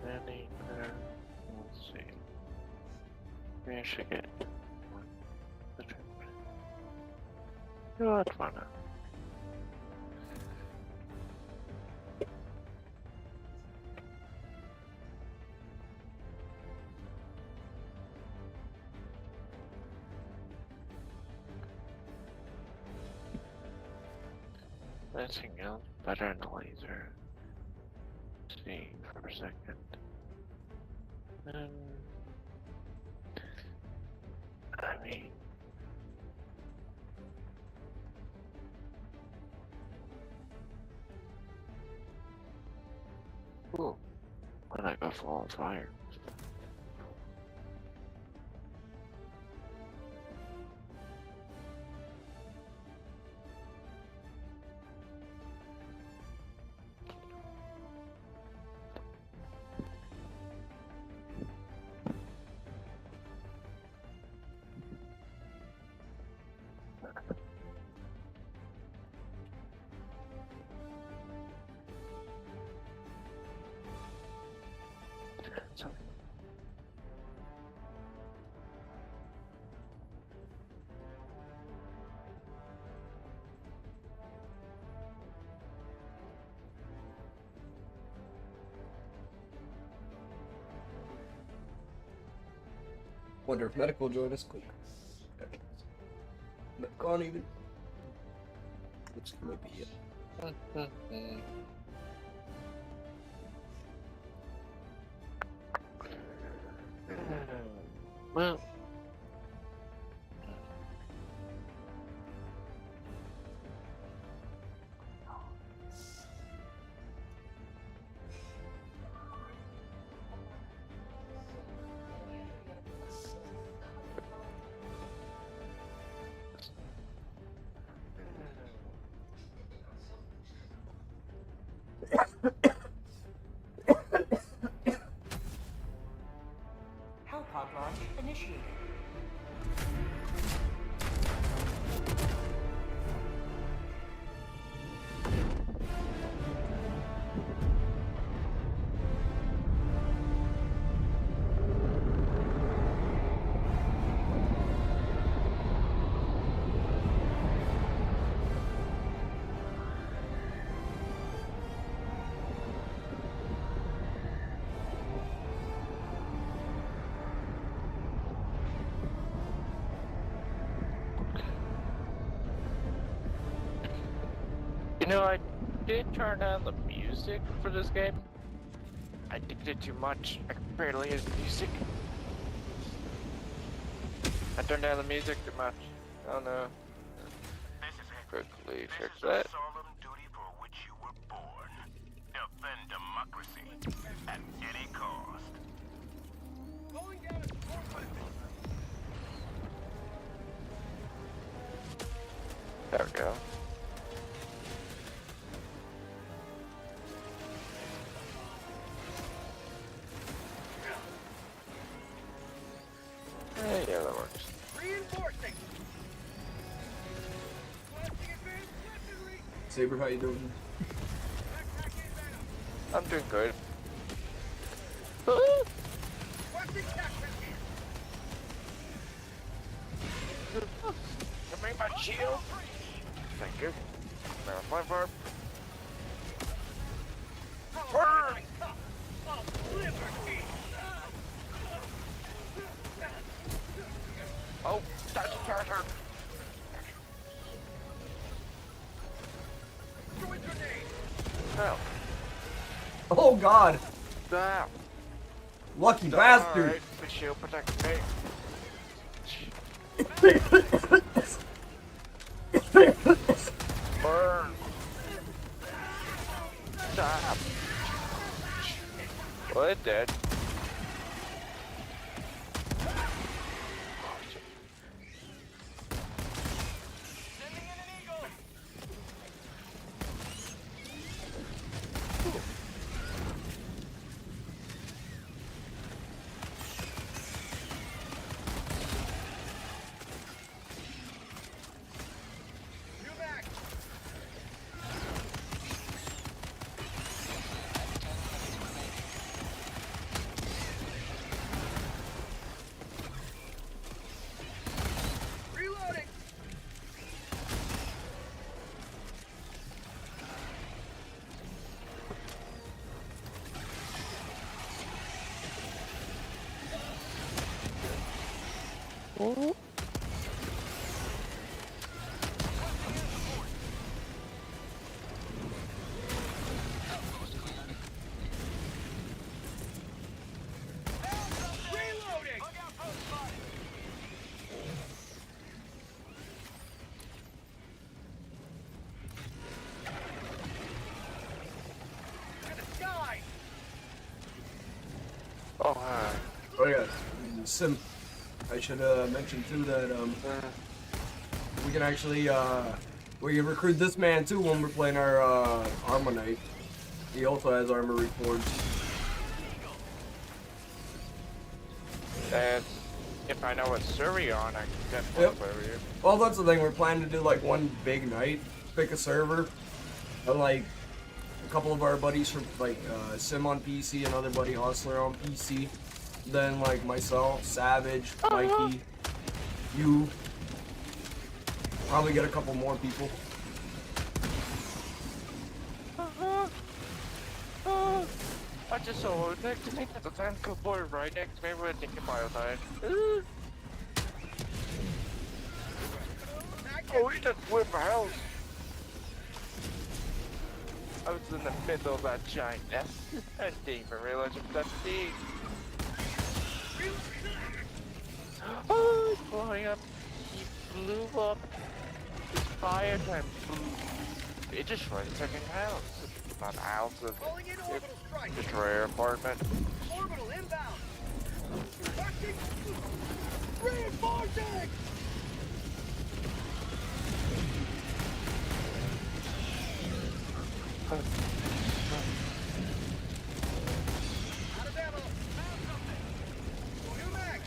Any let's see. Maybe I should get the trip. Oh, that's fine. Anything else better than the laser? Let's see for a second. I mean, ooh, when I go fall on fire. So, Wonder if medical joined us quick. Medical on even. Looks like it might be it. well, Power pod launch initiated. you know, I did turn down the music for this game. I did it too much. I can barely hear the music. I turned down the music too much. Oh no. Quickly fix that. Solemn duty for which you were born. Defend democracy at any cost. There we go. Yeah, that works. Reinforcing. Saber, how you doing? I'm doing good. Give me my shield. Thank you. Now fly for. Burn! Oh, that's a charger. Hell. Oh God! Damn. Lucky bastard! Alright, the shield protects me. Burn. Stop. Well, it did. Oh, hi. Oh yeah, Sim. I should mention too that we can actually we can recruit this man too when we're playing our armor knight. He also has armor reforged. And if I know what server you're on, I can definitely play with you. Well, that's the thing. We're planning to do like one big night, pick a server, and like a couple of our buddies from like Sim on PC, another buddy Hustler on PC, then like myself, Savage, Mikey, you. Probably get a couple more people. I just saw next to me there's a tank boy right next to me with a ticket file time. Oh, he just whipped my house. I was in the middle of that giant nest. I didn't even realize it was that big. Oh, he's blowing up. He blew up. His fire time blew. It destroyed the second house. Not house, it's destroyer apartment. Orbital inbound. Reinforcing! Out of ammo. New mag.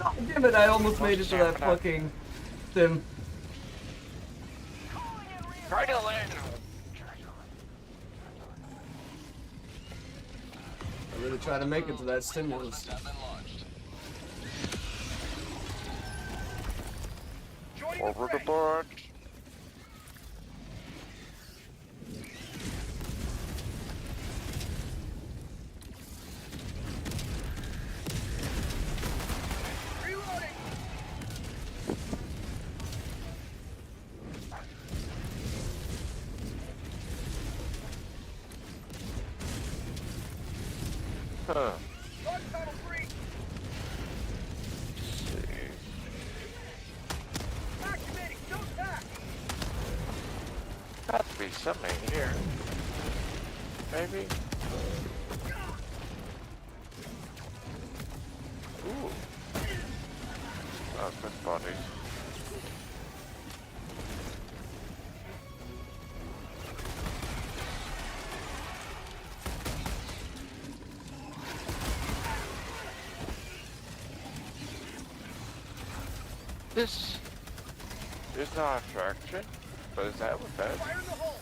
Oh, damn it, I almost made it to that fucking Sim. Try to land. I'm really trying to make it to that stimulus. Over the board. Huh. Got to be something here. Maybe. Ooh. Oh, good bodies. This is not attraction, but is that what that is? Fire in the hole.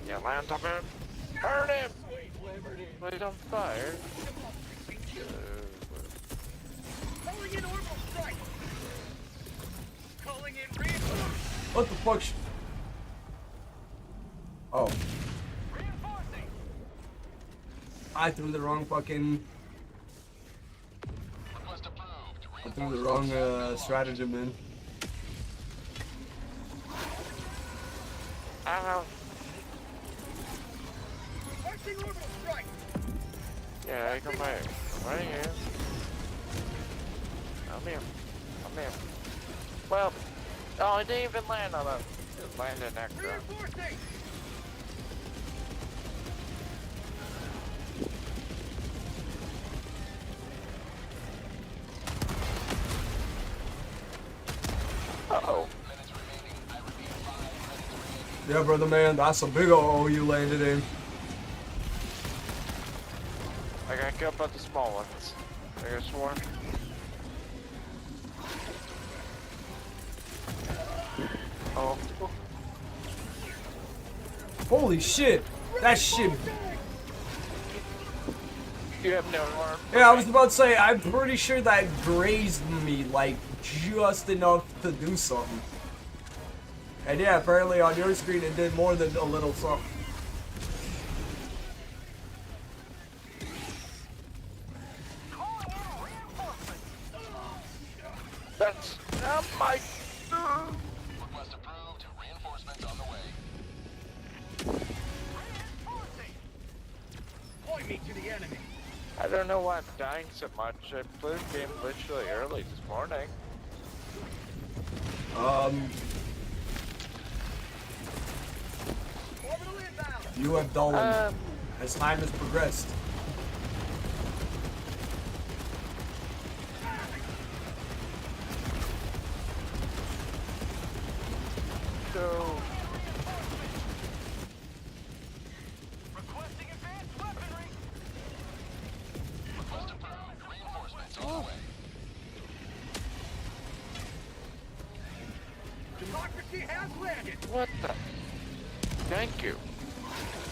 Yeah, land on him! Burn him! Light on fire. Calling in orbital strike. Calling in reinforcement. What the fuck? Oh. Reinforcing. I threw the wrong fucking. I threw the wrong stratagem in. Ow. Launching orbital strike. Yeah, I come back. Right here. I'm here. I'm here. Well, oh, it didn't even land on us. It landed extra. Reinforcing. Uh-oh. Yeah, brother man, that's a big ol' hole you landed in. I got killed by the small ones. There's one. Oh. Holy shit! That shit You have no arm. Yeah, I was about to say, I'm pretty sure that grazed me, like, just enough to do something. And yeah, apparently on your screen it did more than a little something. That's not my. Request approved. Reinforcements on the way. Point me to the enemy. I don't know why I'm dying so much. I played the game literally early this morning. You have dulled as time has progressed. So. Requesting advanced weaponry. Request approved. Reinforcements on the way. Democracy has landed. What the? Thank you.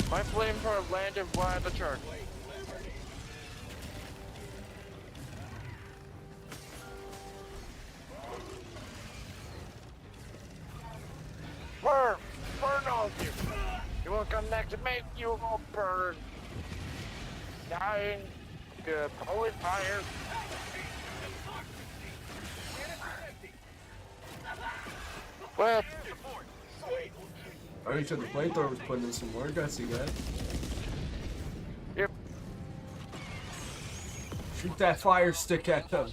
My flamethrower landed while the turn. Burn! Burn all of you! You will come next to me, you will burn! Dying to holy fire! Well, Already said the flamethrower was putting in some work, I see that. yep. Shoot that fire stick at them.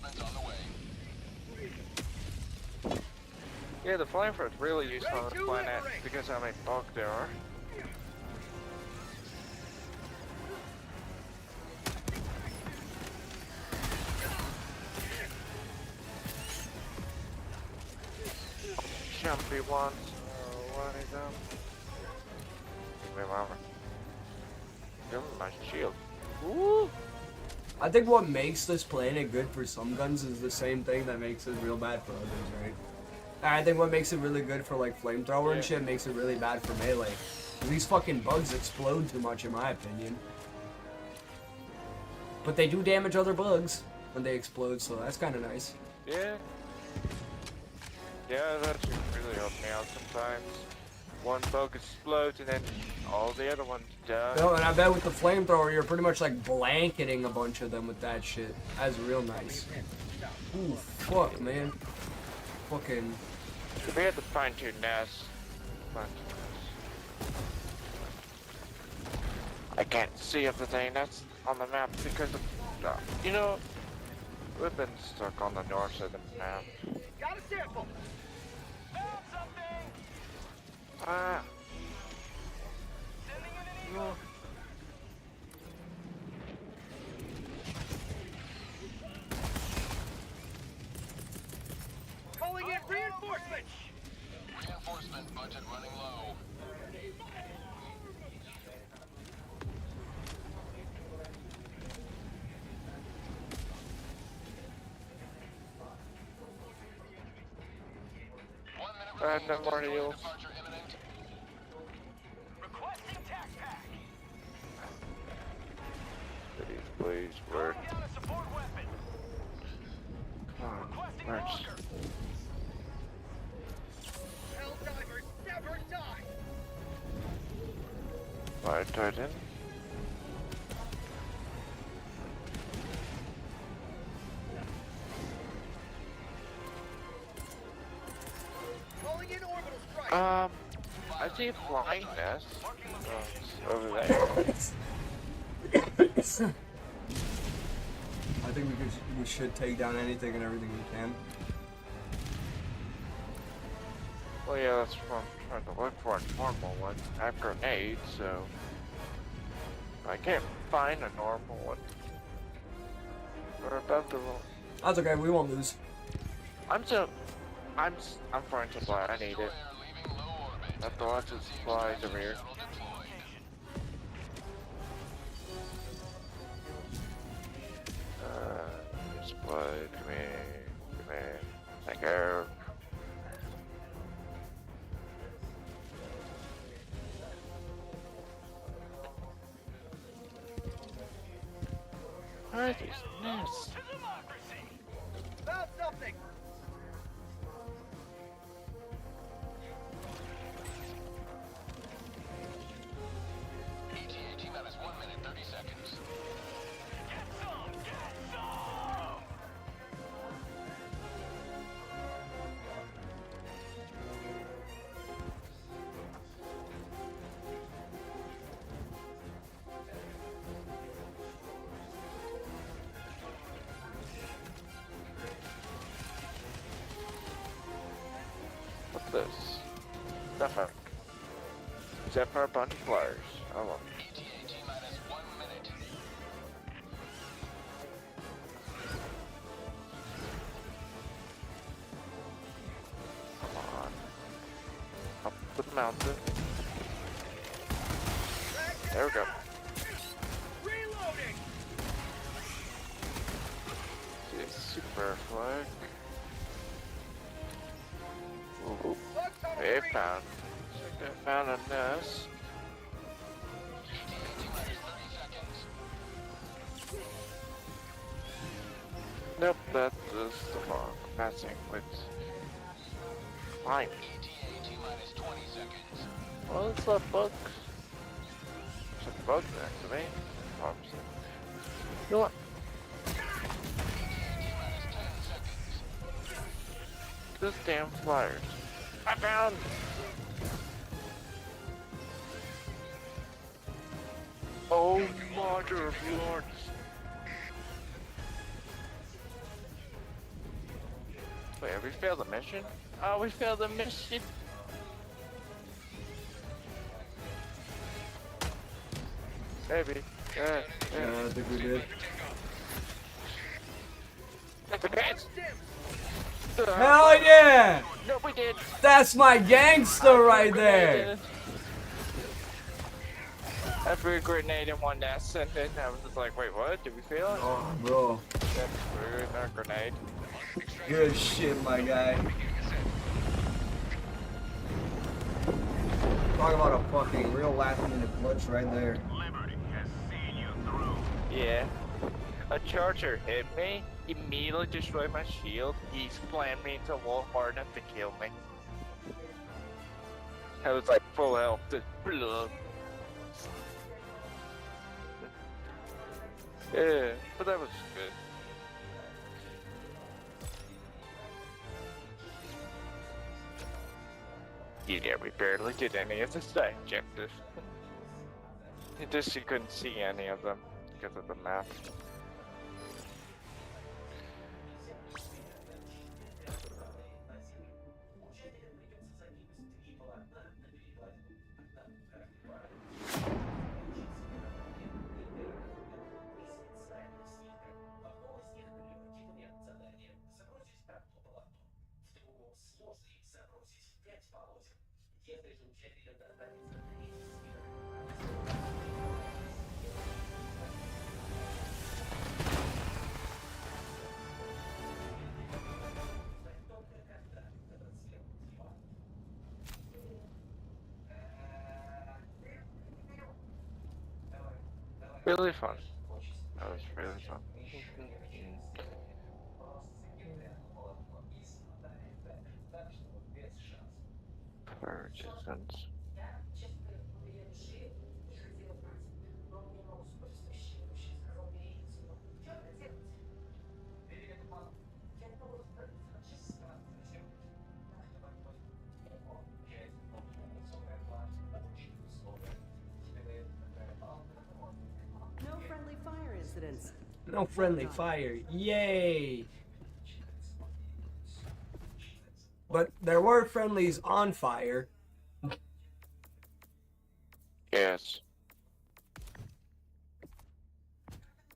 Yeah, the flamethrower is really useful on this planet because how many bugs there are. Jumpy ones. What is them? Give me my armor. Give me my shield. Woo! I think what makes this planet good for some guns is the same thing that makes it real bad for others, right? And I think what makes it really good for like flamethrower and shit makes it really bad for melee. These fucking bugs explode too much in my opinion. But they do damage other bugs when they explode, so that's kind of nice. Yeah. Yeah, that really helped me out sometimes. One bug explodes and then all the other ones die. No, and I bet with the flamethrower, you're pretty much like blanketing a bunch of them with that shit. That's real nice. Ooh, fuck, man. Fucking. We had to find two nests. I can't see everything that's on the map because of, you know, we've been stuck on the north side of the map. Got a sample. Found something. Ah. Sending in an eagle. Calling in reinforcements. Reinforcement budget running low. No more heals. Departure imminent. Requesting tac pack. Please, work. Calling out a support weapon. Come on, Requesting works. walker. Helldivers never die. Fire Titan. Calling in orbital strike. I see a flying nest. It's over there. I think we should take down anything and everything we can. Well, yeah, that's what I'm trying to look for a normal one. I have grenades, so I can't find a normal one. We're about to. That's okay, we won't lose. I'm fine to fly. I need it. I have to watch it fly over here. Explode. Come here. Come here. Thank you. Where are these nests? Found something! ETA T-minus 1 minute, 30 seconds. Get some! Get some! What's this? Zephyr. Zephyr, a bunch of flyers. Oh, well. ETA T-minus 1 minute. Come on. Up the mountain. There we go. Reloading! See a super flag. Ooh. They found a nest. ETA T-minus 30 seconds. Nope, that is the wrong passing with fine. ETA T-minus 20 seconds. Well, it's a bug. It's a bug next to me. Obviously. You know what? ETA T-minus 10 seconds. This damn flyers. I found. Oh, mother of lords. Wait, have we failed the mission? Oh, we failed the mission. Maybe. Yeah. I think we did. Hell yeah! No, we did. That's my gangster right there. I threw a grenade in one nest and then I was just like, wait, what? Did we fail? Oh, bro. That's weird, not a grenade. Good shit, my guy. Talk about a fucking real last minute clutch right there. Liberty has seen you through. Yeah. A charger hit me, immediately destroyed my shield. He slammed me into a wall hard enough to kill me. I was like full health. Just blah. Yeah, but that was good. Yeah, we barely did any of the side objectives. Just you couldn't see any of them because of the map. Really fun. That was really fun. Partisans. No friendly fire incidents. No friendly fire. Yay! But there were friendlies on fire. Yes.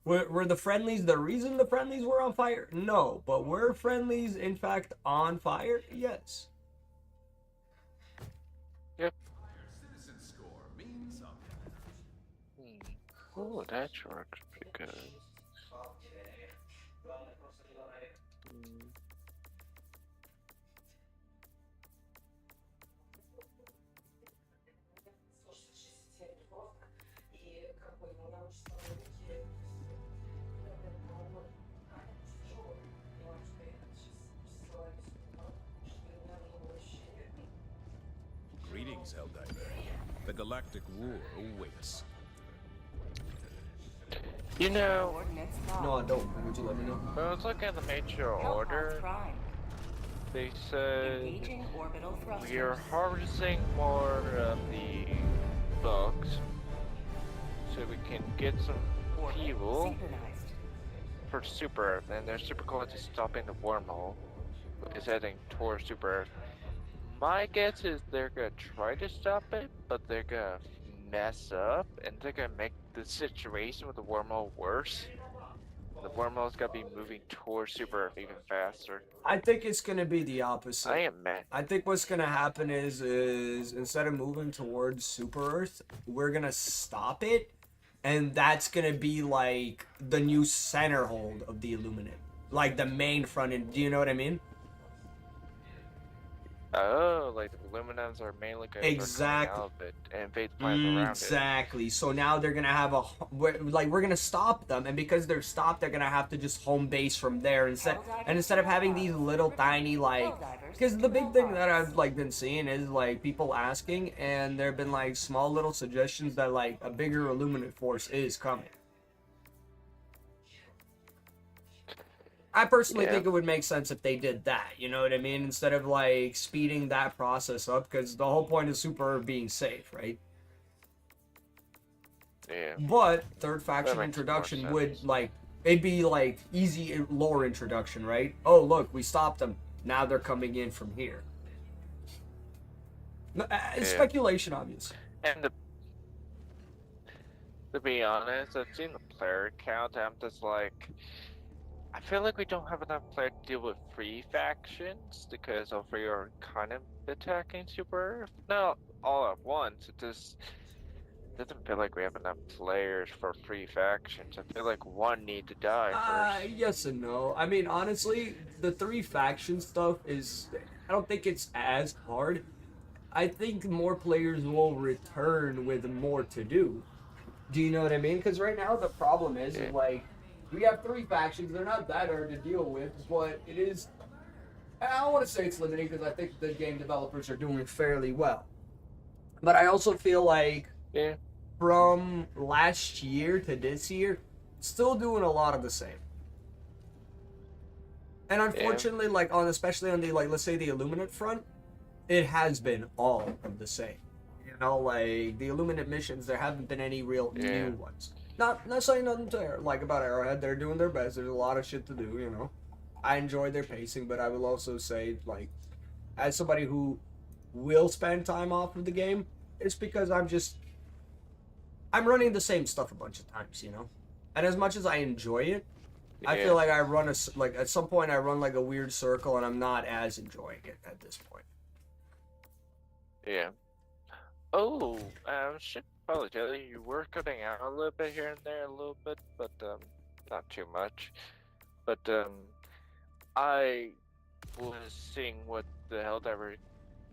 Were the friendlies the reason the friendlies were on fire? No. But were friendlies, in fact, on fire? Yes. Yep. Citizen score means something. Oh, that works pretty good. ease, Helldiver. The galactic war awaits. You know, Coordinates No, I locked. don't. Would you let me know? when I was looking at the major Hellpath order, Prime. they said Engaging orbital thrusters. we are harvesting more of the bugs so we can get some Orbit fuel synchronized. for Super Earth, and they're super close to stopping the wormhole, which is heading towards Super Earth. My guess is they're gonna try to stop it, but they're gonna mess up, and they're gonna make the situation with the wormhole worse. The wormhole's gonna be moving towards Super Earth even faster. I think it's gonna be the opposite. I am mad. I think what's gonna happen is instead of moving towards Super Earth, we're gonna stop it, and that's gonna be like the new center hold of the Illuminate, like the main front end. Do you know what I mean? Oh, like the Illuminans are mainly gonna start Exactly. coming out of it and invade the planets around it. Exactly. So now they're gonna have we're gonna stop them, and because they're stopped, they're gonna have to just home base from there instead of having these little tiny because the big thing that I've been seeing is people asking, and there've been small little suggestions that a bigger Illuminate force is coming. I personally think it would make sense if they did that, you know what I mean? Instead of speeding that process up, because the whole point of Super Earth being safe, right? Yeah. But third faction That makes more introduction would sense. it'd be easy lore introduction, right? Oh look, we stopped them. Now they're coming in from here. It's speculation, obviously. And to be honest, I've seen the player count. I'm just I feel like we don't have enough players to deal with free factions because all three are kind of attacking Super Earth. Not all at once. It just doesn't feel like we have enough players for free factions. I feel like one need to die first. Yes and no. I mean, honestly, the three faction stuff I don't think it's as hard. I think more players will return with more to do. Do you know what I mean? Because right now the problem is we have three factions. They're not that hard to deal with, but it is. I don't want to say it's limiting because I think the game developers are doing fairly well. But I also feel from last year to this year, still doing a lot of the same. And unfortunately, especially on the let's say the Illuminate front, it has been all of the same. You know, the Illuminate missions, there haven't been any real new ones. Not saying nothing to about Arrowhead. They're doing their best. There's a lot of shit to do, you know. I enjoy their pacing, but I will also say, as somebody who will spend time off of the game, it's because I'm running the same stuff a bunch of times, you know. And as much as I enjoy it, I feel like I run at some point I run a weird circle, and I'm not as enjoying it at this point. Yeah. Oh, should probably tell you, you were cutting out a little bit here and there, a little bit, but not too much. But I was seeing what the Helldiver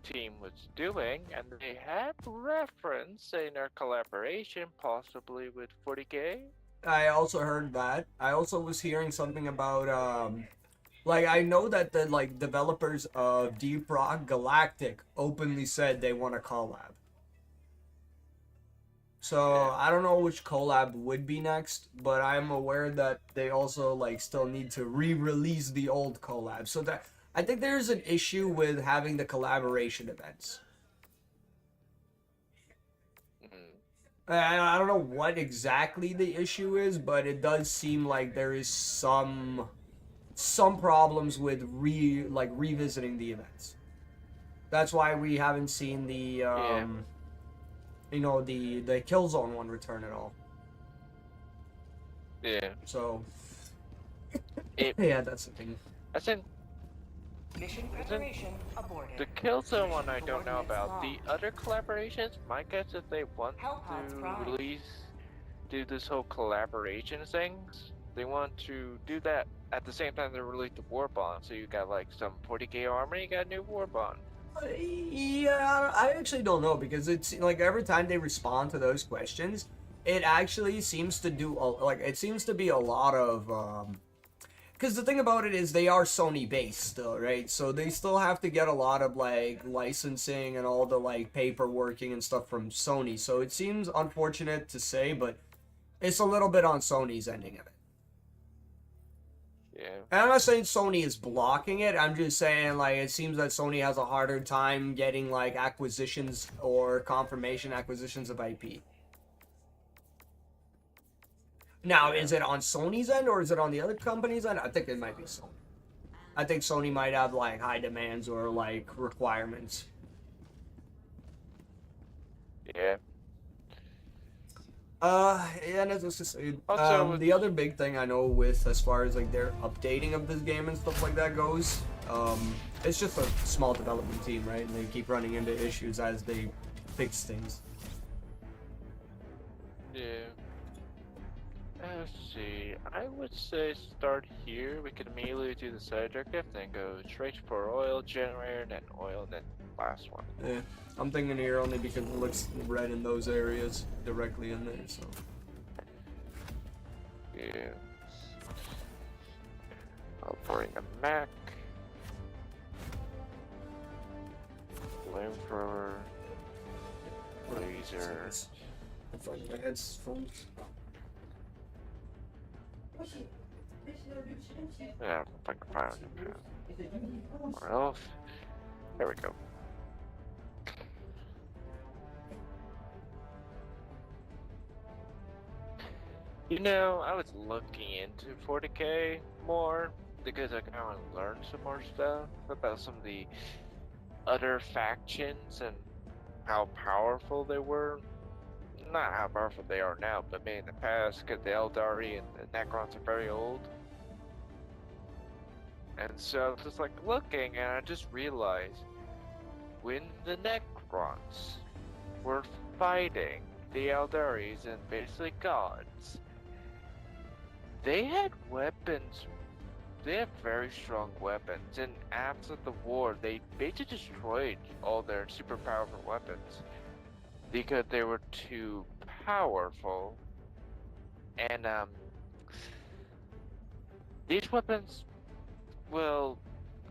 team was doing, and they had reference in their collaboration, possibly with 40K. I also heard that. I also was hearing something about I know that the developers of Deep Rock Galactic openly said they want a collab. So I don't know which collab would be next, but I'm aware that they also still need to re-release the old collab. So that I think there's an issue with having the collaboration events. I don't know what exactly the issue is, but it does seem like there is some problems with revisiting the events. That's why we haven't seen the the Killzone one return at all. Yeah. So yeah, that's the thing. I think Mission preparation aborted. the Killzone one I don't know about. The other collaborations, my guess is they want Hellpath Prime. to do this whole collaboration things. They want to do that at the same time they release the War Bond. So you got some 40K armor, you got a new War Bond. Yeah, I actually don't know, because it's every time they respond to those questions, it actually seems to do it seems to be a lot of because the thing about it is they are Sony based still, right? So they still have to get a lot of like licensing and all the like paperworking and stuff from Sony. So it seems unfortunate to say, but it's a little bit on Sony's ending of it. Yeah. And I'm not saying Sony is blocking it. I'm just saying like it seems that Sony has a harder time getting like acquisitions or confirmation acquisitions of IP. Now, is it on Sony's end or is it on the other company's end? I think it might be Sony. I think Sony might have like high demands or like requirements. Yeah. And as I was just saying, Also, the other big thing I know with as far as like their updating of this game and stuff like that goes, it's just a small development team, right? And they keep running into issues as they fix things. Yeah. Let's see. I would say start here. We could immediately do the side objective, then go straight for oil generator, then oil, then last one. Yeah, I'm thinking here only because it looks red in those areas directly in there. So. Yeah. I'll bring a Mac. Flamethrower. Laser. I'm finding my headphones. Yeah, if I can find it. Where else? There we go. You know, I was looking into 40K more because I kind of want to learn some more stuff about some of the other factions and how powerful they were. Not how powerful they are now, but maybe in the past, because the Eldari and the Necrons are very old. And so I was just like looking, and I just realized when the Necrons were fighting the Eldaris and basically gods, they had weapons. They have very strong weapons, and after the war, they basically destroyed all their super powerful weapons because they were too powerful. And these weapons, well,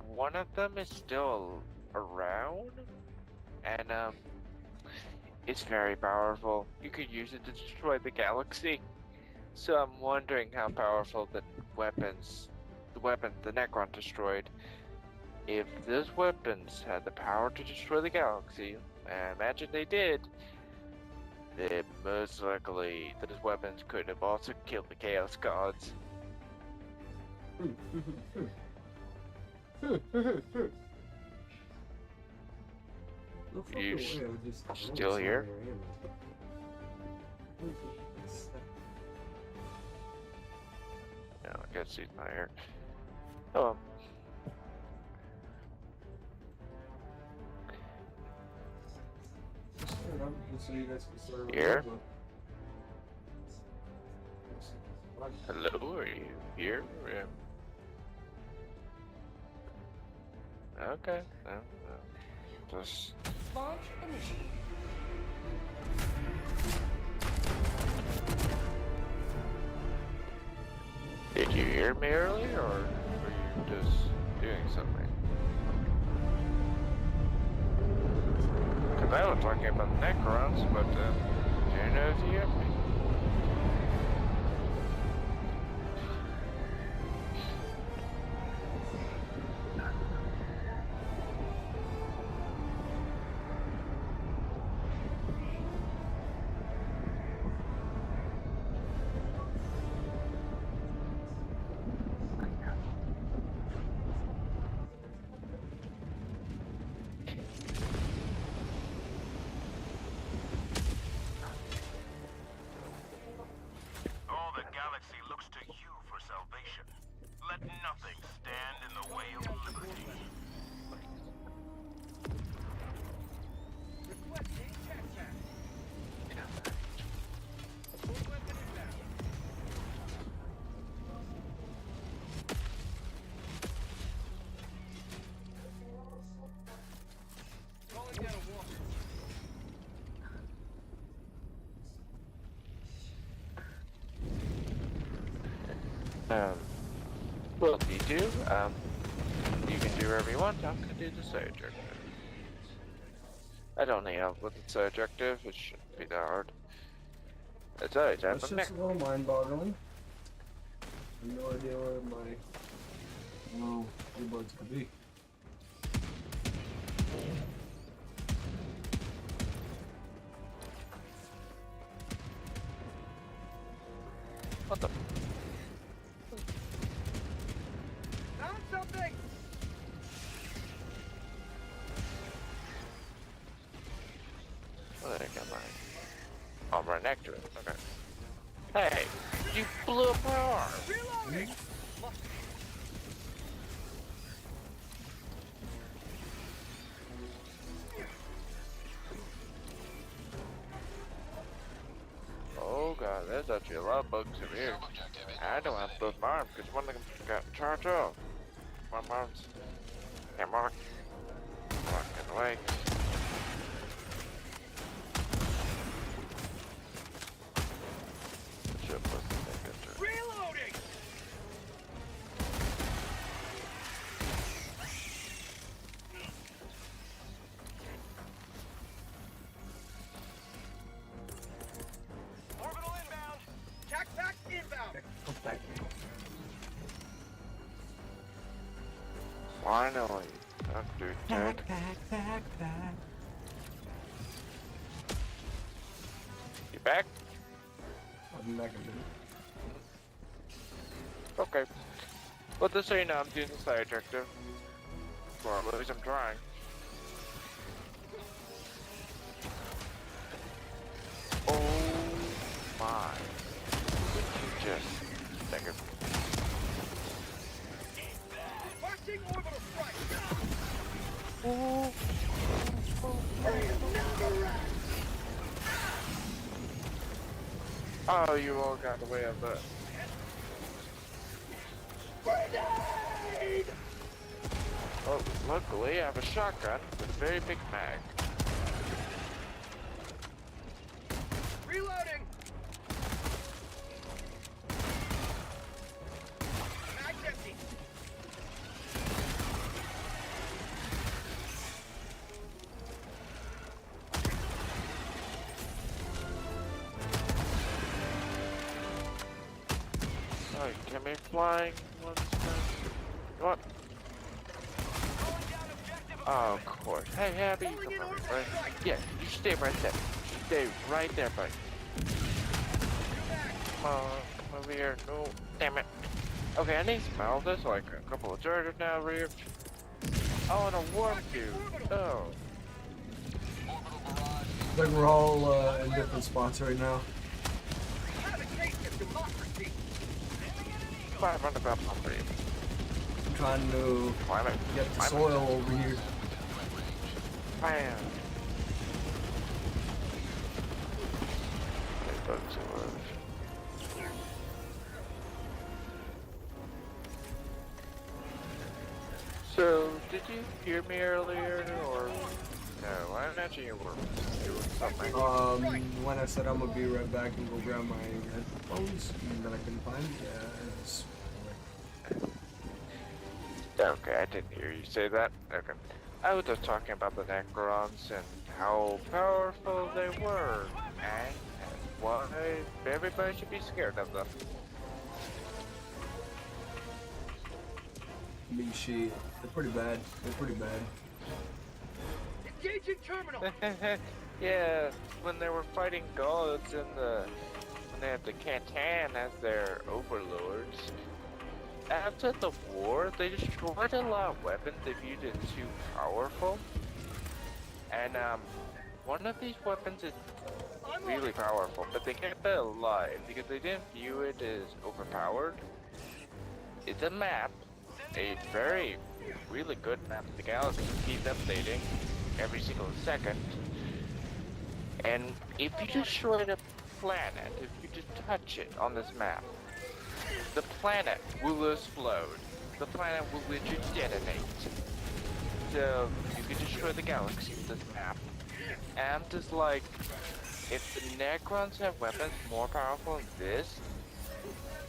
one of them is still around, and it's very powerful. You could use it to destroy the galaxy. So I'm wondering how powerful the weapon the Necron destroyed. If those weapons had the power to destroy the galaxy, I imagine they did, then most likely those weapons could have also killed the Chaos Gods. You still here? No, I guess he's not here. Oh. Here? Hello, are you here? Okay, no. Just... Launch initiated. Did you hear me earlier, or were you just doing something? Because I was talking about the Necrons, but do you know if you hear me? wherever you want. I'm gonna do the side objective. I don't need help with the side objective. It shouldn't be that hard. It's alright, That's just a little mind-boggling. I have no idea where my earbuds could be. What the? Found something! Where the heck am I? Oh, I'm right next to it. Okay. Hey, you blew up my arm. Reloading! Oh god, there's actually a lot of bugs in here. I don't have both my arms because one of them got charged off. My arms can't mark. Mark in the way. Should put the thing into. Reloading! Orbital inbound! Tac pack inbound! Finally, Dr. Ted. You back? I'm back in a minute. Okay. Well, just so you know, I'm doing the side objective. Well, at least I'm trying. Oh my. Would you just think of Watching orbital strike! Oh, you all got the way of that. Well, luckily I have a shotgun with a very big mag. Reloading! Mag's empty! Oh, can we flying once more? What? Oh, of course. Hey, Abby, you come over, right? Yeah, you stay right there. Stay right there, buddy. Come on, come over here. No, damn it. Okay, I need to smell this, like a couple of chargers now over here. Oh, and a warp tube. Oh. I think we're all in different spots right now. Have a taste of democracy! 500 grams for you. I'm trying to Climb it. get the Climb soil over here. it. Bam. Hey, bugs are loose. So, did you hear me earlier, or no? I imagine you were doing something. When I said I'm gonna be right back and go grab my headphones that I couldn't find, yes. Okay, I didn't hear you say that. Okay. I was just talking about the Necrons and how powerful they were, and why everybody should be scared of them. I mean, shit, they're pretty bad. They're pretty bad. Engaging terminal! Yeah, when they were fighting gods and when they had the Cantan as their overlords. After the war, they destroyed a lot of weapons they viewed as too powerful. And one of these weapons is really powerful, but they kept it alive because they didn't view it as overpowered. It's a map, a very, really good map of the galaxy, keeps updating every single second. And if you destroy the planet, if you just touch it on this map, the planet will explode. The planet will literally detonate. So you can destroy the galaxy with this map. And I'm just like, if the Necrons have weapons more powerful than this,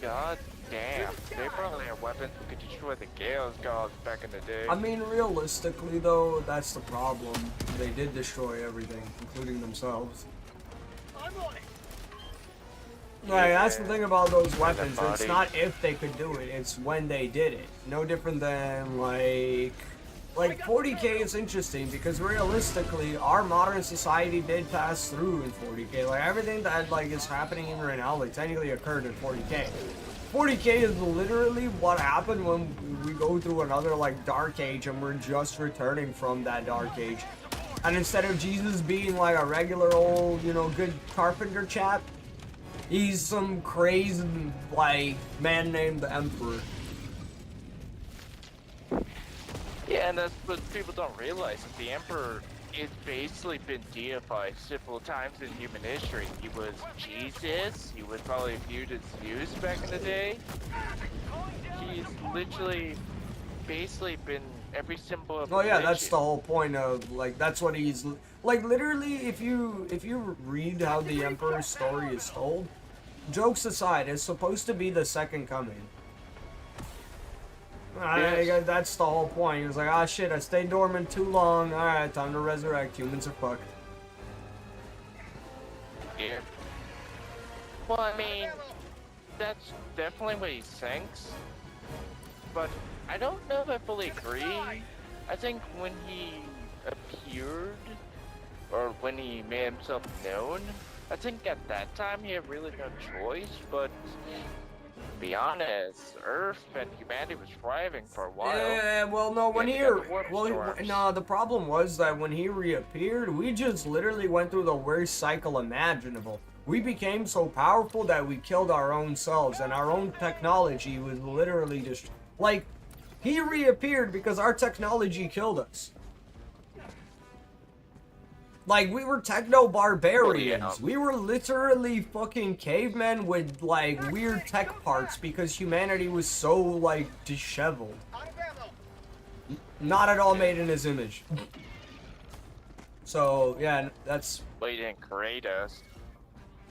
god damn, they probably had weapons that could destroy the Gales gods back in the day. I mean, realistically though, that's the problem. They did destroy everything, including themselves. I'm on it. Like, that's the thing about those weapons. It's body. not if they could do it, it's when they did it. No different than, like 40K is interesting because realistically, our modern society did pass through in 40K. Like, everything that, like, is happening even right now, like, technically occurred in 40K. 40K is literally what happened when we go through another, like, dark age and we're just returning from that dark age. And instead of Jesus being, like, a regular old, you know, good carpenter chap, he's some crazy, like, man named the Emperor. Yeah, and that's what people don't realize, that the Emperor has basically been deified several times in human history. He was Jesus, he was probably viewed as Zeus back in the day. He's literally basically been every symbol of Oh yeah, that's religion. the whole point of, like, that's what he's, like, literally, if you read how the Emperor's story is told, jokes aside, it's supposed to be the second coming. Yes. That's the whole point. He was like, ah shit, I stayed dormant too long, alright, time to resurrect, humans are fucked. Yeah. Well, I mean, that's definitely what he thinks, but I don't know if I fully agree. I think when he appeared, or when he made himself known, I think at that time he had really no choice, but to be honest, Earth and humanity was thriving for a while. Yeah, well, no, when Yeah, he, they got the warp well, storms. no, the problem was that when he reappeared, we just literally went through the worst cycle imaginable. We became so powerful that we killed our own selves, and our own technology was literally just, like, he reappeared because our technology killed us. Like, we were techno-barbarians. Oh, yeah. We were literally fucking cavemen with, like, weird tech parts because humanity was so, like, disheveled. Out of ammo. Not at all made in his image. So, yeah, that's... Well, he didn't create us.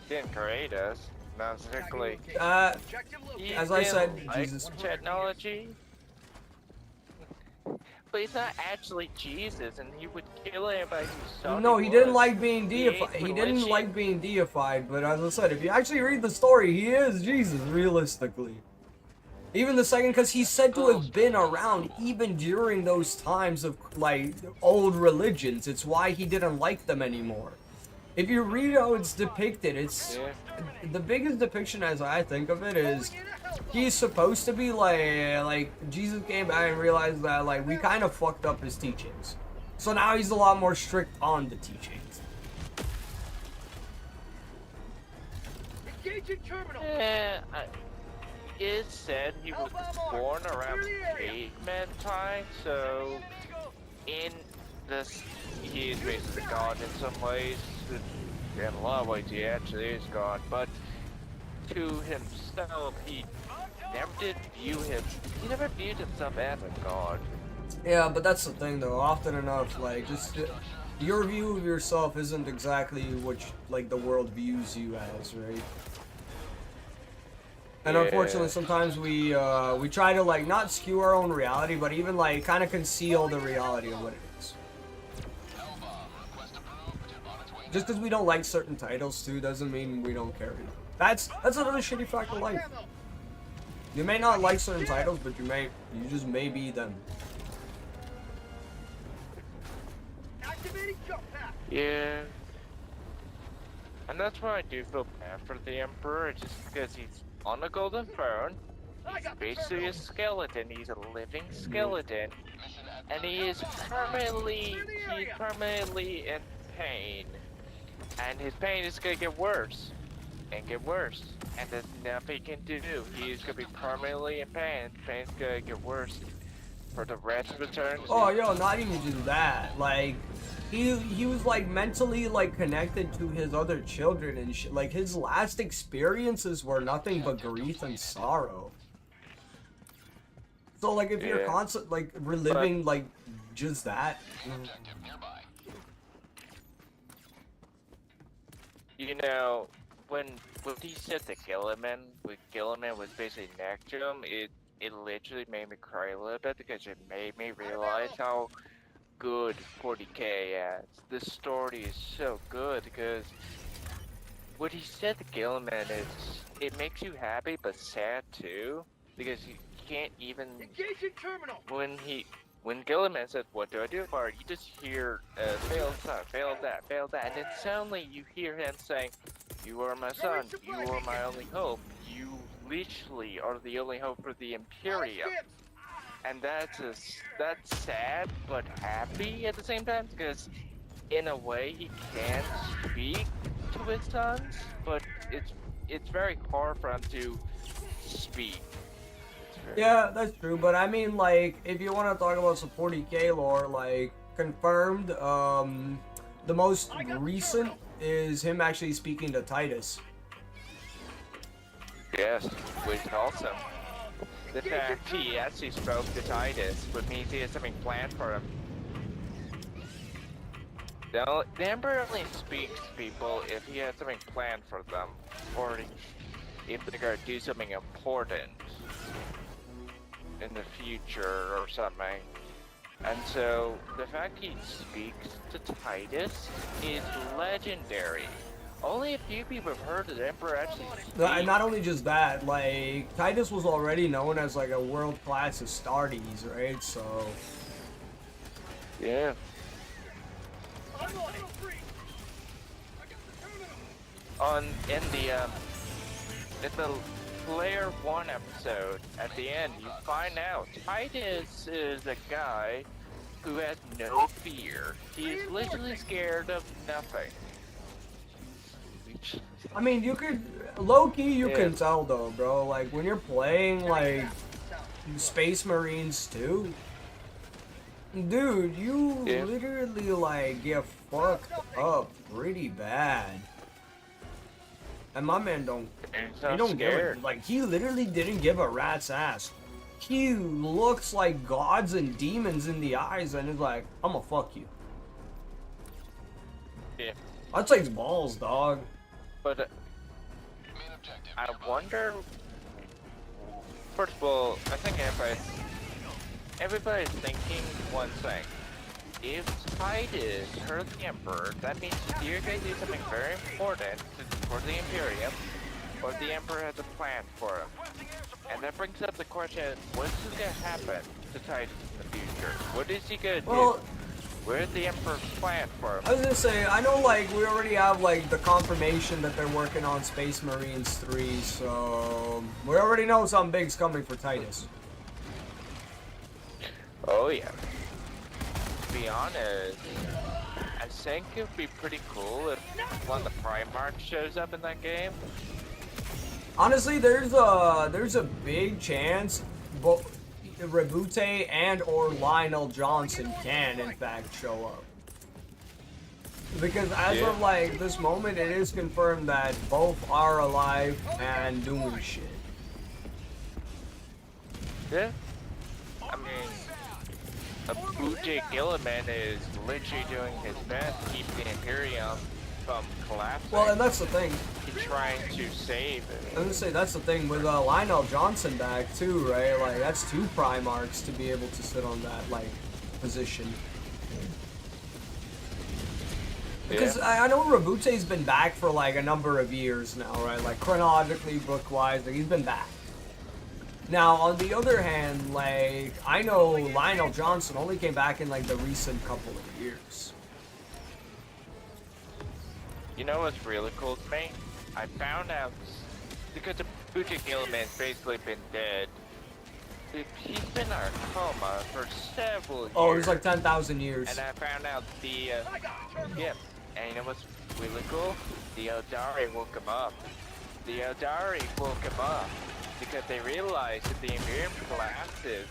He didn't create us. Not particularly. Objective He As I said, didn't like Jesus. technology. But he's not actually Jesus, and he would kill anybody who saw No, he was. didn't like being He ain't deified. He didn't religion. like being deified, but as I said, if you actually read the story, he is Jesus, realistically. Even the second, because he's said to have been around even during those times of, like, old religions. It's why he didn't like them anymore. If you read how it's depicted, it's... Yeah. The biggest depiction, as I think of it, is... He's supposed to be like Jesus came back and realized that, like, we kind of fucked up his teachings. So now he's a lot more strict on the teachings. Engaging terminal. Yeah, it said he was born around caveman time, so in this, he is basically God in some ways. In a lot of ways, he actually is God, but to himself, he never did view him. He never viewed himself as a god. Yeah, but that's the thing, though. Often enough, like, just your view of yourself isn't exactly what, like, the world views you as, right? And Yeah. unfortunately, sometimes we try to, like, not skew our own reality, but even, like, kind of conceal the reality of what it is. Just because we don't like certain titles, too, doesn't mean we don't care. That's another shitty fact of life. You may not like certain titles, but you just may be them. Activating jump pack. Yeah. And that's why I do feel bad for the Emperor, just because he's on a golden throne. He's basically a skeleton. He's a living skeleton. And he's permanently in pain. And his pain is gonna get worse. And get worse. And there's nothing he can do. He's gonna be permanently in pain. Pain's gonna get worse for the rest of eternity. Oh, yo, not even just that. Like, he was, like, mentally, like, connected to his other children and shit. Like, his last experiences were nothing but grief and sorrow. So, like, if you're Yeah. constant, like, reliving, like, just that. You know, when he said the Gilliman was basically next to him, it literally made me cry a little bit because it made me realize how good 40K is. The story is so good because what he said to Gilliman is it makes you happy but sad too because you can't even Engaging terminal. when Gilliman says what do I do for it, you just hear fail son, fail that, and then suddenly you hear him saying, "You are my son, you are my only hope, you literally are the only hope for the Imperium." And that's sad but happy at the same time because in a way he can speak to his sons, but it's very hard for him to speak. Yeah, that's true. But I mean, like, if you want to talk about some 40K lore, like, confirmed, the most recent is him actually speaking to Titus. Yes, which is awesome. The fact he actually spoke to Titus would mean he has something planned for him. The Emperor only speaks to people if he has something planned for them, or if they're gonna do something important in the future or something. And so, the fact he speaks to Titus is legendary. Only a few people have heard the Emperor actually speak. Not only just that, like, Titus was already known as, like, a world-class Astartes, right? So... Yeah. In the Player 1 episode, at the end, you find out Titus is a guy who has no fear. He is literally scared of nothing. I mean, you could... Low-key, you can tell, though, bro. Like, when you're playing, like, Space Marines 2... Dude, you literally, like, get fucked up pretty bad. And my man he don't give it, like, he literally didn't give a rat's ass. He looks like gods and demons in the eyes and is like, I'ma fuck you. Yeah. That takes balls, dog. But, I wonder... First of all, I think everybody's thinking one thing. If Titus hurt the Emperor, that means you're going to do something very important for the Imperium, or the Emperor has a plan for him. And that brings up the question, what's going to happen to Titus in the future? What is he going to do? Where's the Emperor's plan for him? I was gonna say, I know, like, we already have, like, the confirmation that they're working on Space Marines 3, so... We already know something big's coming for Titus. Oh, yeah. To be honest, I think it would be pretty cool if one of the Primarchs shows up in that game. Honestly, there's a big chance both Rebute and or Lionel Johnson can in fact show up. Because as of like this moment, it is confirmed that both are alive and doing shit. Yeah. I mean, Boosie Gilliman is literally doing his best to keep the Imperium from collapsing. Well, and that's the thing. He's trying to save it. I was gonna say, that's the thing with Lionel Johnson back too, right? Like, that's 2 Primarchs to be able to sit on that, like, position. Because I know Rabute's been back for, like, a number of years now, right? Like, chronologically, book-wise, like, he's been back. Now, on the other hand, like, I know Lionel Johnson only came back in, like, the recent couple of years. You know what's really cool to me? I found out, because Boosie Gilliman's basically been dead, he's been in a coma for several years. Oh, it was like 10,000 years. And I found out the, and you know what's really cool? The Eldari woke him up. The Eldari woke him up because they realized if the Imperium collapses,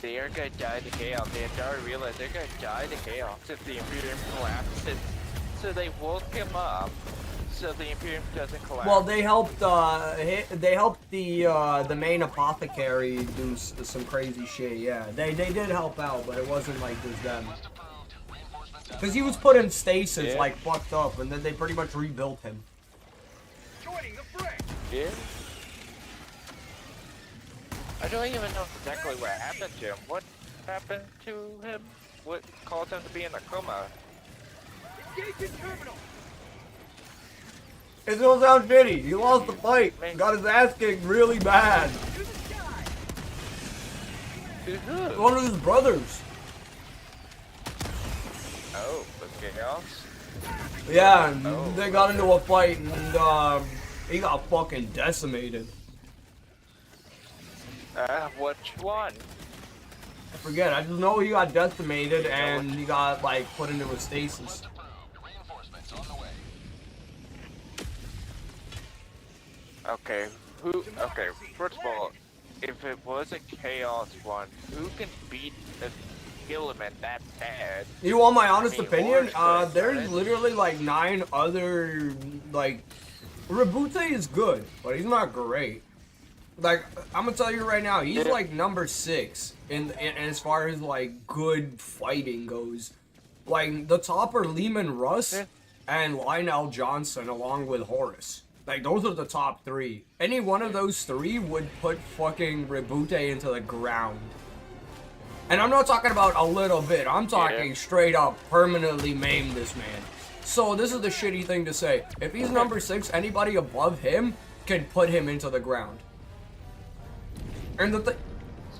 they are gonna die to chaos. The Eldari realized they're gonna die to chaos if the Imperium collapses. So they woke him up so the Imperium doesn't collapse. Well, they helped the main apothecary do some crazy shit. Yeah, they did help out, but it wasn't like just them. Because he was put in stasis, like fucked up, and then they pretty much rebuilt him. joining the fray. Yeah. I don't even know exactly what happened to him. What happened to him? What caused him to be in a coma? Engaging terminal. It don't sound shitty. He lost the fight. Got his ass kicked really bad. To the sky. To who? One of his brothers. Oh, the chaos? Yeah, and Oh. they got into a fight and he got fucking decimated. Which one? I forget. I just know he got decimated and he got like put into a stasis. Okay, who? Okay, first of all, if it was a chaos one, who can beat a element that bad? You want my honest I mean, opinion? Horus could, There's right? literally like 9 other like. Rabute is good, but he's not great. Like I'm gonna tell you right now, he's Yeah. like number 6 in as far as like good fighting goes. Like the top are Lehman Russ Yeah. and Lionel Johnson along with Horus. Like those are the top 3. Any one of those 3 would put fucking Rabute into the ground. And I'm not talking about a little bit. I'm talking Yeah. straight up permanently maim this man. So this is the shitty thing to say. If he's number 6, anybody above him can put him into the ground. And the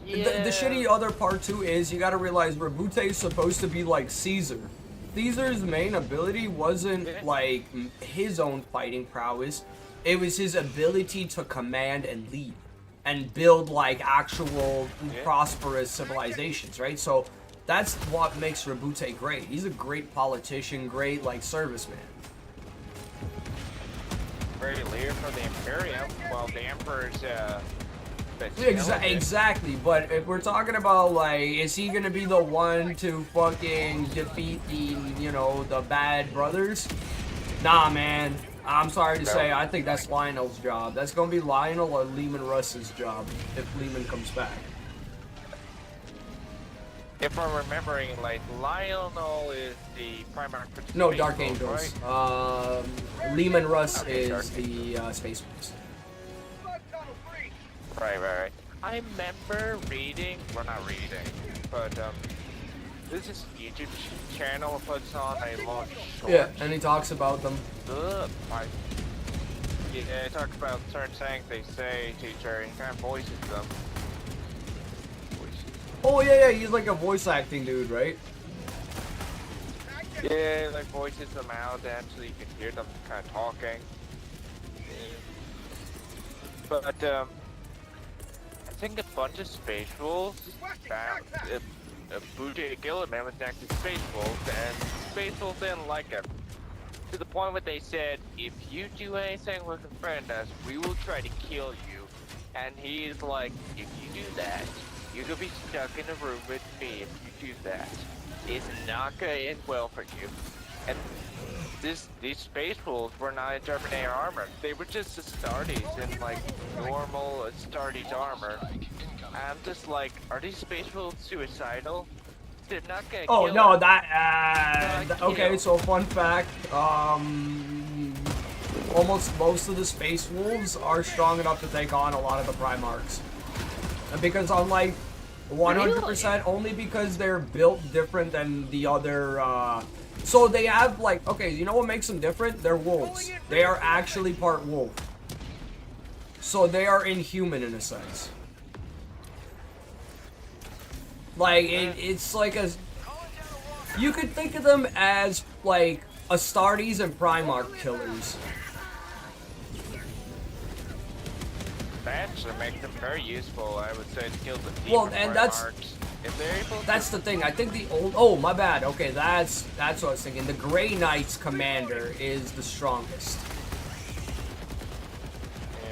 shitty other part too is you gotta realize Rabute is supposed to be like Caesar. Caesar's main ability wasn't like his own fighting prowess. It was his ability to command and lead and build like actual prosperous civilizations, right? So that's what makes Rabute great. He's a great politician, great like serviceman. Great leader for the Imperium, while the Emperor's Exactly, but if we're talking about like, is he gonna be the one to fucking defeat the, you know, the bad brothers? Nah, man. I'm sorry to say, I think that's Lionel's job. That's gonna be Lionel or Lehman Russ's job if Lehman comes back. If I'm remembering, like, Lionel is the primary... No, Space Dark Wolf, Angels. right? Lehman Russ Okay, is Dark the Space Wolves. Flood tunnel free. Right. I remember reading, well not reading, but this is YouTube channel puts on a long short. Yeah, and he talks about them. He talks about certain things they say to each other and kind of voices them. Oh yeah, he's like a voice acting dude, right? Yeah, like voices them out and so you can hear them kind of talking. But I think a bunch of space wolves found a Booty Gilliman was next to space wolves, and space wolves didn't like him. To the point where they said, if you do anything with a friend us, we will try to kill you. And he's like, if you do that, you're gonna be stuck in a room with me if you do that. It's not gonna end well for you. And these space wolves were not in Terminator armor. They were just Astartes in like normal Astartes armor. I'm just like, are these space wolves suicidal? They're not gonna Oh kill no, him. that okay, so fun fact, almost most of the space wolves are strong enough to take on a lot of the Primarchs. And because unlike 100% only because they're built different than the other so they have like, okay, you know what makes them different? They're wolves. They are actually part wolf. So they are inhuman in a sense. Like it's like a, you could think of them as like Astartes and Primarch killers. That actually makes them very useful, I would say, to kill the demon Well, and that's- Primarchs. If they're able to... That's the thing. I think the old, oh my bad. Okay, that's what I was thinking. The Grey Knight's commander is the strongest.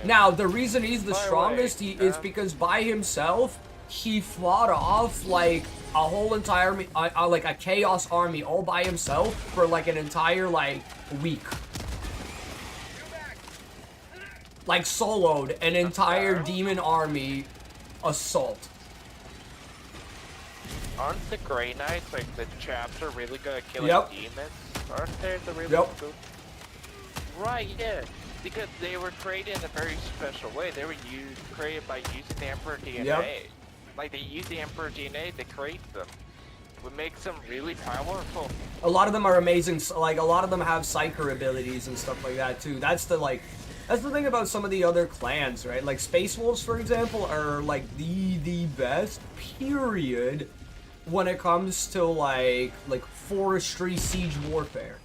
Now, the reason he's the By the way, strongest is because by himself, he fought off like a whole entire army, like a chaos army all by himself for like an entire like week. Like soloed an entire demon army assault. Aren't the Grey Knights, like, the chaps are really good at killing Yep. demons? Aren't they the really Yep. good? Right, yeah. because they were created in a very special way. They were created by using the Emperor DNA. Yep. Like they use the Emperor DNA to create them. What makes them really powerful. A lot of them are amazing. Like, a lot of them have psyker abilities and stuff like that, too. That's the thing about some of the other clans, right? Like, Space Wolves, for example, are, like, the best, period, when it comes to, like forestry siege warfare.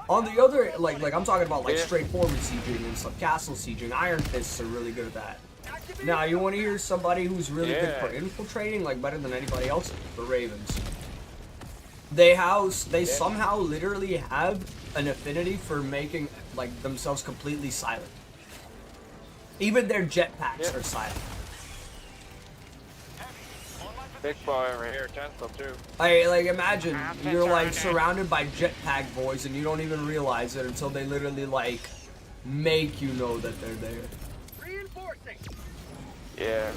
On the other, like I'm talking about, like, straightforward sieging and stuff. Castle sieging. Iron Fists are really good at that. Now, you want to hear somebody who's really good for infiltrating, like, better than anybody else? The Ravens. They somehow literally have an affinity for making, like, themselves completely silent. Even their jetpacks are silent. Big boy over here, Gentle too. Like, imagine you're, like, surrounded by jetpack boys and you don't even realize it until they literally, like, make you know that they're there. Reinforcing. Yeah.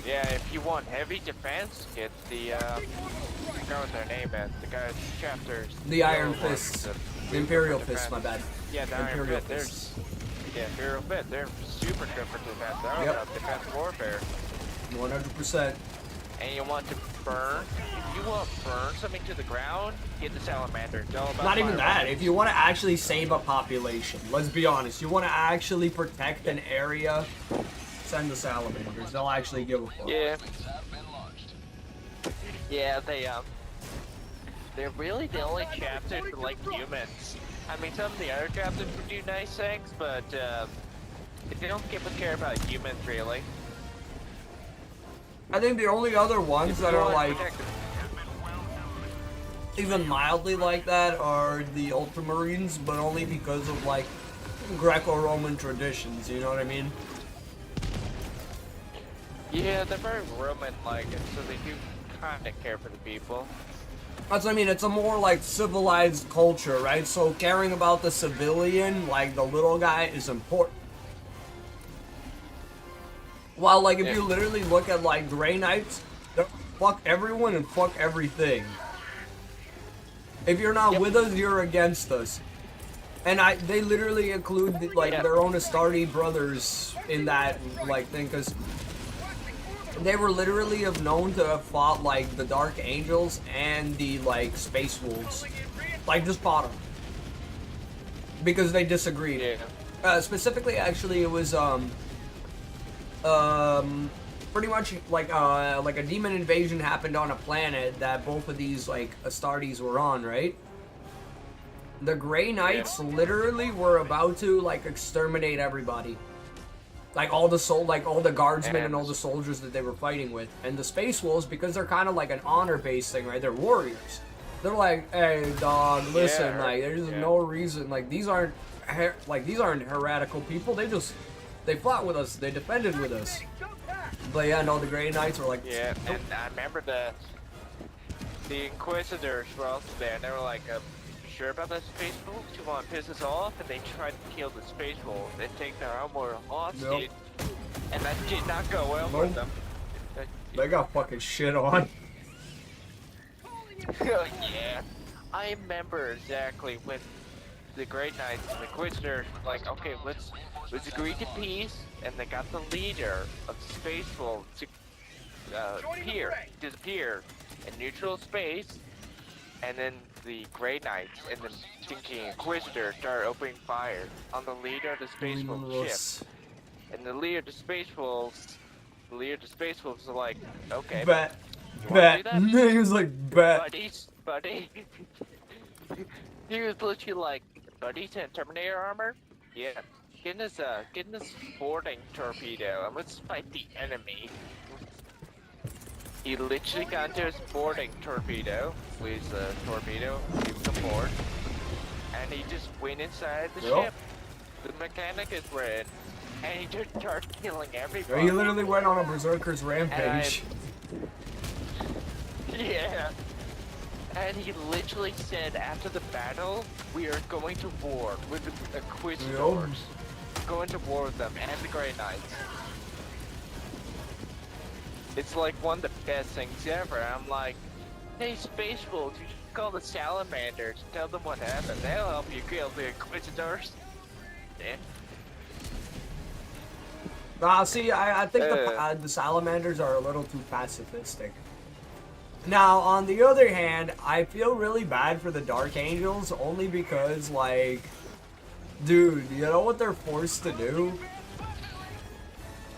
Yeah, if you want heavy defense, get the, I forgot what their name is. The guy's chapters. The Iron Fists. The Imperial Fists, my bad. Yeah, the Iron Fist. Yeah, Imperial Fist. They're super good for defense. They're all about defense warfare. 100%. And you want to burn? If you want to burn something to the ground, get the Salamander. It's all about Not even that. weapons. If you want to actually save a population, let's be honest. You want to actually protect an area, send the Salamanders. They'll actually give a fuck. Yeah. Yeah, they're really the only chapters for, like, humans. I mean, some of the other chapters would do nice things, but, they don't give a care about humans, really. I think the only other ones that are, like, even mildly like that are the Ultramarines, but only because of, like, Greco-Roman traditions, you know what I mean? Yeah, they're very Roman-like, and so they do kind of care for the people. That's what I mean, it's a more, like, civilized culture, right? So caring about the civilian, like, the little guy, is important. While, like, if you literally look at, like, Grey Knights, they're fuck everyone and fuck everything. If you're not with us, you're against us. And they literally include, like, their own Astarte brothers in that, like, thing, because they were literally known to have fought, like, the Dark Angels and the, like, Space Wolves. Like, just fought them. Because they disagreed. Yeah. Specifically, actually, it was, pretty much like a demon invasion happened on a planet that both of these, like, Astartes were on, right? The Grey Knights literally were about to, like, exterminate everybody. Like, all the guardsmen and all the soldiers that they were fighting with. And the Space Wolves, because they're kind of like an honor-based thing, right? They're warriors. They're like, hey, dog, listen, like, there's no reason, like, these aren't heretical people. They fought with us. They defended with us. But yeah, no, the Grey Knights were like... Yeah, and I remember the Inquisitors were also there, and they were like, you sure about the Space Wolves? You want to piss us off? And they tried to kill the Space Wolves and take their armor hostage. And that did not go well for them. They got fucking shit on. Oh, yeah. I remember exactly when the Grey Knights and the Inquisitors were like, okay, let's agree to peace, and they got the leader of the Space Wolves to disappear in neutral space, and then the Grey Knights and the stinking Inquisitor started opening fire on the leader of the Space Wolves ship. And the leader of the Space Wolves are like, okay, bet. you wanna do that? He was like, bet. Buddy. He was literally like, buddies in Terminator armor? Yeah. Get in this boarding torpedo and let's fight the enemy. He literally got into his boarding torpedo, squeezed the torpedo, he was aboard, and he just went inside the ship. The mechanic is red, and he just started killing everybody. He literally went on a berserker's rampage. Yeah. And he literally said after the battle, we are going to war with the Inquisitors. Going to war with them and the Grey Knights. It's like one of the best things ever. I'm like, hey, Space Wolves, you should call the Salamanders, tell them what happened. They'll help you kill the Inquisitors. Yeah. See, I think the salamanders are a little too pacifistic. Now, on the other hand, I feel really bad for the Dark Angels only because, like, dude, you know what they're forced to do?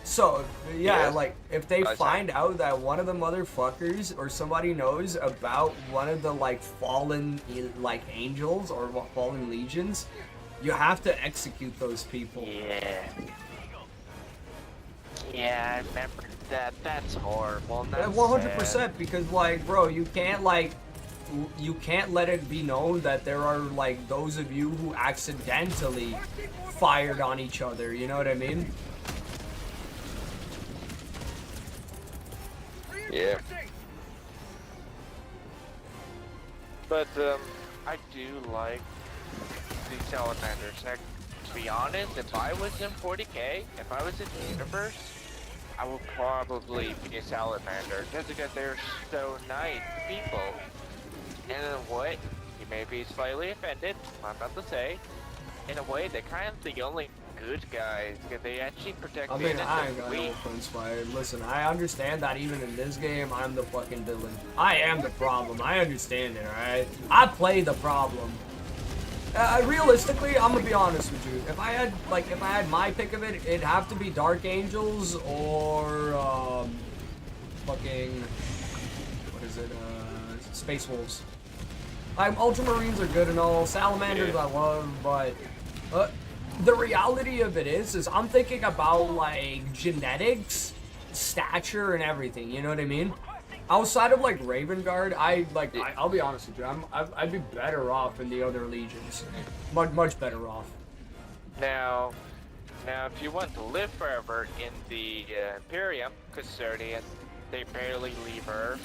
So, yeah, like, if they find out that one of the motherfuckers or somebody knows about one of the, like, fallen, like, angels or fallen legions, you have to execute those people. Yeah. Yeah, I remember that. That's horrible. That's 100%, sad. because, like, bro, you can't let it be known that there are, like, those of you who accidentally fired on each other, you know what I mean? Yeah. But, I do like these salamanders. Like, to be honest, if I was in 40K, if I was in the universe, I would probably be a salamander, just because they're so nice to people. And in a way, you may be slightly offended, I'm about to say, in a way, they're kind of the only good guys, because they actually protect I the mean, innocent I ain't got no weak. offense fired. Listen, I understand that even in this game, I'm the fucking villain. I am the problem. I understand it, alright? I play the problem. Realistically, I'm gonna be honest with you. If I had my pick of it, it'd have to be Dark Angels or, fucking, what is it, Space Wolves. Ultramarines are good and all, Salamanders I love, but, the reality of it is I'm thinking about, like, genetics, stature, and everything, you know what I mean? Outside of, like, Raven Guard, I'll be honest with you, I'd be better off in the other legions. Much better off. Now, if you want to live forever in the Imperium, Custodian, they barely leave Earth.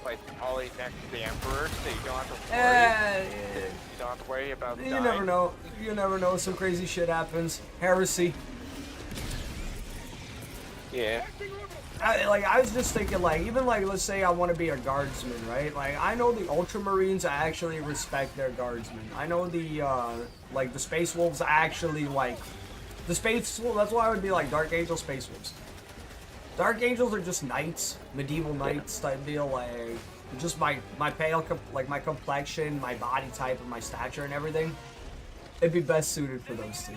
Like, always next to the Emperor, so you don't have to worry. You don't have to worry about dying. You never know. You never know. Some crazy shit happens. Heresy. Yeah. I was just thinking, like, even, like, let's say I want to be a guardsman, right? Like, I know the Ultramarines actually respect their guardsmen. I know the, like, the Space Wolves actually, like, the Space Wolves, that's why I would be, like, Dark Angel Space Wolves. Dark Angels are just knights, medieval knights type deal, like, just my pale, like, my complexion, my body type, and my stature and everything. It'd be best suited for those two.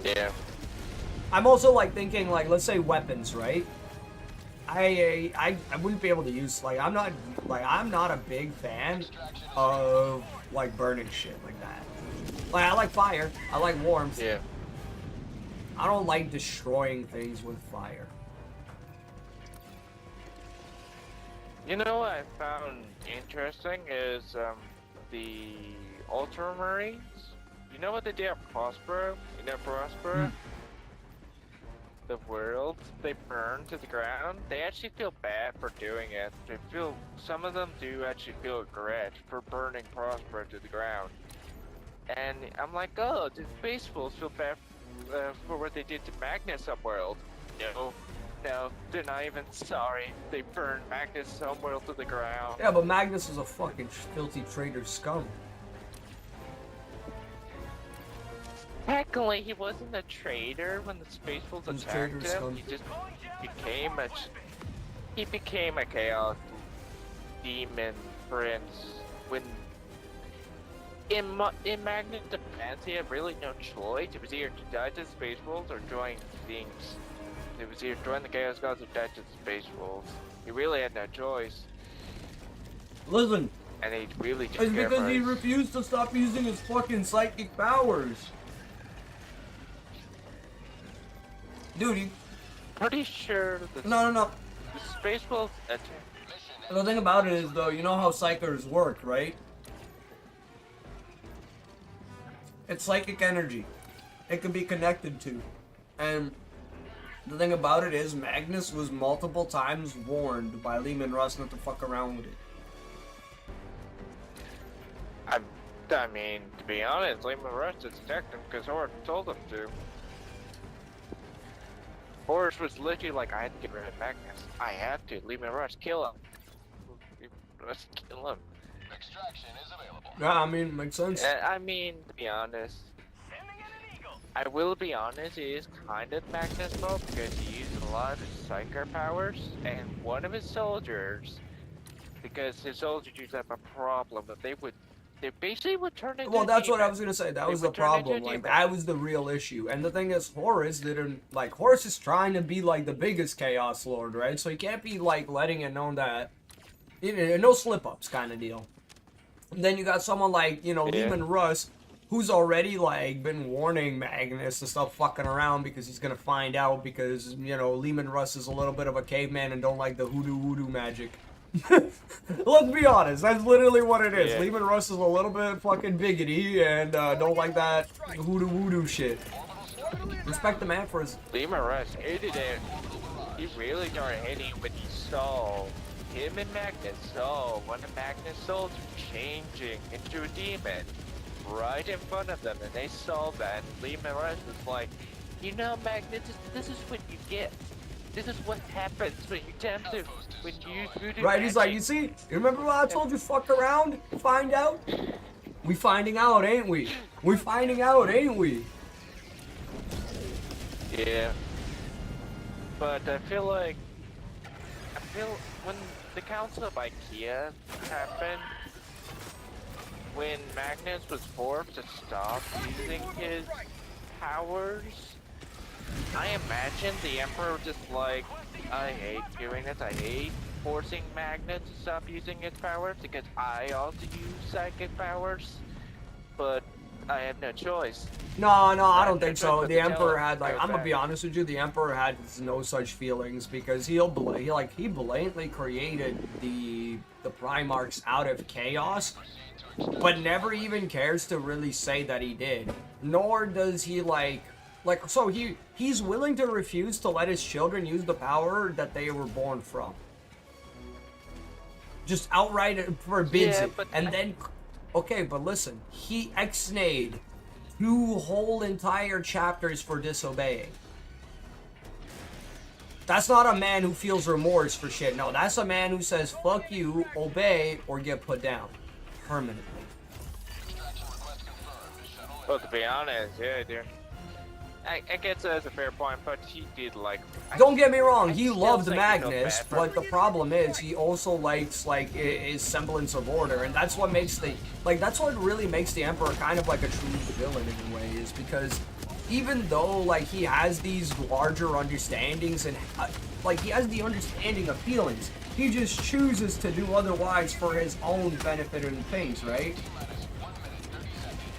Yeah. I'm also, like, thinking, like, let's say weapons, right? I wouldn't be able to use, like, I'm not a big fan of, like, burning shit like that. Like, I like fire, I like warmth. Yeah. I don't like destroying things with fire. You know what I found interesting is, the Ultramarines. You know what they did at Prospero? You know Prospero? The world they burn to the ground. They actually feel bad for doing it. Some of them do actually feel regret for burning Prospero to the ground. And I'm like, oh, the Space Wolves feel bad for what they did to Magnus Subworld. No, they're not even sorry. They burned Magnus Subworld to the ground. Yeah, but Magnus is a fucking filthy traitor scum. Technically, he wasn't a traitor when the Space Wolves attacked him. He just became a chaos demon prince when in Magnus' defense, he had really no choice. It was either to die to the Space Wolves or join things. It was either join the Chaos Gods or die to the Space Wolves. He really had no choice. Listen. And he really just it's because he refused to stop using his fucking psychic powers. Dude, you... Pretty sure the No. The Space Wolves attack. The thing about it is, though, you know how psychers work, right? It's psychic energy. It can be connected to. And the thing about it is, Magnus was multiple times warned by Lehman Russ not to fuck around with it. I mean, to be honest, Lehman Russ just attacked him because Horus told him to. Horus was literally like, I had to get rid of Magnus. I have to. Lehman Russ, kill him. Let's kill him. Extraction is available. Yeah, I mean, makes sense. I mean, to be honest, I will be honest, it is kind of Magnus' fault because he used a lot of his psyker powers, and one of his soldiers, because his soldiers used to have a problem, that they basically would turn into Well, a that's what I demon. was gonna say. That They was the would turn into a problem. Like, demon. that was the real issue. And the thing is, Horus didn't, like, Horus is trying to be, like, the biggest Chaos Lord, right? So he can't be, like, letting it known that, no slip-ups kind of deal. And then you got someone like, Yeah. Lehman Russ, who's already, like, been warning Magnus to stop fucking around because he's gonna find out because, Lehman Russ is a little bit of a caveman and don't like the hoodoo magic. Let's be honest, that's literally what it is. Yeah. Lehman Russ is a little bit fucking biggity and don't like that hoodoo shit. Respect the man for his... Lehman Russ hated it. He really started hating when he saw him and Magnus saw one of Magnus' soldiers changing into a demon right in front of them, and they saw that. Lehman Russ was like, Magnus, this is what you get. This is what happens when you attempt to, when you use voodoo Right, he's like, magic." you see? You remember what I told you? Fuck around, find out? We finding out, ain't we? We finding out, ain't we? Yeah. But I feel when the Council of IKEA happened, when Magnus was forced to stop using his powers, I imagine the Emperor was just like, I hate doing this, I hate forcing Magnus to stop using his powers because I also use psychic powers, but I have no choice. No, I don't think That's so. what The the Emperor tell- had, like, goes I'm gonna back. be honest with you, the Emperor had no such feelings because he blatantly created the Primarchs out of chaos, but never even cares to really say that he did. Nor does he so he's willing to refuse to let his children use the power that they were born from. Just outright forbids Yeah, it. but And then, okay, but listen, he ex-nayed 2 whole entire chapters for disobeying. That's not a man who feels remorse for shit. No, that's a man who says, fuck you, obey, or get put down. Permanently. Well, to be honest, yeah, dude. I guess that's a fair point, but he did like... Don't get me wrong, I he still loved think he felt Magnus, bad for but the problem is he also likes, his semblance of order, and that's what makes that's what really makes the Emperor kind of like a true villain in a way, is because even though, he has these larger understandings and, he has the understanding of feelings, he just chooses to do otherwise for his own benefit and things, right?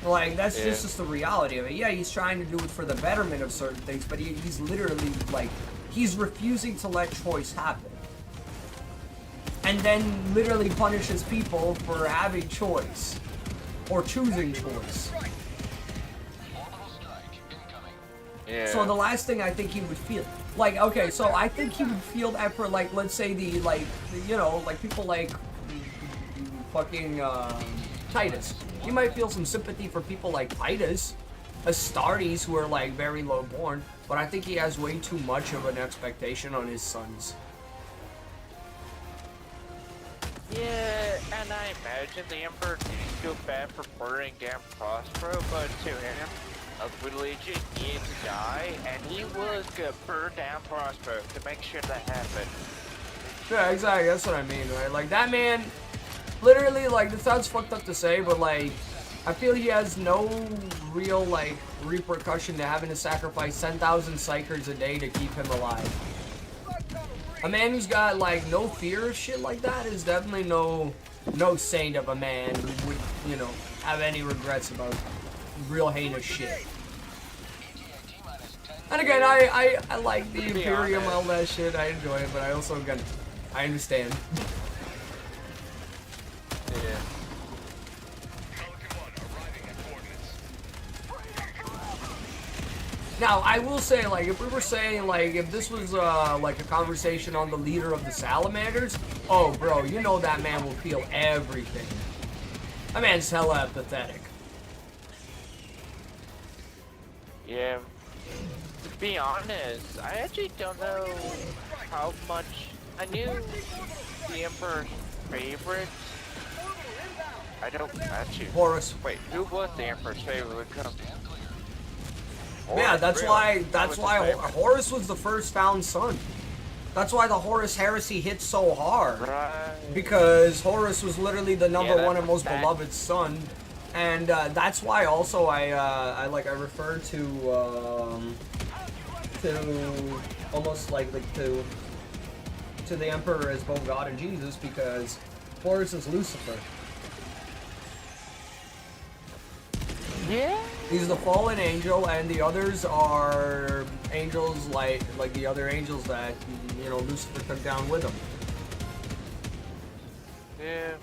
That's just the reality of it. Yeah, he's trying to do it for the betterment of certain things, but he's literally, he's refusing to let choice happen. And then literally punishes people for having choice. Or choosing choice. Yeah. So the last thing I think he would feel, okay, so I think he would feel that for, let's say people like fucking, Titus. He might feel some sympathy for people like Titus, Astartes, who are, very low-born, but I think he has way too much of an expectation on his sons. Yeah, and I imagine the Emperor didn't feel bad for burning down Prospero, but to him, a religion needed to die, and he was gonna burn down Prospero to make sure that happened. Yeah, exactly, that's what I mean, right? That man, literally, this sounds fucked up to say, but, I feel he has no real, repercussion to having to sacrifice 10,000 psychers a day to keep him alive. A man who's got, no fear of shit like that is definitely no saint of a man who would, have any regrets about real heinous shit. And again, I like the Imperium, all that shit, I enjoy it, but I also, again, I understand. Yeah. Now, I will say, if we were saying, if this was, a conversation on the leader of the Salamanders, oh, bro, that man will feel everything. That man's hella empathetic. Yeah. To be honest, I actually don't know how much... I knew the Emperor's favorite. I don't actually... Horus. Wait, who was the Emperor's favorite when it comes Yeah, that's really? why. That That's was why his favorite. Horus was the first found son. That's why the Horus heresy hit so hard. Right. Because Horus was literally the number Yeah, one and most that- beloved son, and that's why also I refer to almost like to the Emperor as both God and Jesus, because Horus is Lucifer. Yeah. He's the fallen angel, and the others are angels like the other angels that Lucifer took down with him. Yeah.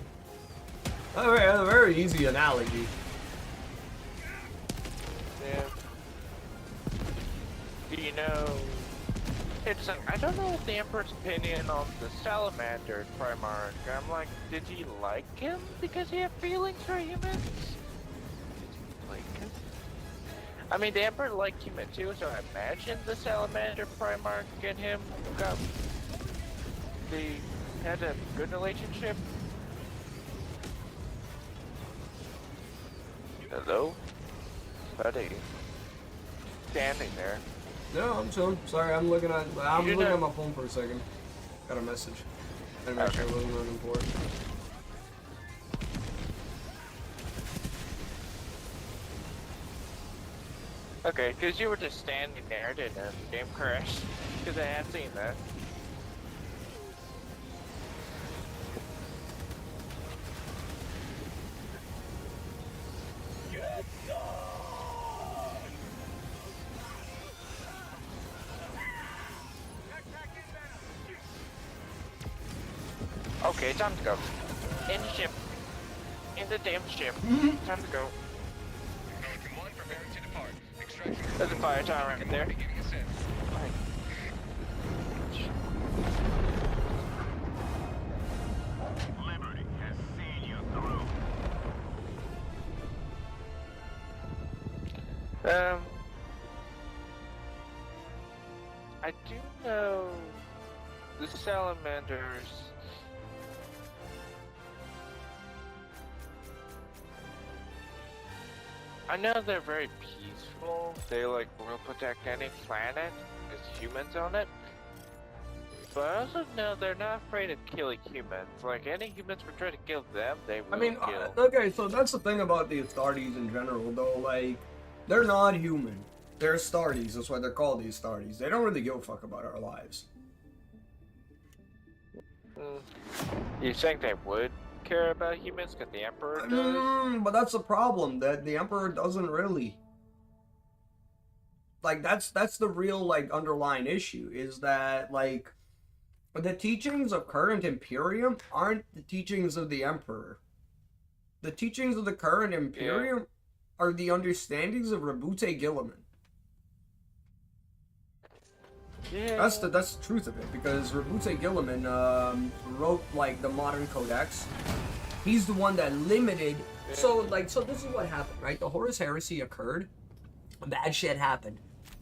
A very easy analogy. Yeah. Do you know? I don't know the Emperor's opinion on the Salamander Primarch. I'm like, did he like him because he had feelings for humans? Did he like him? I mean, the Emperor liked human too, so I imagine the Salamander Primarch and him they had a good relationship. Hello? Buddy. Standing there. No, I'm chilling. Sorry, I'm looking at my phone for a second. Got a message. I didn't make sure it wasn't really important. Okay, because you were just standing there, didn't the game crash? Because I hadn't seen that. Okay, time to go. In the ship. In the damn ship. Time to go. There's a fire tower right there. Liberty has seen you through. I do know the salamanders. I know they're very peaceful. They will protect any planet with humans on it. But I also know they're not afraid of killing humans. Like any humans would try to kill them, they will kill. Okay, so that's the thing about the Astartes in general, though. Like, they're not human. They're Astartes. That's why they're called the Astartes. They don't really give a fuck about our lives. You think they would care about humans because the Emperor does? But that's the problem, that the Emperor doesn't really. Like, that's the real, underlying issue, is that, the teachings of current Imperium aren't the teachings of the Emperor. The teachings of the current Imperium are the understandings of Rabute Gilliman. Yeah. That's the truth of it, because Rabute Gilliman wrote the modern codex. He's the one that limited. So this is what happened, right? The Horus Heresy occurred. Bad shit happened.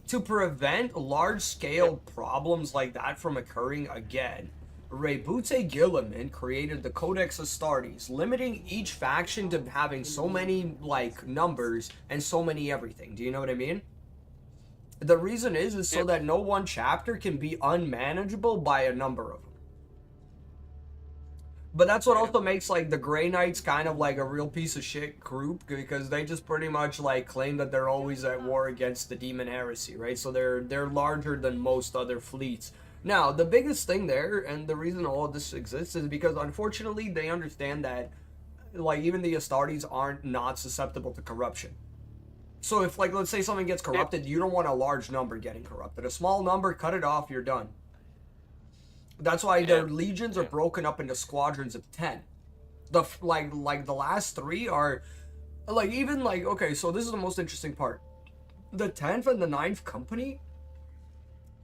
To prevent large-scale problems like that from occurring again, Rabute Gilliman created the Codex Astartes, limiting each faction to having so many numbers and so many everything. Do you know what I mean? The reason is so that no one chapter can be unmanageable by a number of them. But that's what also makes the Grey Knights kind of a real piece of shit group, because they just pretty much claim that they're always at war against the Demon Heresy, right? So they're larger than most other fleets. Now, the biggest thing there, and the reason all of this exists, is because unfortunately they understand that even the Astartes aren't not susceptible to corruption. So if let's say something gets corrupted, you don't want a large number getting corrupted. A small number, cut it off, you're done. That's why their legions are broken up into squadrons of 10. The the last 3 are okay, so this is the most interesting part. The 10th and the 9th company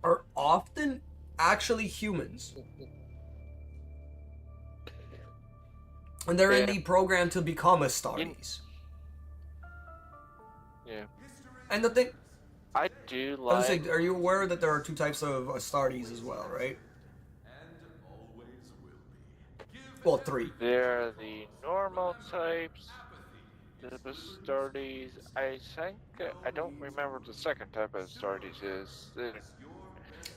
are often actually humans. And they're in the program to become Astartes. Yeah. And the thing, I do I was like. saying, are you aware that there are 2 types of Astartes as well, right? Well, 3. They're the normal types. The Astartes, I think, I don't remember the second type of Astartes is.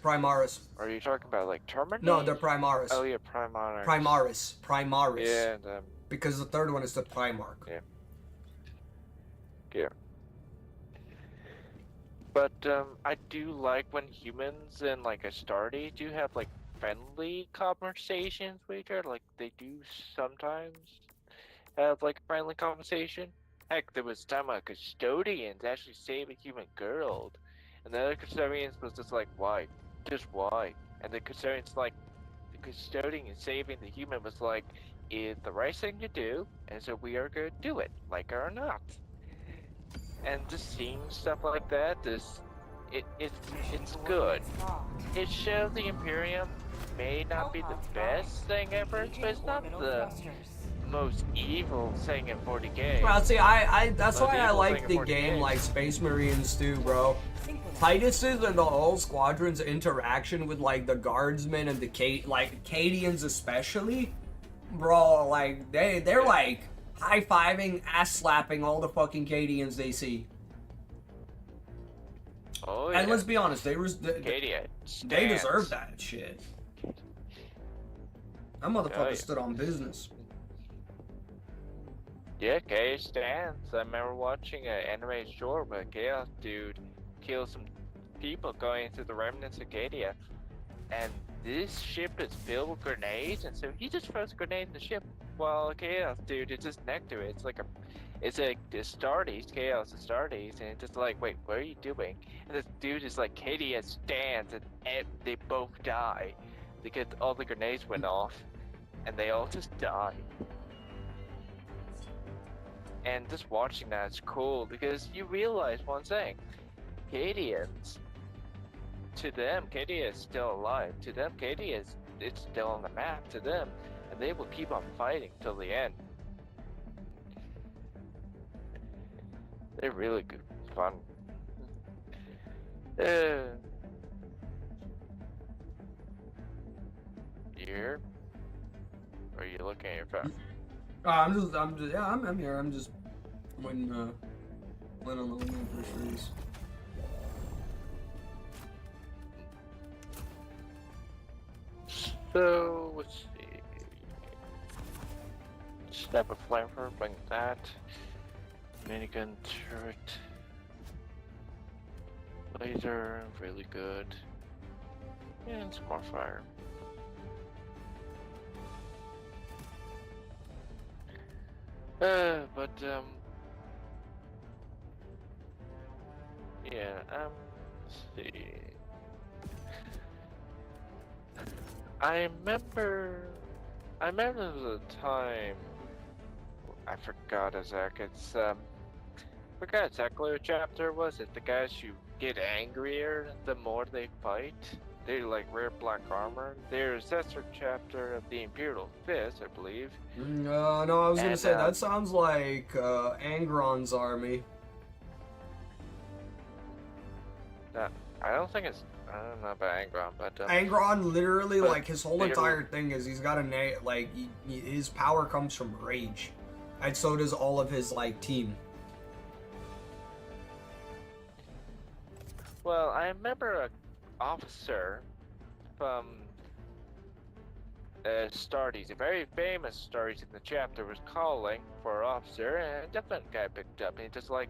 Primaris. Are you talking about like No, Terminates? they're Primaris. Oh yeah, Primarchs. Primaris. Yeah, and, Because the third one is the Primarch. yeah. Yeah. But I do like when humans and like Astartes do have like friendly conversations with each other. Like they do sometimes have like a friendly conversation. Heck, there was time a custodians actually saved a human girl, and the other custodians was just like, why? Just why? And the custodians like, the custodian saving the human was like, it's the right thing to do, and so we are going to do it, like it or not. And just seeing stuff like that, it's good. It shows the Imperium may not be the best thing ever, but it's not the most evil thing in 40K. Well, see, that's Most why I evil like thing the in 40K. game like Space Marines too, bro. Titus's and the whole squadron's interaction with like the guardsmen and the Cadians especially, bro, like they're like high-fiving, ass-slapping all the fucking Cadians they see. Oh yeah. And let's be honest, they Cadia they deserve stands. that shit. That motherfucker yeah. stood on business. Yeah, Chaos stands. I remember watching an anime short where Chaos dude killed some people going into the remnants of Cadia. And this ship is filled with grenades, and so he just throws a grenade in the ship while Chaos dude is just next to it. It's a Astartes, Chaos Astartes, and it's just like, wait, what are you doing? And this dude is like, Cadia stands, and they both die because all the grenades went off, and they all just die. And just watching that is cool because you realize one thing: Cadians, to them, Cadia is still alive. To them, Cadia it's still on the map. To them, and they will keep on fighting till the end. They're really good, fun. You here? Or are you looking at your phone? I'm here. I'm just waiting on the line for sure. So, let's see. Step of flamethrower, bring that. Minigun turret. Laser, really good. And some more fire. But, yeah, let's see. I remember there was a time, I forgot exactly, I forgot exactly what chapter was it. The guys who get angrier the more they fight. They like wear black armor. There's that's a chapter of the Imperial Fist, I believe. No, I was gonna say that sounds like Angron's army. I don't think it's. I don't know about Angron, but Angron literally, but like his whole entire thing is he's got a his power comes from rage, and so does all of his like team. Well, I remember an officer from Astartes, a very famous Astartes in the chapter, was calling for an officer, and a different guy picked up, and he just like,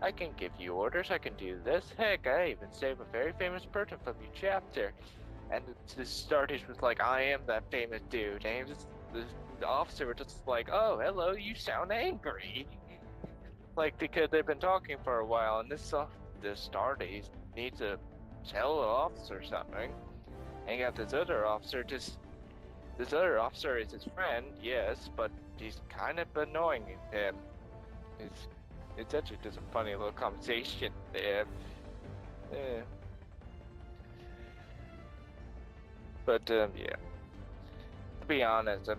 I can give you orders, I can do this. Heck, I even saved a very famous person from your chapter. And the Astartes was like, I am that famous dude. And the officer was just like, oh, hello, you sound angry. Like, because they've been talking for a while, and the Astartes need to tell the officer something. And got this other officer this other officer is his friend, yes, but he's kind of annoying him. It's actually just a funny little conversation there. Yeah. But, yeah. To be honest, I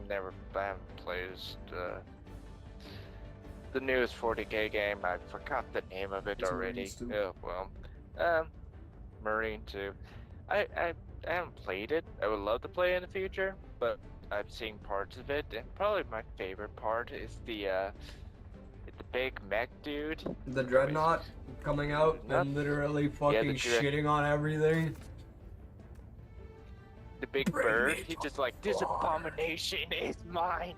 haven't played the newest 40K game. I forgot the name of it already. Oh, well. Marine 2. I haven't played it. I would love to play it in the future, but I've seen parts of it, and probably my favorite part is the big mech dude. The dreadnought coming out and literally fucking shitting on everything. The big Bring bird. me He's to just like, this fire. abomination is mine.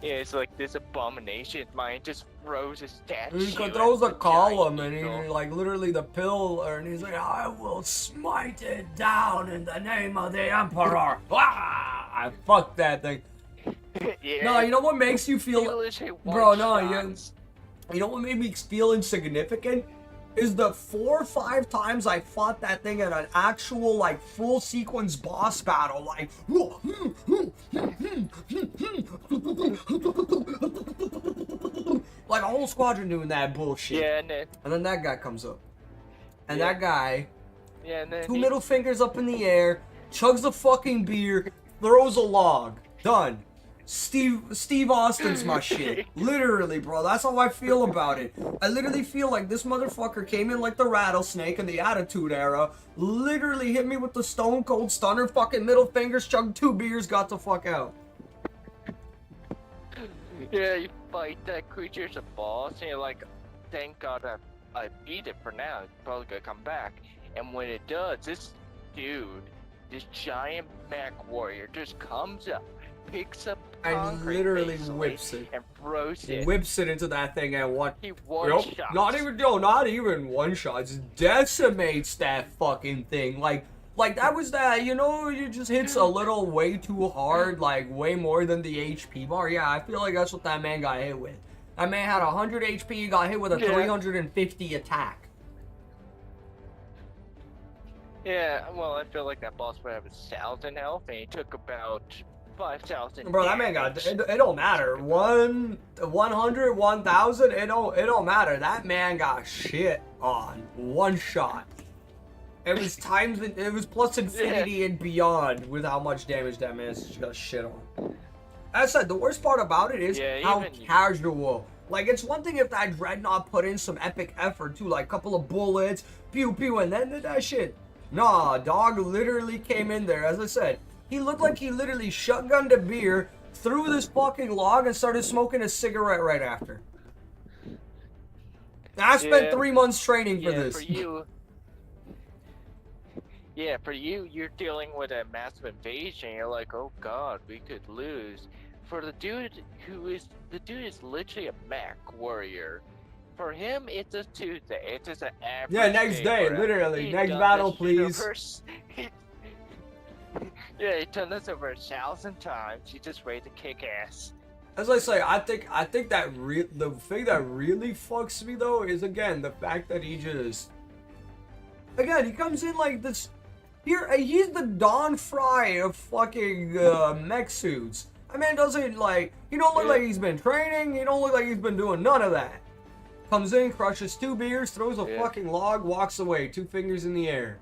Yeah, it's like, this abomination is mine. Just throws a statue. He at throws a the column giant and eagle. he like literally the pillar and he's like, I will smite it down in the name of the Emperor. Ah! Fuck that thing. Yeah. No, you know what makes you He feel, literally bro? No, one-shots. you know what made me feel insignificant is the 4 or 5 times I fought that thing in an actual like full sequence boss battle, like like a whole squadron doing that bullshit. Yeah, And then that guy comes up, and Yeah. that guy, yeah, and then 2 middle fingers up in the air, chugs a fucking beer, throws a log, done. Steve Austin's my shit. Literally, bro. That's how I feel about it. I literally feel like this motherfucker came in like the rattlesnake in the Attitude Era, literally hit me with the stone cold stunner, fucking middle fingers, chugged 2 beers, got the fuck out. Yeah, you fight that creature as a boss, and you're like, thank God I beat it for now. It's probably gonna come back. And when it does, this dude, this giant mech warrior, just comes up, picks up And concrete literally basically, whips it. and throws it. Whips it into that thing and what? He one-shots. Not even one shot. Just decimates that fucking thing. Like that was that, you know, you just hits a little way too hard, like way more than the HP bar. Yeah, I feel like that's what that man got hit with. That man had 100 HP, got hit with a Yeah. 350 attack. Yeah, well, I feel like that boss would have 1,000 health, and he took about 5,000. Bro, that man got, it don't matter. 100, 1,000, it don't matter. That man got shit on. One shot. It was plus infinity and beyond with how much damage that man just got shit on. As I said, the worst part about it is how casual. Like, it's one thing if that dreadnought put in some epic effort too, like a couple of bullets, pew pew, and then did that shit. Nah, dog literally came in there. As I said, he looked like he literally shotgunned a beer, threw this fucking log, and started smoking a cigarette right after. I spent 3 months training for this. For you, you're dealing with a massive invasion. You're like, oh god, we could lose. For the dude is literally a mech warrior. For him, it's a Tuesday. It's just an average. Yeah, next day, for him. literally. He's Next done battle, this please. Yeah, he done this over 1,000 times. He's just ready to kick ass. As I say, I think that the thing that really fucks me though is again the fact that he just he comes in like this. He's the Don Fry of fucking mech suits. That man doesn't like. He don't look like he's been training. He don't look like he's been doing none of that. Comes in, crushes 2 beers, throws a fucking log, walks away, 2 fingers in the air.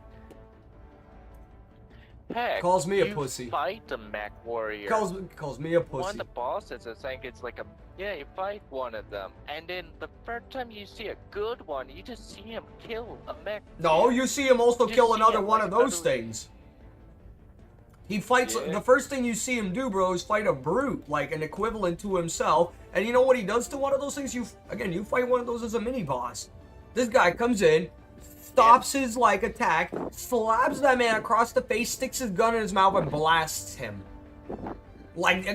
Heck, Calls me a pussy. Fight the mech warrior. Calls me a pussy. One of the bosses, I think it's like you fight one of them, and then the first time you see a good one, you just see him kill a mech. No, you see him also Just kill see another him, one like, of those literally- things. He fights, Yeah. the first thing you see him do, bro, is fight a brute, like an equivalent to himself. And you know what he does to one of those things? You fight one of those as a mini boss. This guy comes in, stops his like attack, slaps that man across the face, sticks his gun in his mouth, and blasts him. Like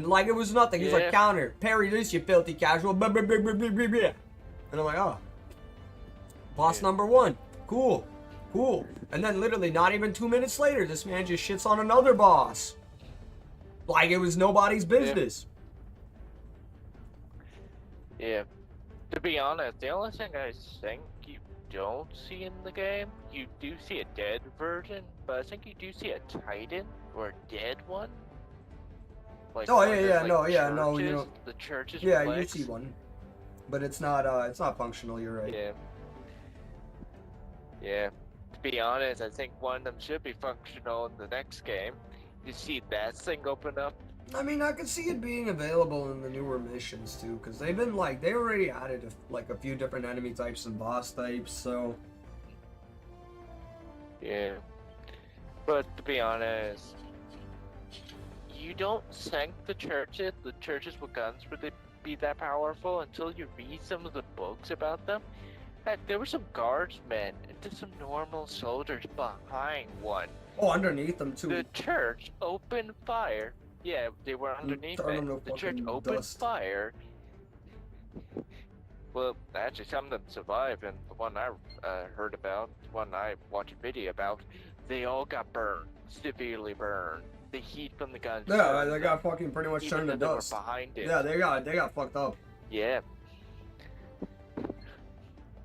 like it was nothing. He's like, counter, parry this, you filthy casual. Blah, blah, blah, blah, blah, blah, blah. And I'm like, oh, boss number 1, cool. And then literally not even 2 minutes later, this man just shits on another boss. Like it was nobody's business. Yeah. To be honest, the only thing I think you don't see in the game, you do see a dead version, but I think you do see a Titan or a dead one. Like, Oh where yeah, there's, yeah, like, no, yeah, no, you churches, know. the churches. Yeah, reflects. you see one, but it's not functional. You're right. Yeah. Yeah. To be honest, I think one of them should be functional in the next game. You see that thing open up. I mean, I could see it being available in the newer missions too, because they've been like they already added like a few different enemy types and boss types. So Yeah. But to be honest, you don't sink the churches with guns would they be that powerful until you read some of the books about them. Heck, there were some guardsmen and just some normal soldiers behind one. Oh, underneath them too. The church opened fire. Yeah, they were underneath turn them it. to The church fucking opened dust. fire. Well, actually, some of them survived, and the one I heard about, the one I watched a video about, they all got burned, severely burned. The heat from the guns. Yeah, they got fucking pretty much even turned to though they were dust. behind it. Yeah, they got fucked up. Yeah.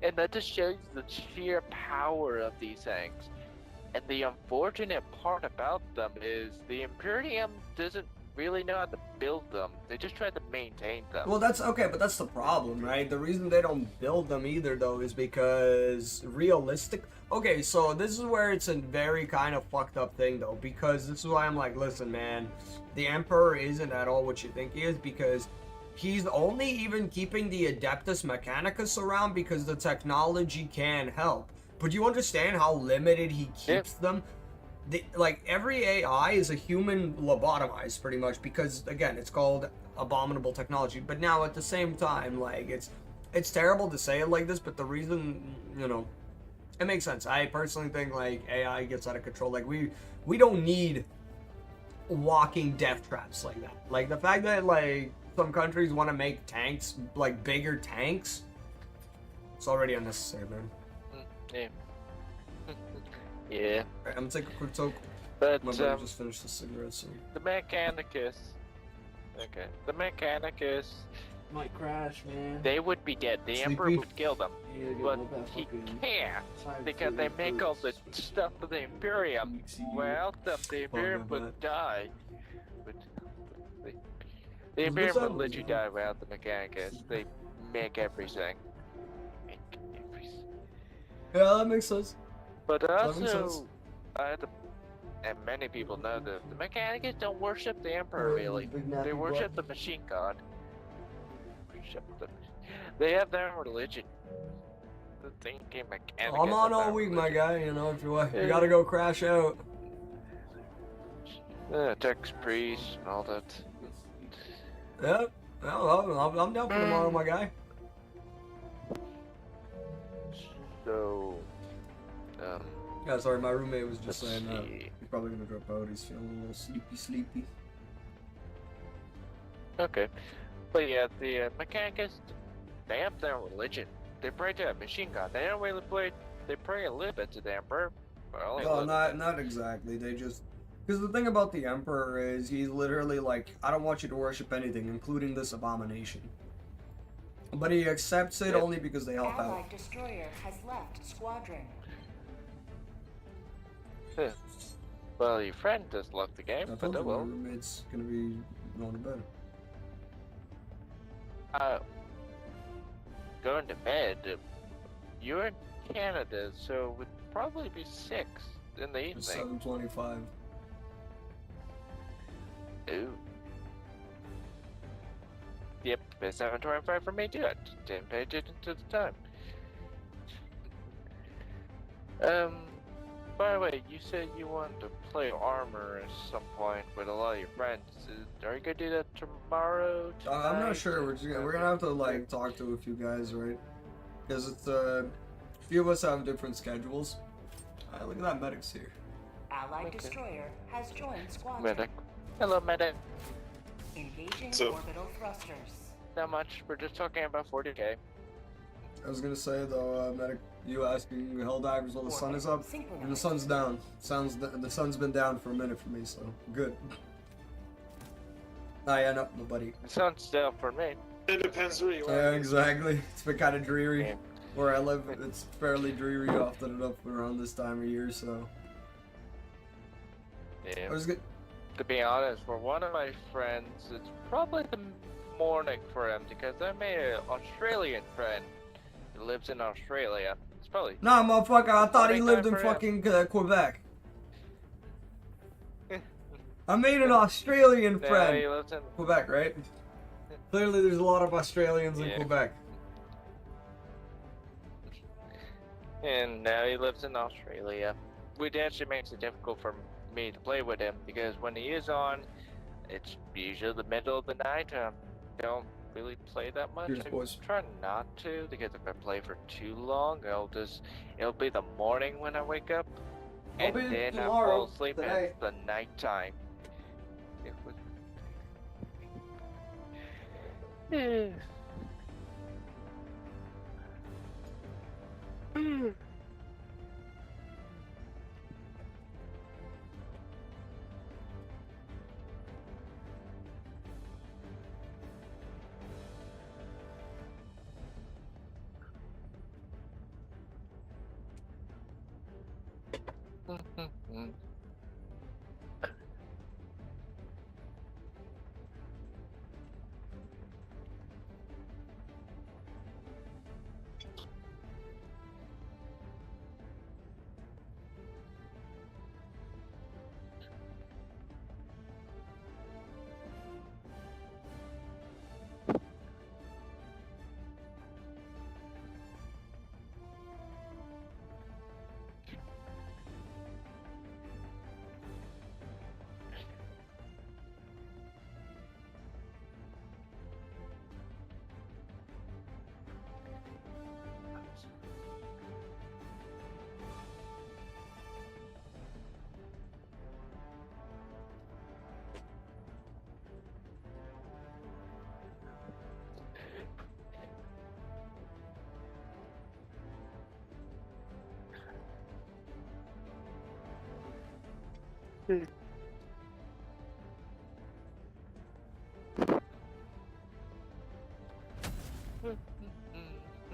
And that just shows the sheer power of these things. And the unfortunate part about them is the Imperium doesn't really know how to build them. They just try to maintain them. Well, that's okay, but that's the problem, right? The reason they don't build them either, though, is because realistic. Okay, so this is where it's a very kind of fucked up thing, though, because this is why I'm like, listen, man, the Emperor isn't at all what you think he is, because he's only even keeping the Adeptus Mechanicus around because the technology can help. But you understand how limited he keeps them? Like, every AI is a human lobotomized, pretty much, because, again, it's called abominable technology. But now, at the same time, like, it's terrible to say it like this, but the reason, you know, it makes sense. I personally think, like, AI gets out of control. Like, we don't need walking death traps like that. Like, the fact that, like, some countries want to make tanks, like, bigger tanks, it's already unnecessary, man. Yeah. Yeah. Alright, I'm gonna take a quick toke. But, My brother just finished the cigarette, so... the Mechanicus... Okay. The Mechanicus... Might crash, man. They would be dead. The Emperor Sleepy? would kill them. Yeah, get But one back he fucking can't. time Because to they the make all the first stuff for the Imperium. Without them, the Imperium about would die. The Who's Imperium this would up? let you die without the Mechanicus. They make everything. Make everything. Yeah, that makes sense. But That makes sense. also, and many people know that the Mechanicus don't worship the Emperor really. Big nappy They worship the machine god. They have their own religion. The thinking Mechanicus. I'm on have all their week, my religion. guy. You know, if you gotta go crash out. Tex priest and all that. Yeah, well, I'm down for tomorrow, my guy. So, Yeah, sorry, my roommate was just let's saying that see. he's probably gonna drop out. He's feeling a little sleepy. Okay. But yeah, the Mechanicus, they have their own religion. They pray to a machine god. They don't really pray a little bit to the Emperor. But only a Well, little not exactly. They just... Because the thing about the Emperor is he's literally like, I don't want you to worship anything, including this abomination. But he accepts it Yep. only because they help out. Allied destroyer has left squadron. bit. Well, your friend just left the game, I but told oh you my well. roommate's gonna be going to bed. Going to bed. You're in Canada, so it would probably be 6 in the It's evening. 7:25. Ooh. Yep, it's 7:25 for me too. I didn't pay attention to the time. By the way, you said you wanted to play Armor at some point with a lot of your friends. Are you gonna do that tomorrow? I'm not tonight? sure. We're gonna have to like talk to a few guys, right? Because it's a few of us have different schedules. Look at that, medic's here. Allied Okay. destroyer has joined squadron. Medic. Hello, Medic. Engaging So- orbital thrusters. Not much. We're just talking about 40k. I was gonna say though, medic, you asking Helldivers while the sun is up, and the sun's down. The sun's been down for a minute for me, so good. Yeah, no, buddy. It sounds still for me. It depends where you Yeah, are. exactly. It's been kind of dreary. Yeah. Where I live, it's fairly dreary often enough around this time of year, so. Yeah. I was good. To be honest, for one of my friends, it's probably the morning for him because I made an Australian friend who lives in Australia. It's probably Nah, motherfucker, I thought he Morning lived in time for him. fucking Quebec. I made an Australian now friend. he lives in. Quebec, right? Clearly, there's a lot of Australians in Yeah. Quebec. And now he lives in Australia, which actually makes it difficult for me to play with him because when he is on, it's usually the middle of the night. Don't really play that much. Cheers, I boys. try not to, because if I play for too long, it'll be the morning when I wake up, I'll and be then I tomorrow, fall asleep and today. it's the nighttime. It was.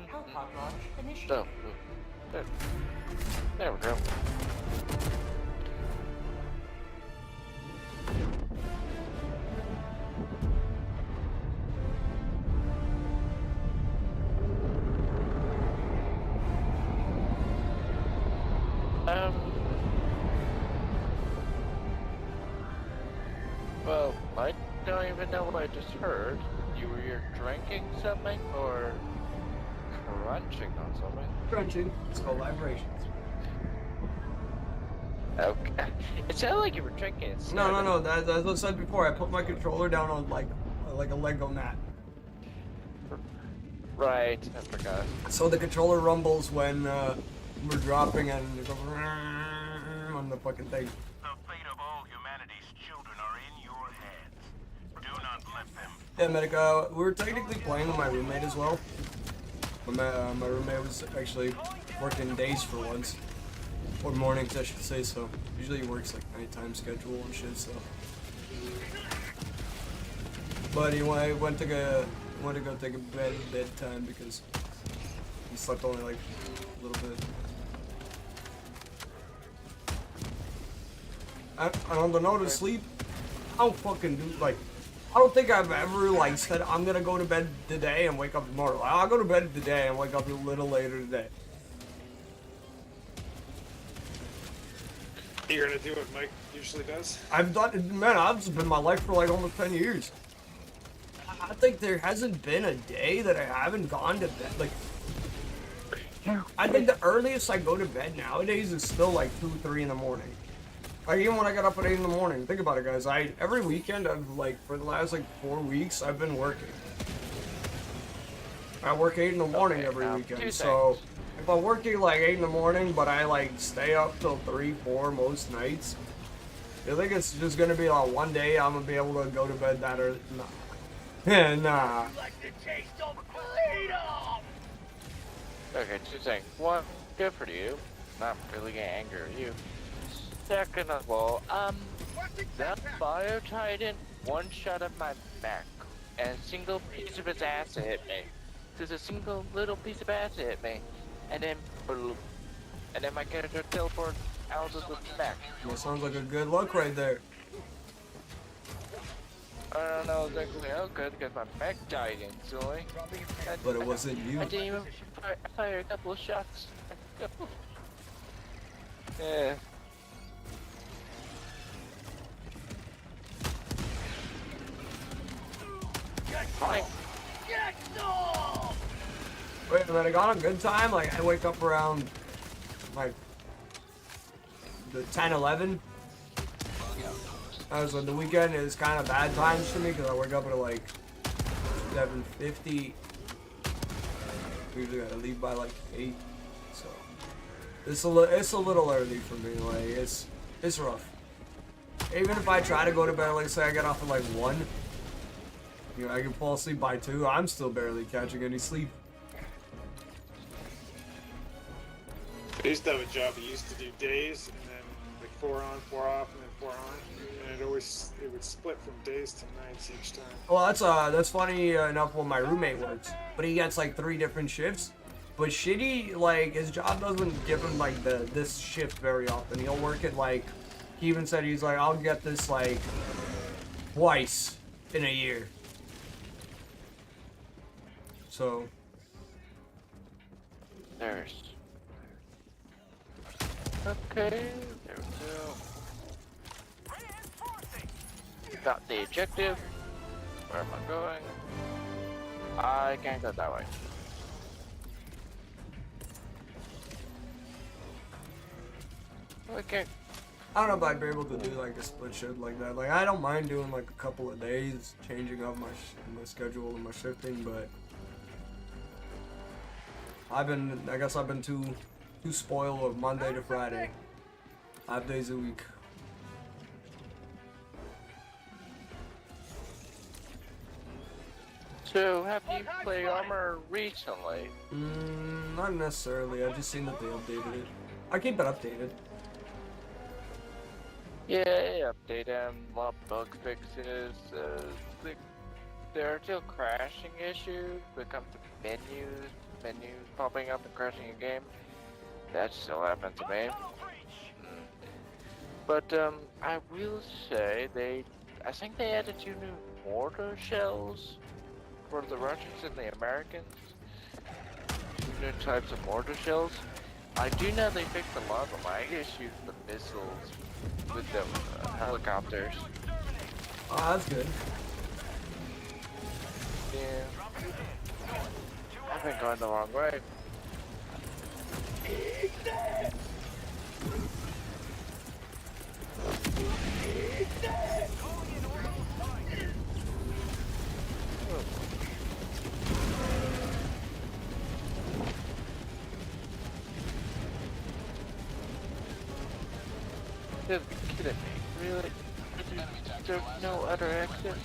Health pod launch initiated. So, there we go. Well, I don't even know what I just heard. You were drinking something or crunching on something? Crunching. It's called vibrations. Okay. It sounded like you were drinking. No. That's what I said before. I put my controller down on like a Lego mat. Right, I forgot. So the controller rumbles when we're dropping and it goes on the fucking thing. The fate of all humanity's children are in your hands. Do not let them. Yeah, Medica, we were technically playing with my roommate as well. But my roommate was actually working days for once. Or mornings, I should say, so usually he works like nighttime schedule and shit, so. But he went to go take a bedtime because he slept only like a little bit. I don't know to sleep. I don't fucking do like. I don't think I've ever like said I'm gonna go to bed today and wake up tomorrow. I'll go to bed today and wake up a little later today. You're gonna do what Mike usually does? I've done it, man. I've just been my life for like almost 10 years. I think there hasn't been a day that I haven't gone to bed. Like, I think the earliest I go to bed nowadays is still like 2, 3 in the morning. Like even when I got up at 8 in the morning. Think about it, guys. Every weekend I've like for the last like 4 weeks I've been working. I work 8 in the morning every weekend. So if I'm working like 8 in the morning, but I like stay up till 3, 4 most nights, you think it's just gonna be like one day I'm gonna be able to go to bed that early? Nah. Nah. Like the taste of freedom! Okay, 2 things. One, good for you. Not really getting angry at you. Second of all, that Bio Titan one-shot at my back, and a single piece of his ass hit me. Just a single little piece of ass hit me, and then boom, and then my character teleported out of the back. That sounds like a good look right there. I don't know exactly how good, because my back died instantly. But it wasn't you. I didn't even fire a couple of shots. Yeah. Fine. Wait a minute, I got a good time. Like I wake up around like the 10, 11. As the weekend is kind of bad times for me because I wake up at like 7:50. Usually gotta leave by like 8, so it's a little early for me. Like it's rough. Even if I try to go to bed, like say I get off at like 1, you know, I can fall asleep by 2. I'm still barely catching any sleep. I used to have a job. I used to do days and then like 4 on, 4 off, and then 4 on, and it would split from days to nights each time. Well, that's funny enough when my roommate works, but he gets like 3 different shifts. But shitty, like his job doesn't give him like this shift very often. He'll work it like, he even said he's like, I'll get this like twice in a year. So There's. Okay, there we go. Got the objective. Where am I going? I can't go that way. Okay. I don't know if I'd be able to do like a split shift like that. Like I don't mind doing like a couple of days, changing up my schedule and my shifting, but I guess I've been too spoiled of Monday to Friday, 5 days a week. So, have you played Armor recently? Not necessarily. I've just seen that they updated it. I keep it updated. Yeah, update them, a lot of bug fixes. There are still crashing issues when it comes to menus popping up and crashing a game. That still happens to me. But I will say I think they added 2 new mortar shells for the Russians and the Americans. 2 new types of mortar shells. I do know they fixed a lot of them. I just used the missiles with the helicopters. Oh, that's good. Yeah. I've been going the wrong way. You gotta be kidding me. Really? There's no other exit?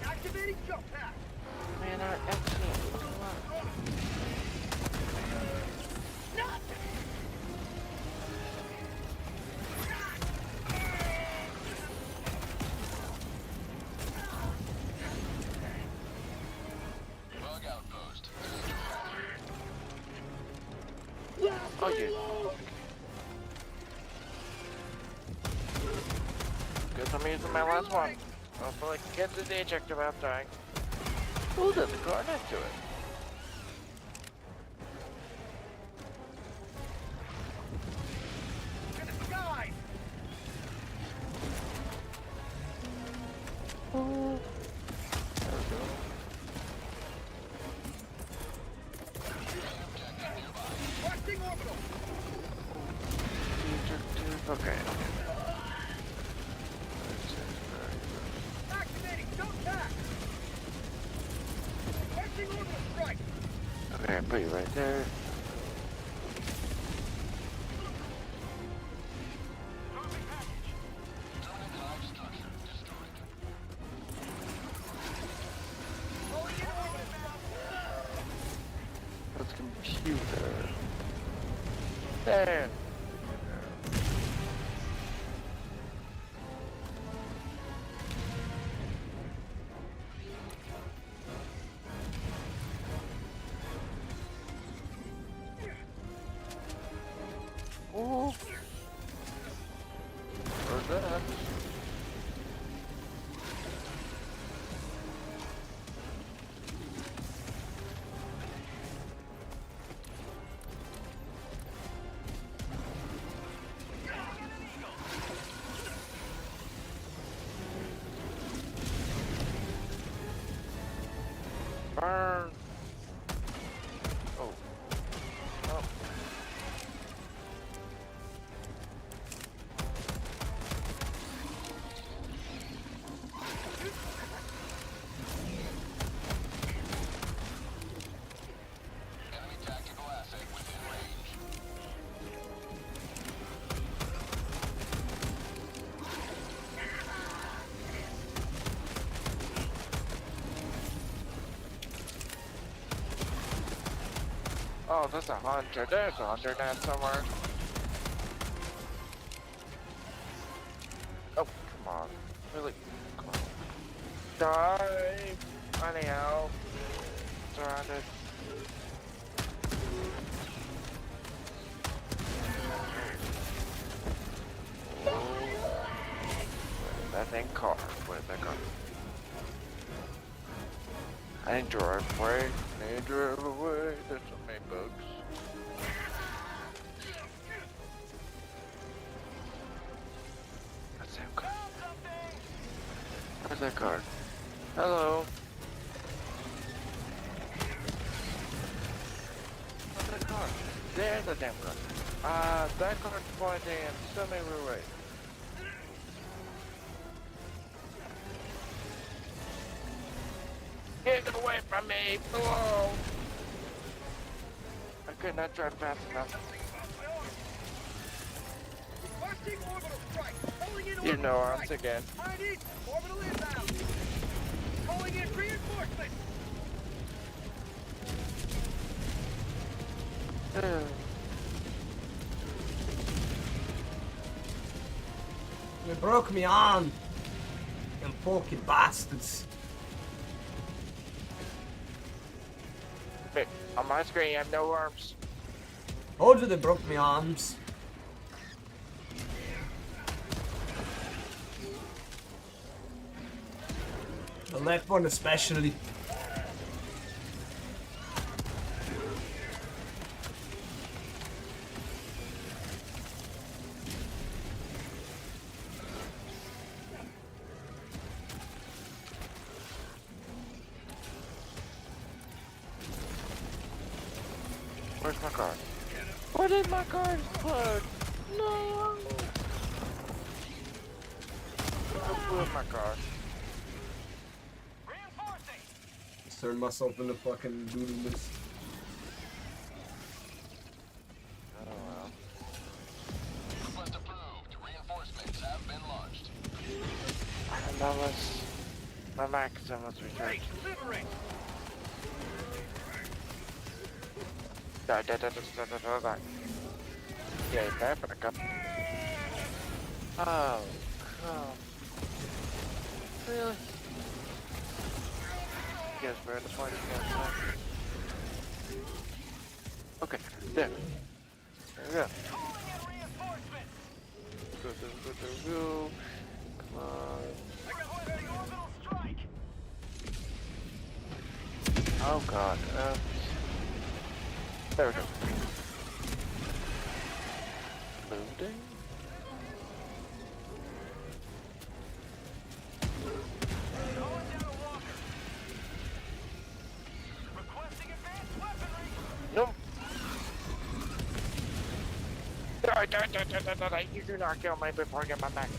Activating jump pad. Man, our exit. Come on. Oh, yeah. Guess I'm using my last one. Hopefully I can get to the ejector without dying. Ooh, there's a car next to it. Oh. There we go. Okay. Activating jump pad. Requesting orbital strike. Okay, put you right there. Let's computer. There. Oh. Where's that? Burn. Oh. Oh. Oh, that's a hunter. There's a hunter net somewhere. Oh, come on. Really? Come on. Die! I need help. Surrounded. That thing car. Where's that car? I need to drive away. I need to drive away. There's so many bugs. That's that car. Where's that car? Hello. Where's that car? There's the damn car. That car's pointing in so many ways. Get away from me! Whoa! I could not drive fast enough. Requesting orbital strike. Calling in You orbital know strike. us again. I need orbital inbound. Calling in reinforcements. They broke me arm. Them fucking bastards. Wait, on my screen, I have no arms. Told you they broke me arms. The left one especially. Where's my car? Where did my car explode? No! Where's my car? Just turned myself into fucking doodle mist. Oh well. Request approved. Reinforcements have been launched. And that was... My max almost returned. Liberate. Die. Yeah, that back up. Oh, come. Really? Yes, we're at the point again. Okay, there. There we go. Go. Come on. Oh god. There we go. Loading? Nope. Die. You do not kill me before I get my back.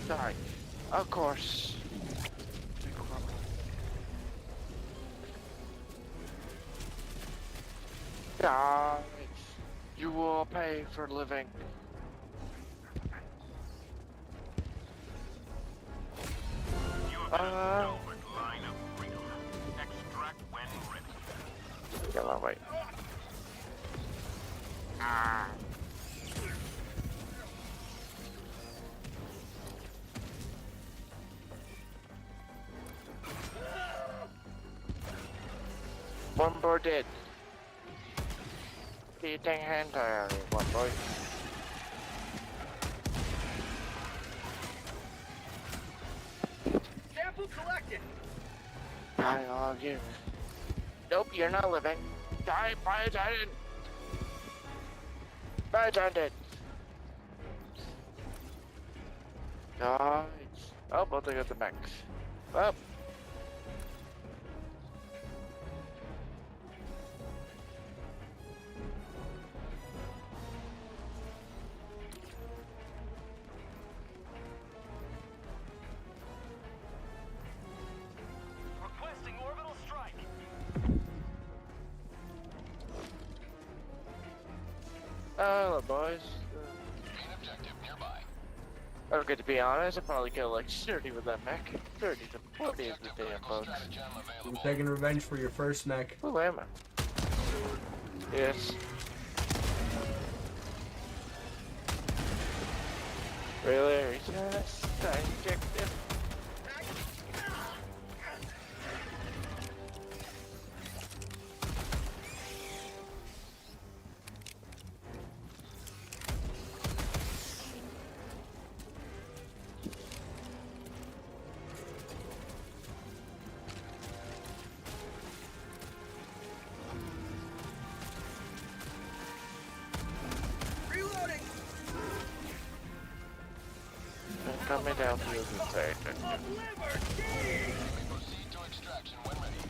Die. Of course. Die. You will pay for living. You have passed over the line of freedom. Extract when ready. Get my way. Ah. One more dead. He dang hand tire, one boy. Sample collected. I love you. Nope, you're not living. Die, by attendant. By attendant. Die. Oh, both they got the max. Up. Requesting orbital strike. Hello, boys. Main objective nearby. Okay, to be honest, I probably kill like 30 with that mech. 30 to 40 of the damn bugs. I'm taking revenge for your first mech. Who am I? Yes. Really? Are you serious? I objective. Reloading. Coming down to the side. Delivered. Proceed to extraction when ready.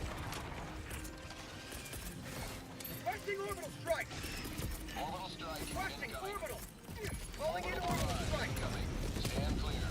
Requesting orbital strike. Orbital strike Requesting incoming. orbital. Calling in orbital strike. Incoming. Stand clear.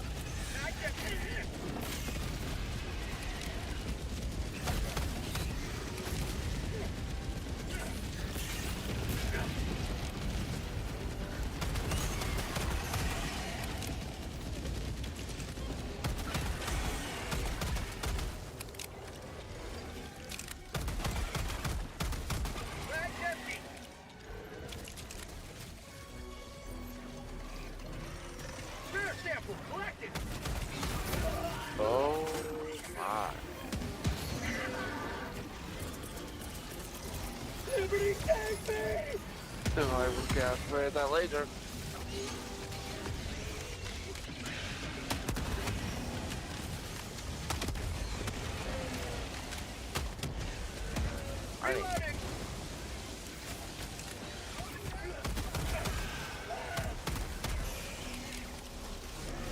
Spare sample collected. Oh my. Liberty, take me. So I will calculate that later. Reloading.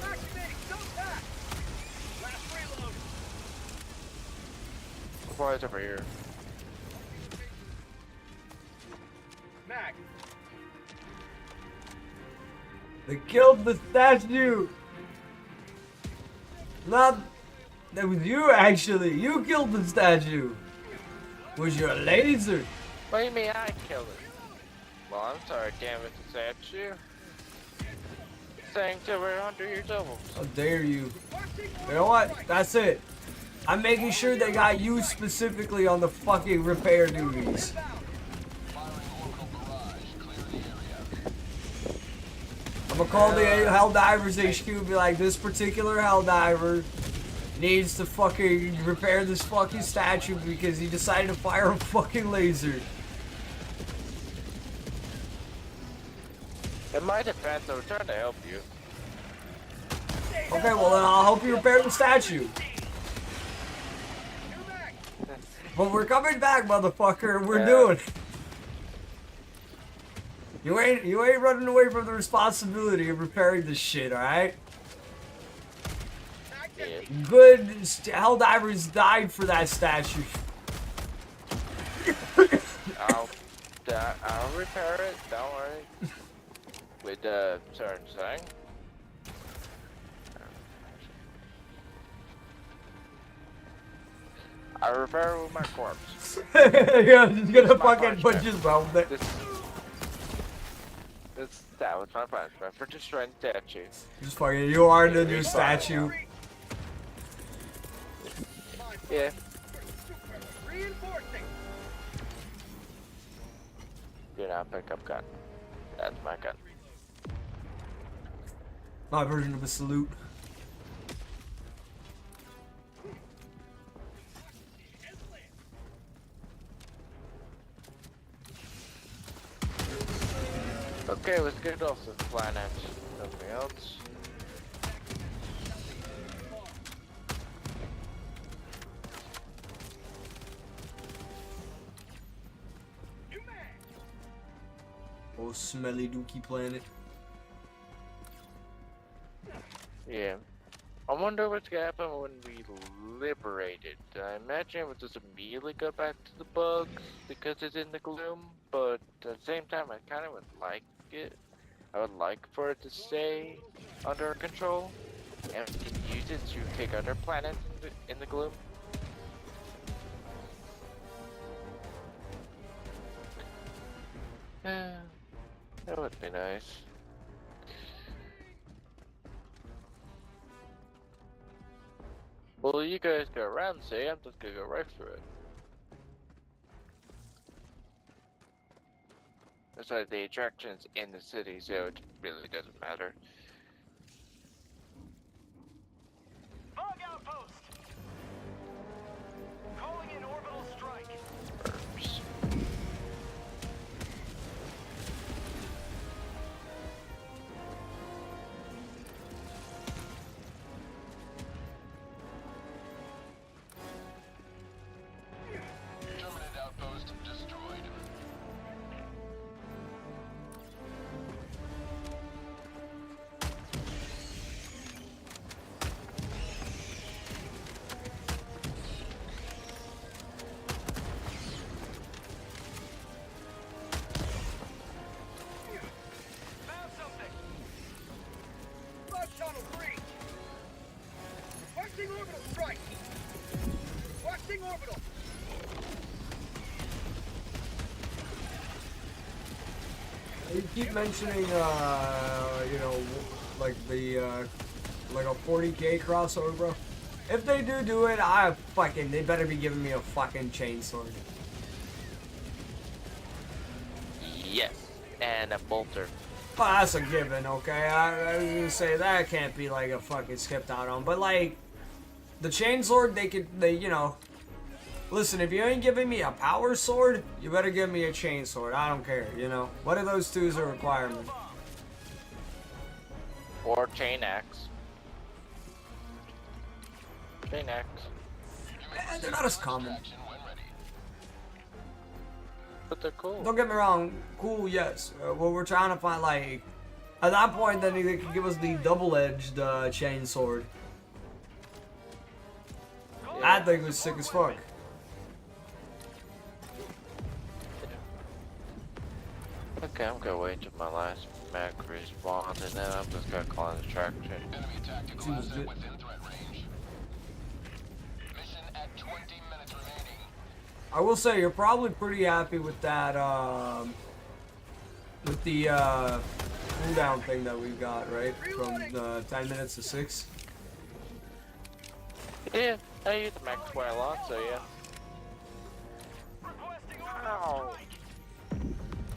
Activating. Don't pack. Last reload. Supplies over here. Mag. They killed the statue! Not... That was you, actually. You killed the statue. Was your laser? What do you mean I killed it? Well, I'm sorry, damn it, the statue. Saying till we're 100 years old. How dare you? You know what? That's it. I'm making sure they got you specifically on the fucking repair duties. I'm gonna call the Helldivers HQ and be like, this particular Helldiver needs to fucking repair this fucking statue because he decided to fire a fucking laser. In my defense, I was trying to help you. Okay, well then I'll help you repair the statue. But we're coming back, motherfucker. We're doing it. You ain't running away from the responsibility of repairing this shit, alright? Yeah. Good Helldivers died for that statue. I'll repair it, don't worry. With certain thing. I repair it with my corpse. Yeah, just gonna It's my fucking put punishment. yourself there. That was my punishment for destroying statues. Just fucking, you are the new statue. Yeah. Reinforcing. Do not pick up gun. That's my gun. My version of a salute. Okay, let's get off this planet. Nothing else. Oh, smelly dookie planet. Yeah. I wonder what's gonna happen when we liberate it. I imagine it would just immediately go back to the bugs because it's in the gloom, but at the same time I kinda would like it. I would like for it to stay under control and we can use it to take other planets in the gloom. That would be nice. Well, you guys go around, see? I'm just gonna go right through it. Besides, the attraction's in the city, so it really doesn't matter. Bug outpost! Calling in orbital strike. Burps. Terminate outpost destroyed. Found something. Bug tunnel breach. Requesting orbital strike. Requesting orbital. You keep mentioning, you know, like the, like a 40k crossover, bro. If they do it, they better be giving me a fucking chainsword. Yes, and a bolter. Well, that's a given, okay? I was gonna say that can't be like a fucking skipped out on, but like, the chainsword, you know, listen, if you ain't giving me a power sword, you better give me a chainsword. I don't care, you know? One of those two is a requirement. Or chain axe. Chain axe. They're not as common. But they're cool. Don't get me wrong, cool, yes. Well, we're trying to find, like, at that point, then they could give us the double-edged chainsword. Yeah. I think it was sick as fuck. Okay, I'm gonna wait till my last mech respawns, and then I'm just gonna call an attraction. Enemy tactical asset within threat range. Mission at 20 minutes remaining. I will say, you're probably pretty happy with that, with the, cooldown thing that we've got, right? From 10 minutes to 6. Yeah, I use the mech quite a lot, so yeah. Requesting Ow. orbital strike.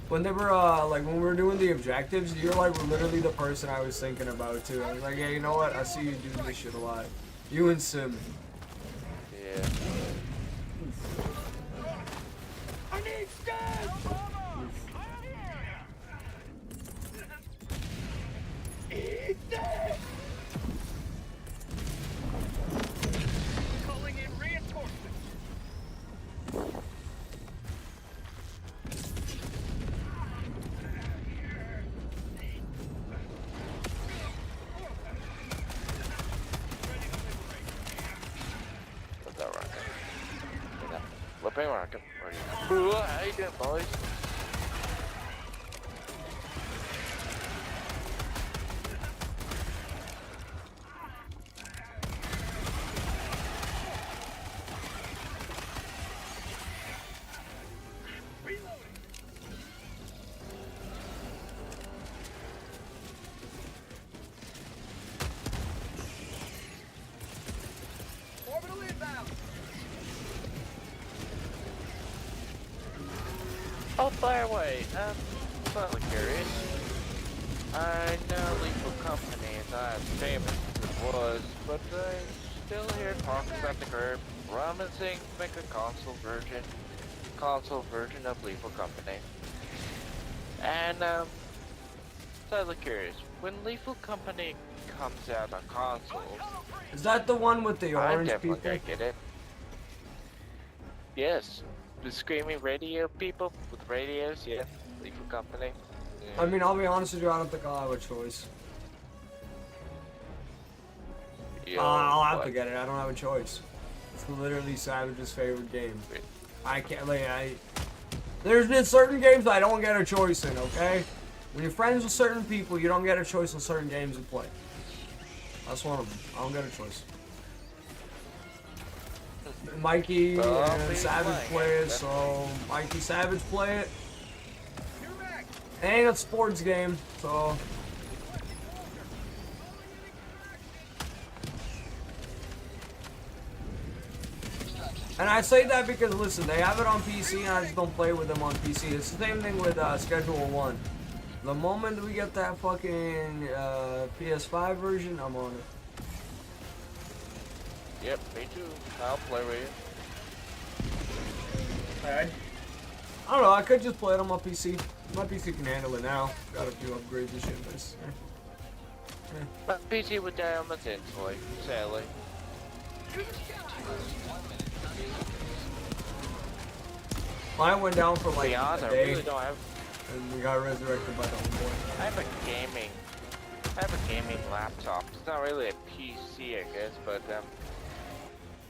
When they were, like, when we were doing the objectives, you're, like, literally the person I was thinking about, too. I was like, yeah, you know what? I see you do this shit a lot. You and Sim. Yeah. I need stab. Eat that. Calling in reinforcements. What's that rocket? Flipping rocket. Where you go? How you doing, boys? Orbital inbound. Oh, by the way, slightly curious. I know Lethal Company is not as famous as it was, but I still hear talks about the curve promising to make a console version of Lethal Company. And, slightly curious, when Lethal Company comes out on consoles, Is that the one with the I'm orange definitely people? gonna get it. Yes, the screaming radio people with radios, yeah, Lethal Company. Yeah. I mean, I'll be honest with you, I don't think I'll have a choice. Yo, I'll have to what? get it. I don't have a choice. It's literally Savage's favorite game. I can't, like, there's been certain games I don't get a choice in, okay? When you're friends with certain people, you don't get a choice in certain games you play. That's one of them. I don't get a choice. Mikey Well, I'll and be Savage playing play it, it, so Mikey Savage play it. You're back. It ain't a sports game, so And I say that because, listen, they have it on PC and I just don't play with them on PC. It's the same thing with Schedule 1. The moment we get that fucking PS5 version, I'm on it. Yep, me too. I'll play with you. I don't know, I could just play it on my PC. My PC can handle it now. Got a few upgrades and shit, but it's, My PC would die on the instantly, sadly. Mine went down for To like be honest, a I day, really don't have. and we got resurrected by the homeboy. I have a gaming laptop. It's not really a PC, I guess, but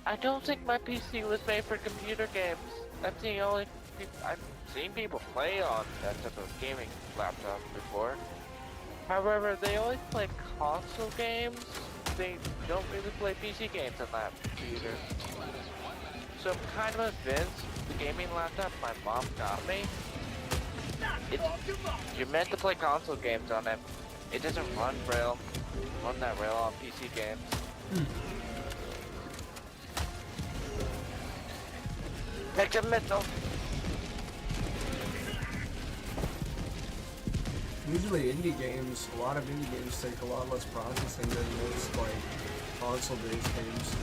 I don't think my PC was made for computer games. That's the only. I've seen people play on that type of gaming laptop before. However, they only play console games. They don't really play PC games on that computer. So I'm kind of convinced the gaming laptop my mom got me. You're meant to play console games on it. It doesn't run that real on PC games. Make a mental. Usually indie games, a lot of indie games take a lot less processing than most like console-based games.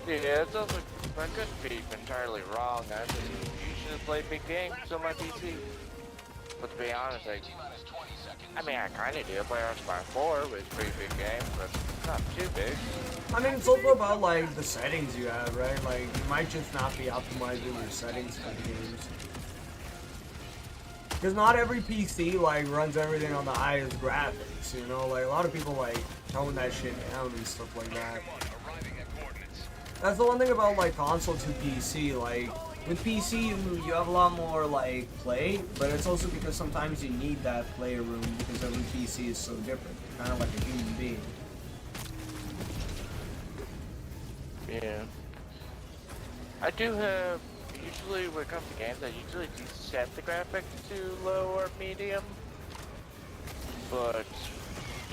Yeah, it's also, I could be entirely wrong. I just usually play big games on my PC. But to be honest, I mean, I kind of do. I play Spy 4 with a pretty big game, but it's not too big. I mean, it's also about like the settings you have, right? Like, you might just not be optimizing your settings for the games. Because not every PC like runs everything on the highest graphics, you know? Like, a lot of people like tone that shit down and stuff like that. That's the one thing about like console to PC. Like, with PC you have a lot more like play, but it's also because sometimes you need that play room because every PC is so different. Kind of like a human being. Yeah. I do have, usually when it comes to games, I usually do set the graphics to low or medium. But,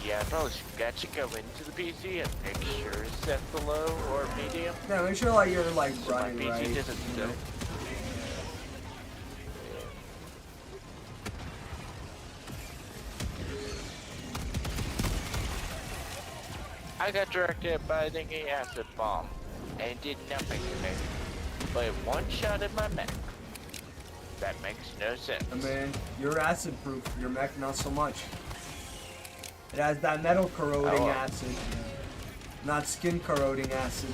yeah, I probably should go into the PC and make sure it's set to low or medium. Yeah, make sure like you're like So my running PC right. doesn't You know? I got directed by the acid bomb and did nothing to me. But it one-shotted my mech. That makes no sense. I mean, you're acid proof, your mech not so much. It has that metal corroding acid, not skin corroding acid.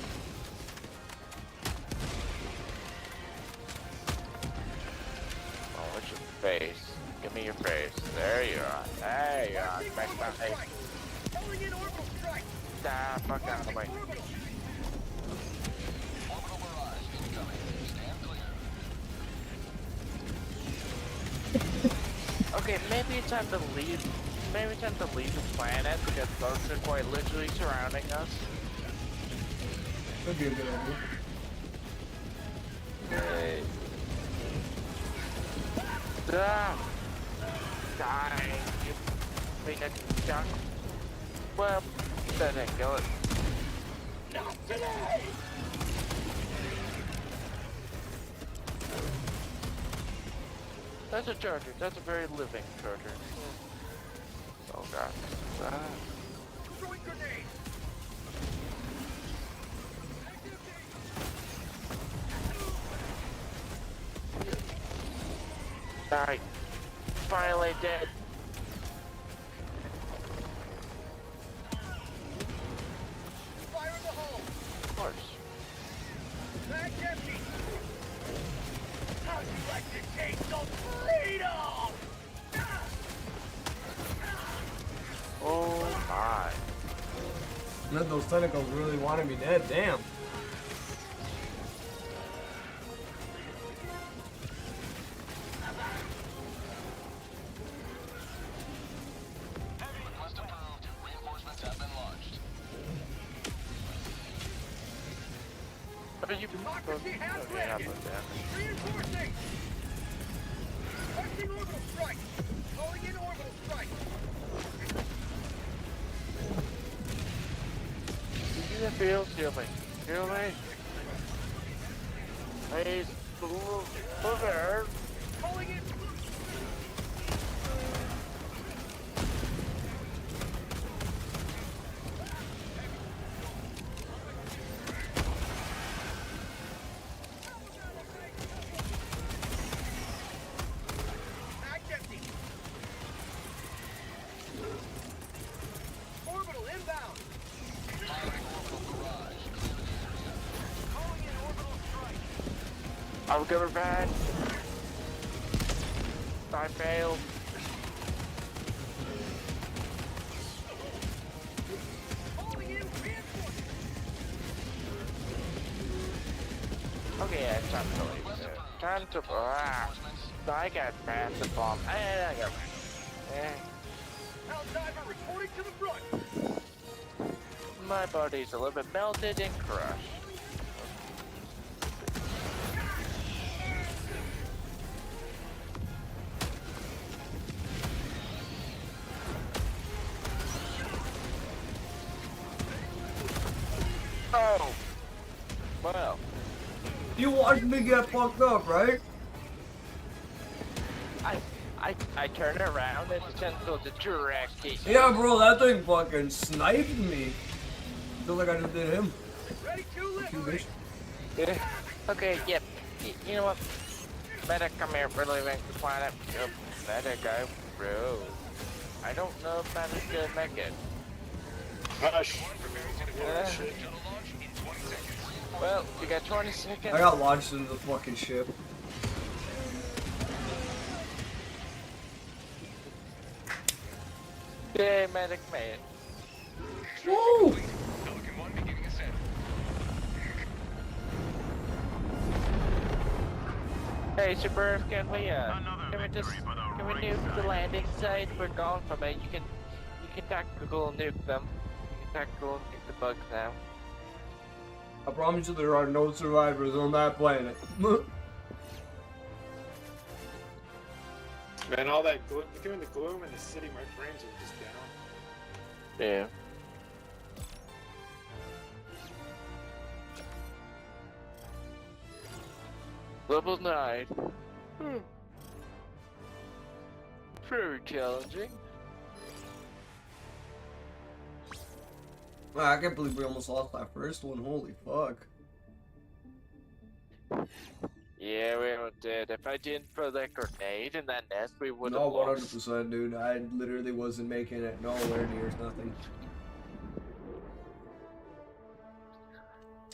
Oh, what's your face? Give me your face. There you are. There you are. Back my face. Calling in orbital strike. Ah, fuck out of the way. Okay, maybe it's time to leave. Maybe it's time to leave the planet because bugs are quite literally surrounding us. That'd be a good idea. Hey. Ah. Die. You being a junk. Well, that didn't kill it. Not today. That's a charger. That's a very living charger. Oh god. Ah. Throwing grenade. Die. Finally dead. Fire in the hole. Of course. Mag's empty. How'd you like to taste some freedom? Oh my. Those tentacles really wanted me dead, damn. What are you Democracy has okay, how landed. about that? Reinforcing. Launching orbital strike. Calling in orbital strike. in the field, heal me. Heal me. Please, move her. Calling in. Mag's empty. Orbital inbound. Calling in orbital strike. I'll go revenge. I failed. Calling in reinforcements. Okay, yeah, it's time to leave. Time to. I got massive bomb. I got. Hell diver reporting to the front. My body's a little bit melted and crushed. Oh! Well. You watched me get fucked up, right? I turn around and the tentacle to direct hit. Yeah, bro, that thing fucking sniped me. Feel like I just did him. Ready to lift. You bitch. Yeah. Okay, yep. You know what? Better come here. We're leaving the planet. Yep. Better go, bro. I don't know if that is gonna make it. Hush. Yeah. Well, you got 20 seconds. I got launched into the fucking ship. Yay, medic made. Woo! Hey, Super, can we nuke the landing site? We're gone from it. You can tactical nuke them. You can tactical nuke the bugs now. I promise you there are no survivors on that planet. Man, all that gloom, between the gloom and the city, my frames are just down. Yeah. Level 9. Very challenging. Wow, I can't believe we almost lost that first one. Holy fuck. Yeah, we did. If I didn't throw that grenade in that nest, we would have No, lost. 100%, dude. I literally wasn't making it nowhere near nothing.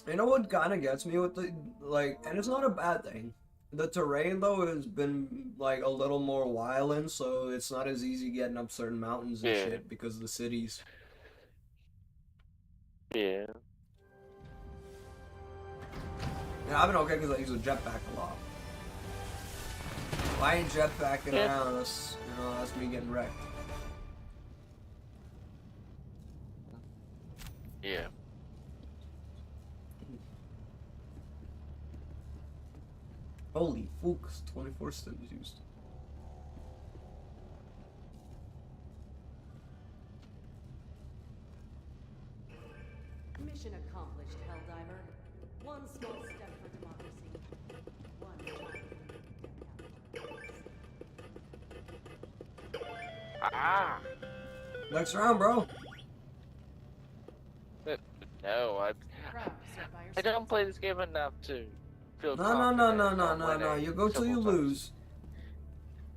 You know what kind of gets me with the, like, and it's not a bad thing. The terrain, though, has been, like, a little more wilding, so it's not as easy getting up certain mountains and Yeah. shit because of the cities. Yeah. Yeah, I've been okay because I use a jetpack a lot. If I ain't jetpacking Yeah. around, that's, you know, that's me getting wrecked. Yeah. Holy fucks, 24 stims used. Mission accomplished, Helldiver. One small step for democracy. One giant Ah! Next round, bro. No, proud to serve by your I don't play this game enough to feel No, confident no. on winning You go till you several times. lose.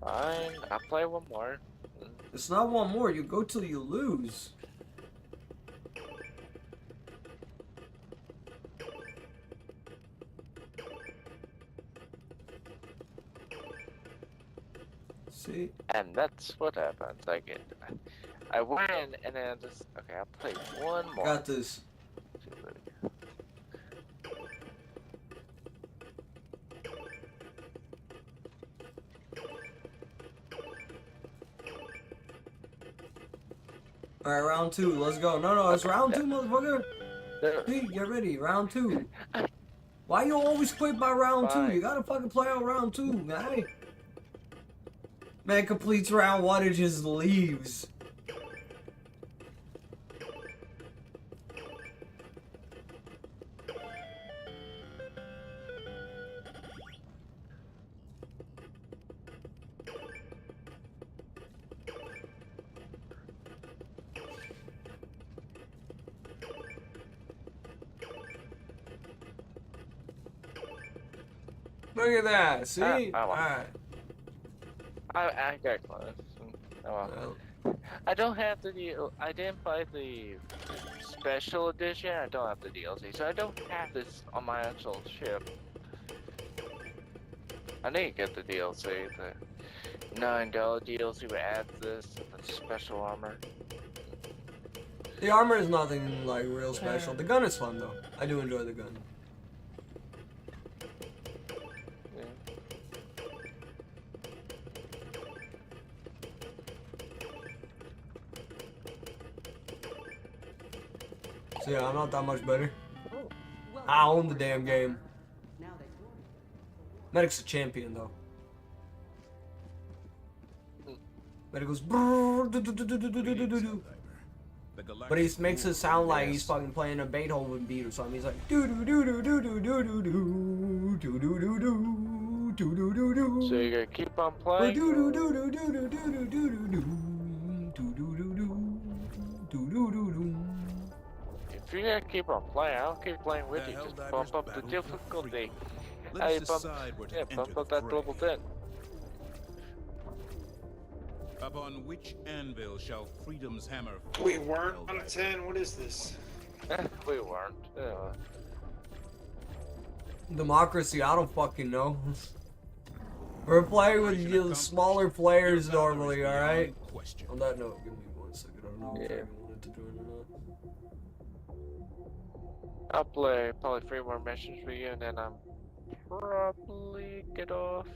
Fine, I'll play one more. It's not one more. You go till you lose. See? And that's what happens. I win, and then I just okay. I'll play one more. Got this. Alright, round two. Let's go. No, it's round two, motherfucker. Hey, get ready. Round two. Why you always quit by round two? You gotta fucking play out round two, guy. Man completes round one and just leaves. Look at that. See? I want- Alright. I got close. Oh, well. Well, I don't have the deal. I didn't buy the special edition. I don't have the DLC, so I don't have this on my actual ship. I need to get the DLC. The $9 DLC would add this and the special armor. the armor is nothing like real special. The gun is fun though. I do enjoy the gun. Yeah. So yeah, I'm not that much better. Welcome I to own the Warhammer damn game. Now that's yours. Medic's a champion though. Medic goes. The galactic But he makes it rule sound like he's is- fucking playing a Beethoven beat or something. He's like do do do do do do do do do do do do do do do do do. So you gotta keep on Do playing. do do do do do do do do do do do do do do do do do. If you're gonna keep on playing, I'll keep playing with The you. Just Helldivers bump up the battle for difficulty. freedom. Let Hey, us bump, decide where to yeah, enter bump the up that fray. level 10. Upon which anvil shall freedom's hammer fall? We weren't on a Helldiver? 10. What is this? We weren't. Democracy, I don't fucking know. We're playing with Operation you accomplished. smaller players Your valor is normally, beyond alright? question. On that note, give me 1 second. I don't know if Yeah. I wanted to join or not. I'll play probably 3 more missions for you, and then I'm probably get off.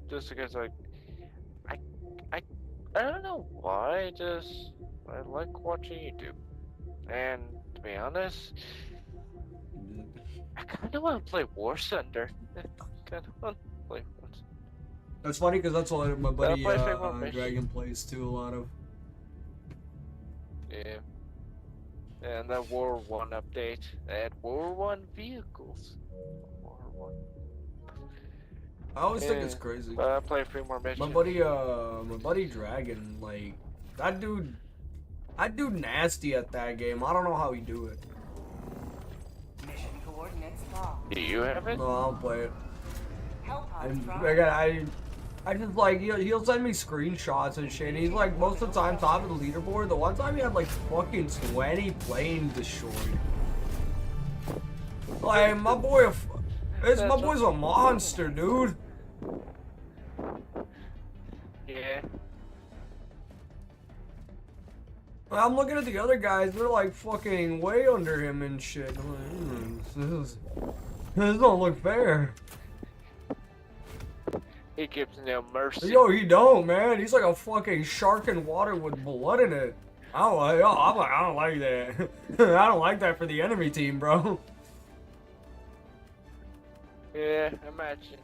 Just because I don't know why. I like watching YouTube, and to be honest, I kind of want to play War Thunder. Kind of want to play War Thunder. That's funny because that's what my buddy play Fake War Mission. Dragon plays too a lot of. Yeah. And the War 1 update. And War 1 vehicles. War 1. I always think it's Yeah. crazy. But I'll play 3 more missions. My buddy Dragon, like that dude nasty at that game. I don't know how he do it. Mission coordinates locked. Do you have it? No, I don't play it. Hellpod I just like he'll send me screenshots and shit. And he's like most of the time top of the leaderboard. The one time he had like fucking 20 planes destroyed. Like my boy's a monster, dude. Yeah. I'm looking at the other guys. They're like fucking way under him and shit. I'm like, this don't look fair. He gives no mercy. Yo, he don't, man. He's like a fucking shark in water with blood in it. I don't like that. I don't like that for the enemy team, bro. Yeah, imagine.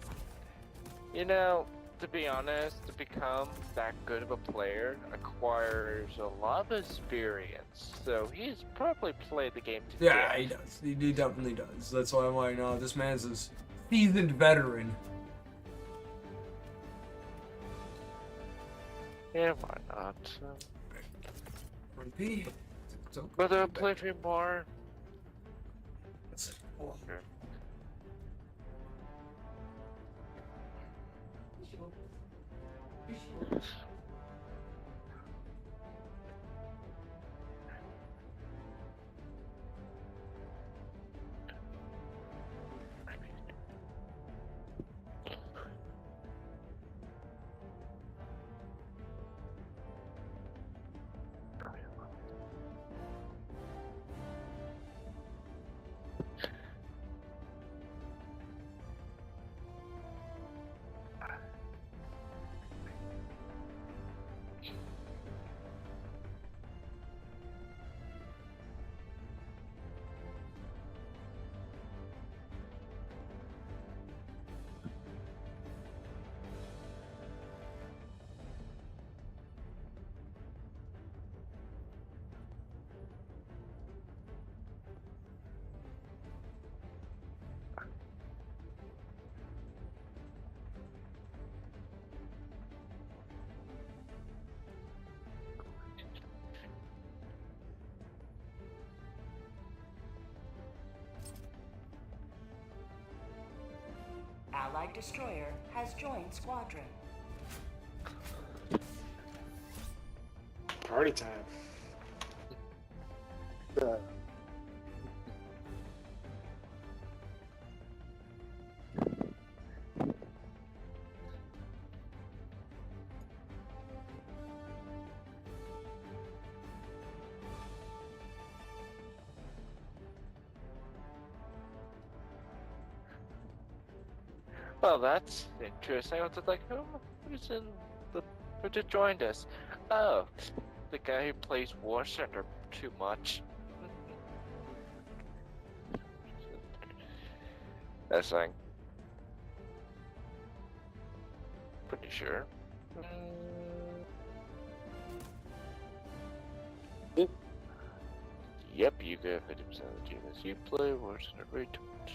You know, to be honest, to become that good of a player requires a lot of experience. So he's probably played the game to Yeah, death. he does. He definitely does. That's why I'm like, no, this man's a seasoned veteran. Yeah, why not? RP. So But I'll play 3 more. Okay. Allied destroyer has joined squadron. Party time. Well, that's interesting. I was like, who's in who just joined us? Oh, the guy who plays War Center too much. That's like, pretty sure. Yep, you get 50% of the units you play. War Center way too much.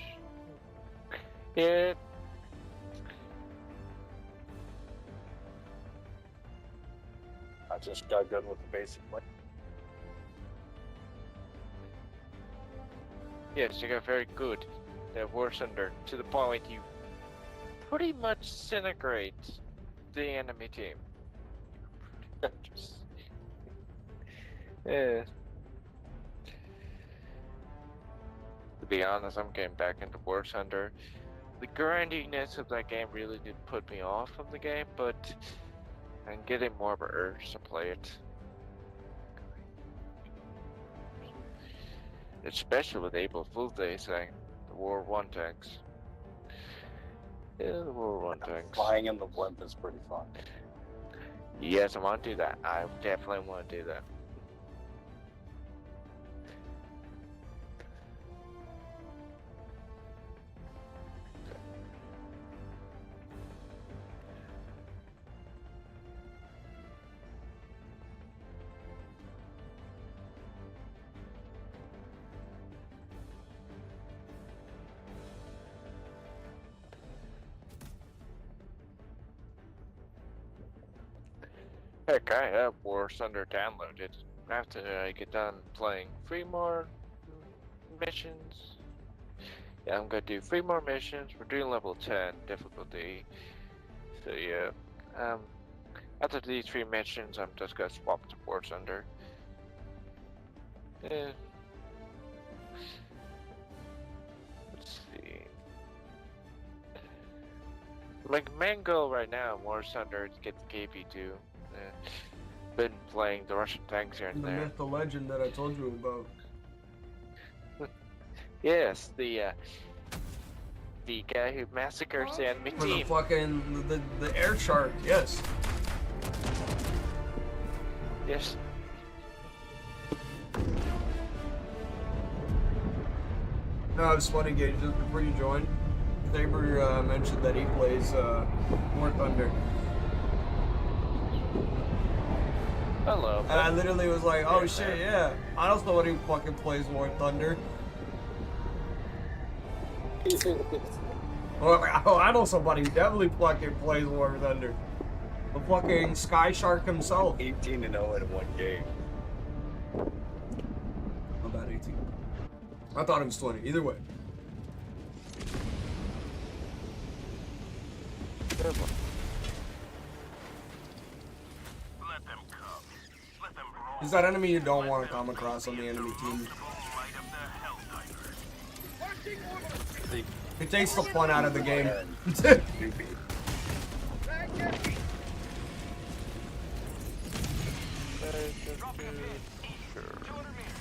Yeah. I just got good with the basic play. Yes, you got very good at War Thunder to the point you pretty much disintegrate the enemy team. Yeah. To be honest, I'm getting back into War Thunder. The grindiness of that game really did put me off of the game, but I'm getting more of an urge to play it. Especially with April Fool's Day saying the World War I tanks. Yeah, the World War I tanks. Flying in the blimp is pretty fun. Yes, I want to do that. I definitely want to do that. Heck, I have War Thunder downloaded. After I get done playing 3 more missions. Yeah, I'm gonna do 3 more missions. We're doing level 10 difficulty. So yeah, after these 3 missions, I'm just gonna swap to War Thunder. Yeah. Let's see. My main goal right now in War Thunder is to get the KP2. Been playing the Russian tanks here and The there. myth, the legend that I told you about. Yes, the guy who massacres the enemy For the team. fucking the air shark, yes. Yes. No, it was funny, Gage, just before you joined, Saber mentioned that he plays War Thunder. Hello. And I literally was like, oh shit, yeah. I don't know what he fucking plays War Thunder. Oh, I know somebody who definitely fucking plays War Thunder. The fucking Sky Shark himself. 18-0 in one game. About 18. I thought it was 20. Either way. Let them come. Let them roll. Is that enemy you don't want to come across on the enemy team? It takes the fun out of the game.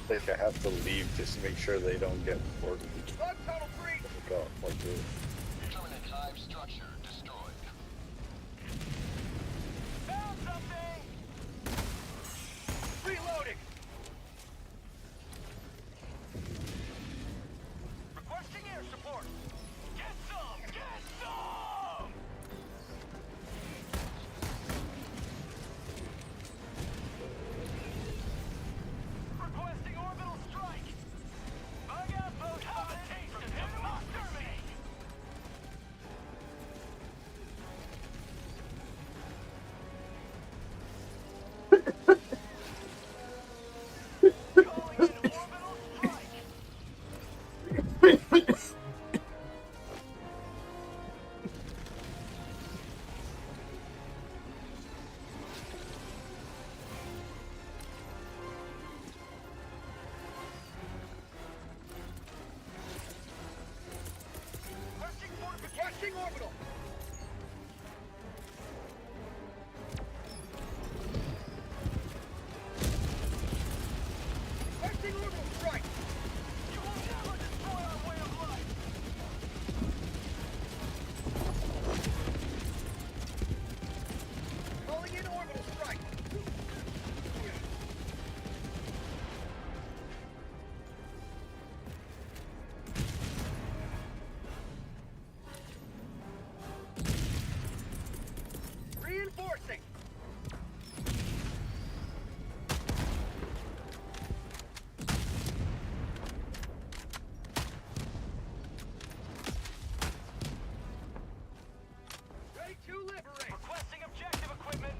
They have to leave just to make sure they don't get bored. Permanent hive structure destroyed. Found something! Reloading! Requesting air support! Get some! Get some! Requesting orbital strike! Bug outpost have a taste of democracy! Requesting orbital. Requesting orbital strike. You will never destroy our way of life. Calling in orbital strike. Reinforcing. Ready to liberate. Requesting objective equipment.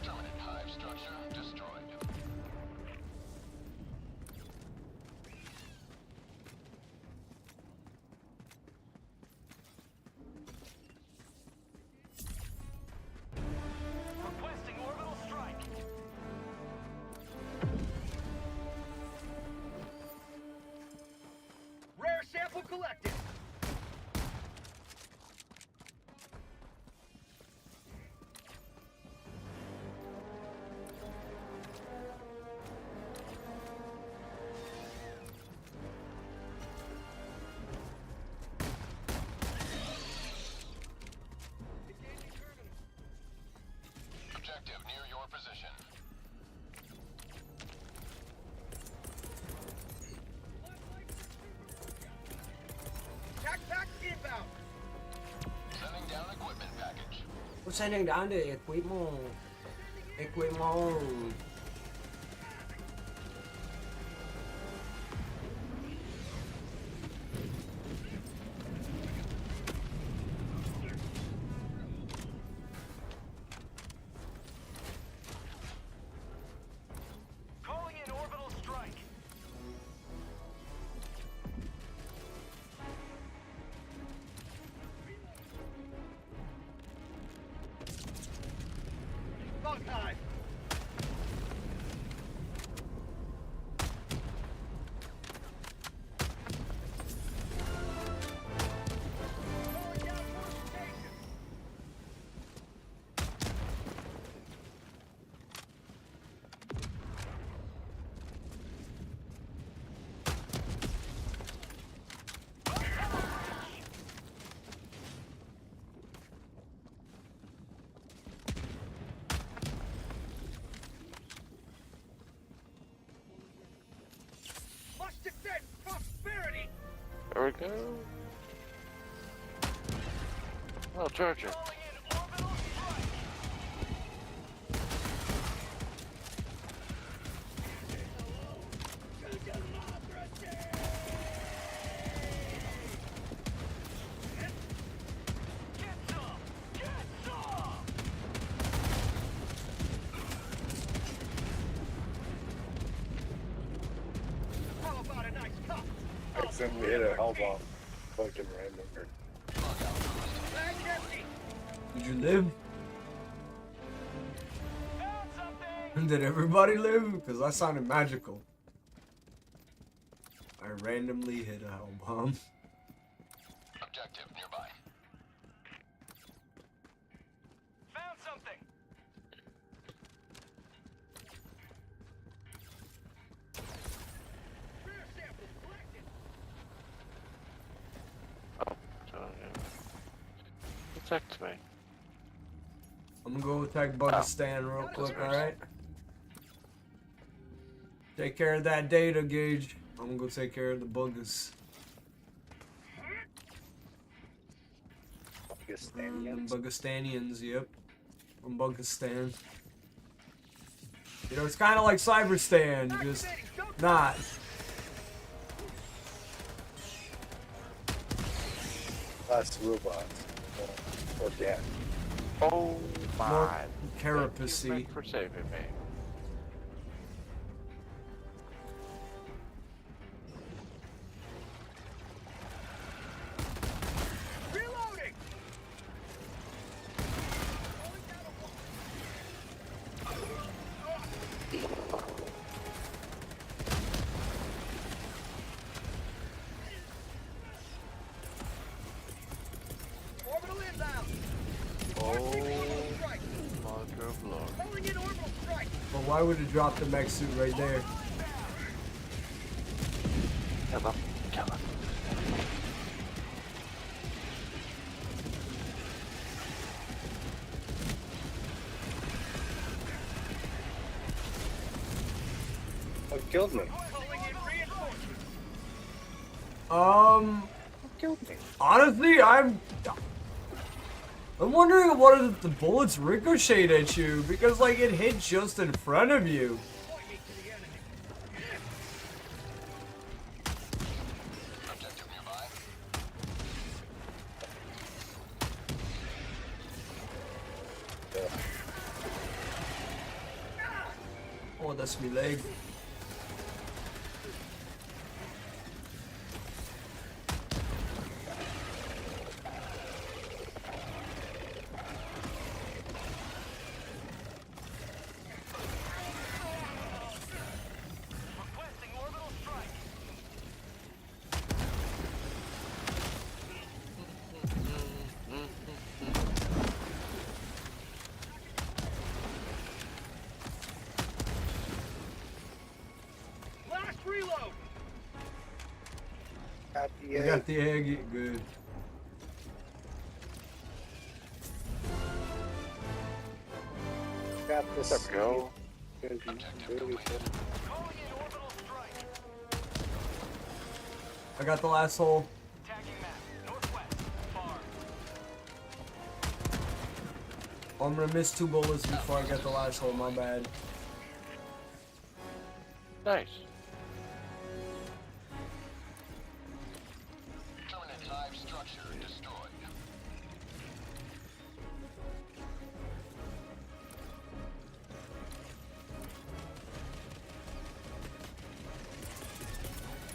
Terminate hive structure destroyed. Requesting orbital strike. Rare sample collected. Engaging terminal. Objective near your position. Tac pack inbound. Sending down equipment package. We're sending down the equipment. Equipment. Calling in orbital strike. Bug hive. Calling down fortification. Must defend prosperity. There we go. Oh, Georgia. Calling in orbital strike. To democracy. Get some. Get some. How about a nice cup? Accidentally hit a hell bomb. Fucking random. Bag empty. Did you live? Found something. Did everybody live? Because that sounded magical. I randomly hit a hell bomb. Objective nearby. Found something. Rare sample collected. Oh, Georgia. Protect me. I'm gonna go attack Bugistan real quick, alright? Take care of that data, Gage. I'm gonna go take care of the buggers. Bugistanians, yep. From Bugistan. You know, it's kind of like Cyberstan, just not. Less robots. Or yeah. Oh my. More Thank you, carapace. Mick, for saving me. Reloading. Why would it drop the mech suit right there? Kill him. Kill him. What killed me? Honestly, I'm wondering what if the bullets ricocheted at you because like it hit just in front of you. Oh, that's me leg. Last reload. I got the egg, good. Got this. Let's go. I got the last hole. Oh, I'm gonna miss 2 bullets before I get the last hole, my bad. Nice. Permanent hive structure destroyed.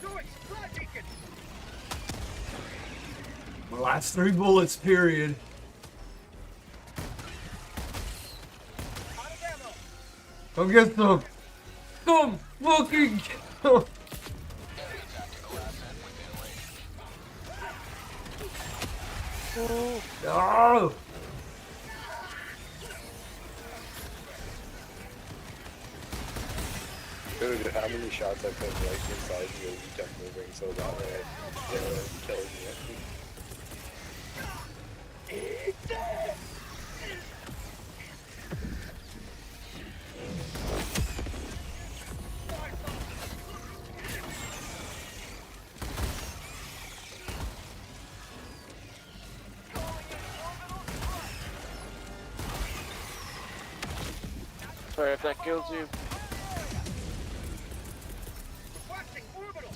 Joyce, fly beacon. My last 3 bullets, period. Out of ammo. Come get them! Come fucking get them! Oh! Dude, how many shots I put right inside you? You kept moving so that way it killed me. Sorry if that kills you. Requesting orbital.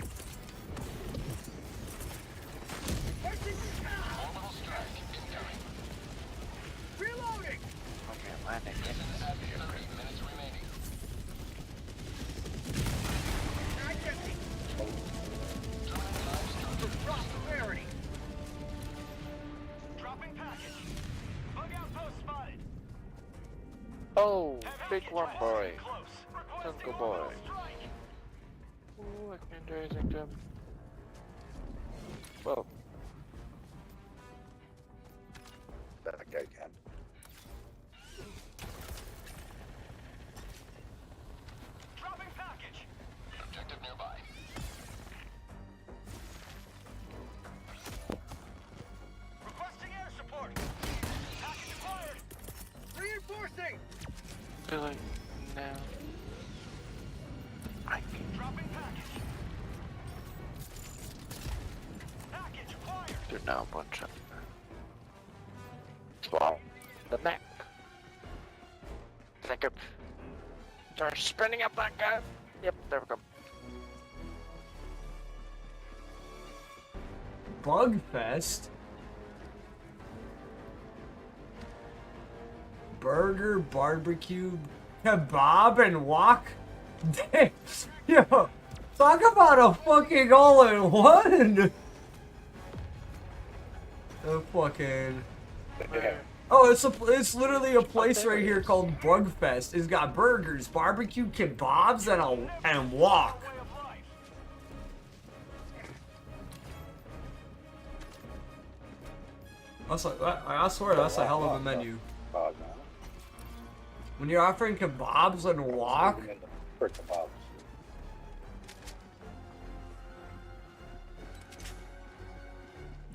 Requesting Orbital strike incoming. reloading. Okay, landing. 30 minutes remaining. Identity. Permanent hive structure Drop priority. dropping package. Bug outpost spotted. Oh, big one boy. Uncle boy. Ooh, I can do anything to him. Whoa. That guy can. Dropping package. Objective nearby. Requesting air support. Package acquired. Reinforcing. Really? No. I can Dropping package. Package acquired. do now a bunch of. Swallow the neck. Think of. Start spinning up that guy. Yep, there we go. Bugfest? Burger, barbecue, kebab, and wok? Damn. Yo, talk about a fucking all-in-one! A fucking... Oh, it's literally a place right here called Bugfest. It's got burgers, barbecue, kebabs, and wok. I swear that's a hell of a menu. God, man. When you're offering kebabs on a walk? For kebabs.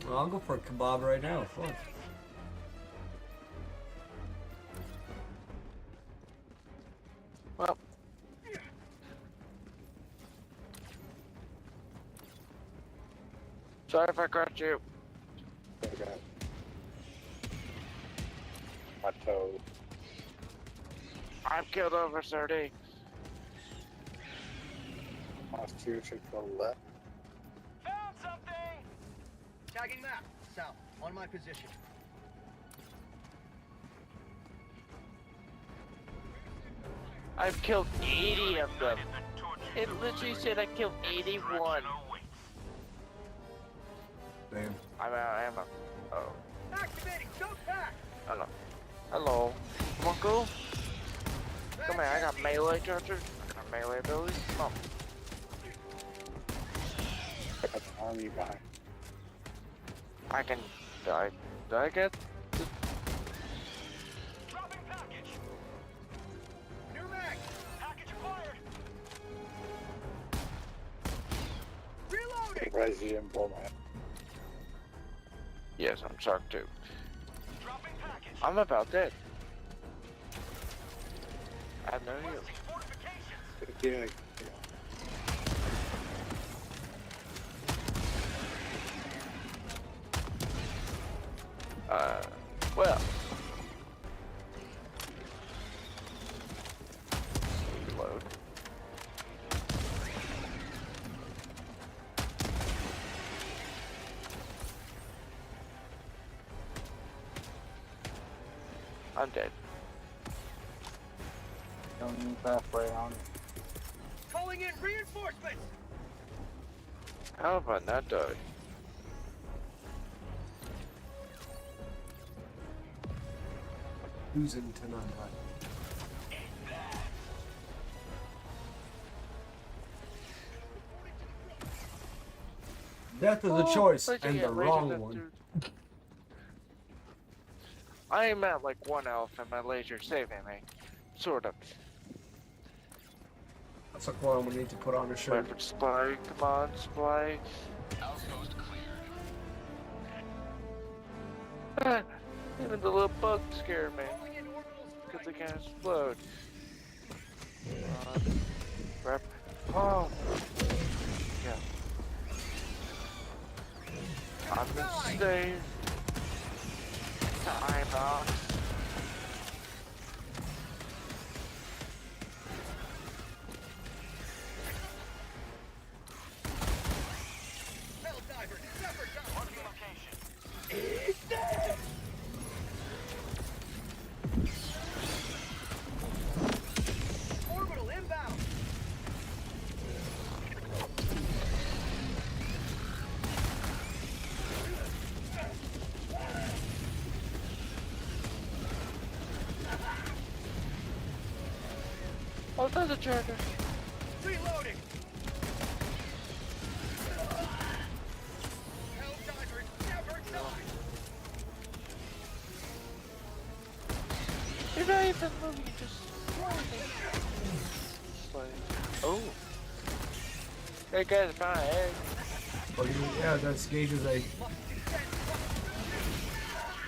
Well, I'll go for a kebab right now. Fuck. Well. Sorry if I caught you. Okay. My toe. I've killed over 30. Constitution for left. Found something! Tagging map. South. On my position. I've killed 80 of them. It literally said I killed 81. Damn. I'm out of ammo. Oh. Activating jump pack! Hello. Hello. Come on, go. Come here, I got melee charger. I got melee ability. Come on. Got the army behind. I can die. Did I get? Dropping package! New mag! Package acquired! Reloading! Surprised you didn't blow my. Yes, I'm shocked too. Dropping package! I'm about dead. I know you. Yeah. Well. Reload. I'm dead. Calling in reinforcements! How about not died? Who's in tonight? Death is a choice, and the wrong one. I am at like 1 health and my laser saving me. Sort of. That's a clone we need to put on a shirt. Wait for supply. Come on, supply. Outpost cleared. Even the little bug scared me. Because they can't explode. Grab. Oh. Yeah. I'm gonna stay. Time box. Hell diver! Separate down! Marking location. Orbital inbound! Oh, there's a charger. Reloading! Hell divers never die! You're not even moving, you're just sliding. Oh. Hey guys, found an egg. Oh, yeah, that's Gage's egg.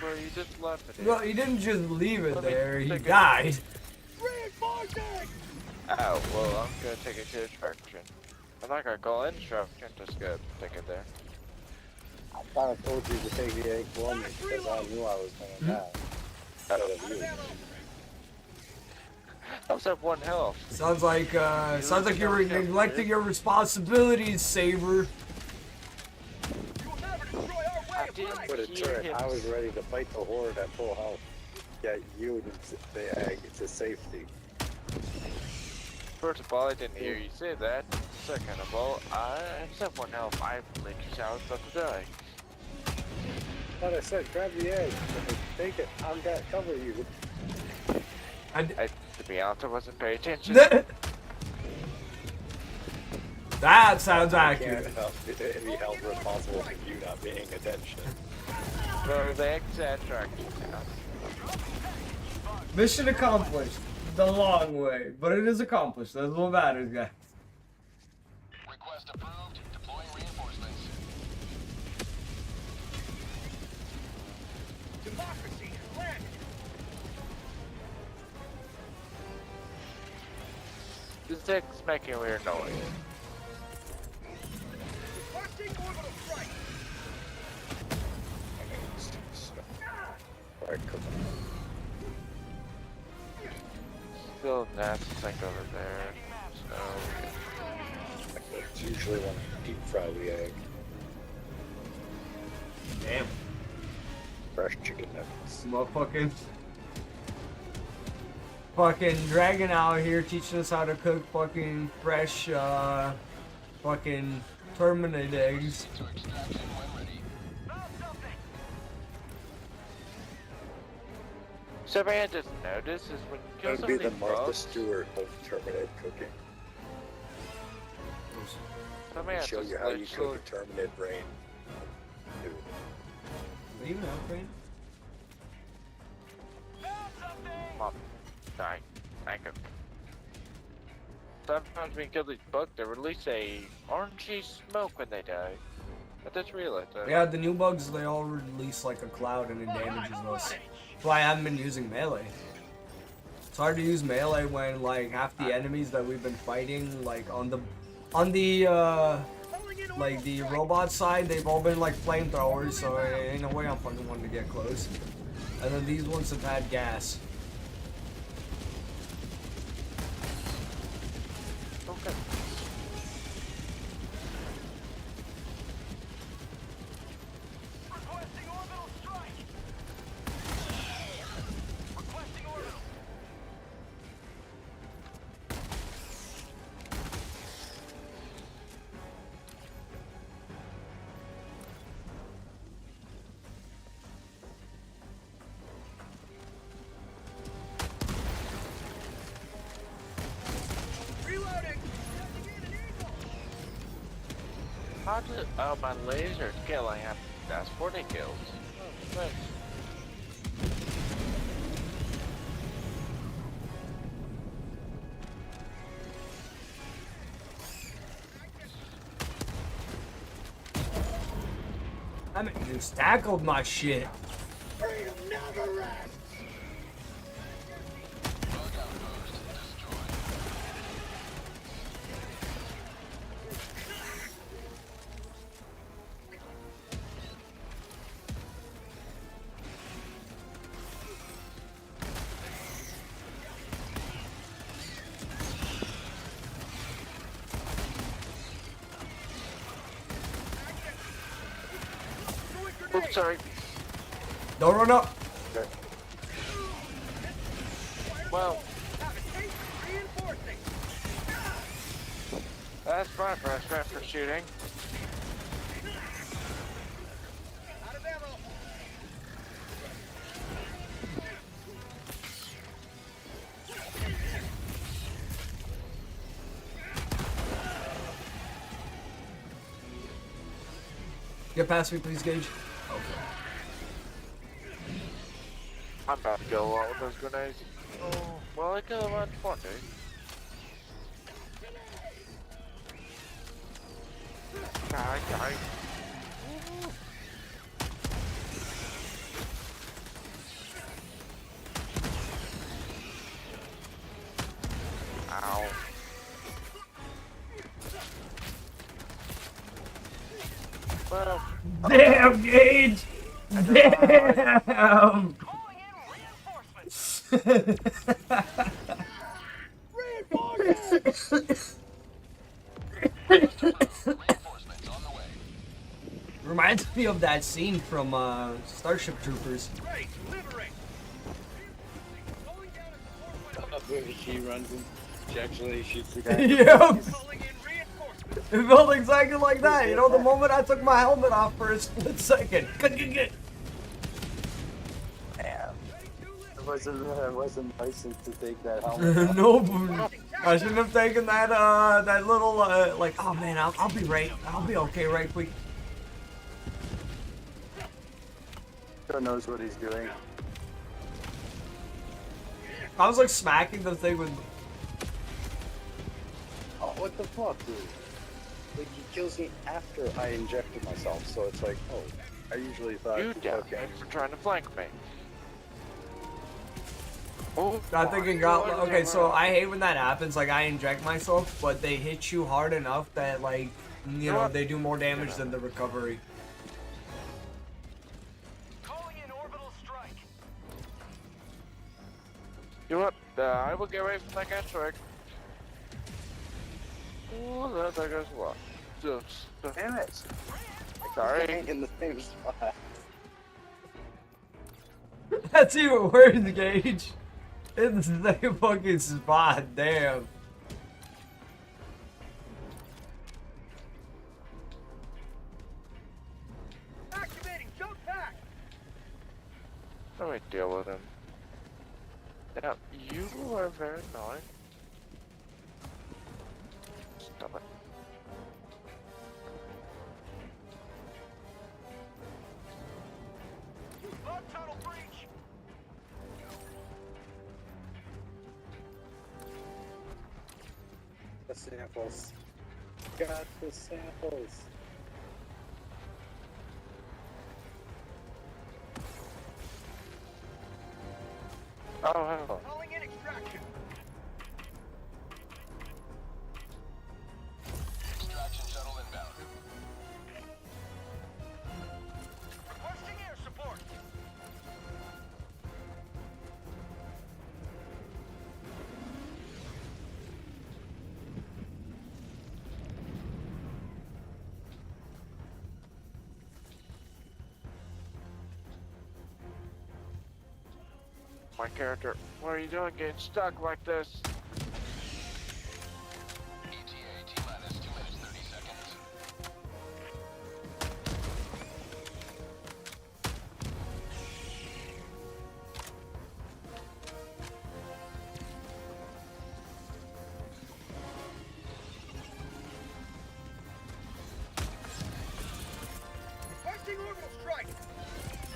Bro, you just left it. No, he didn't just leave it Let me there, he take it. died. Reinforcing! Oh, well, I'm gonna take it to destruction. I'm not gonna call in destruction, just gonna take it there. I thought I told you to take the egg for me because I knew I was gonna die. Instead of you. I was at 1 health. Sounds like you're neglecting your responsibilities, Saber. You will never destroy our way I of didn't life! For the hear turret, him. I was ready to fight the horde at full health. Yet you did the egg to safety. First of all, I didn't hear you say that. Second of all, I said 1 health. I literally said I was about to die. But I said, grab the egg. Take it. I'm gonna cover you. To be honest, I wasn't paying attention. That sounds I accurate. can't help be held responsible for you not paying attention. Bro, the extract now. Mission accomplished. the long way, but it is accomplished. That's what matters, guys. Request approved. Deploying reinforcements. Democracy is landed. The thing's making a weird noise. Requesting orbital strike. Alright, come on. Still nest like over there. So It's usually when I deep fry the egg. Damn. Fresh chicken nuggets. Fucking dragon out here teaching us how to cook fucking fresh, fucking terminate eggs. To extraction when ready. something I just noticed is when you kill That some would of be the these Martha bugs, Stewart of terminate cooking. something I Show just you how you noticed- cook a terminate brain. Dude. What do you know, Crane? Mom, I could. Sometimes when you kill these bugs, they release a orangey smoke when they die. I just realized that. Yeah, the new bugs, they all release like a cloud and it damages us. That's why I haven't been using melee. It's hard to use melee when like half the enemies that we've been fighting, like on the like the robot side, they've all been like flamethrowers, so ain't no way I'm fucking wanting to get close. And then these ones have had gas. Okay. Requesting orbital strike. Requesting orbital. Reloading. How did my laser kill? I have that's 40 kills. Oh, thanks. I mean, just tackled my shit. Freedom never rests. Bug outpost destroyed. Oops, sorry. Don't run up. Well, Have a taste of reinforcing. that's my first rep for shooting. Out of ammo. Get past me, please, Gage. I'm about to go out with those grenades. Oh, well, I kill them on 20. Die. Ow. Well, Damn, Gage! Damn! Calling in reinforcements. Reinforcements on the way. Reminds me of that scene from Starship Troopers. Ready to liberate. Calling down a support weapon. She runs and she actually shoots the guy. Yep! Calling in reinforcements. It felt exactly like that. You know, the moment I took my helmet off for a split second. It wasn't licensed to take that helmet. No, I shouldn't have taken that that little like, oh man, I'll be right. I'll be okay right quick. Joe knows what he's doing. I was like smacking the thing with. Oh, what the fuck, dude? Like, he kills me after I injected myself, so it's like, oh, I usually thought, You down okay. for trying to flank me. Oh, I think it got. Okay, so I hate when that happens. Like, I inject myself, but they hit you hard enough that, like, you know, they do more damage than the recovery. Calling in orbital strike. You know what? I will get away from that gas strike. Oh, that goes what? Damn it! Sorry. In the same spot. That's even worse, Gage. In the same fucking spot, damn. Activating jump pack. Let me deal with him. Now, you are very annoying. Stop it. Log tunnel breach. The samples. Got the samples. Oh, hello. Calling in extraction. Extraction shuttle inbound. Requesting air support. My character, what are you doing getting stuck like this? ETA T-minus 2 minutes 30 seconds. Requesting orbital strike.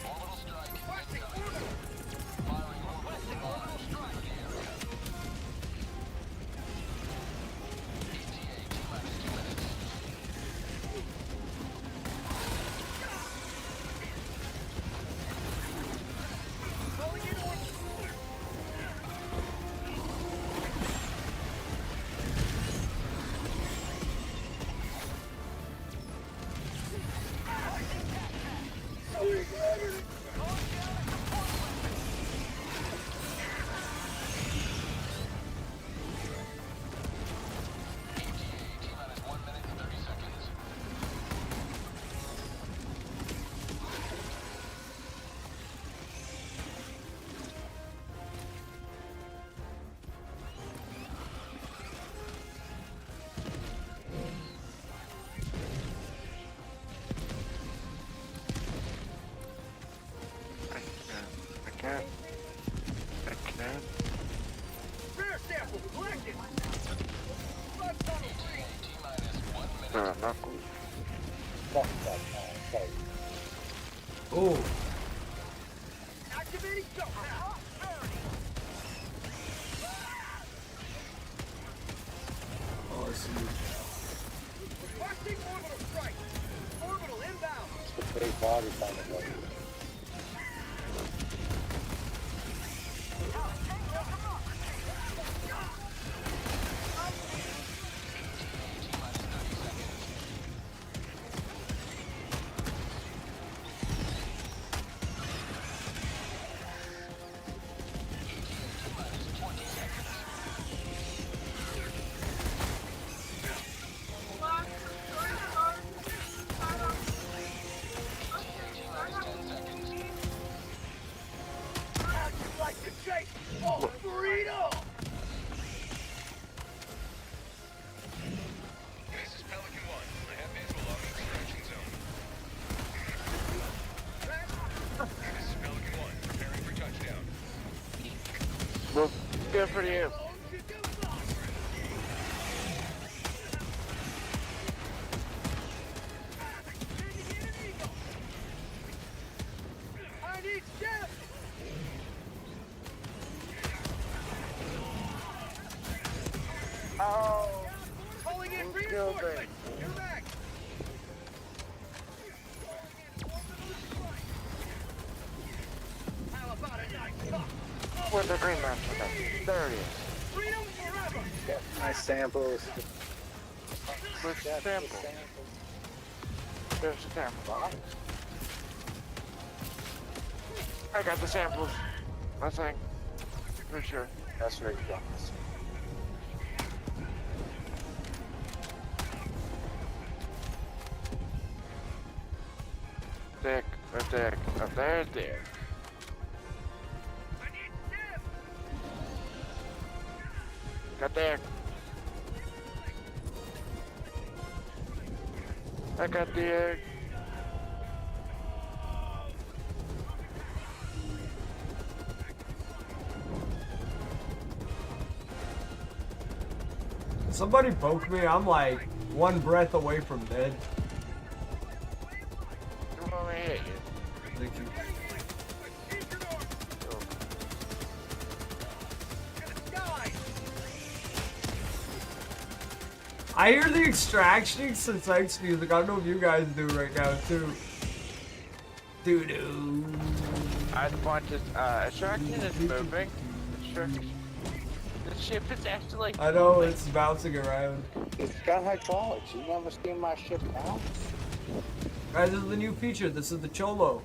Orbital strike. Requesting orbital. Firing orbital strike area. ETA T-minus 2 minutes. Calling in orbital. T-minus 1 minute and 30 seconds. I can't. Rare sample collected. Log tunnel breach. T-minus 1 minute. No, not cool. Fuck that guy. Ooh. Activating jump pack. Oh, I see. Requesting orbital strike. Orbital inbound. It's the big body kind of like. How'd you like to chase all freedom? This is Pelican 1. I have visual on the extraction zone. This is Pelican 1. Preparing for touchdown. Well, good for you. I need steps. killed me. Reinforcements! You're back! How about a nice cup? Where's the green man today? There it is. Freedom forever! Get my samples. Where's the Get the sample? samples. There's the sample. I got the samples. I think. For sure. That's right, guys. Dick, or dick, up there, dick. I need Jim! Got dick. I got dick. Somebody poke me. I'm like one breath away from dead. You want me to hit you? Thank you. I hear the extraction synthesis music. I don't know if you guys do right now too. Doo doo. I want to, attraction is moving. The ship is actually. I know it's bouncing around. It's got hydraulics. You never seen my ship bounce? Guys, this is the new feature. This is the Cholo.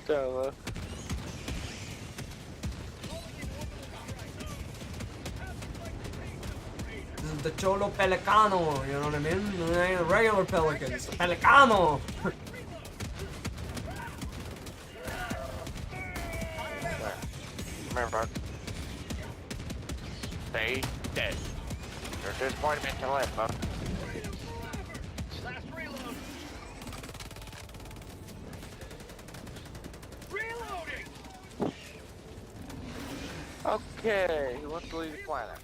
Cholo. This is the Cholo Pelicano. You know what I mean? It ain't a regular pelican. It's the Pelicano. Remember, stay dead. Your disappointment to life, huh? Last reload! Reloading! Okay, who wants to leave the planet?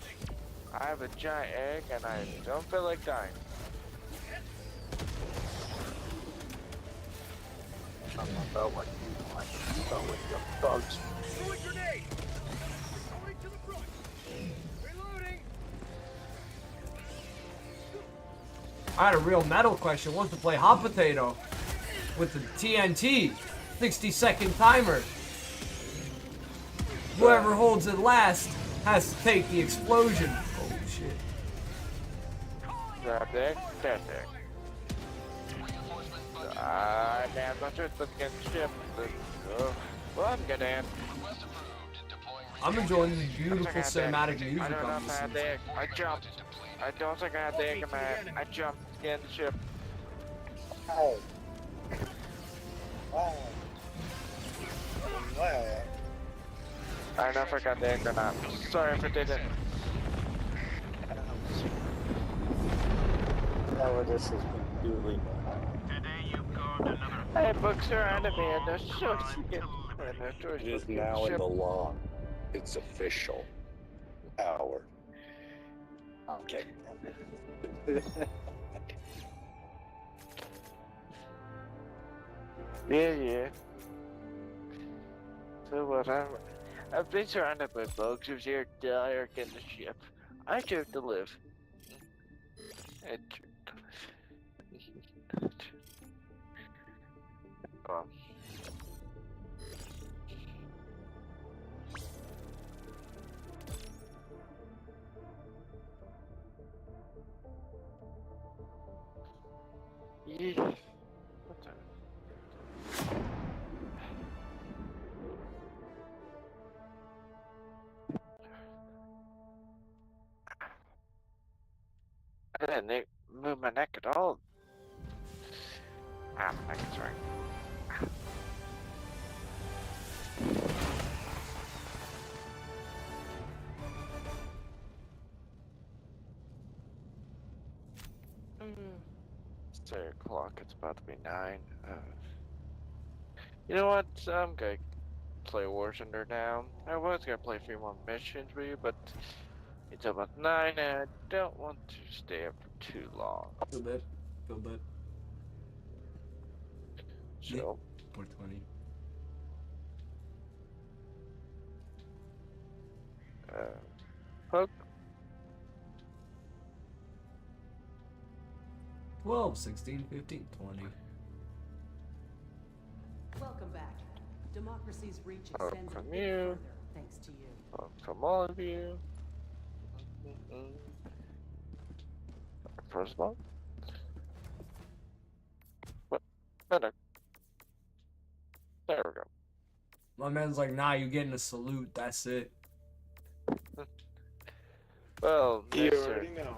I have a giant egg and I don't feel like dying. Something about what you want. About what your bugs. Throwing grenade! Going to the front! Reloading! I had a real metal question. Wants to play hot potato with the TNT 60-second timer. Whoever holds it last has to take the explosion. Oh shit. Grab dick, dead dick. Damn, not sure it's looking at the ship. Well, I'm good, Dan. I'm enjoying the beautiful I cinematic don't music know on if I had this. the egg. I jumped. I don't think I had the egg in my head. I jumped to get in the ship. Wow. Wow. Wow. I don't know if I got the egg or not. Sorry if I didn't. Now what this has been doing. Today you carved another Hey, books are enemy and the short again. It is now in the law. It's official. Power. Okay. Yeah. So what? I've been surrounded by bugs who's here to die or get in the ship. I chose to live. I chose to live. Well. Yeah. What the? I didn't move my neck at all. Ah, my neck is right. It's 3 o'clock, it's about to be 9. You know what? I'm gonna play Warzone now. I was gonna play a few more missions with you, but it's about 9 and I don't want to stay up for too long. Feel bad. Feel bad. So, 420. fuck? 12, 16, 15, 20. Welcome back. Democracy's reach Oh, extends a from bit you. further thanks to you. From all of you. First of all, what? Better. There we go. My man's like, nah, you getting a salute. That's it. Well, You Mr. already know.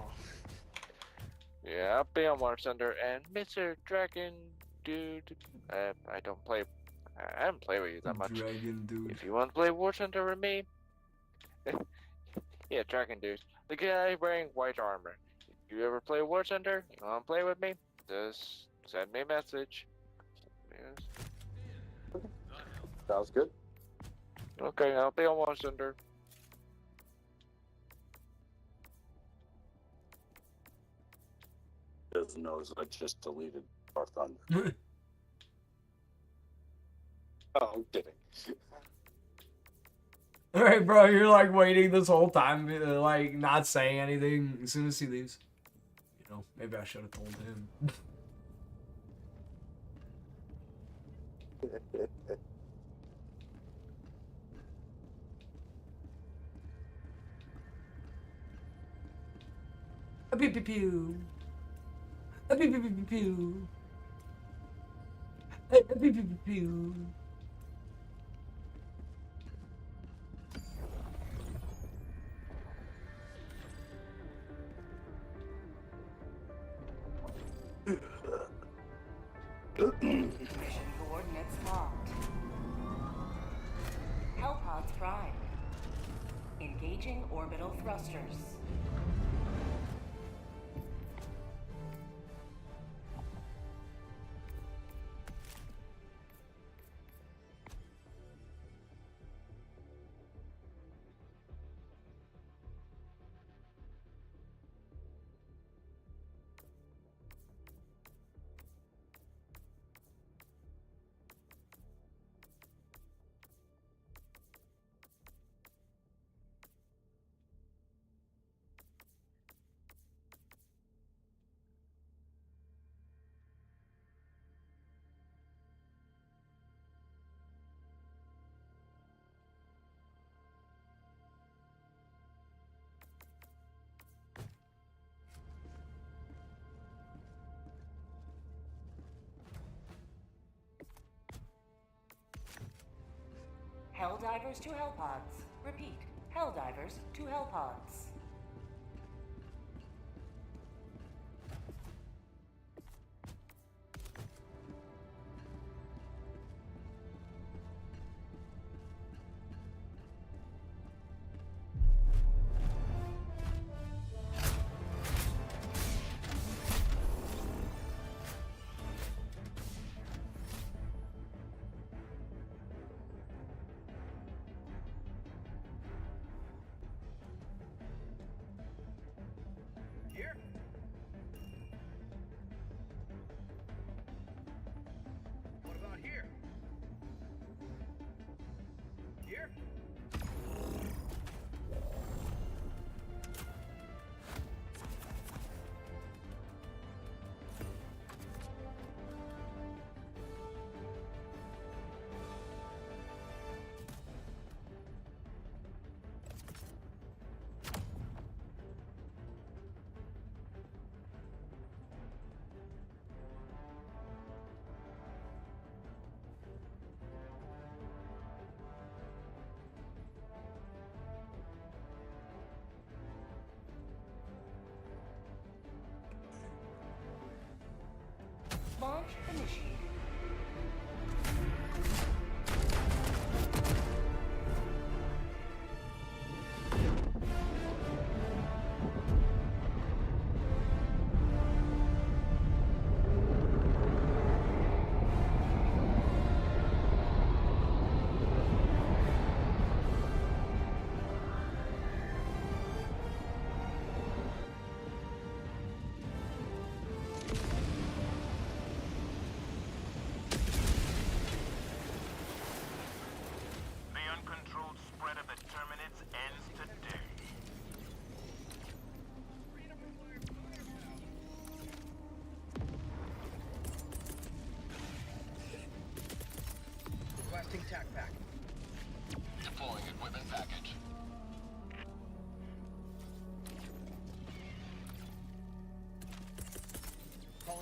Yeah, I'll be on War Thunder and Mr. Dragon Dude. I don't play. I haven't played with you that much. Dragon dude. If you want to play War Thunder with me, yeah, Dragon Dude, the guy wearing white armor. If you ever play War Thunder, you want to play with me? Just send me a message. Yes. Sounds good. Okay, I'll be on War Thunder. Doesn't know I just deleted War Thunder. Oh, I'm kidding. Alright, bro, you're like waiting this whole time, like not saying anything. As soon as he leaves, you know, maybe I should have told him. A pew pew pew. A pew pew pew pew pew. A pew pew pew pew. Mission coordinates locked. Hellpods prime. Engaging orbital thrusters. Helldivers to Hellpods. Repeat, Helldivers to Hellpods.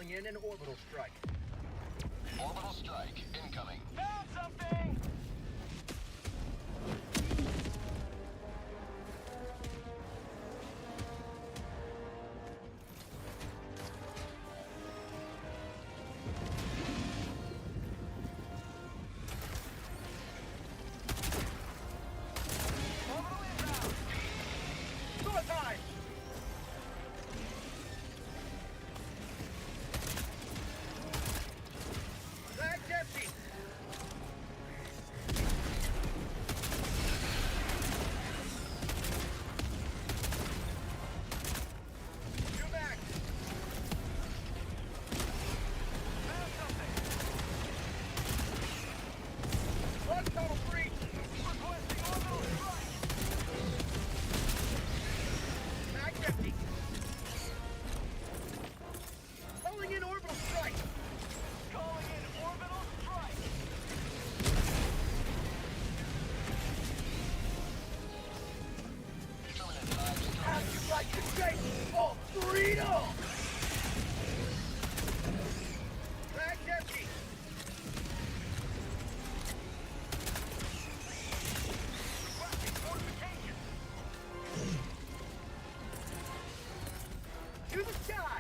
Calling in an orbital strike. Orbital strike incoming. Found something! Orbital inbound! Suicide! Bag's empty! Two back! Found something! One tunnel breach! Requesting orbital strike! Bag's empty! Calling in orbital strike! Calling in orbital strike! How'd you like to take all freedom? Bag's empty! Requesting fortification! To the sky!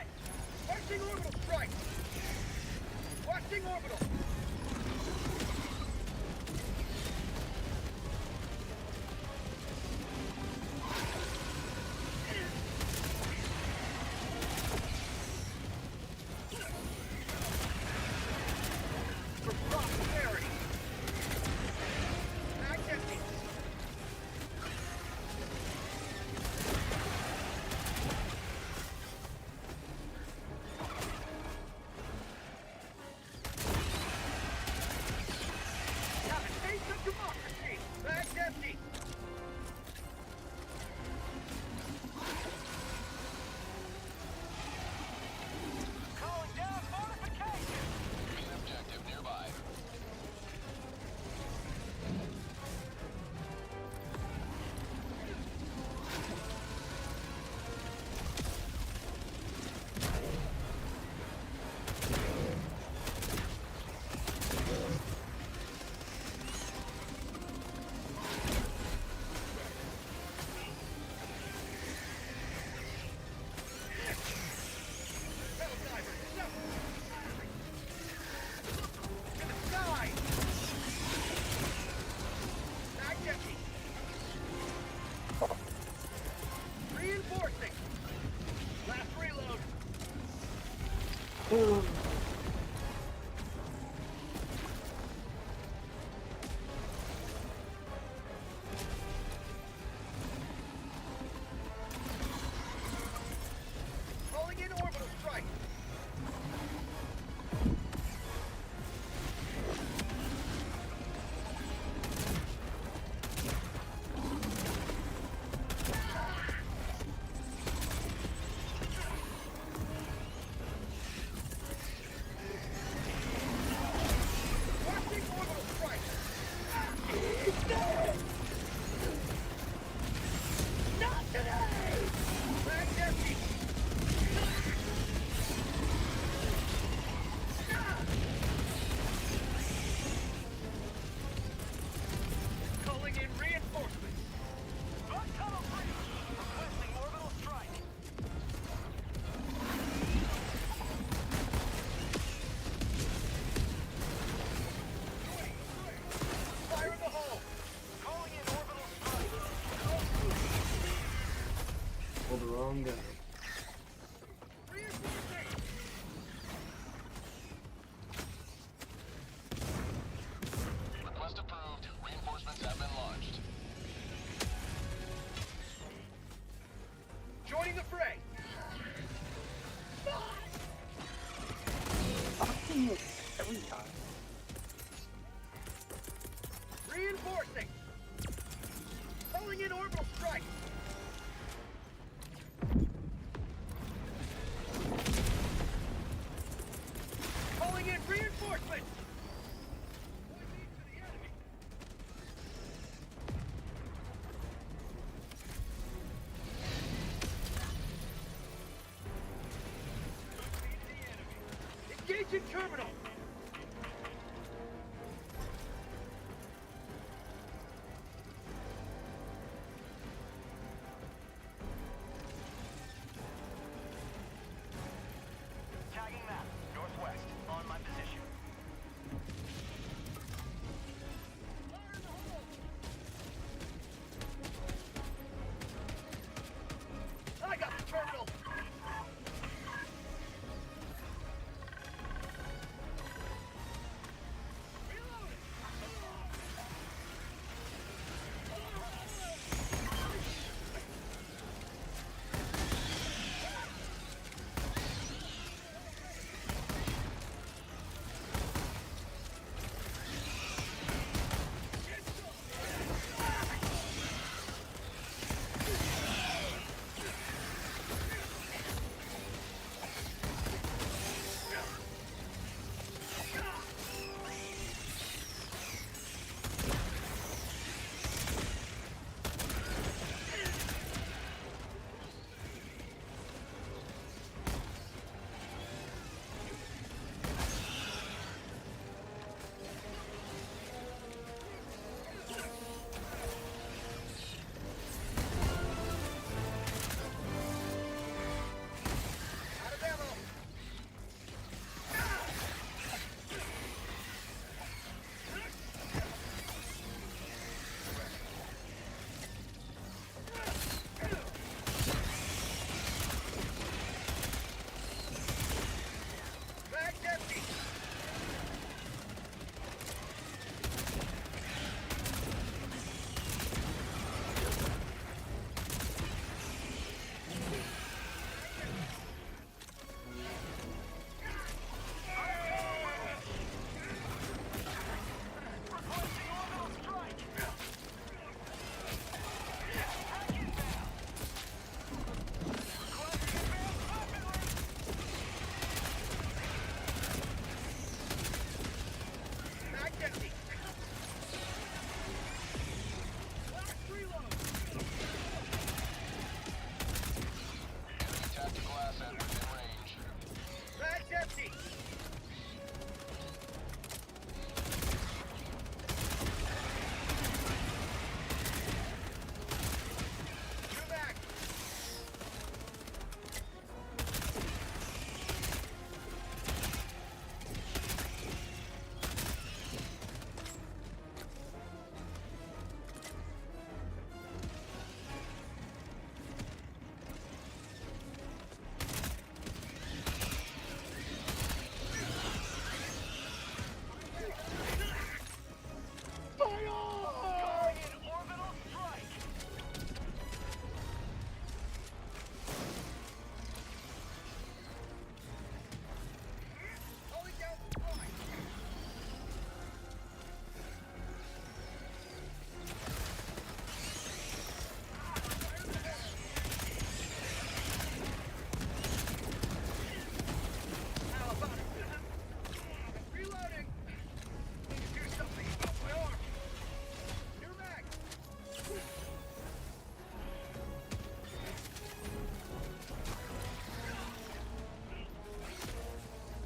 Watching orbital strike! Watching orbital! For prosperity! Bag's empty! Have a taste of democracy! Bag's empty! Calling down fortification! Main objective nearby. Metal diver, no! To the sky! Bag's empty! Reinforcing! Last reload! Calling in orbital strike! Watching orbital strike! Not today! Bag's empty! Calling in reinforcements! Tunnel breach! Requesting orbital strike! Fire in the hole! Calling in orbital strike! Pulled the wrong guy. Reinforcing! Request approved. Reinforcements have been launched. Joining the fray! Every time. Reinforcing! Calling in orbital strike! Calling in reinforcements! Pointing to the enemy! Speed to the enemy! Engaging terminal. Tagging map, northwest, on my position. I got the terminal.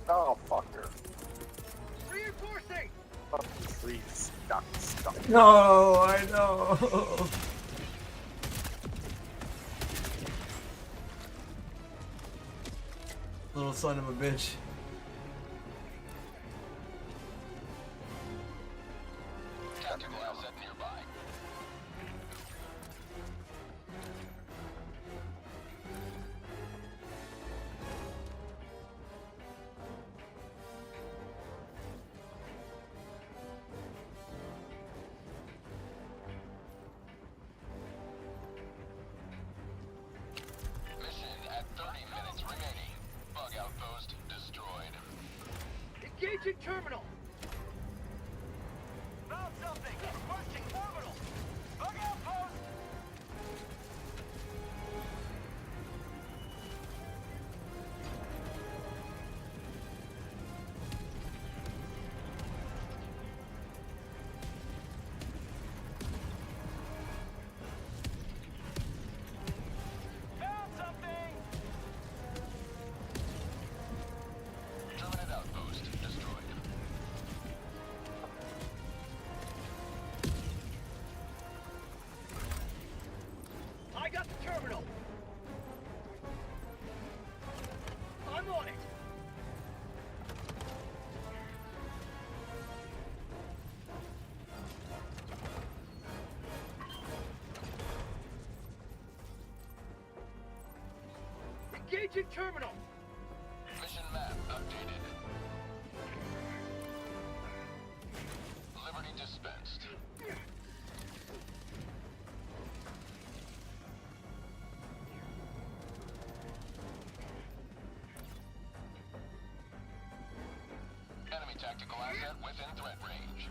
Oh, fucker. Reinforcing. Fucking tree stuck. No, I know. Little son of a bitch. Tactical asset nearby. Mission at 30 minutes remaining. Bug outpost destroyed. Engaging terminal. Found something! Requesting orbital! Bug outpost! Found something! Terminate outpost. got the terminal. I'm on it. Engaging terminal. Mission map updated. Liberty dispensed. Enemy tactical asset within threat range.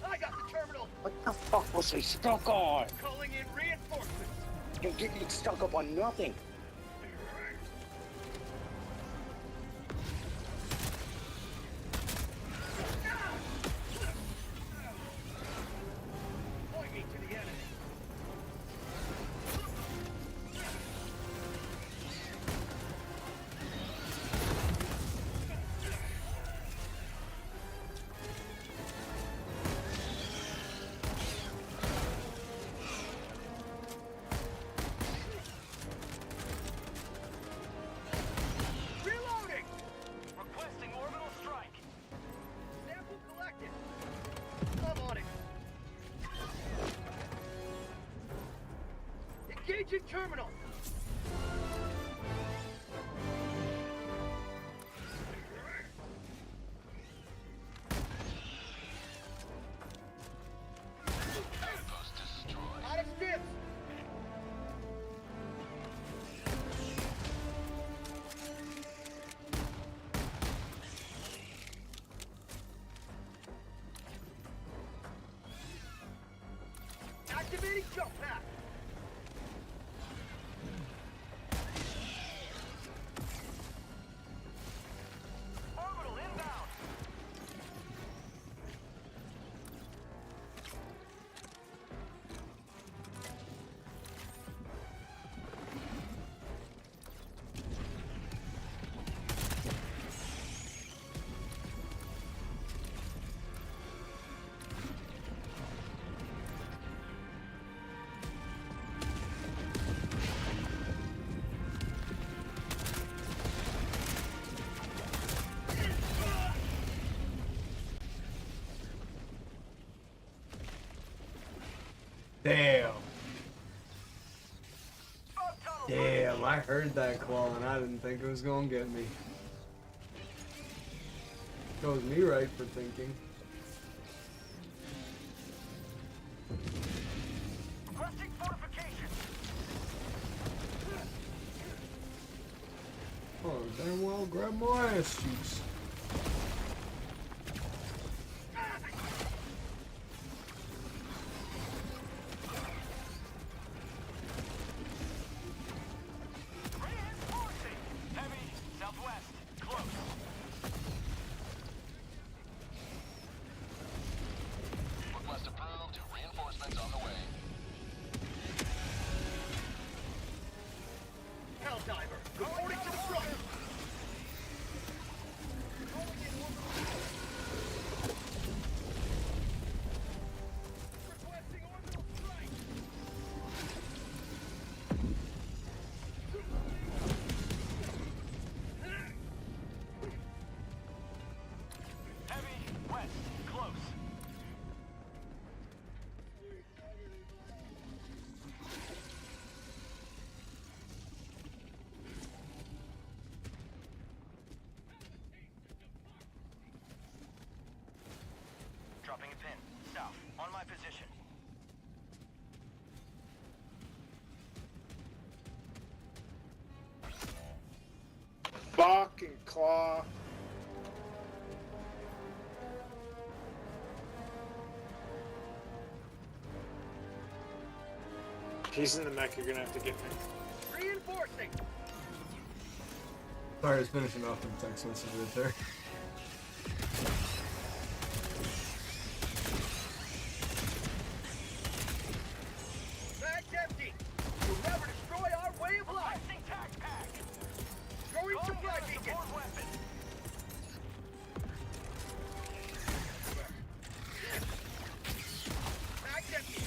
I got the terminal. What the fuck was I stuck on? Calling in reinforcements. You're getting stuck up on nothing. Point me to the enemy. Reloading. Requesting orbital strike. Sample collected. I'm on it. Engaging terminal. Outpost destroyed. Out of stips. Activating jump pack. Orbital inbound. Damn. Damn, I heard that claw and I didn't think it was gonna get me. Shows me right for thinking. Requesting fortification. Oh, damn well, grab my ass cheeks. Reinforcing. Heavy. Southwest. Close. Request approved. Reinforcements on the way. Helldiver, reporting to the front. Requesting orbital strike. Heavy. West. Close. Dropping a pin. South. On my position. Fucking claw. He's in the mech, you're gonna have to get me. Reinforcing. Sorry, I was finishing off the text message right there. Bag's empty. You'll never destroy our way of life. Throwing supply beacon. Bag's empty.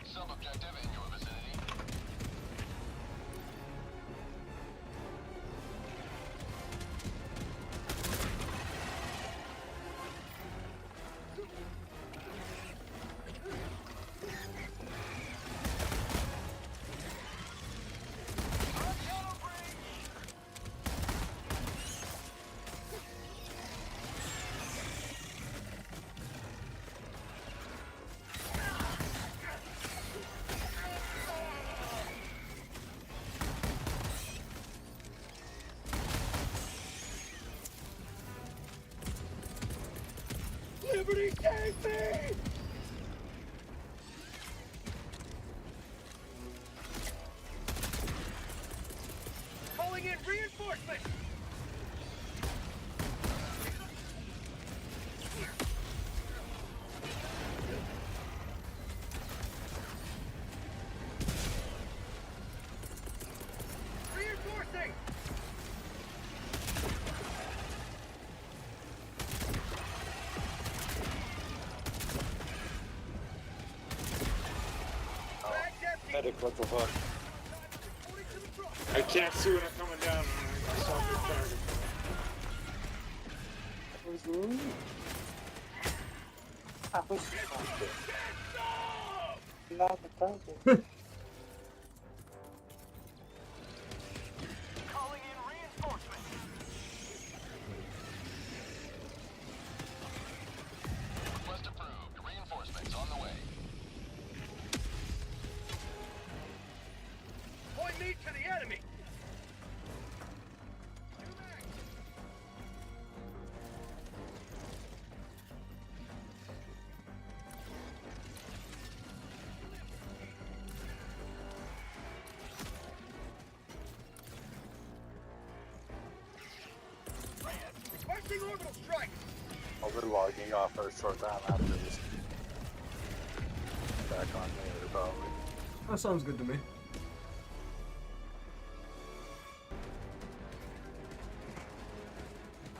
Sub-objective in your vicinity. Liberty, take me! Calling in reinforcements! Reinforcing! Medic, what the fuck? I can't see when I'm coming down. I saw the target. Not the target. Calling in reinforcements. Request approved. Reinforcements on the way. Point me to the enemy! Requesting orbital strike! I'll be logging off for a short time after this. Back on later, probably. That sounds good to me.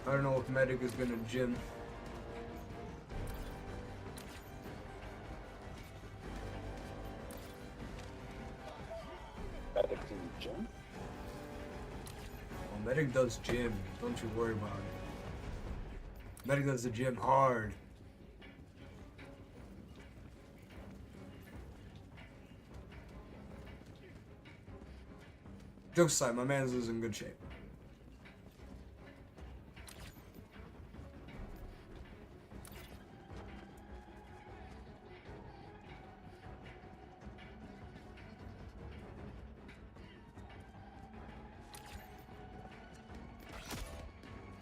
I don't know if Medic is gonna gym. Medic in the gym? Well, Medic does gym. Don't you worry about it. Medic does the gym hard. Jokes aside, my man's is in good shape.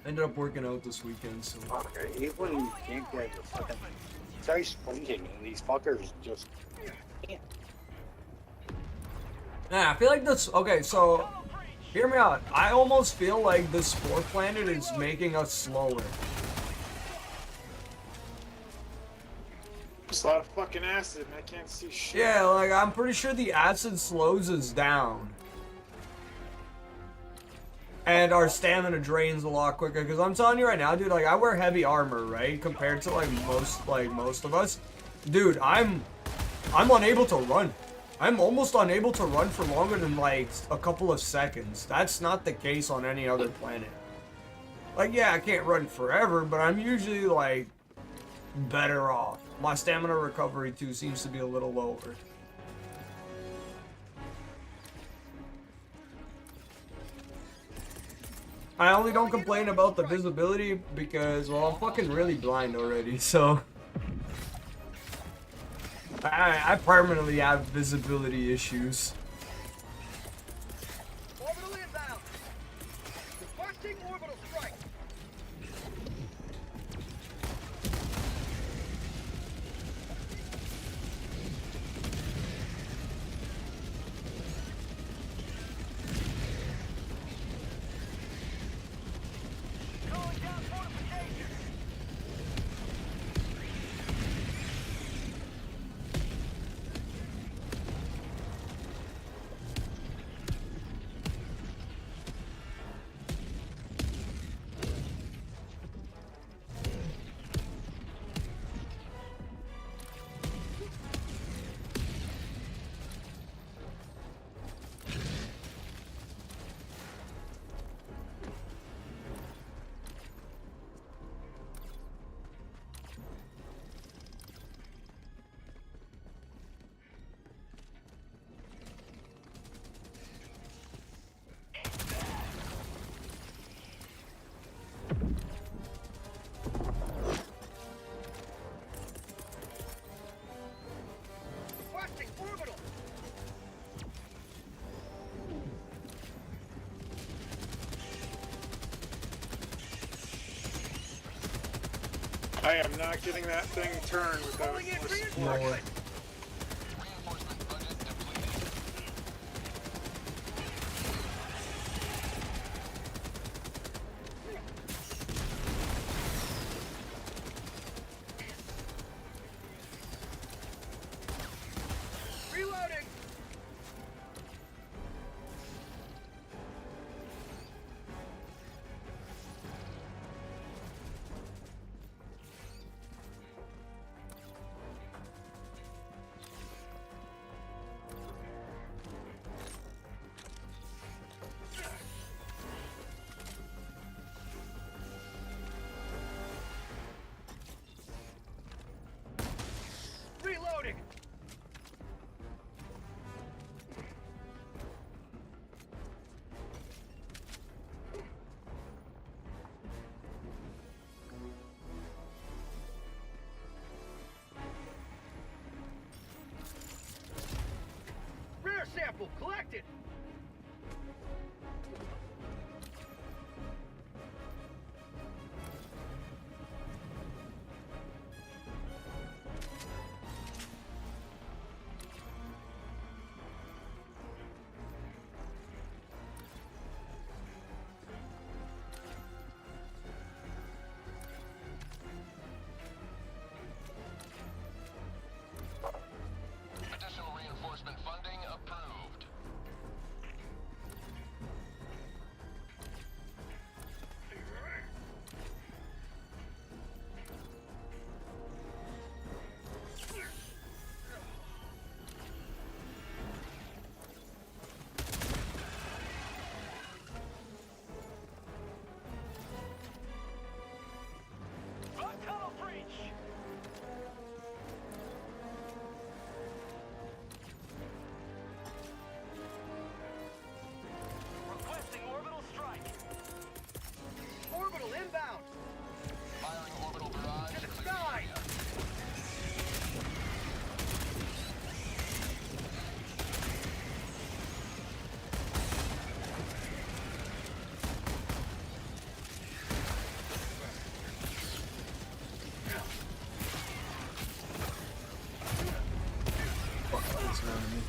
Ended up working out this weekend, so. Okay, even when you can't get the fucking. Try sprinting and these fuckers just can't. Nah, I feel like this. Okay, so hear me out. I almost feel like this Spore Planet is making us slower. There's a lot of fucking acid and I can't see shit. Yeah, like I'm pretty sure the acid slows us down. And our stamina drains a lot quicker. Because I'm telling you right now, dude, like I wear heavy armor, right? Compared to like most of us. Dude, I'm unable to run. I'm almost unable to run for longer than like a couple of seconds. That's not the case on any other planet. Like, yeah, I can't run forever, but I'm usually like better off. My stamina recovery too seems to be a little lower. I only don't complain about the visibility because, well, I'm fucking really blind already, so I permanently have visibility issues. Orbital inbound. Requesting orbital strike. Calling down fortifications. Requesting orbital. I am not getting that thing turned without Calling in more reinforcements. support. Reloading. Reloading. Rare sample collected. Additional reinforcement funding approved. Tunnel breach. Requesting orbital strike. Orbital inbound. Firing orbital barrage. To the sky. Fuck, that's around me.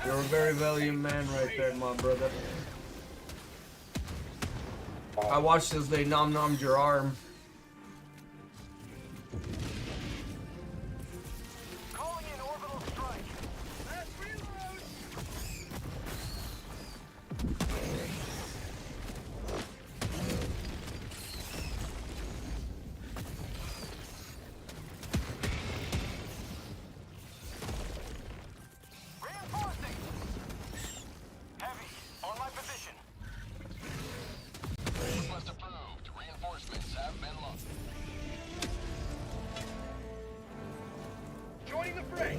You're a very valiant man right there, my brother. I watched as they nom-nommed your arm. fray!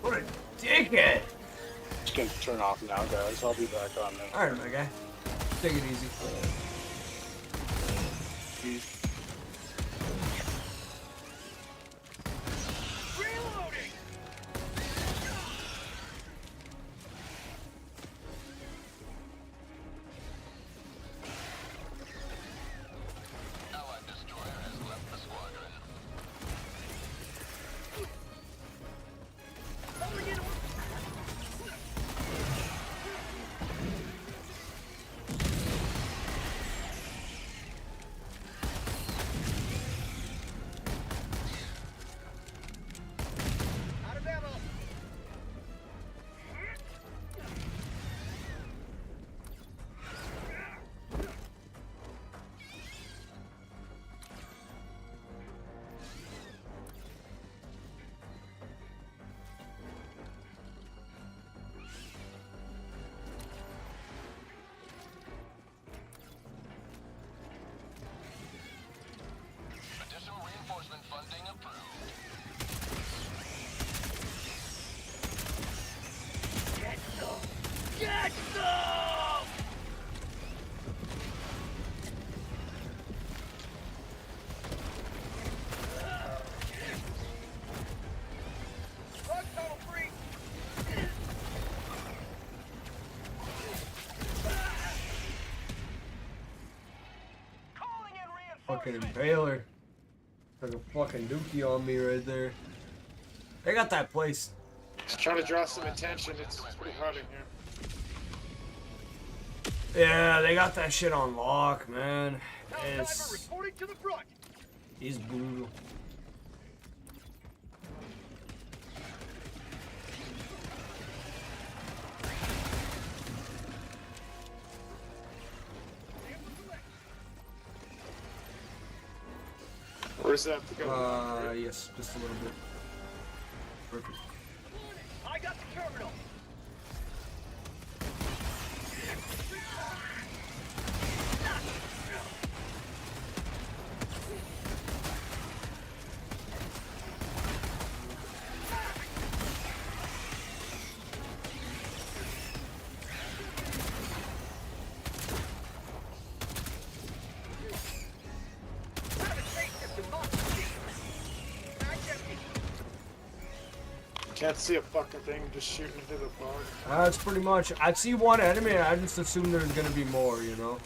What a dickhead! Just gonna turn off now, guys. I'll be back on then. Alright, my guy. Take it easy. Reloading! Allied destroyer has left the squadron. Calling in out of ammo! Additional reinforcement funding approved. Get some! Get some! Drug tunnel free! Calling in Fucking reinforcements! impaler. Took a fucking dookie on me right there. They got that place. Just trying to draw some attention. It's pretty hot in here. Yeah, they got that shit on lock, man. Helldiver It's, reporting to the front! he's brutal. Where's that to go? Yes, just a little bit. Perfect. I got the terminal! Have a taste of democracy! Mag's empty! Can't see a fucking thing. Just shooting into the fog. That's pretty much. I'd see one enemy and I just assumed there's gonna be more, you know?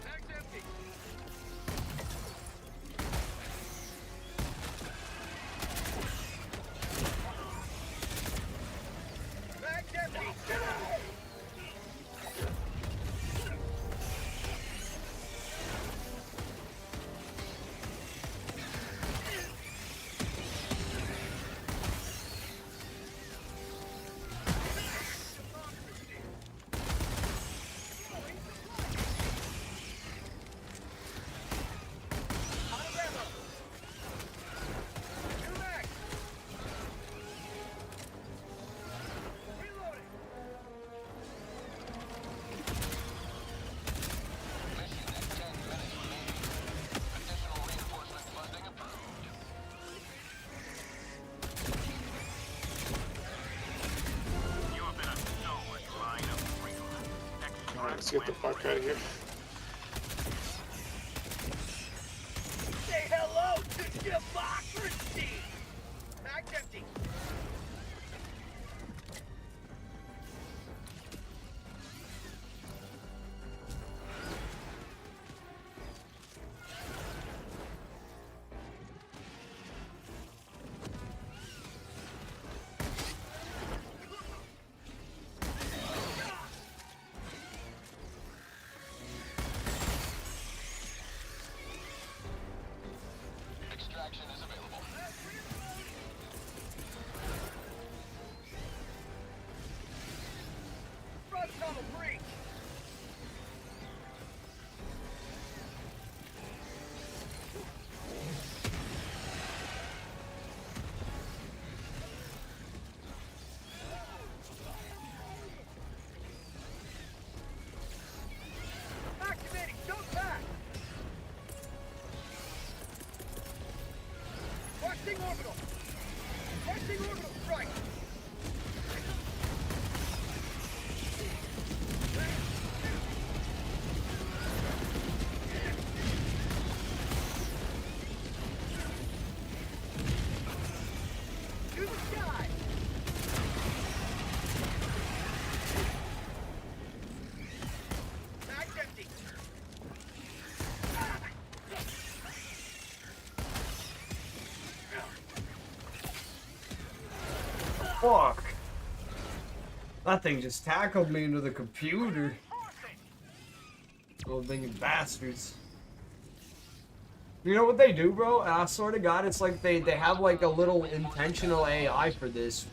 Mag's empty! Mag's empty! Out of ammo! New mag! Reloading! Mission at 10 minutes remaining. Additional reinforcement funding approved. You have been a solid line of freedom. Alright, let's get the fuck out of here. Say hello to democracy! Mag's empty! Extraction is available. fuck? That thing just tackled me into the computer. Little dinging bastards. You know what they do, bro? I swear to God, it's like they have like a little intentional AI for this.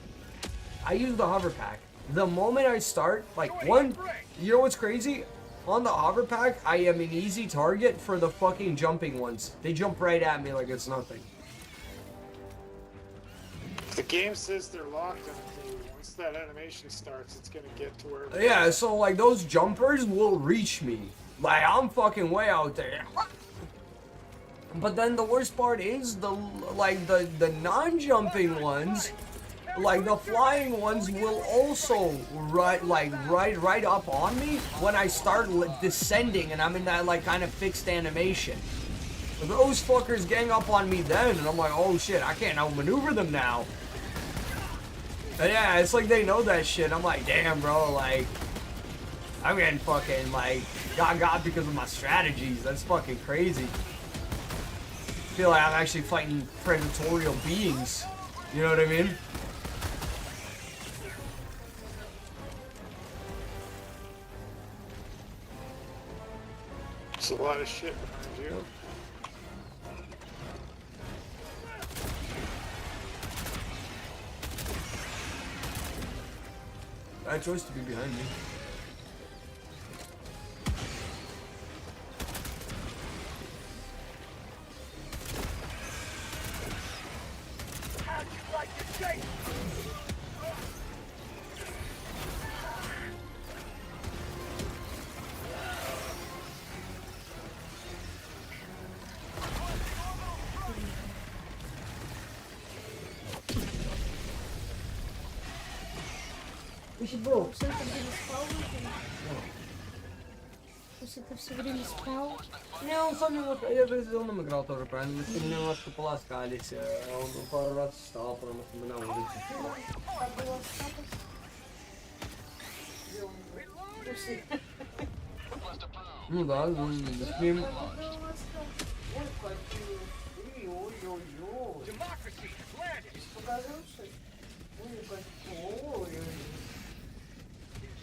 I use the hover pack. The moment I start, like you know what's crazy? On the hover pack, I am an easy target for the fucking jumping ones. They jump right at me like it's nothing. The game says they're locked on you. Once that animation starts, it's gonna get to where. Yeah, so like those jumpers will reach me. Like I'm fucking way out there. But then the worst part is the non-jumping ones, like the flying ones, will also right up on me when I start descending and I'm in that like kind of fixed animation. Those fuckers gang up on me then, and I'm like, oh shit, I can't outmaneuver them now. And yeah, it's like they know that shit. I'm like, damn, bro, like I'm getting fucking like got because of my strategies. That's fucking crazy. I feel like I'm actually fighting predatorial beings. You know what I mean? There's a lot of shit behind you. Bad choice to be behind me. How'd you like to take? Bro, você tá vendo spawn? Você tá segurando spawn? Não, só mesmo. Eu vezes eu não me grau para para mas que não acho que pelas calhas é onde o para está para mas também não. Não dá, não mesmo.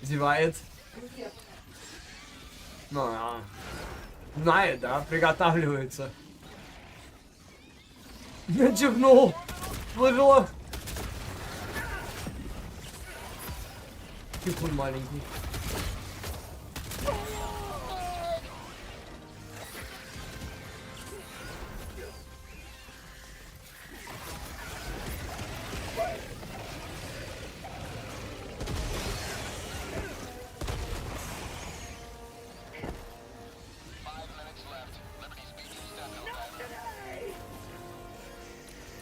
Зевает. Ну, знает, да, приготавливается. Чихнул. Плывело. Типун маленький.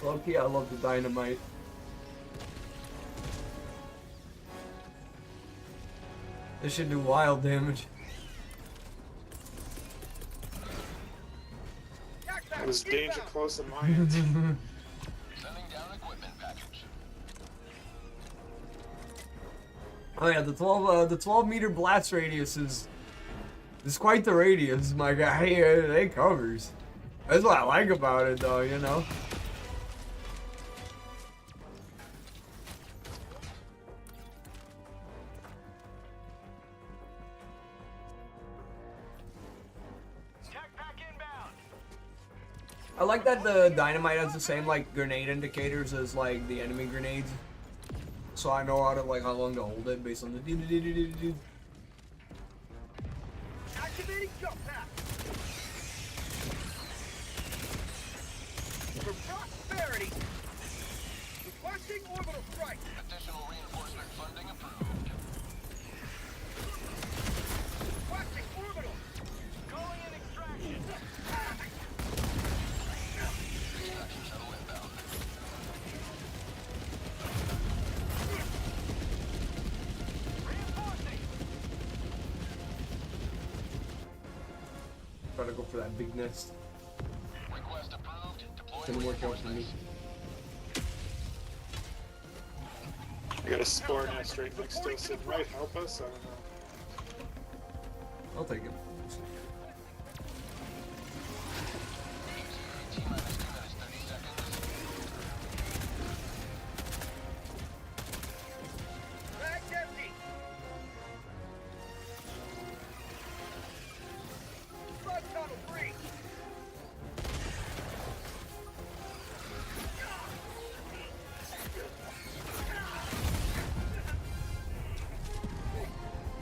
Loki, I love the dynamite. This should do wild damage. It was danger close at my end. Sending down equipment package. Oh yeah, the 12 meter blast radius is quite the radius, my guy. It covers. That's what I like about it, though. You know. I like that the dynamite has the same like grenade indicators as like the enemy grenades, so I know how to how long to hold it based on the. Activating jump pack. For prosperity. Requesting orbital strike. Additional reinforcement funding approved. Requesting orbital. Calling in extraction. Extraction shuttle inbound. Reinforcing. Try to go for that big nest. Request approved. Deploying Didn't work out for me. I got a spore nest right next to us. It might help us. I don't know. I'll take it.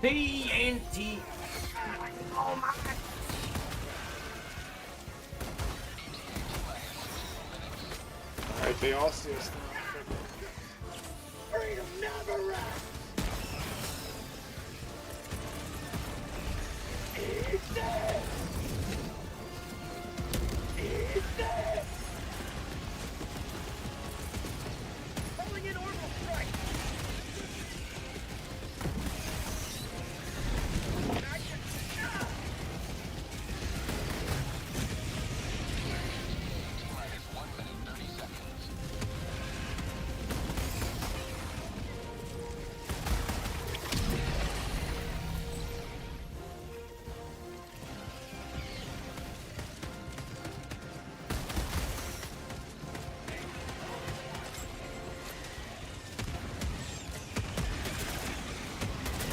TNT. Oh my. Alright, they all see us now. Freedom never rests. Eat this. Eat this. Calling in orbital strike. Action. Ah!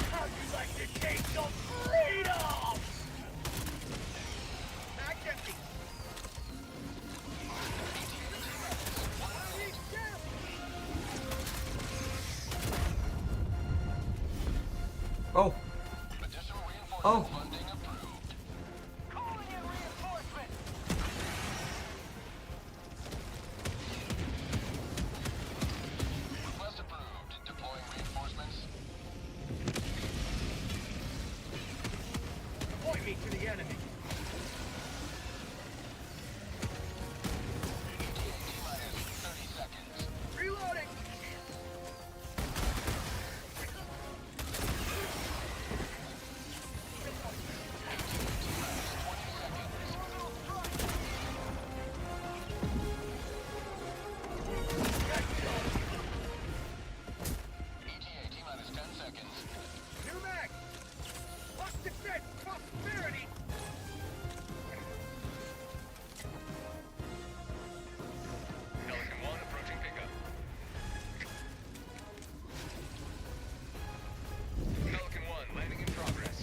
How'd you like to taste some freedom? Mag's empty. Oh. Oh. Calling in reinforcements. Request approved. Deploying reinforcements. Point me to the enemy. T-minus 30 seconds. Reloading. ETA T-minus 10 seconds. New mag. Lock defense. Prosperity. Pelican 1 approaching pickup. Pelican 1 landing in progress.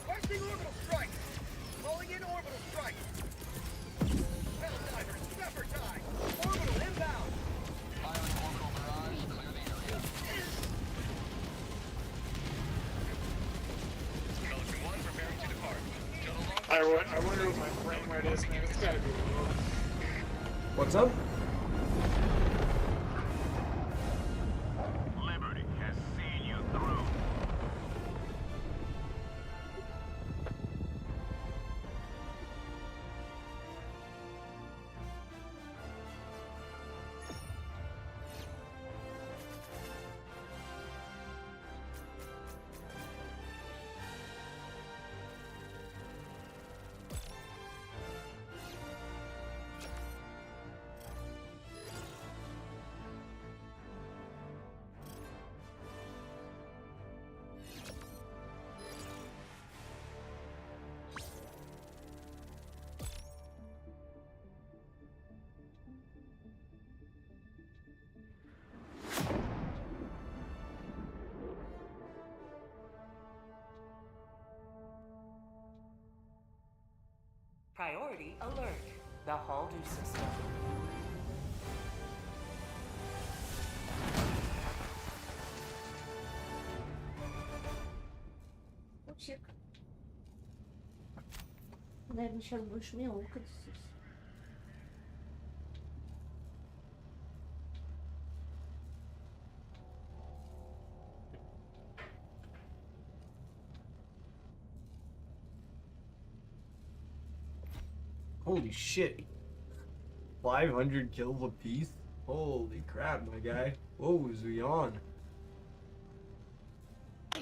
Requesting orbital strike. Calling in orbital strike. Helldiver, Zephyr time. Orbital inbound. Pilot orbital barrage. Clear the area. Pelican 1 preparing to depart. Shuttle launch. I wonder what my frame rate is, man. It's gotta be low. What's up? Liberty has seen you through. Priority alert. The Haldu system. Uciekł. Наверное, сейчас больше не укатится. Holy shit. 500 kills apiece? Holy crap, my guy. What was we on?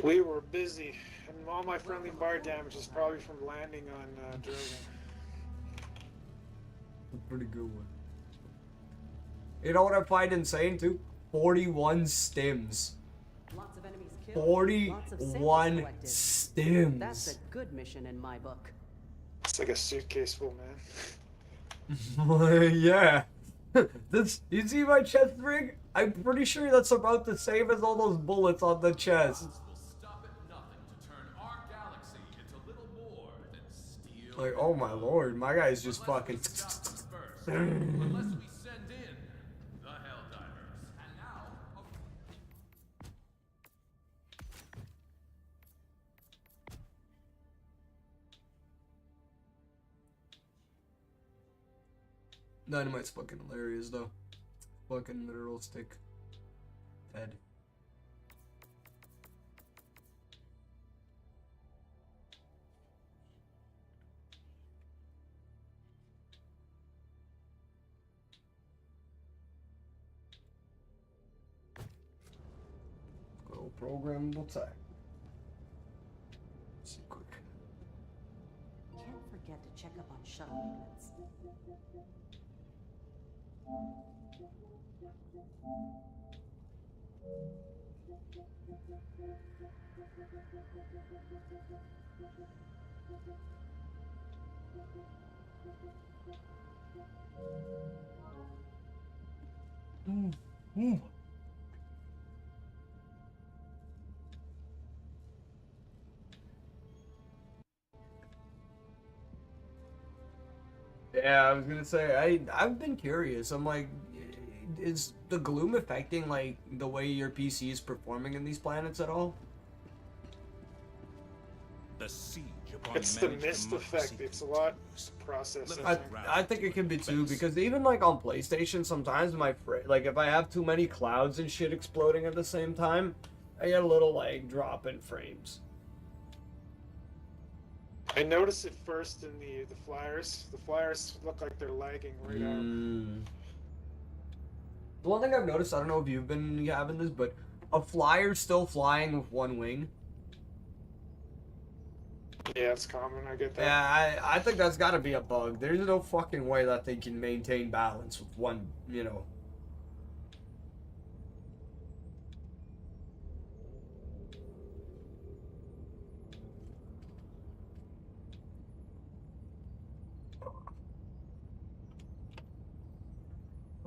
We were busy, and all my friendly bar damage is probably from landing on Drogon. A pretty good one. You know what I find insane too? 41 stims. Lots of enemies killed. Lots of samples 41 collected. stims. That's a good mission in my book. It's like a suitcase full, man. Yeah. This, you see my chest ring? I'm pretty sure that's about the same as all those bullets on the chest. Will stop at nothing to turn our galaxy Like, oh my lord, my guy's just fucking. Dynamite's fucking hilarious though. Fucking literal stick head. Little programmable tech. Let's see quick. Can't forget to check up on shuttle maintenance. Yeah, I was gonna say I've been curious. I'm like, is the gloom affecting like the way your PC is performing in these planets at all? The siege upon It's the managed mist democracy effect. It's a lot processing. I think it can be too, because even like on PlayStation, sometimes like if I have too many clouds and shit exploding at the same time, I get a little like drop in frames. I noticed it first in the flyers. The flyers look like they're lagging right out. The one thing I've noticed, I don't know if you've been having this, but a flyer's still flying with one wing. Yeah, it's common. I get that. Yeah, I think that's got to be a bug. There's no fucking way that they can maintain balance with one, you know.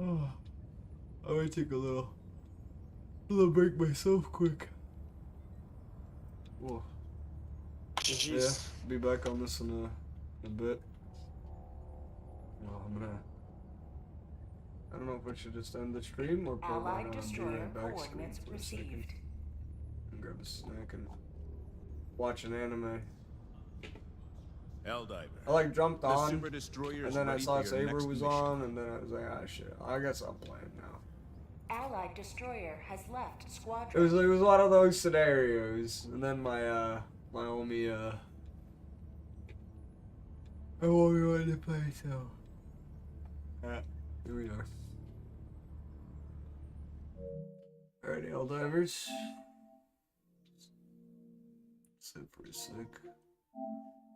Oh, I might take a little break myself quick. Whoa. GG's. Yeah, be back on this in a bit. Well, I don't know if I should just end the stream or put Allied on destroyer the back screen coordinates for a second. received. And grab a snack and watch an anime. Helldiver. I like jumped The on, Super Destroyer and is then I ready saw for your Saber next was mission. on, and then I was like, ah shit, I guess I'm playing now. Allied destroyer has left It squadron. was one of those scenarios, and then my homie wanted to play, so here we are. Alrighty, Helldivers. Sit for a sec.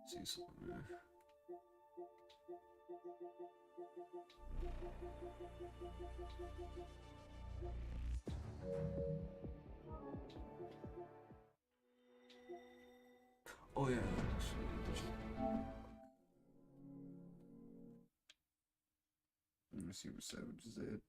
See something there. Oh yeah. Let me see what Savage is at.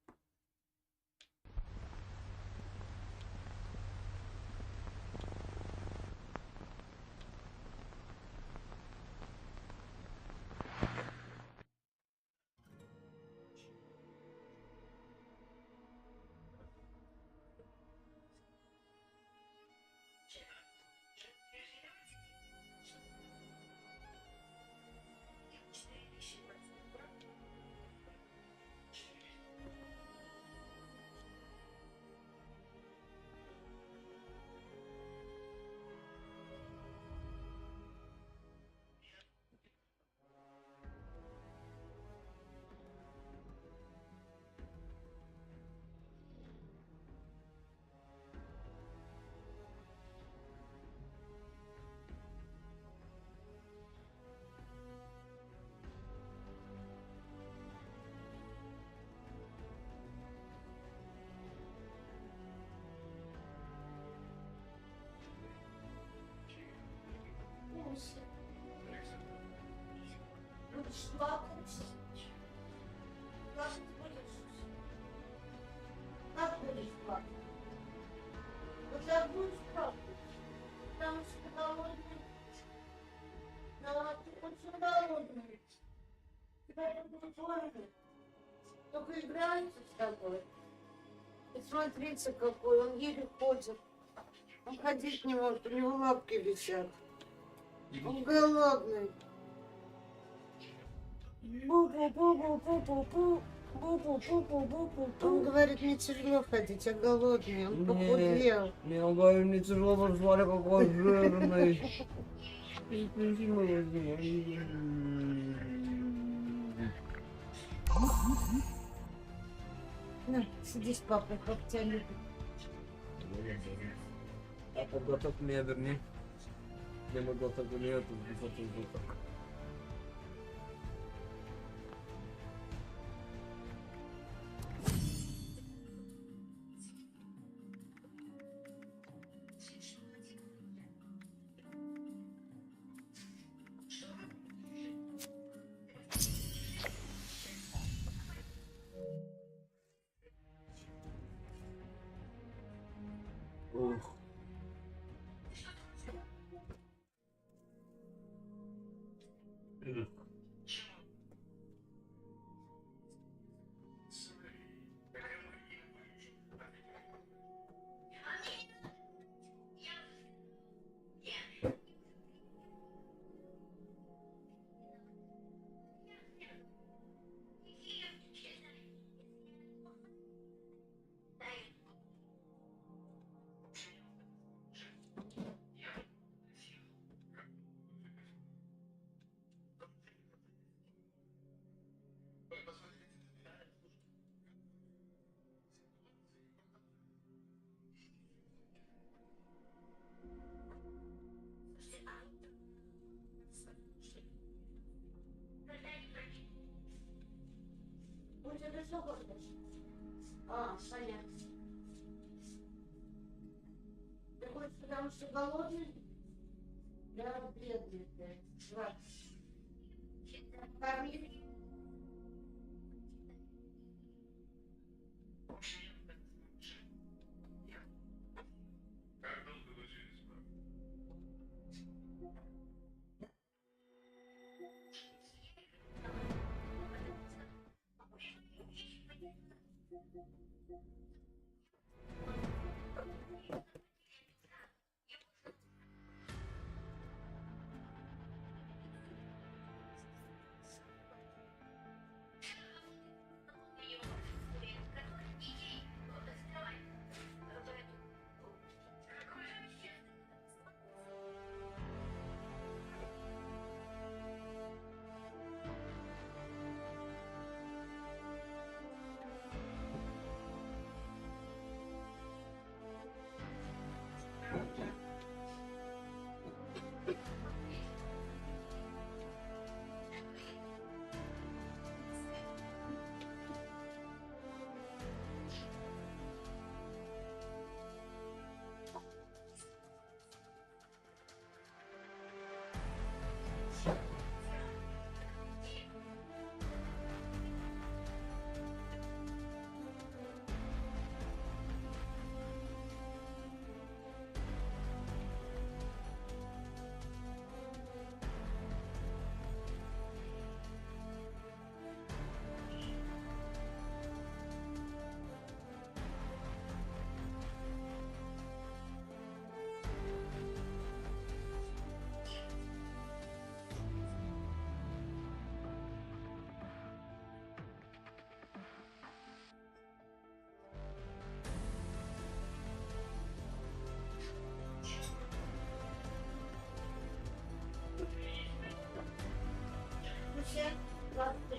Não, Только играется с тобой. И смотрите, какой он еле ходит. Он ходить не может, у него лапки висят. Он голодный. Бу-бу-бу-бу-бу-бу-бу. Бу-бу-бу-бу-бу-бу. Он говорит, не тяжело ходить, а голодный. Он похудел. Не, он говорит, не тяжело, потому что смотри, какой жирный. На, сиди с папой, папа тебя любит. Папа готов меня верни. Я мы готов не эту высоту звука. Ух. Он тебе что хочешь? А, понятно. Ты хочешь, потому что голодный? Да, бедный ты. Ладно. Корми. Все, ладно.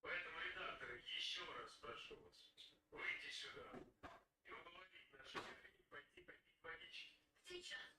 Поэтому, редакторы, еще раз прошу вас выйти сюда и уговорить наших людей пойти попить водички. Сейчас.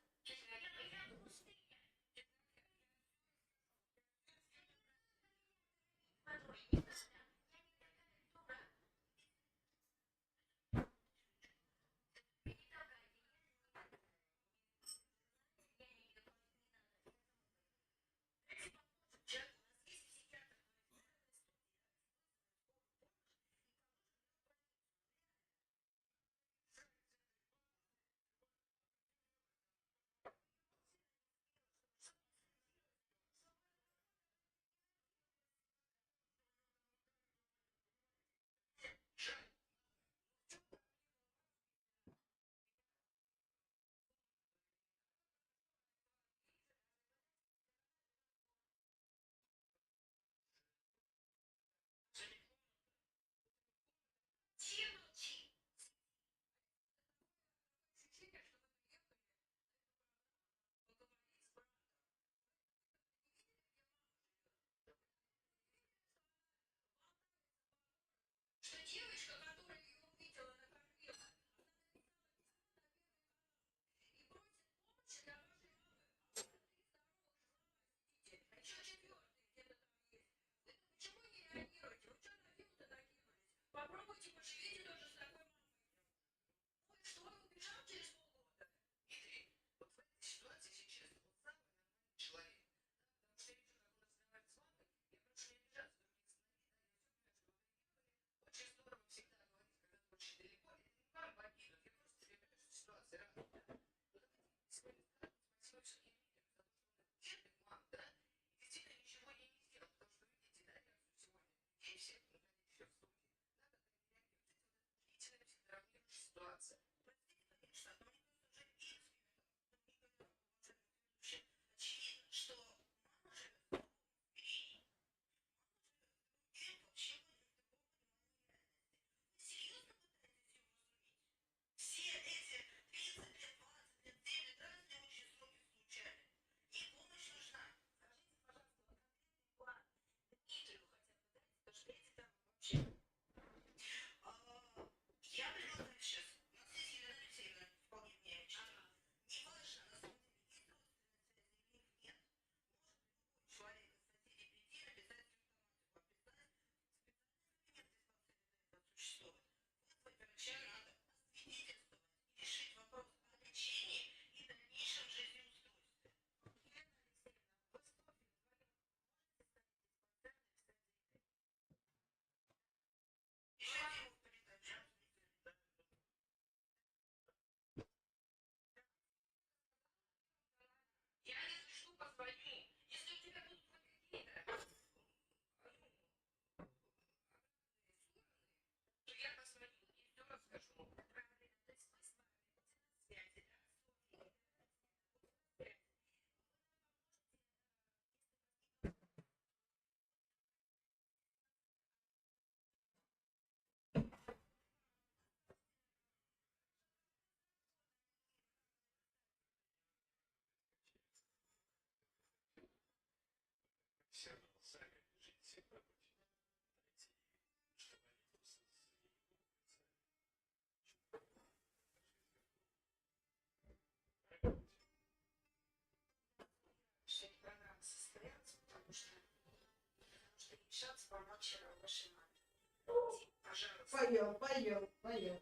Поел, поел, поел.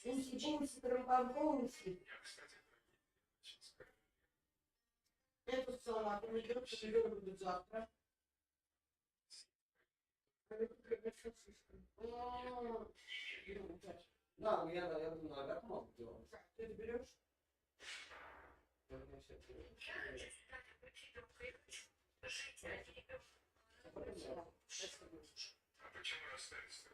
Уси, буси, трампампуси. Эту салату мы берем завтра. Да, я думаю, как мог делать. Ты это берешь? А почему расстались-то?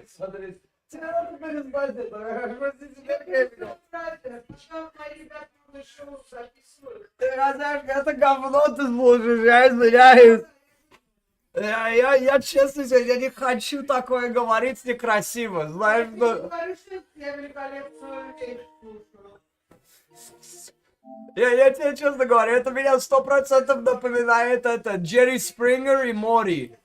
Смотри, тебя переспать это, просто тебе крепко. Ты знаешь, это говно ты слушаешь, я извиняюсь. Я честно тебе, я не хочу такое говорить некрасиво, знаешь, что... Я тебе честно говорю, это меня 100% напоминает это Джерри Спрингер и Мори.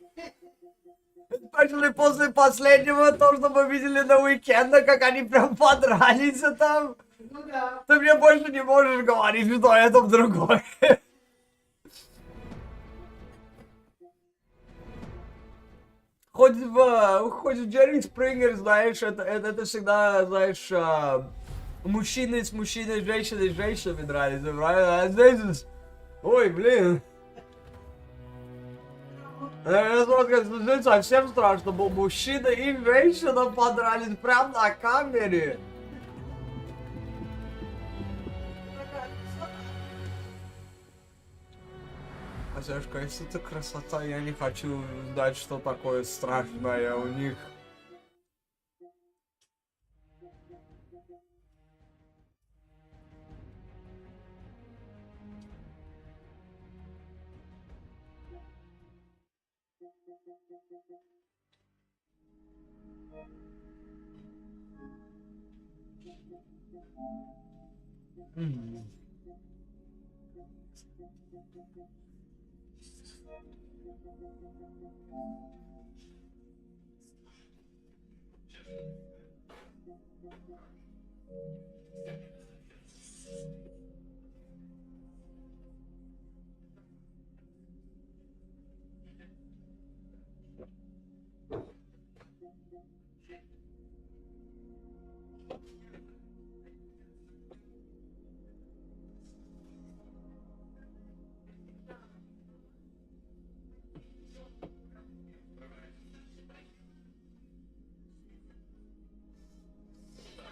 Especially после последнего, то, что мы видели на уикенде, как они прям подрались там. Ну да. Ты мне больше не можешь говорить, что это другое. Хоть в Джерри Спрингер, знаешь, это всегда, знаешь, мужчины с мужчиной, женщины с женщинами нравятся, правильно? А здесь... Ой, блин. Я смотрю, совсем страшно, был мужчина и женщина подрались прямо на камере. Сашка, если это красота, я не хочу знать, что такое страшное у них.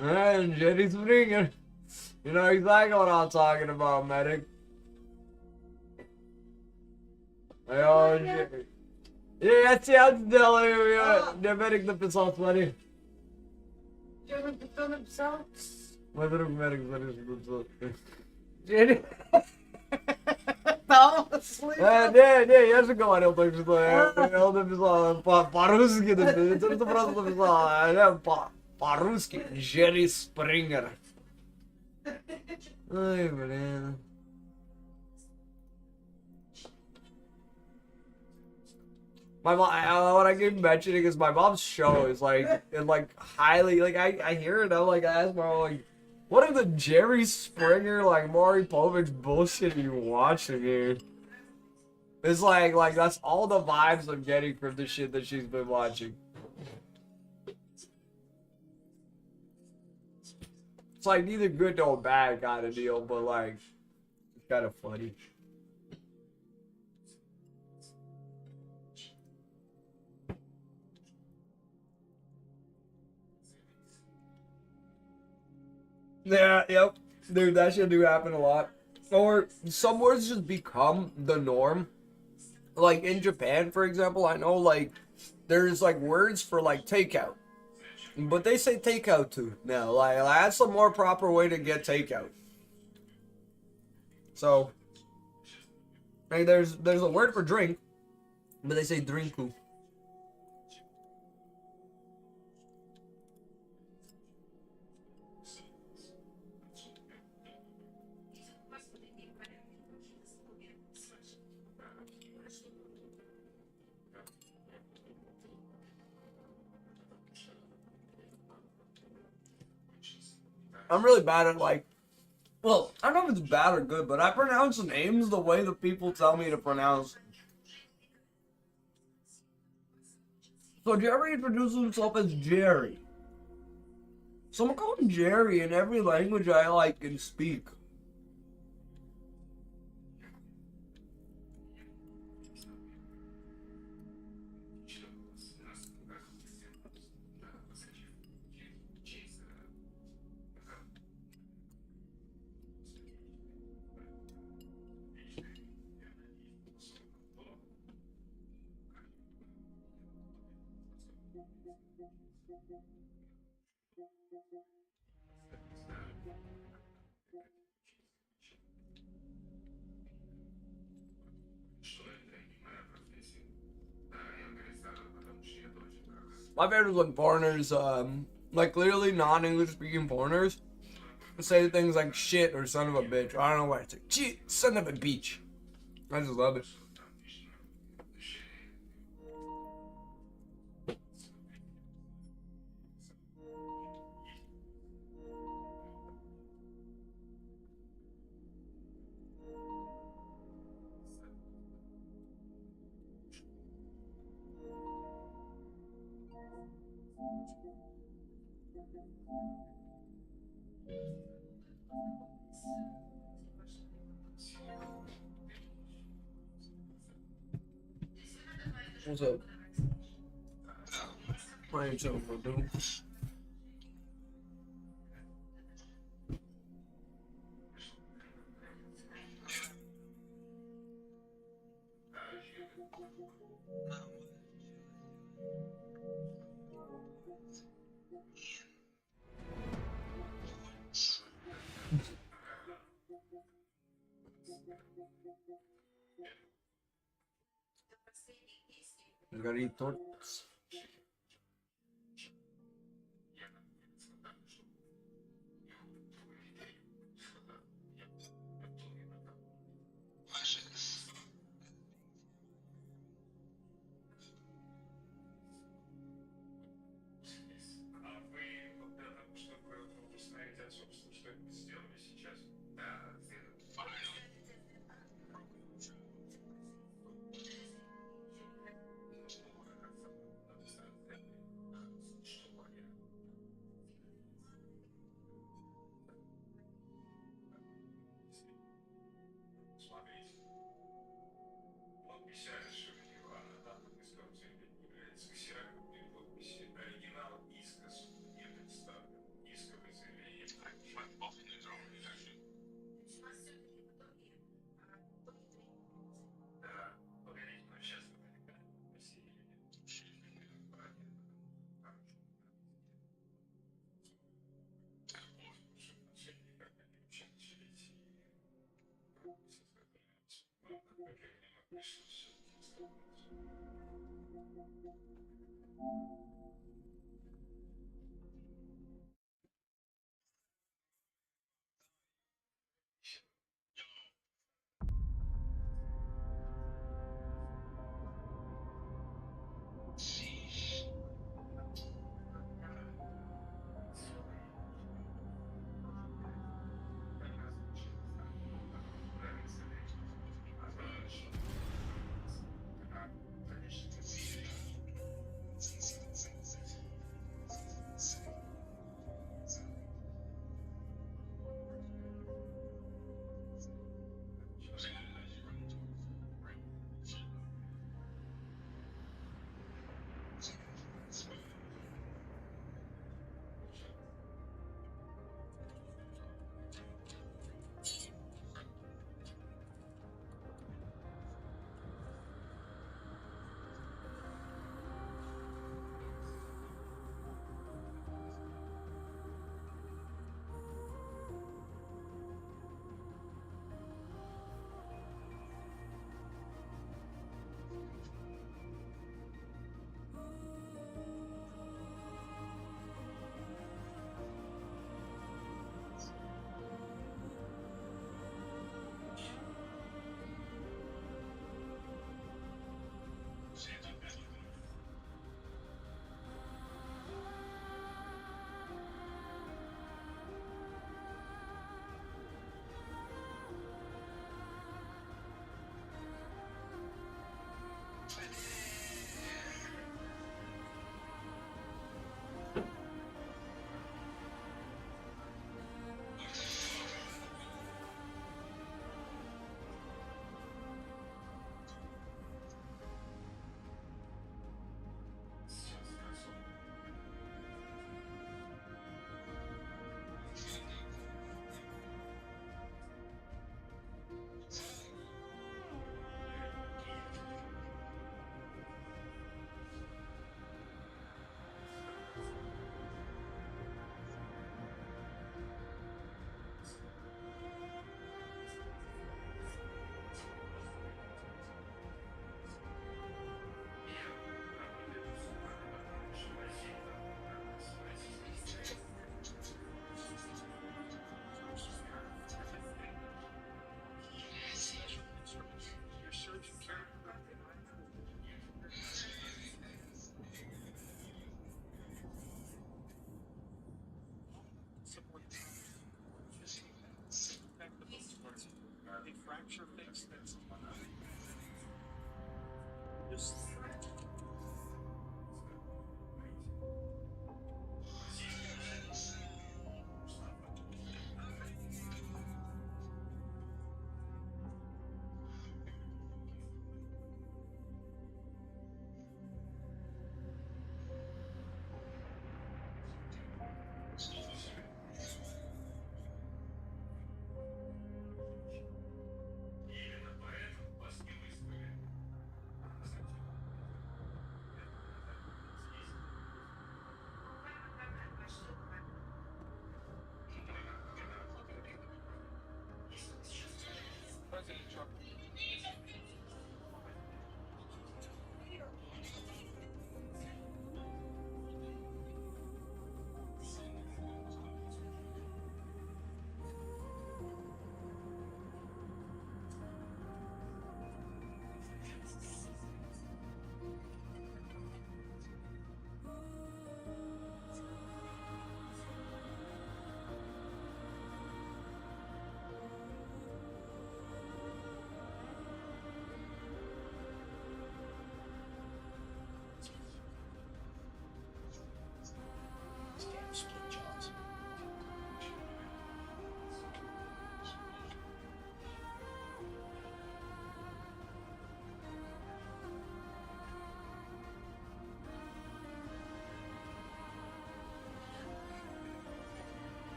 And Jerry Springer. You know exactly what I'm talking about, medic. Yo, Jerry. Я тебя сделаю, я Мерик написал, смотри. Что кто написал? Мой друг Мерик, смотри, что написал. Джерри. Там слышал. Не, я же говорил только что, он написал по-русски, это просто написал, по-русски, Джерри Спрингер. Ой, блин. My mom, what I keep mentioning is my mom's show is like, highly, like, I hear it, I'm like, I ask my mom, like, what are the Jerry Springer, like, Maury Povich bullshit you watching here? It's like, that's all the vibes I'm getting from the shit that she's been watching. It's like neither good nor bad kind of deal, but like, it's kind of funny. Yeah, yep. Dude, that shit do happen a lot. Or some words just become the norm. Like in Japan, for example, I know like there's like words for like takeout. But they say takeout too now. Like that's a more proper way to get takeout. So like there's a word for drink, but they say drinku. I'm really bad at like Well, I don't know if it's bad or good, but I pronounce names the way the people tell me to pronounce them. So Jerry introduces himself as Jerry. So I'm gonna call him Jerry in every language I like and speak. My favorite is when foreigners, like literally non-English speaking foreigners, say things like shit or son of a bitch. I don't know why. It's like, shit, son of a bitch. I just love it. What's up? Why ain't something to do? You gotta eat tortas. А вы вот для того, чтобы установить отцовство, что сделали сейчас? Да, смотрите. Подписали Шевелева, дата искового заявления является ксерокопией подписи. Оригинал иска суду не представлен. Исковое заявление Да, погодите, но сейчас наверняка Россия пришлось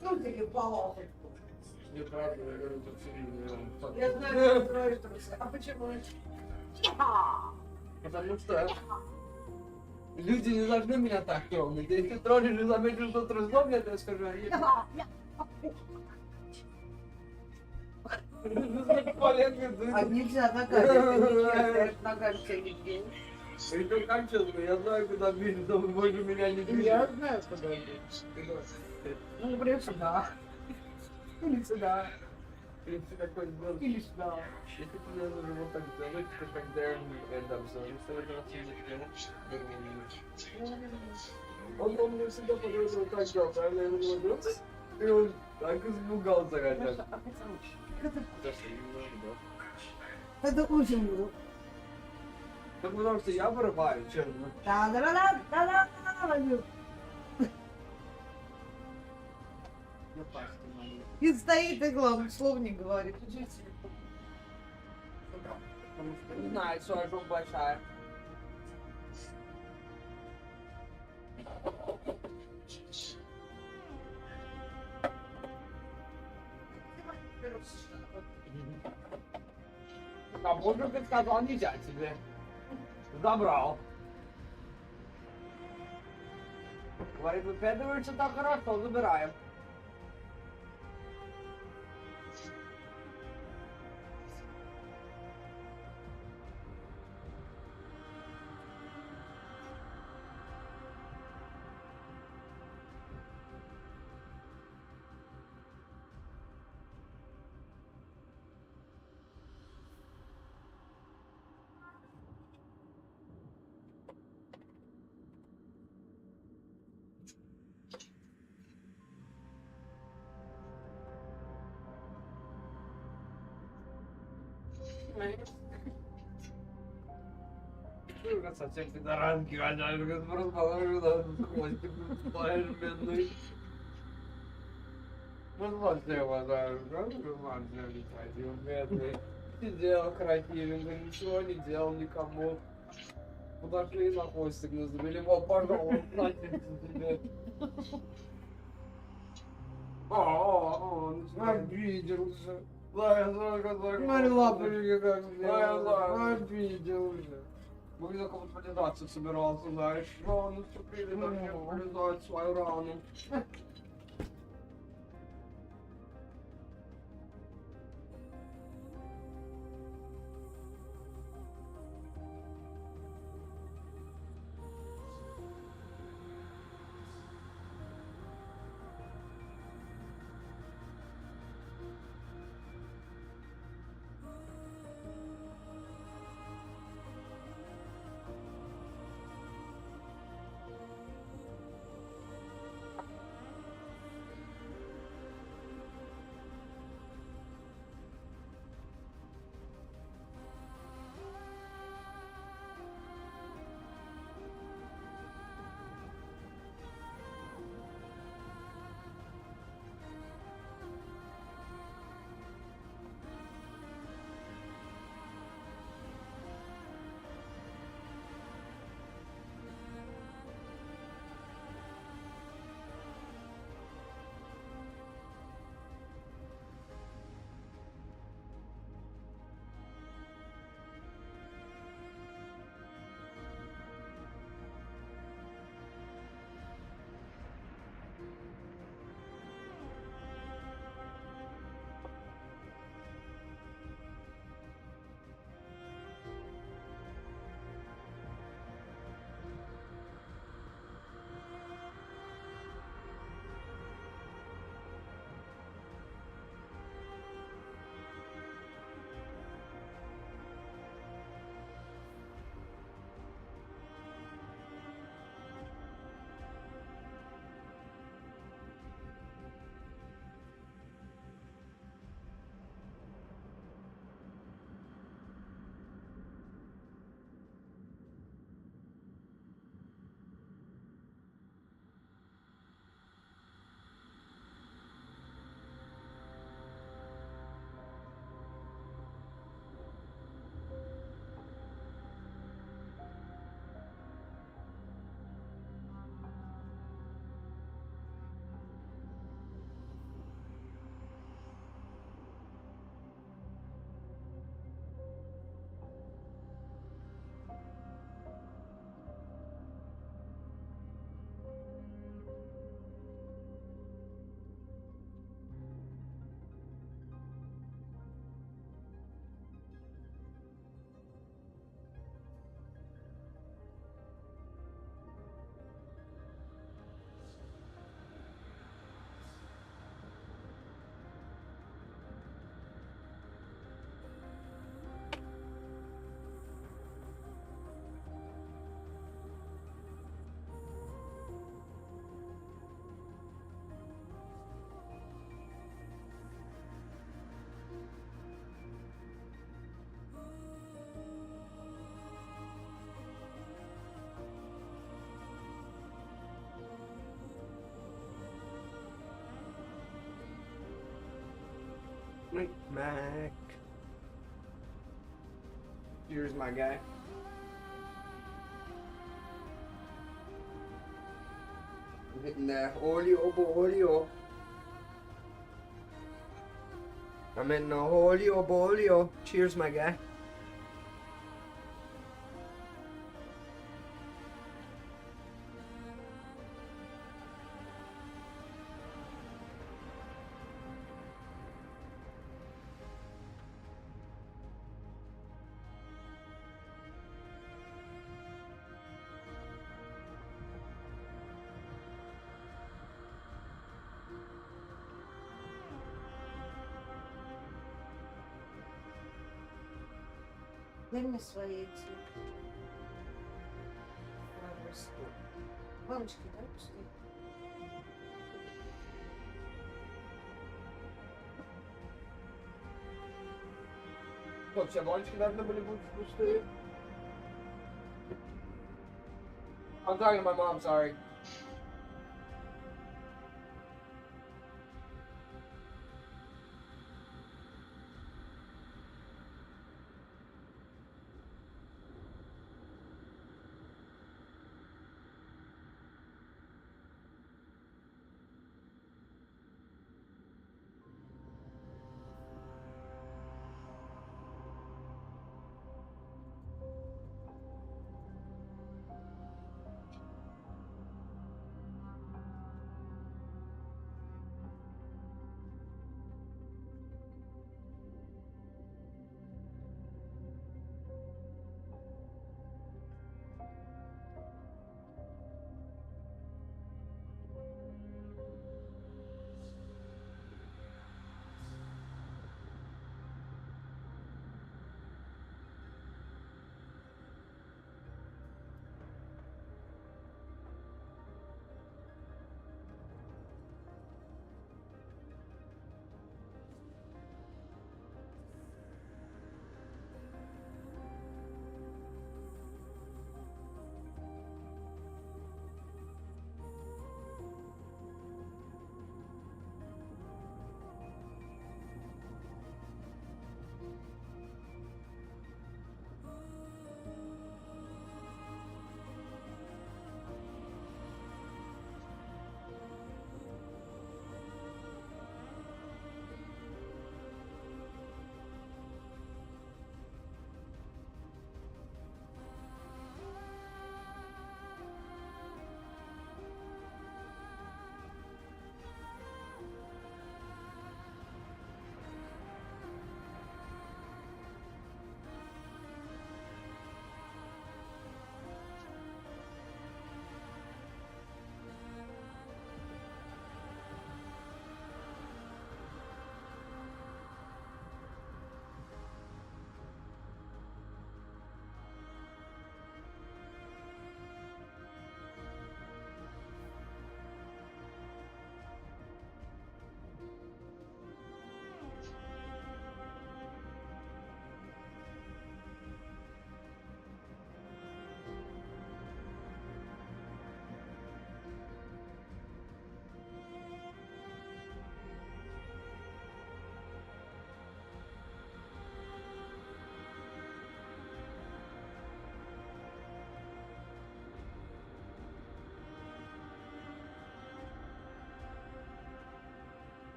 Ну, таки полопать. Неправда, я говорю, тут цивильный. Я знаю, что строишь трусы. А почему? Потому что люди не должны меня так тронуть. Если тронешь и заметишь, что трусом, я тебе скажу, они... А нельзя ногами, это нельзя, ногами тебя не бей. Причем как честно, я знаю, куда бить, но вы больше меня не бить. Я знаю, куда бить. Ну, например, сюда. Или сюда. Или какой-нибудь... Или сюда. Если ты меня нужно вот так сделать, то когда я эндам зоне, то это он мне всегда подумал, вот так делал, правильно? Я ему говорю, и он так испугался, хотя. Это очень много. Ну, потому что я вырываю, честно. Да-да-да-да-да-да-да. И стоит, и главное, слов не говорит. Не знаю, что я большая. А может быть, сказал нельзя тебе. Забрал. Говорит, выпендриваешься так хорошо, забираем. Совсем пидоранки, конечно, просто положу на хвостик, спаешь, бедный. Ну, вот все уважаю, Роман все летает, бедный. Сидел красивенько, ничего не делал никому. Подошли на хвостик, называли его, пожалуйста, носите себе. Обиделся. Смотри, лапочки как сделал. Обиделся. Мы за кого-то полизаться собирался, знаешь. Он наступили, даже не полизать свою рану. Mac. Here's my guy. I'm hitting that olio. I'm in the olio. Cheers, my guy. Дай мне свои эти. Баночки, да, пустые? Что, все баночки должны были быть пустые? I'm talking to my mom, sorry.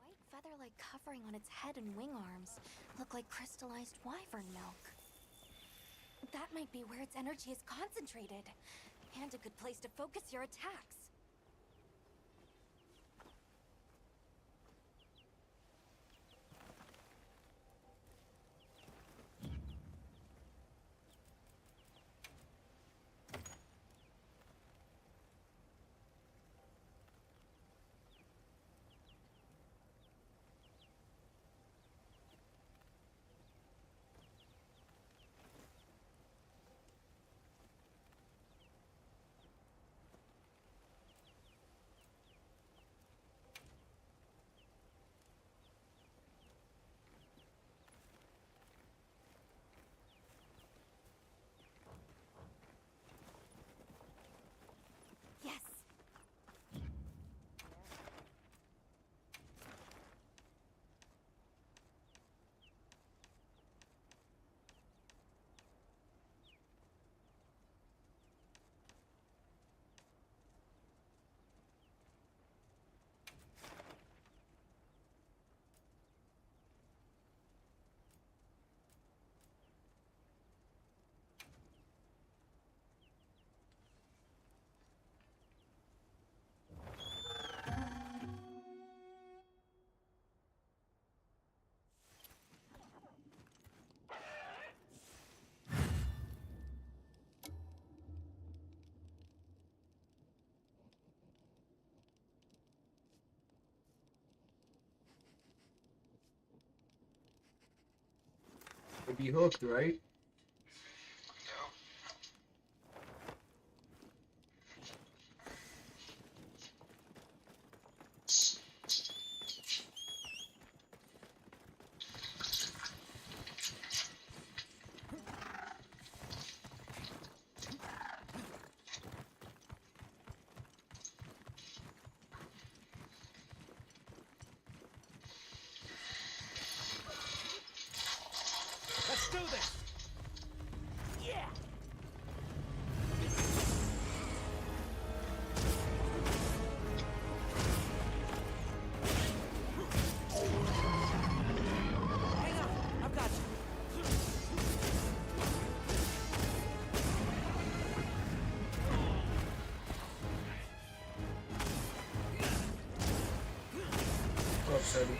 White feather-like covering on its head and wing arms look like crystallized wyvern milk. That might be where its energy is concentrated, and a good place to focus your attacks. Yes. It'd be hooked, right? Let's do this! Yeah! Hang on, I've got you. What's up, Sadie?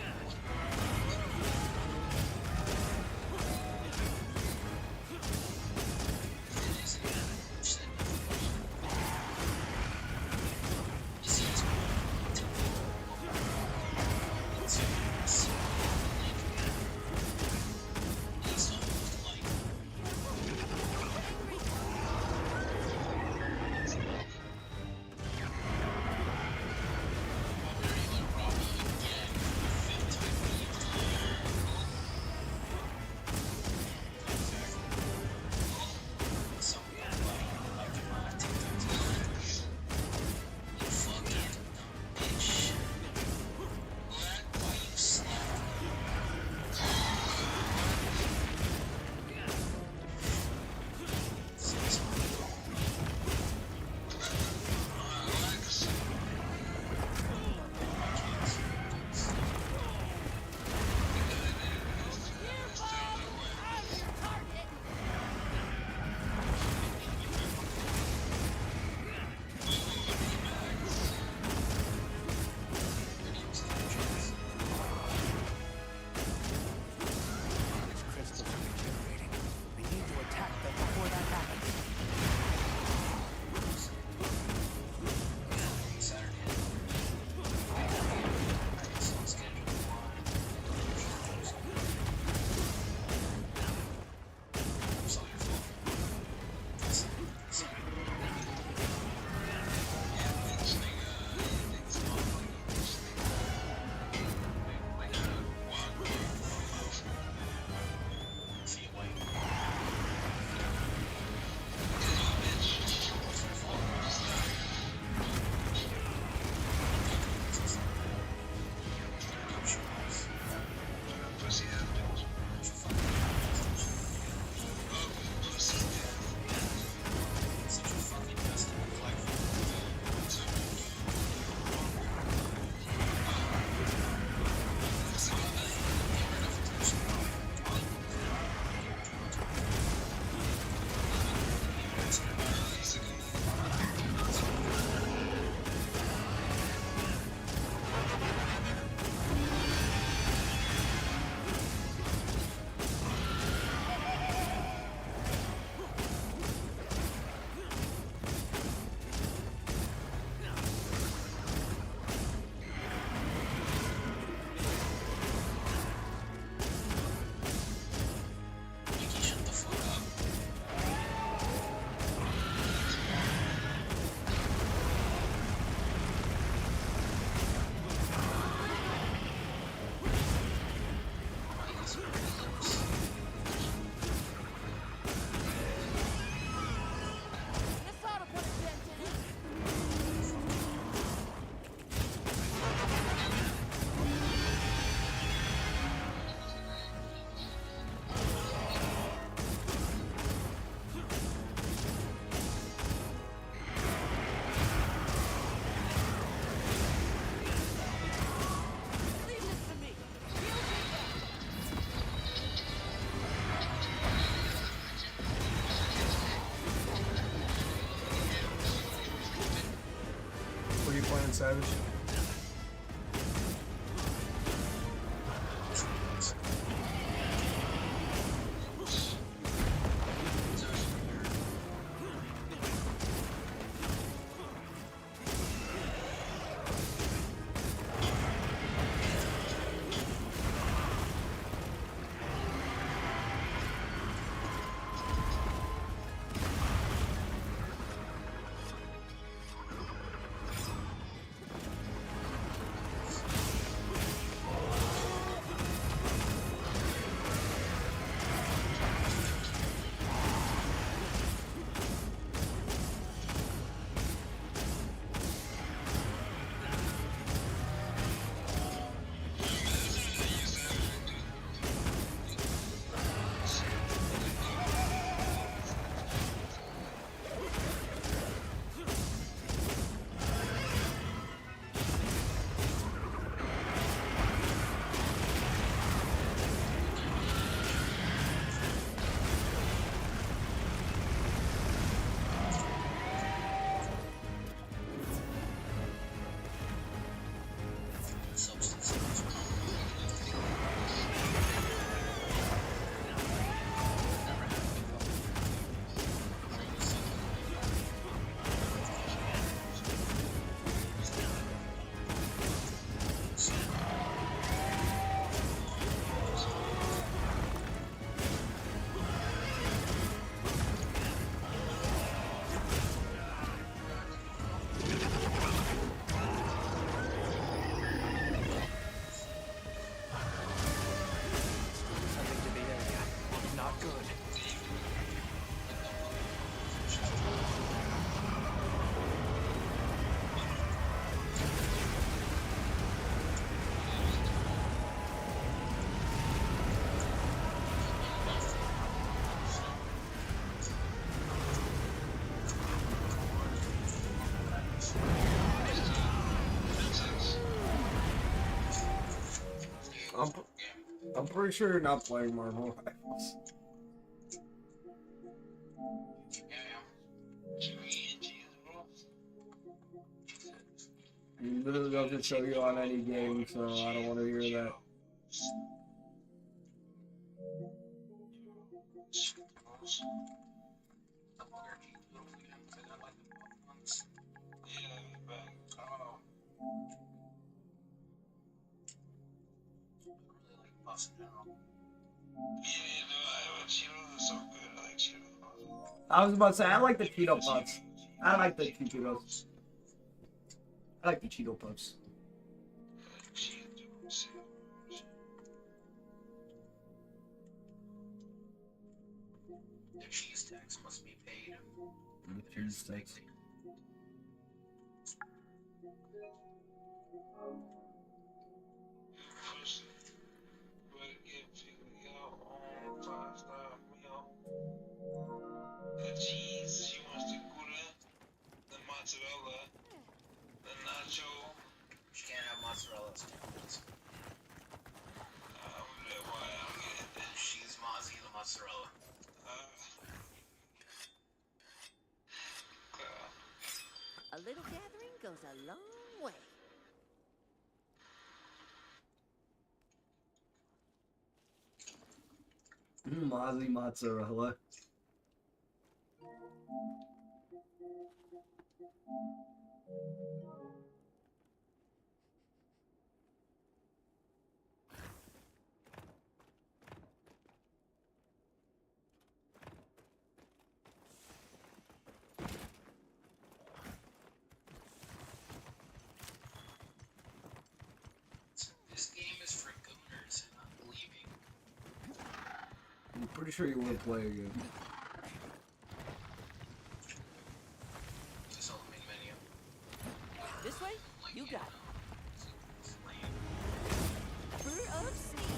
Savage. I'm pretty sure you're not playing Marvel Rivals. You literally doesn't show you on any game, so I don't want to hear that. I was about to say, I like the Cheeto Puffs. I like the Cheetos. I like the Cheeto Puffs. The cheese tax must be paid. The cheese tax. The cheese, she wants the Gouda, the mozzarella, the nacho. She can't have mozzarella. It's too much. Why I don't get it. She's Mozzie the mozzarella. A little gathering goes a long way. Mozzie mozzarella. This game is for gooners and unbelieving. I'm pretty sure you want to play again. Just all the main menu. This way? You got it. Bird of Steel.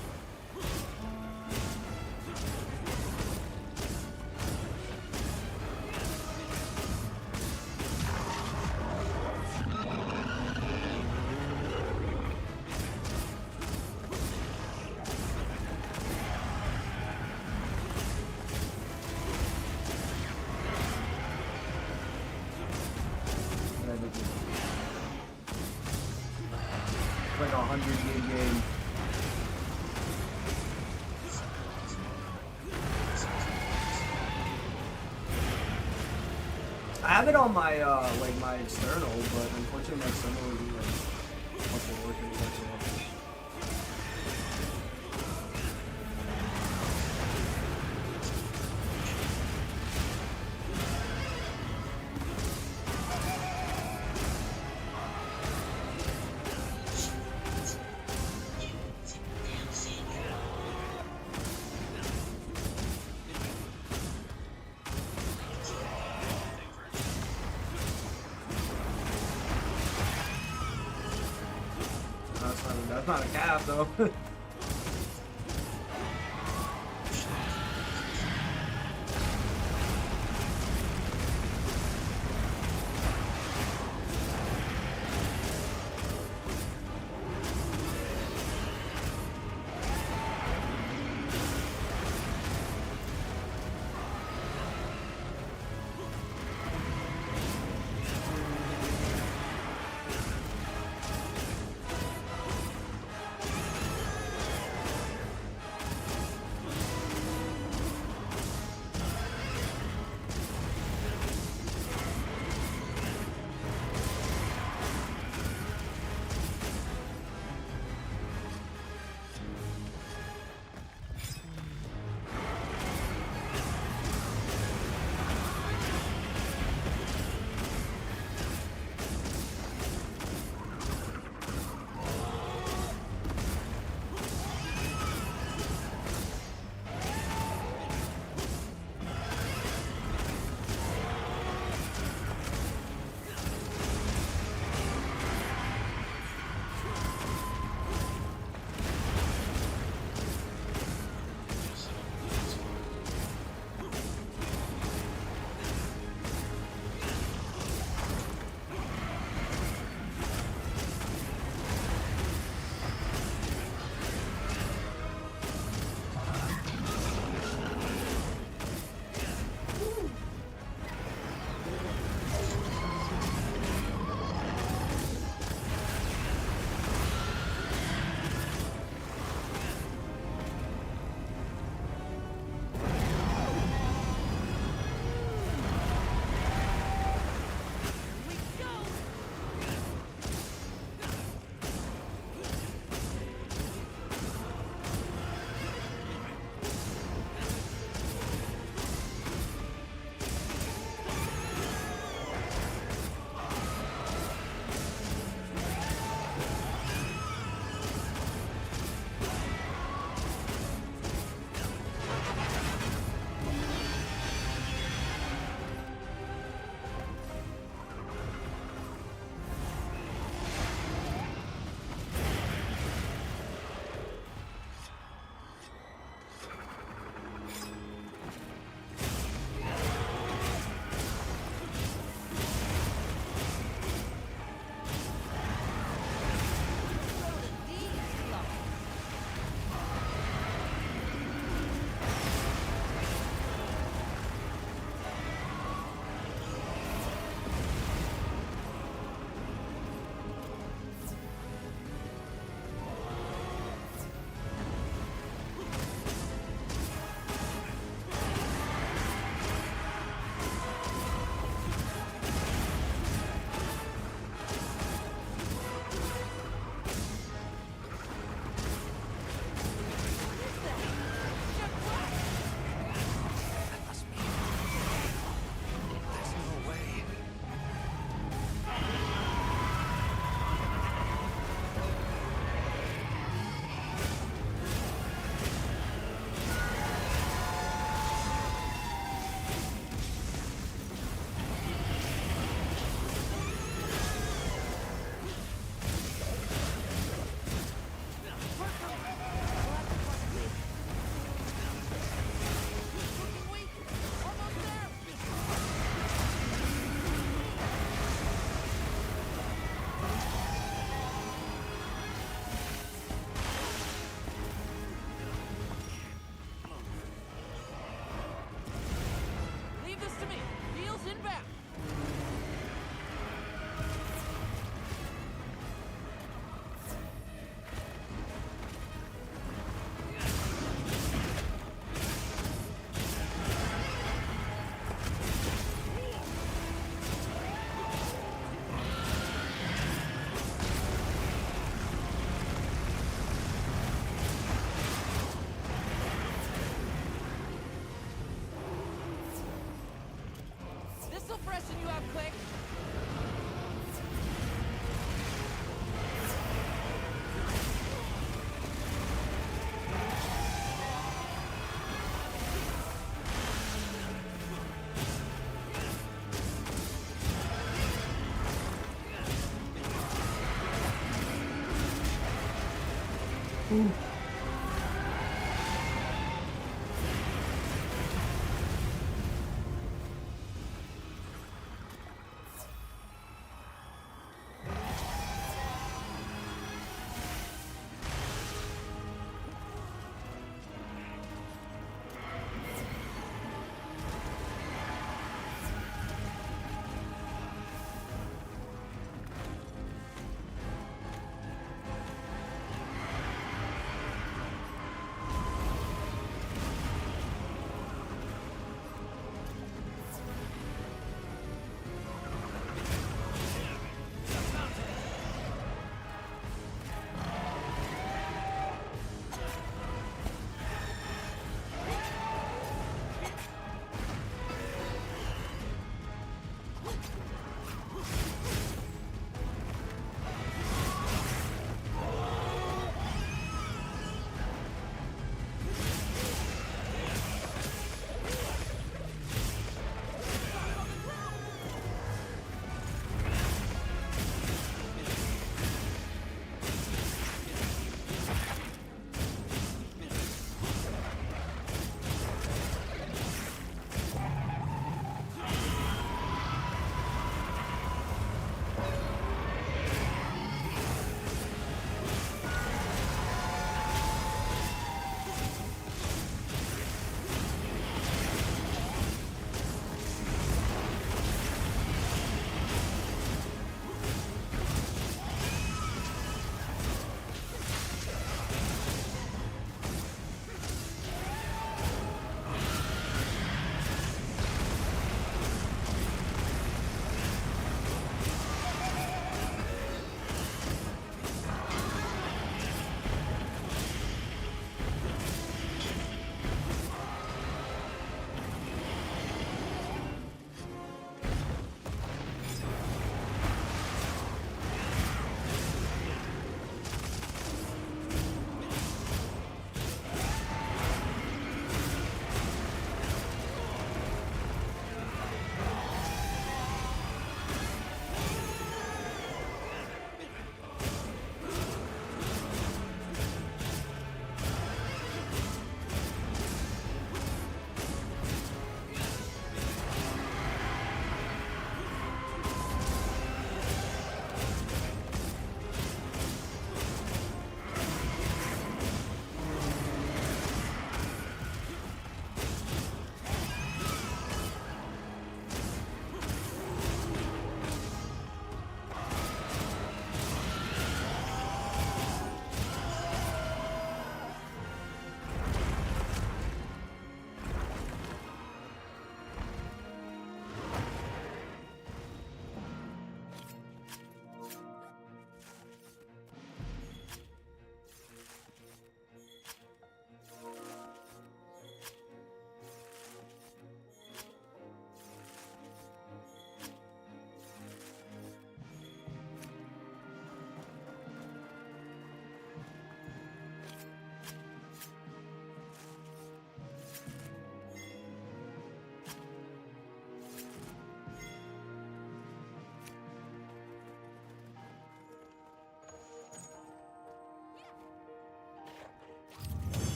gig game. I have it on my like my external, but unfortunately my external isn't like fucking working whatsoever. That's not a cap though. pushing you out quick? Ooh.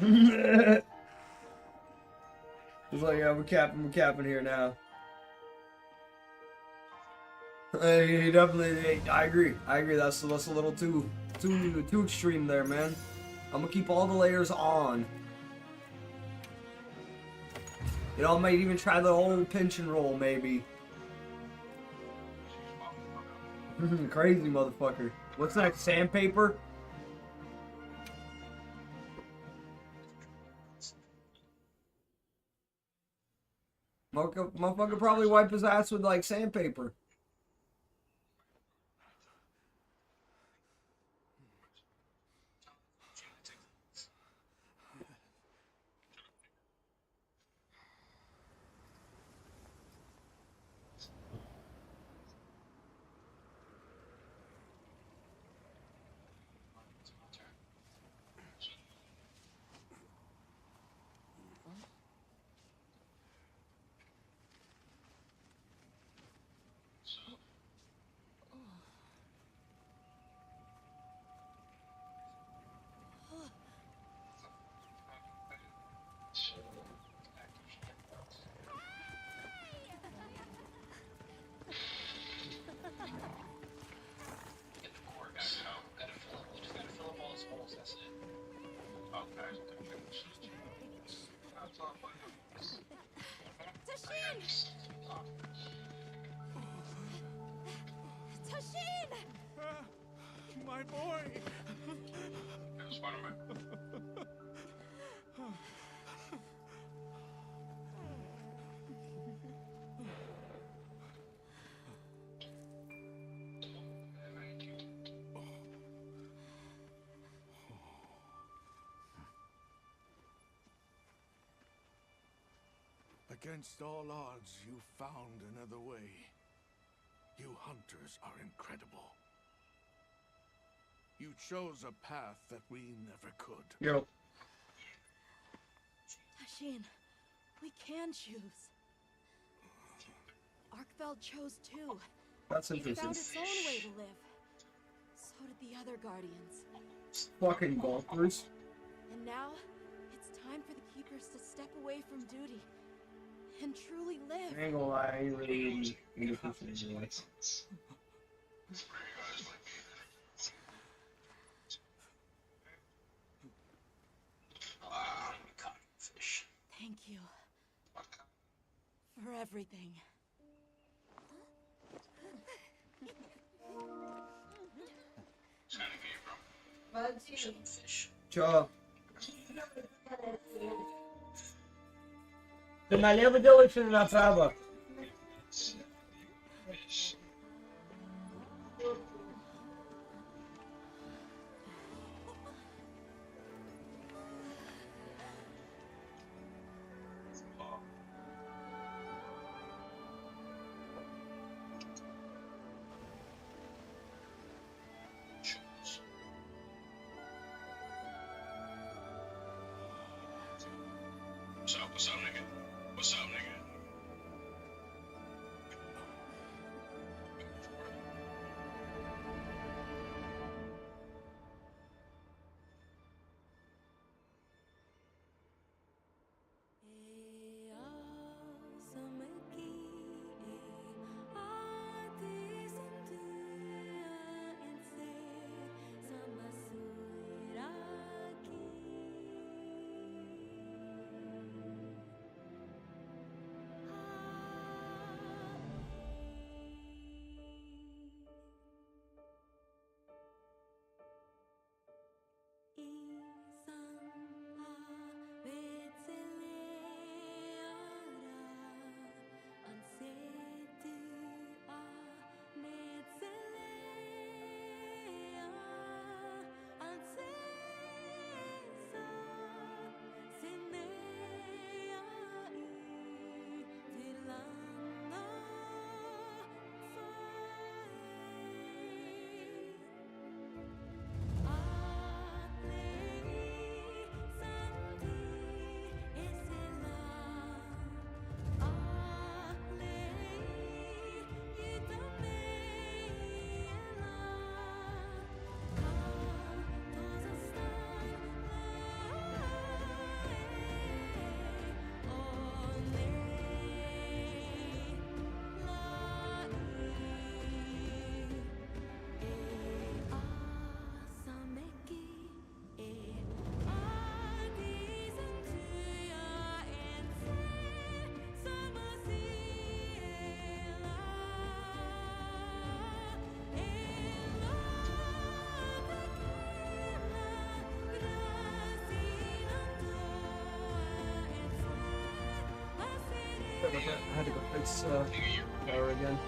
It's like, yeah, we're capping here now. Hey, definitely, I agree. That's a little too extreme there, man. I'm gonna keep all the layers on. You know, I might even try the whole pinch and roll, maybe. Crazy motherfucker. What's that, sandpaper? Motherfucker probably wipe his ass with, like, sandpaper. Tashin! Tashin! My boy! Against all odds, you found another way. You hunters are incredible. You chose a path that we never could. Yo. Tashin, we can choose. Arkfeld chose too. That's It interesting. found its own way to live. So did the other guardians. Fucking golfers. And now, it's time for the Keepers to step away from duty and truly live. I ain't gonna lie, I ain't really interested in it. Thank you. For everything. Ciao. Ty na lewy doły czy na prawo? What's up, nigga? What's up, nigga? I had to go fix power again.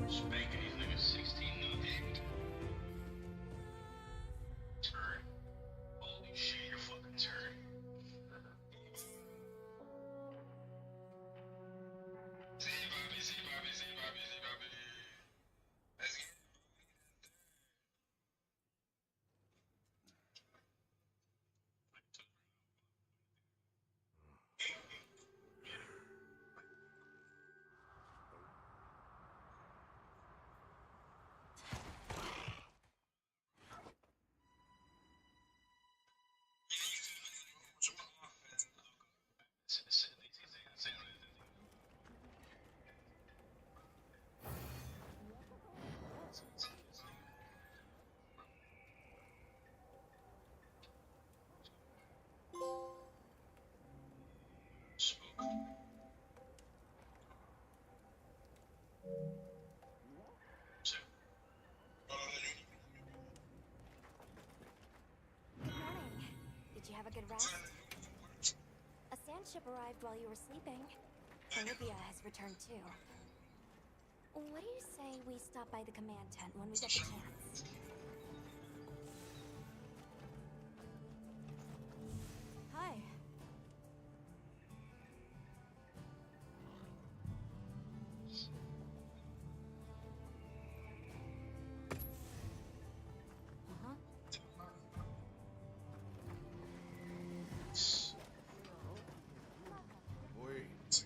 Spanking these niggas 16 nugget. Turn. Holy shit, you're fucking turn. See Bobby, see Bobby, see Bobby, see Bobby. Let's get rest? A sand ship arrived while you were sleeping. Olivia has returned too. What do you say we stop by the command tent when we get the chance? Hi. Wait.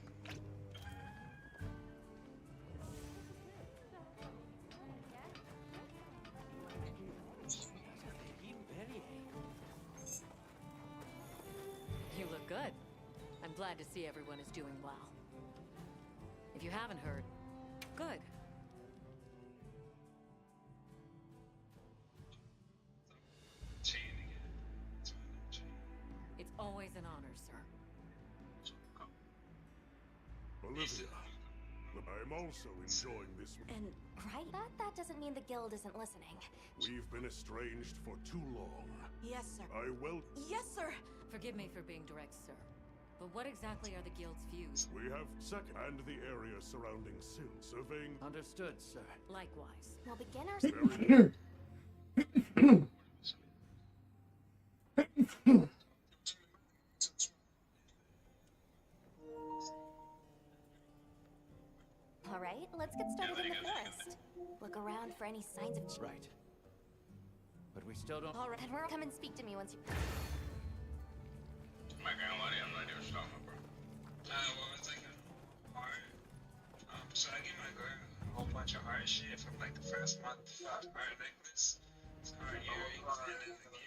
You look good. I'm glad to see everyone is doing well. If you haven't heard, good. It's always an honor, sir. Olivia, I'm also enjoying this. And right? That doesn't mean the guild isn't listening. We've been estranged for too long. Yes, sir. I will. Yes, sir. Forgive me for being direct, sir. But what exactly are the guild's views? We have second and the area surrounding Sil surveying. Understood, sir. Well, Likewise. beginners. All right, let's get started in the forest. Look around for any signs of. Right. But we still don't. All right, then we'll come and speak to me once you. I'm not gonna lie to you, I'm not even stopping, bro. Well, it's like art. So I get my girl a whole bunch of art shit from like the first month art necklace. It's art earrings, and then the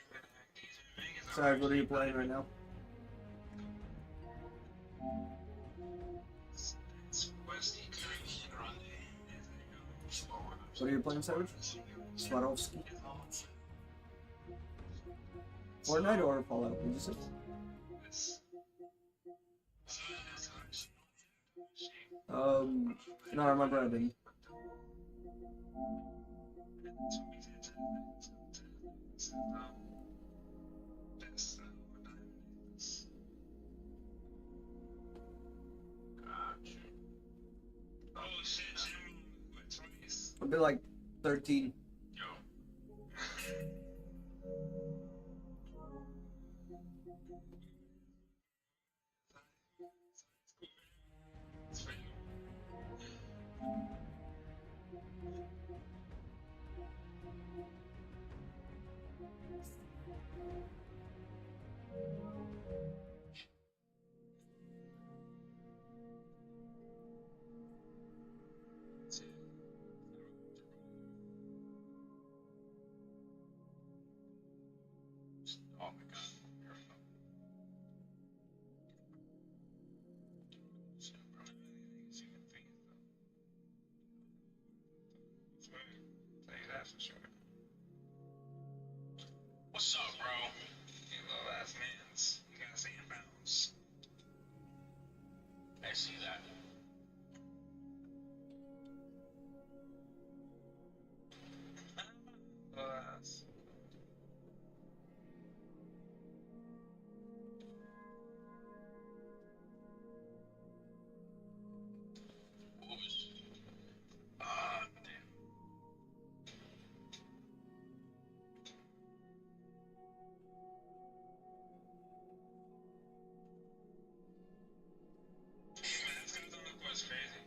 engagement ring is Sorry, what are you playing right now? What are you playing, Savage? Swarovski? Fortnite or Fallout, did you say? No, I remember I didn't. I'll be like 13. Oh my god. Shit, bro. Anything you can think of, though. Swear. Tell you that for sure. What's up, bro? You little ass mans. You gotta stay in bounds. I see that. Little ass. That's crazy.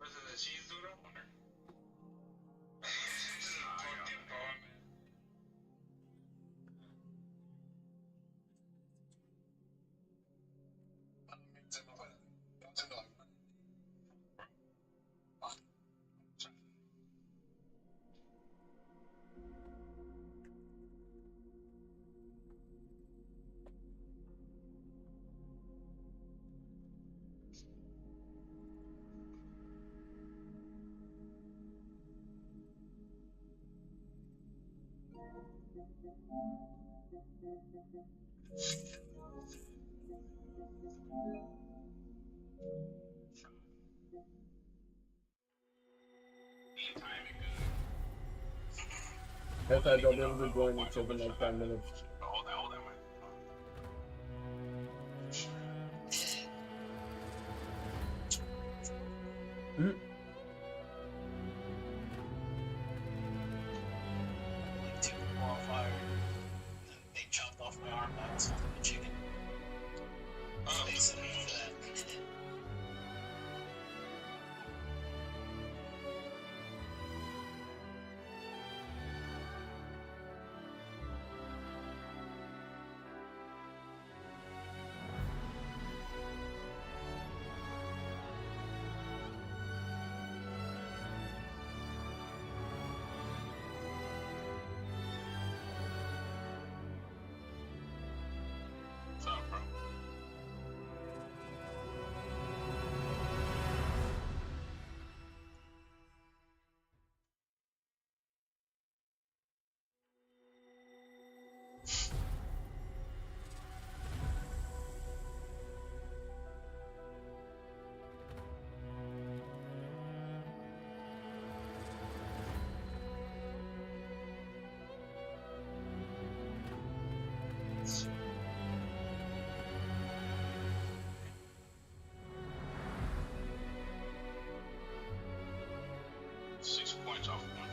Was it a cheese doodle? Timing good. I thought I'll be able to join each other in like 10 minutes. Hold that, man. Mm. Two people on fire. They chopped off my arm. I was holding the chicken. They set me for that. What's up, bro? Six points off one.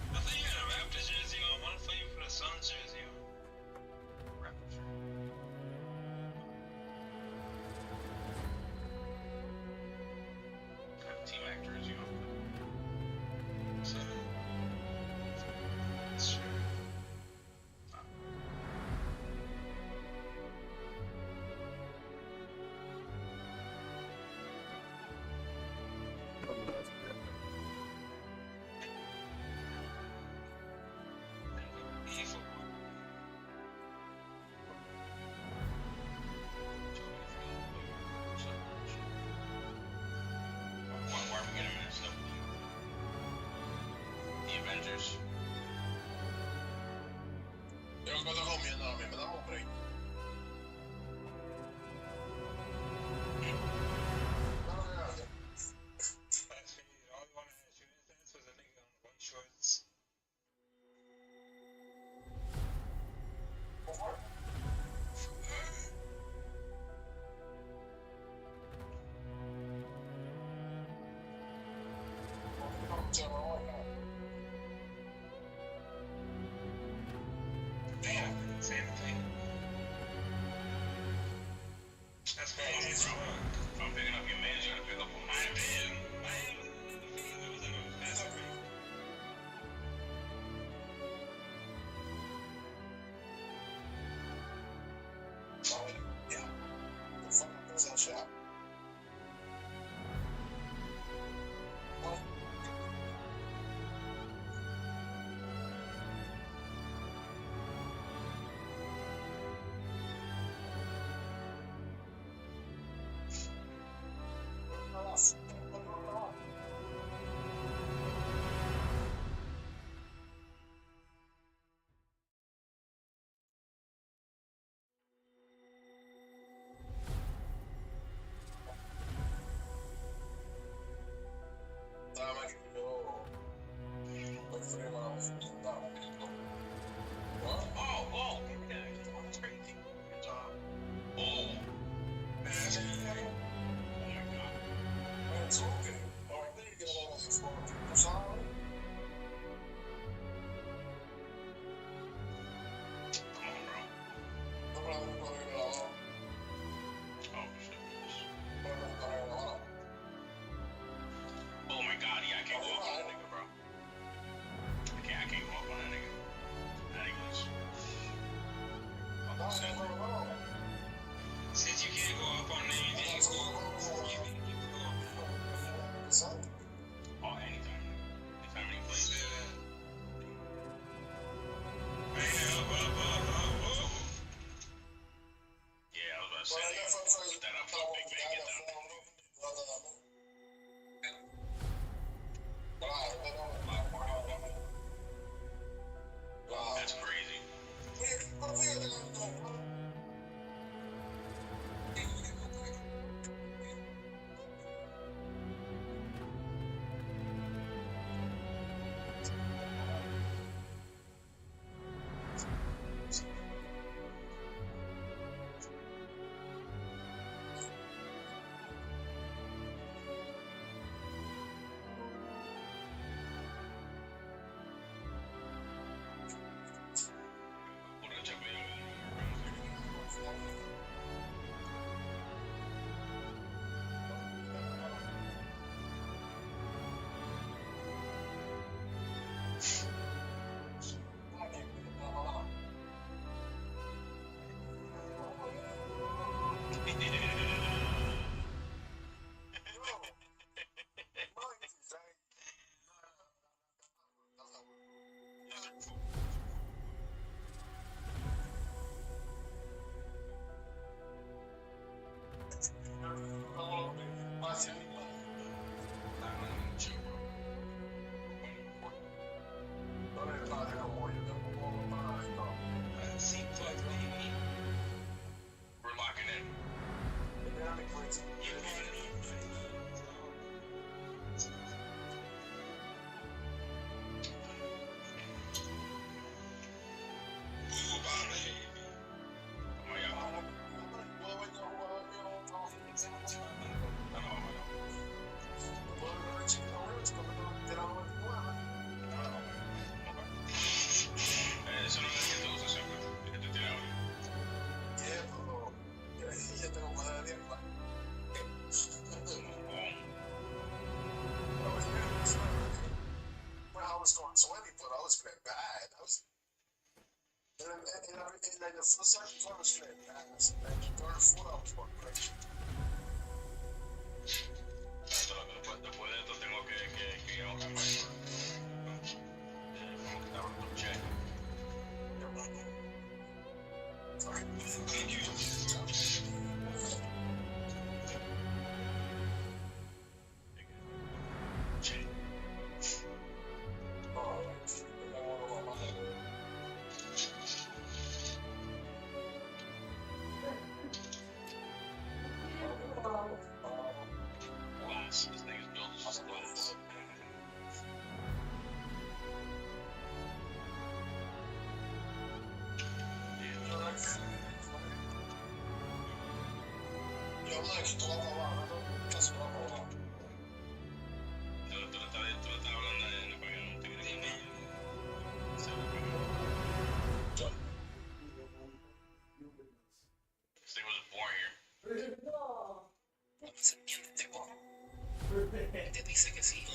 I think you had a Raptors jersey on. Why don't you put a Suns jersey on? Raptors. Got a T-Mac jersey on. So, sure. Where are we getting this stuff? The Avengers. Yo, cosa comiendo? Me damos un break. All you wanted to shoot instance was a nigga on white shorts. Damn, same thing. That's crazy, bro. If I'm picking up your man, you gotta pick up on my man. It was in a fast break. Yeah. The fucking goes on shop. Oh, whoa. Yeah, that's crazy. Good job. Oh. That's crazy. Oh my god. It's okay. Oh, I think you got all these people sorry. Come on, bro. Oh, shit. Oh my god, yeah, I can't go up on that nigga, bro. I can't go up on that nigga. That nigga's fucking sick. Oh, anytime. Anytime he plays it. Man, yeah, I was about to say, put that up for the big man, get down. That's crazy. We're locking in. Eso no es que te usa siempre. Que te tira hoy. I was going 20, but I was playing bad. I was in like the first second I was playing bad. Like the third, fourth, I was going crazy. Después de esto tengo que ir a buscar más. Como que estaba en tu check. Glass. This thing is built as glass. Yo, like, tú vas a probar, ¿no? Casi vas a probar. Tú lo estás hablando en español, no te quieres entender. This thing was born here. Te dice que sí.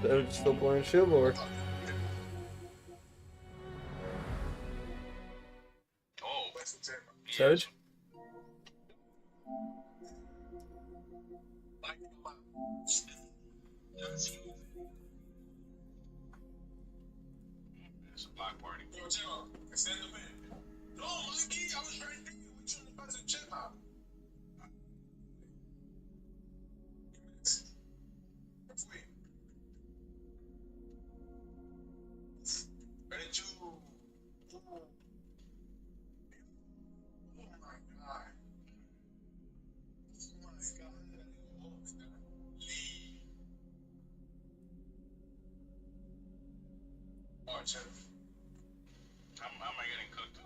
They're still playing Shivlord. Oh, Savage? it's a block party. Yo, Joe, extend the man. No, Mikey, I was right there with you in the present chat out. Ready to. Oh my god. Oh my god. Alright, Jeff. How am I getting cooked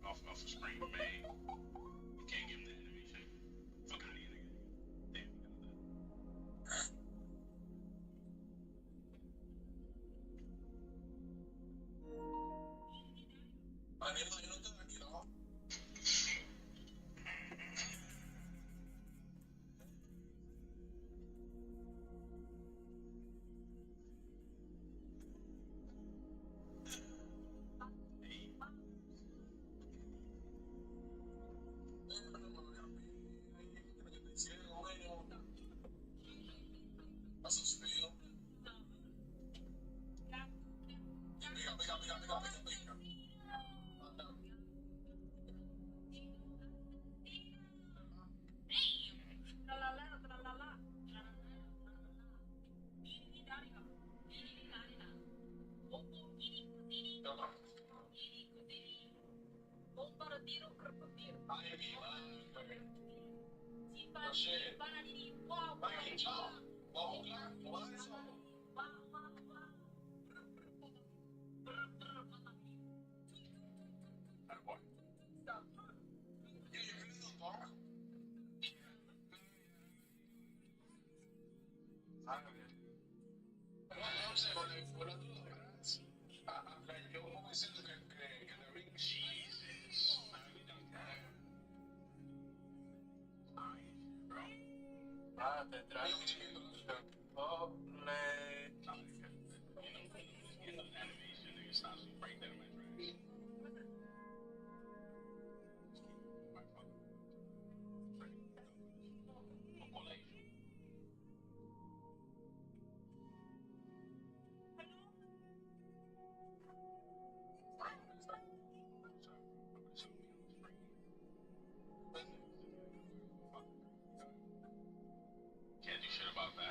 off a screen made? You can't give him the enemy shit. Fuck out of here, nigga. Damn, you got that. Anima, yo no estoy aquí, ¿no? Can't do shit about that.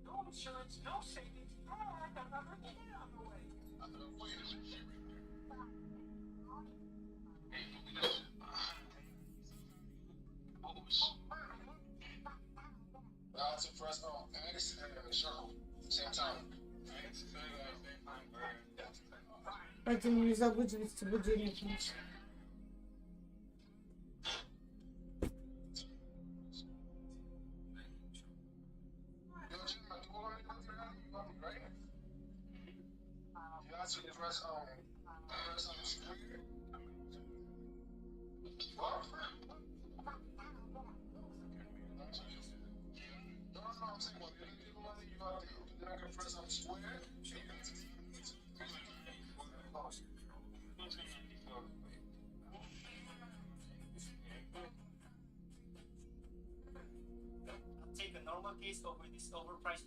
No insurance, no savings. I got another kid on the way. To press X and circle. Same time. Поэтому не забудь завести будильник. I'll take a normal case over this overpriced.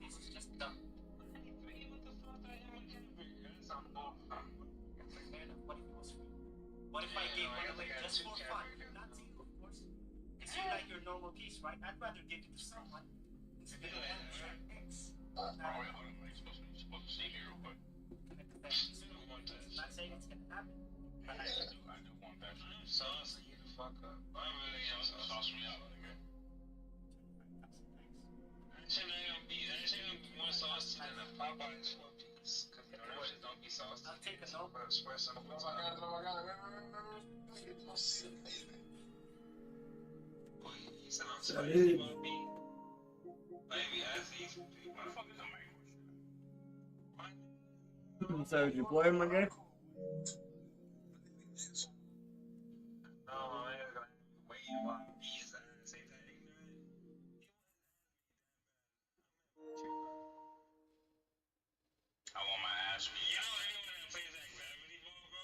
This is just dumb. What if it was free? What if I gave one away just for fun? Not to you, of course. Because you like your normal case, right? I'd rather give it to someone instead of one X. Supposed to see here real quick. I'm not saying it's gonna happen. But I do want that. Sauce, get the fuck up. I really am sauce reality, man. Actually, ain't gonna be more saucy than a Popeye's 4-piece. Cause you know that shit don't be saucy. I'll take a normal. Espresso. You said I'm spicy, won't be. Baby, I see some people. Motherfuckers don't make So, did you play my game? no, I ain't gonna wait while these say that ignorant. I want my ass beat. You know anyone that plays that gravity ball, bro?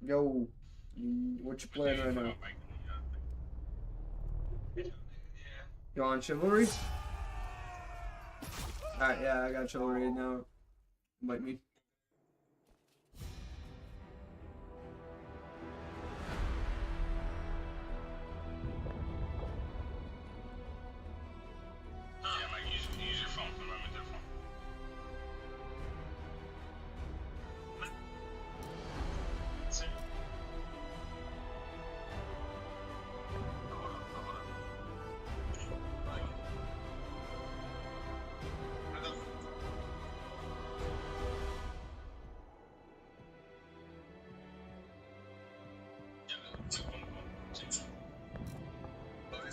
Yo, what you playing right now? You on Chivalry? Alright, yeah, I got Chivalry now. Invite me. Yeah, like use your phone to remember their phone. See?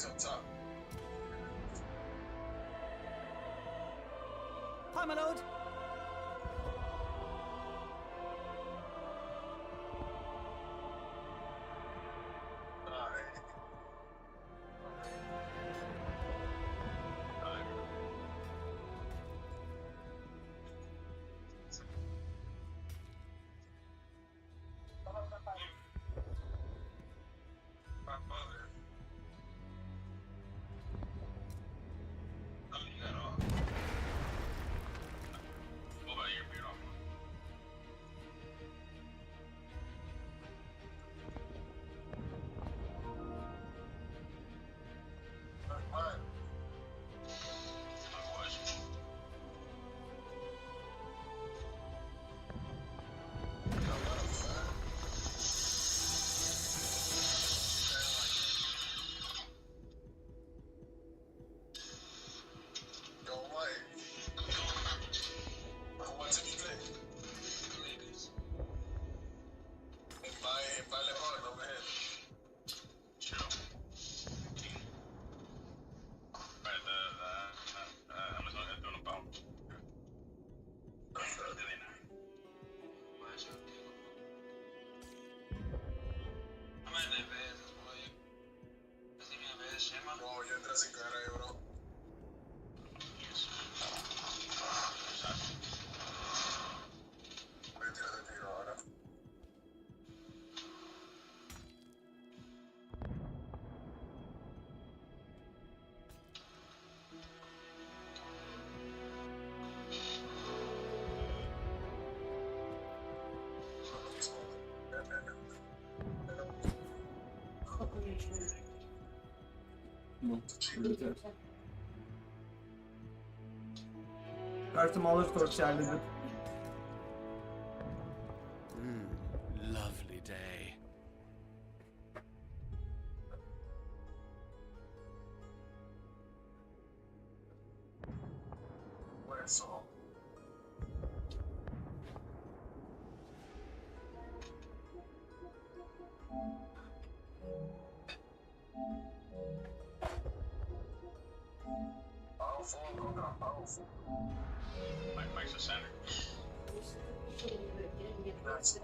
Up top. Hi, my lord. конечно. Ну, видите. Кажется, малыш тоже себя любит. Lovely day. Where's all? Powerful. Mike's the center. That's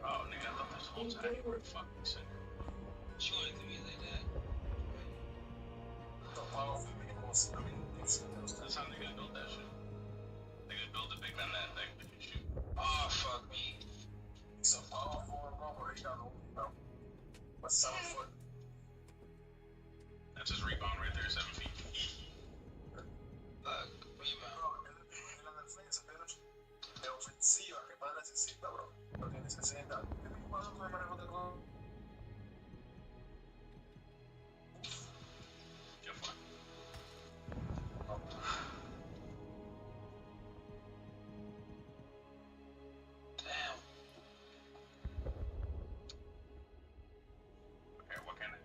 Oh, nigga, I thought this whole time you were fucking center. She wanted to be like that. the powerful vehicles. I mean, That's how they gonna build that shit. They gonna build it big on that thing that you shoot. Oh, fuck me. it's a powerful rubber. He got a 7 foot. That's his rebound right there, 7 feet. Look, rebound. En la defensa, de ofensiva que más necesita, bro. Porque necesita. ¿Cuánto me manejo de gol? Qué fue. Damn. Okay, what can I do?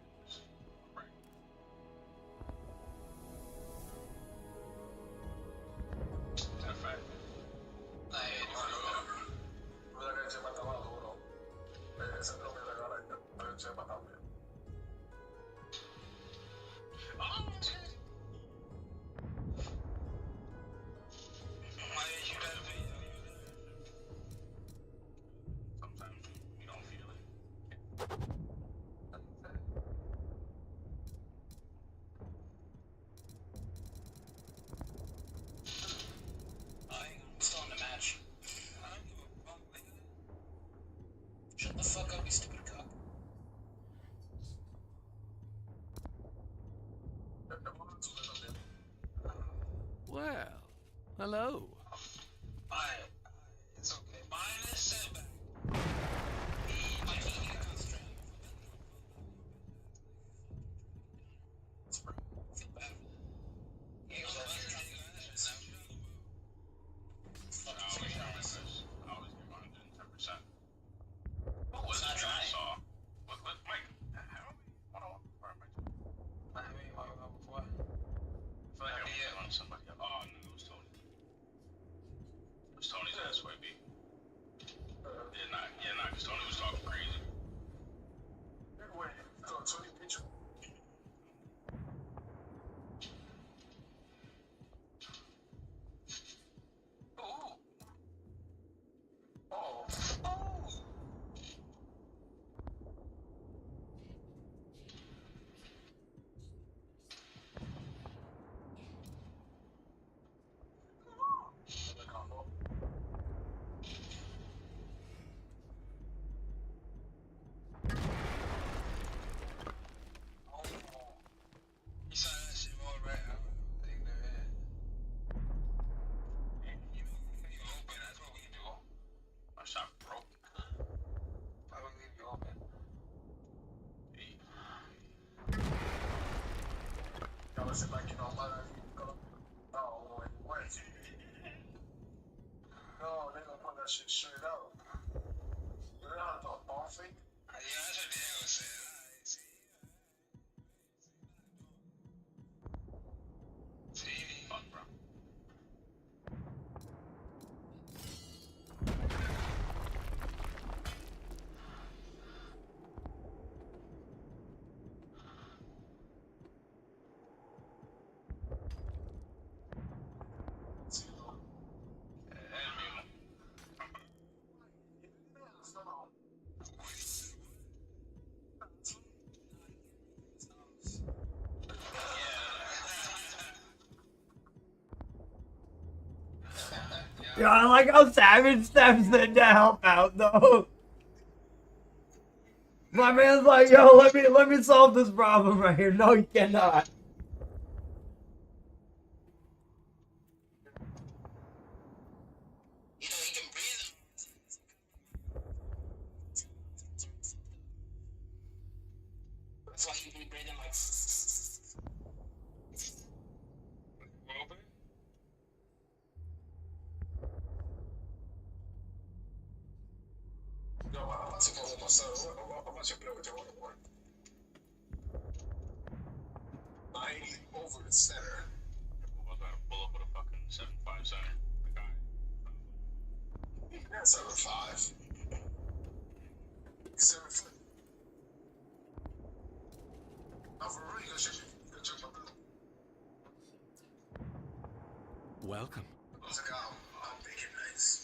Right. Is that a fact? Mira que se mata más duro. Ese no me regala. Se mata bien. Oh, shit. Why did you that video? Sometimes you don't feel it. I'm starting the match. Shut the fuck up, you stupid cock. Well, hello. It's okay. Minus setback. Somebody else. Oh, no, it was Tony. It was Tony's ass, baby. Yeah, nah, because Tony was talking crazy. Wait, Tony picture. Oh. Oh. Oh. He saw that shit all right. I don't think that. You open, that's what we do. My shop broke. Why would we leave you open? Y'all listen like you know, no, wait. No, they gonna put that shit straight out. You know how to ball fake? Yeah, that's what they was saying. See? Fuck, bro. Yeah, I like how Savage steps in to help out though. My man's like, yo, let me solve this problem right here. No, you cannot. You know, he can breathe. So, how much you play with your one? 90 over the center. I was gonna pull up with a fucking 7.5 center. The guy. Yeah, 7.5. 7 foot. Oh, for real, you should check my bill. Welcome. How's it going? I'm making nice.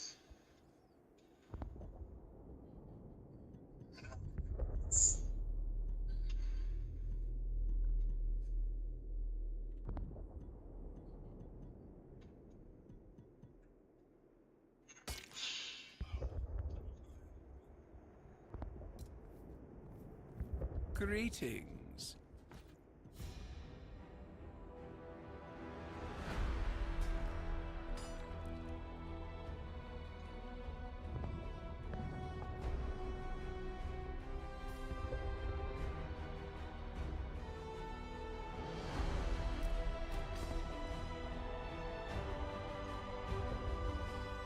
Greetings.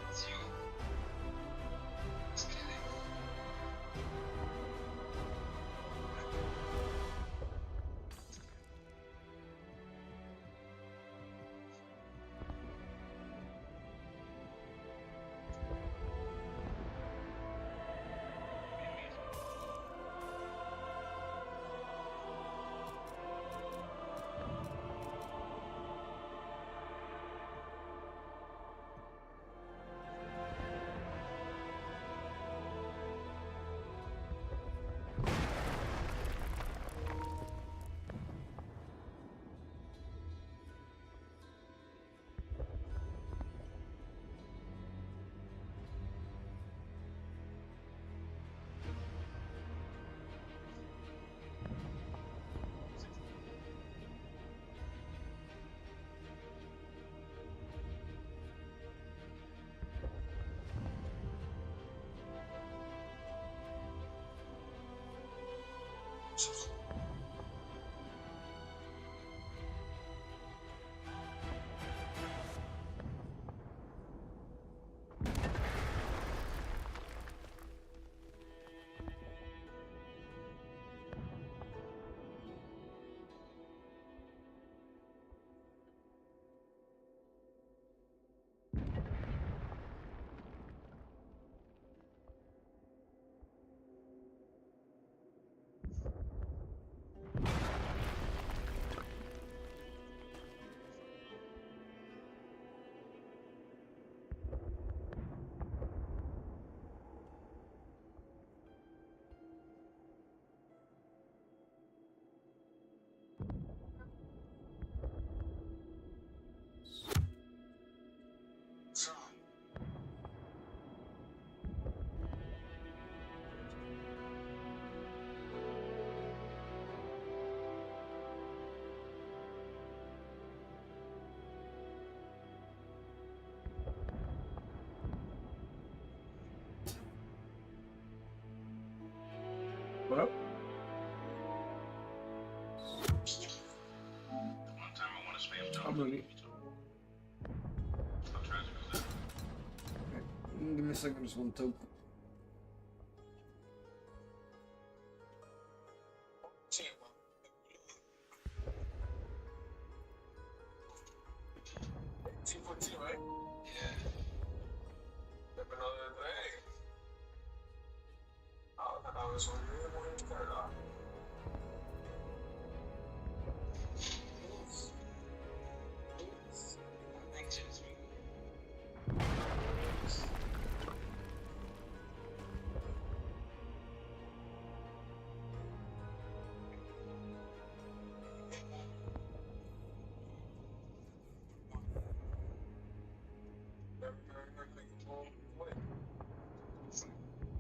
It's you. Just kidding. What up? One time I want to spam jump. I'm ready. How tragic is that? Give me a second, I just want to. T14, right? Yeah. Never know that thing. Oh, I was wondering when you turned off. Thanks, James.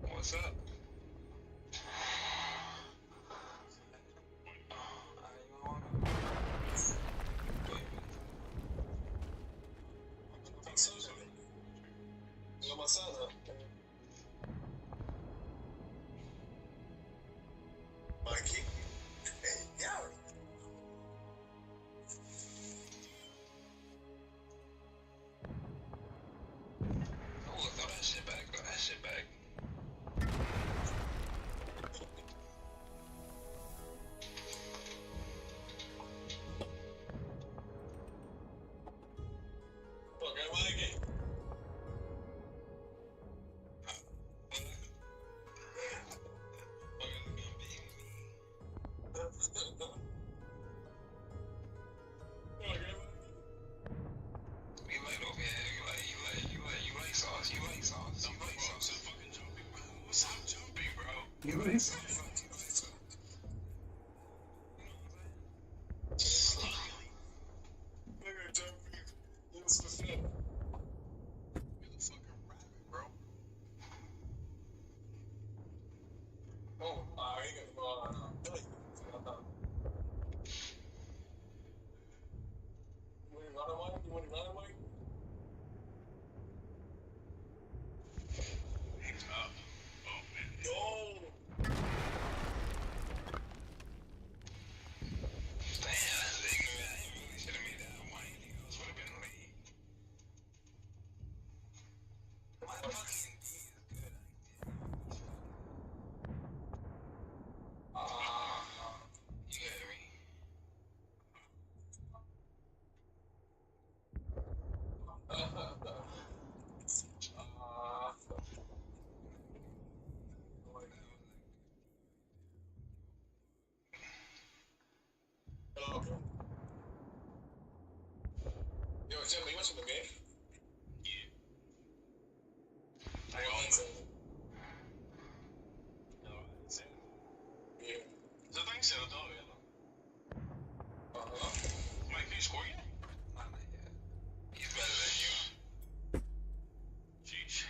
What's up? Yo, what's up? Mikey? Hey, yeah. Oh, look, throw that shit back. Throw that shit back. Nigga, Jeff, you was so shit. You're the fucking rabbit, bro. Oh, he got to go on Billy. You want to run away? You want to run away? He's up. Oh, man. Yo! Damn, that's ignorant. I really should have made that one. Anything else would have been late. My fucking D is good. You get me? Hello, bro. Yo, gentlemen, you watching the game? Yeah. I own it. Yeah. So thanks, Sarah, though, Mike, can you score yet? Not yet. He's better than you. Jeez.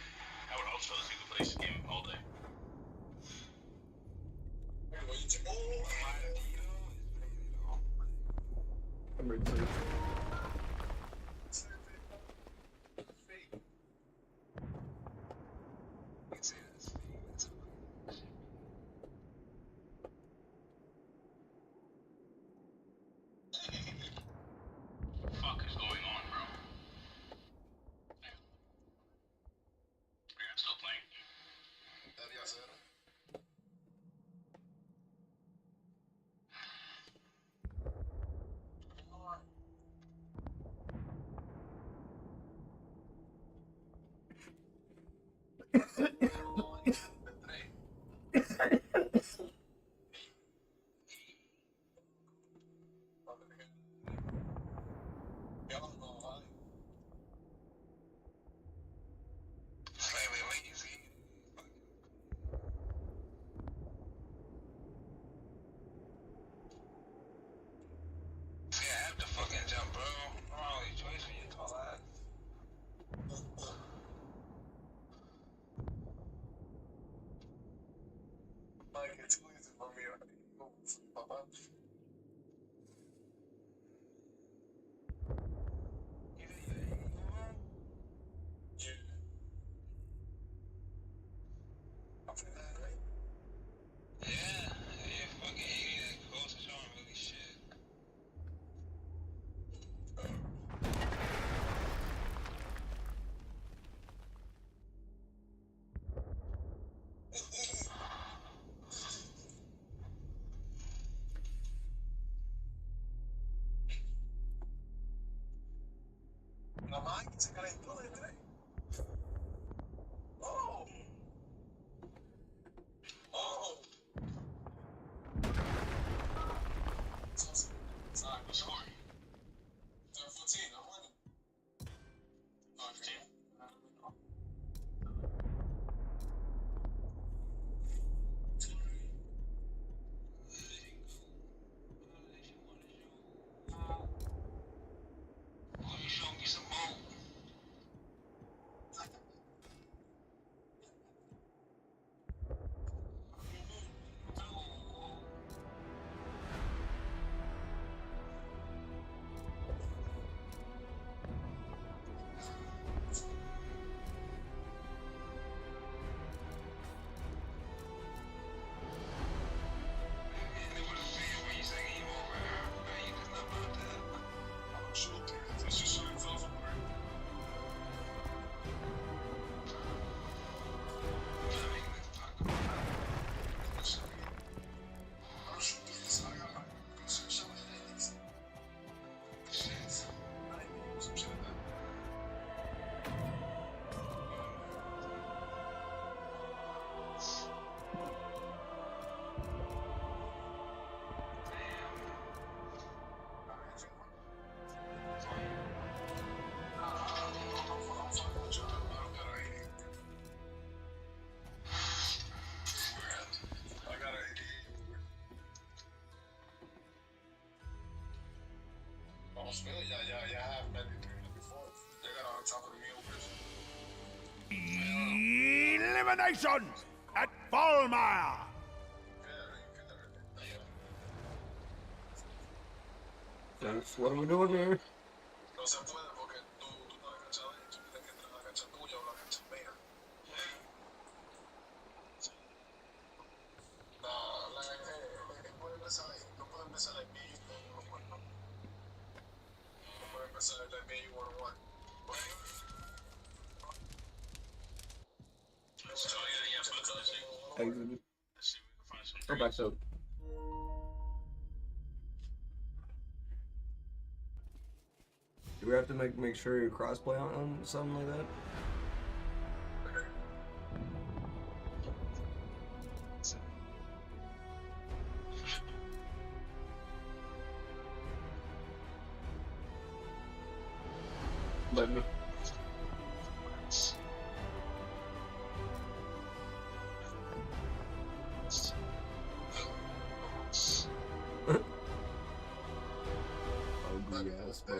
I would also let you play this game all day. Number 2. Fuck is going on, bro? Yeah, I'm still playing. Yes, sir. Slightly lazy. See, I have to fucking jump, bro. I'm not really choice when you call that. Like, it's easy for me. Papa. Yeah. After that, right? Yeah, you fucking idiot. Close to showing really shit. La máquina se calentó de tres. Oh! Oh! Sorry, what's score? 14, I'm winning. Oh, 15? I don't know. Let me show me some more. Yeah, I have met it before. They got on top of the meal. Elimination at Volmire. Thanks. What are we doing here? No se puede porque tú estás agachado y tú tienes que entrar a la cancha tuya o la cancha mía. No, puede empezar ahí. No puede empezar ahí. No puede empezar ahí one-on-one. Exited. Go back up. Do we have to make sure you crossplay on something like that? Let me. Ugly ass bro.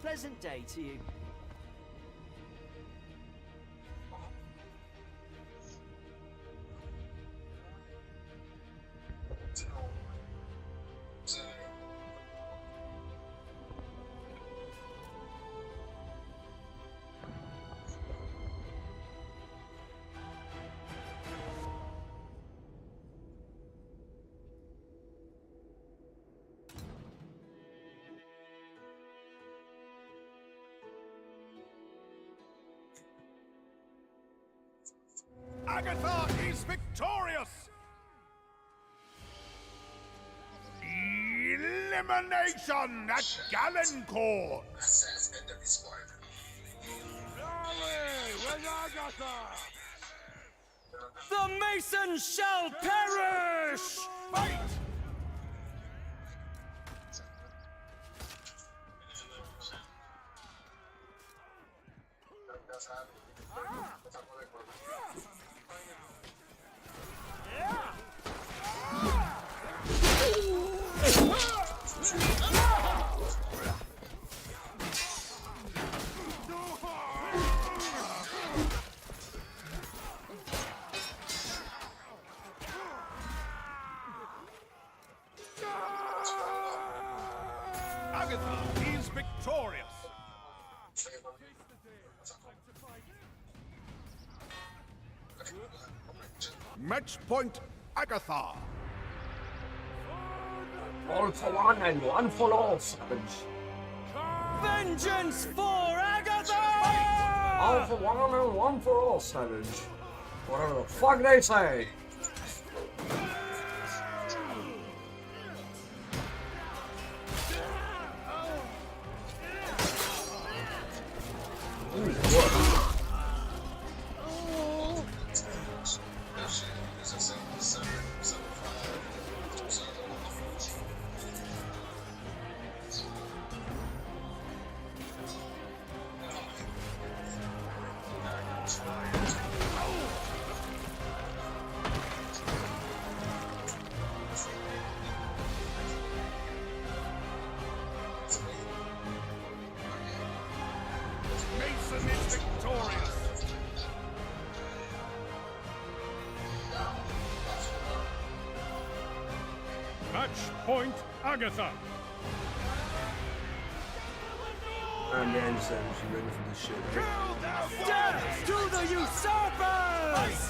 Pleasant day to you. Agatha is victorious! Elimination at Gallencourt! The Mason shall perish! Fight! Agatha is victorious! Match point, Agatha! All for one and one for all, savage. Vengeance for Agatha! All for one and one for all, savage. Whatever the fuck they say. Mason is victorious! Match point, Agatha! Man, savage, you ready for this shit? Right? Death to the usurpers!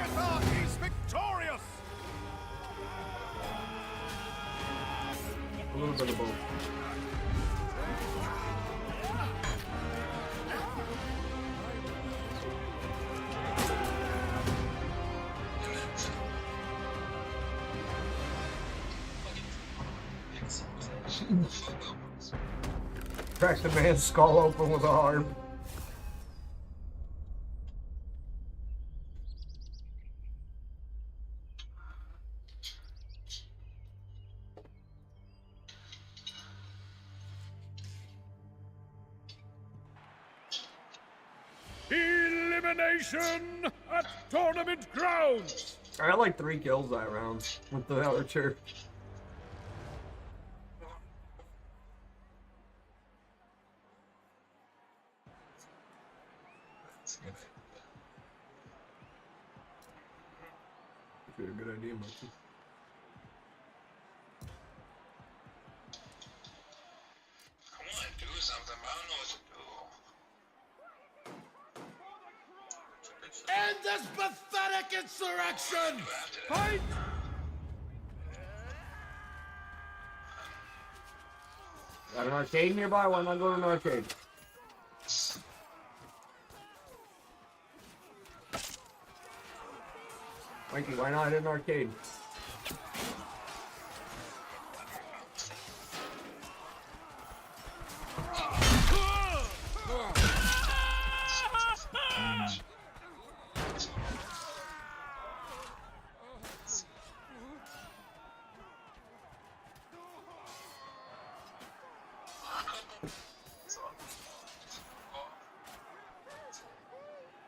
Agatha is victorious! A little bit of both. Cracked the man's skull open with a harp. Elimination at tournament grounds. I got like 3 kills that round with the other church. That's a good idea, Mikey. I want to do something, but I don't know what to do. End this pathetic insurrection! Fight! Got an arcade nearby? Why not go to an arcade? Mikey, why not hit an arcade?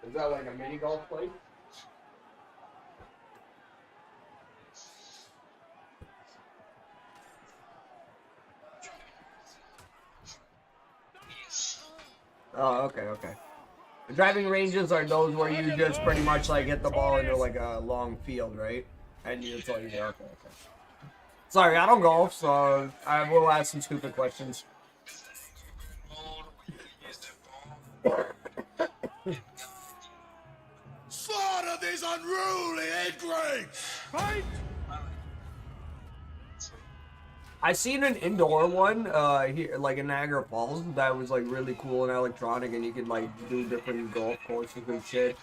Is that like a mini golf place? Oh, okay, okay. The driving ranges are those where you just pretty much like hit the ball into like a long field, right? And you just like, yeah, okay, okay. Sorry, I don't golf, so I will ask some stupid questions. Slaughter these unruly ingrates! Fight! I seen an indoor one here, like in Niagara Falls, that was like really cool and electronic, and you could like do different golf courses and shit.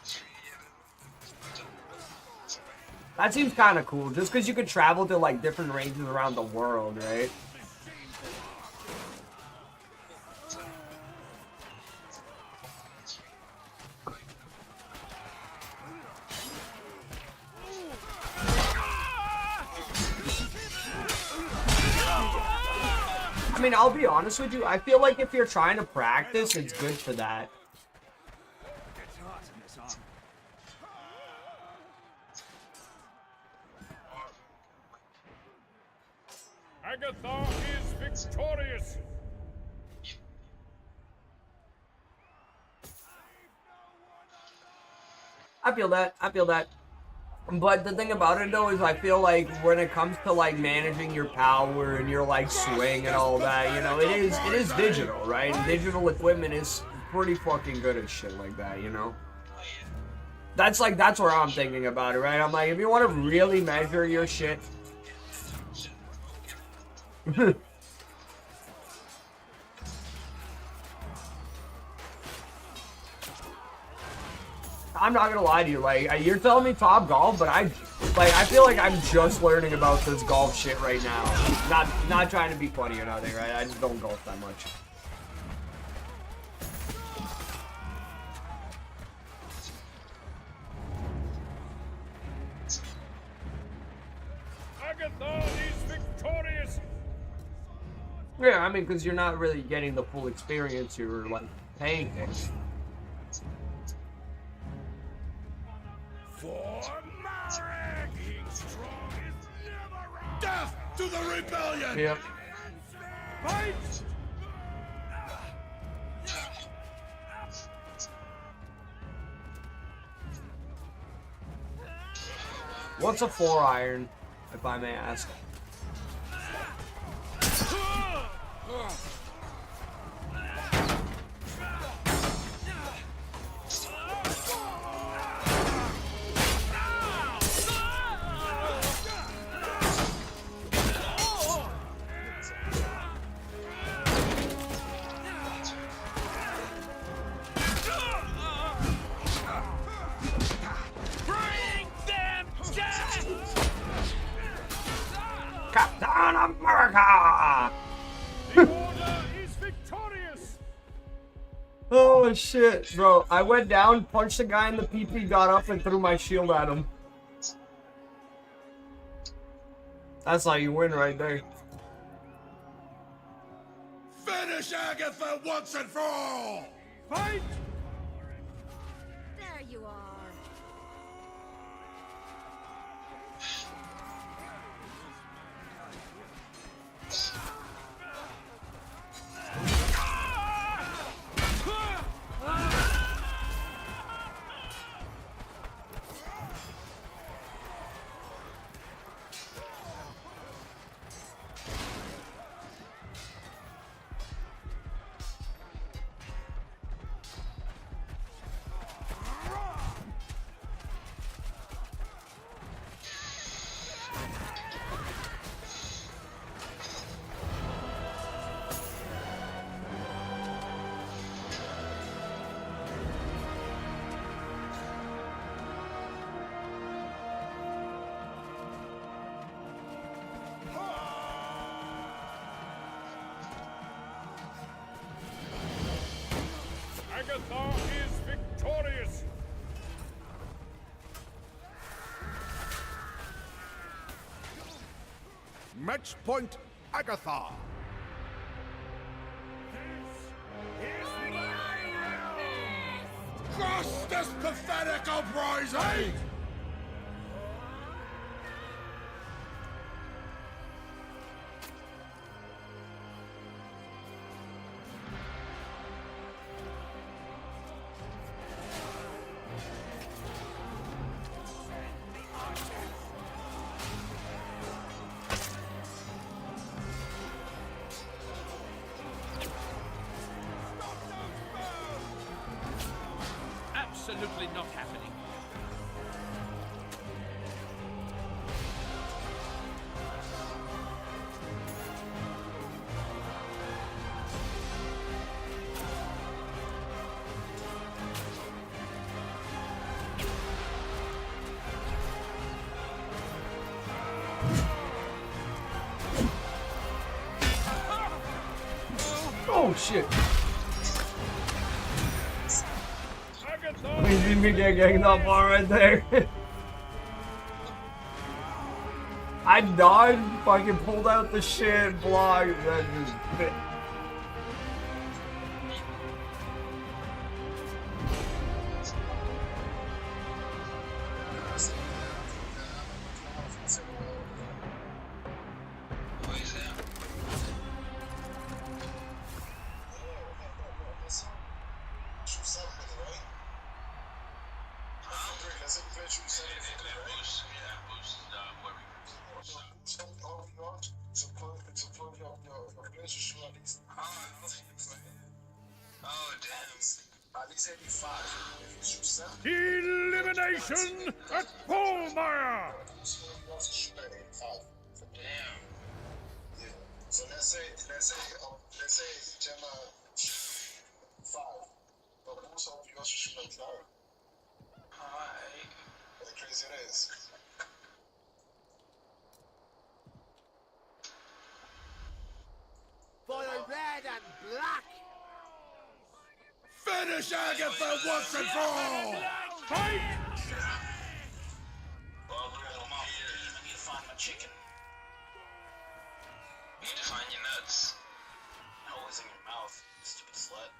That seems kind of cool, just because you could travel to like different ranges around the world, right? I mean, I'll be honest with you, I feel like if you're trying to practice, it's good for that. Agatha is victorious. I feel that. I feel that. But the thing about it though is I feel like when it comes to like managing your power and your like swing and all that, you know, it is digital, right? And digital equipment is pretty fucking good at shit like that, you know? That's where I'm thinking about it, right? I'm like, if you want to really measure your shit. I'm not gonna lie to you, like, you're telling me top golf, but I feel like I'm just learning about this golf shit right now. Not trying to be funny or nothing, right? I just don't golf that much. Agatha is victorious. Yeah, I mean, because you're not really getting the full experience, you're like paying it. For Marek! Death to the rebellion! Yep. Fight! What's a 4-iron, if I may ask? America! The order is victorious! Oh shit, bro. I went down, punched the guy in the PP, got up, and threw my shield at him. That's how you win right there. Finish Agatha once and for all! Fight! There you are. Agatha is victorious! Match point, Agatha! Cross this pathetic uprising! Absolutely not happening. Oh shit. We see me get ganged up on right there. I died, fucking pulled out the shit, blocked, and then just bit. Elimination at Polmeyer! So let's say Gemma 5. But who's of yours should shoot like that? Alright. What crazy it is. For the red and black! Finish Agatha once and for all! Fight! I need to find my chicken. You need to find your nuts. Always in your mouth, stupid slut.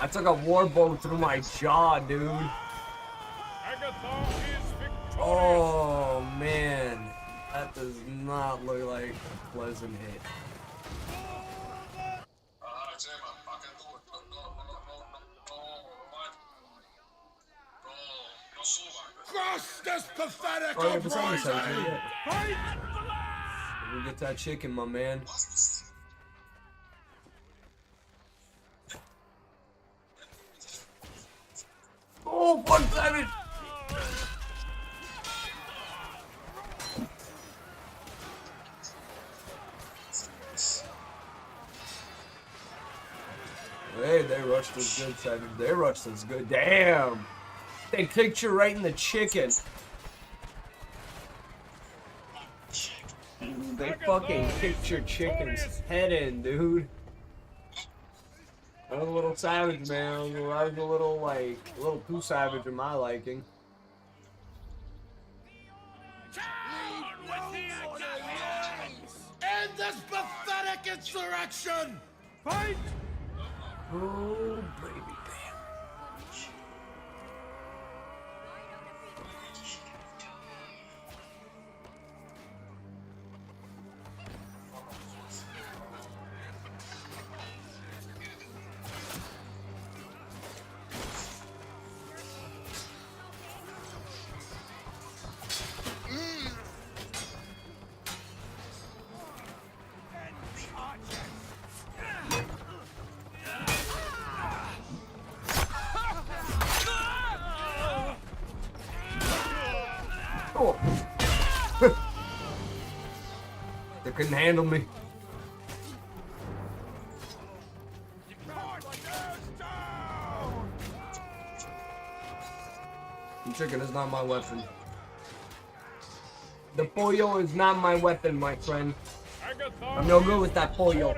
I took a warbow through my jaw, dude. Oh man, that does not look like a pleasant hit. Cross this pathetic Oh, yeah, for some reason, uprising! yeah. Fight! You get that chicken, my man. Oh, fuck, Simon! Hey, they rushed us good, Simon. They rushed us good. Damn! They kicked you right in the chicken. They fucking kicked your chicken's head in, dude. I was a little savage, man. I was a little, like, a little too savage in my liking. End this pathetic insurrection! Fight! Oh, baby. Oh. They couldn't handle me. The chicken is not my weapon. The pollo is not my weapon, my friend. I'm no good with that pollo.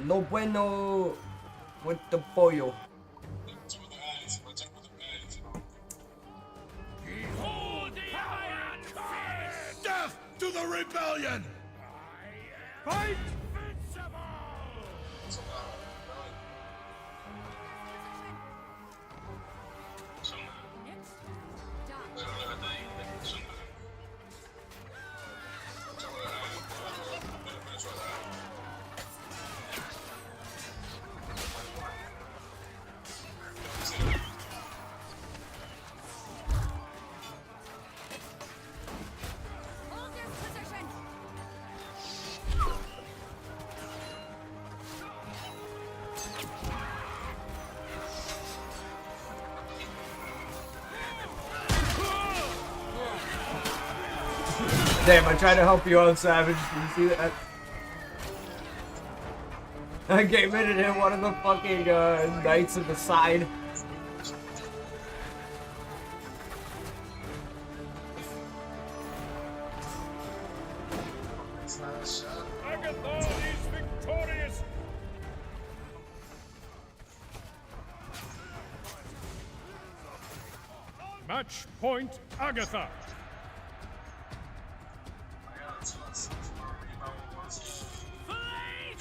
No bueno with the pollo. Death to the rebellion! Fight! Damn, I tried to help you out, Savage. Did you see that? I came in and hit one of the fucking knights in the side. Agatha is victorious! Match point, Agatha!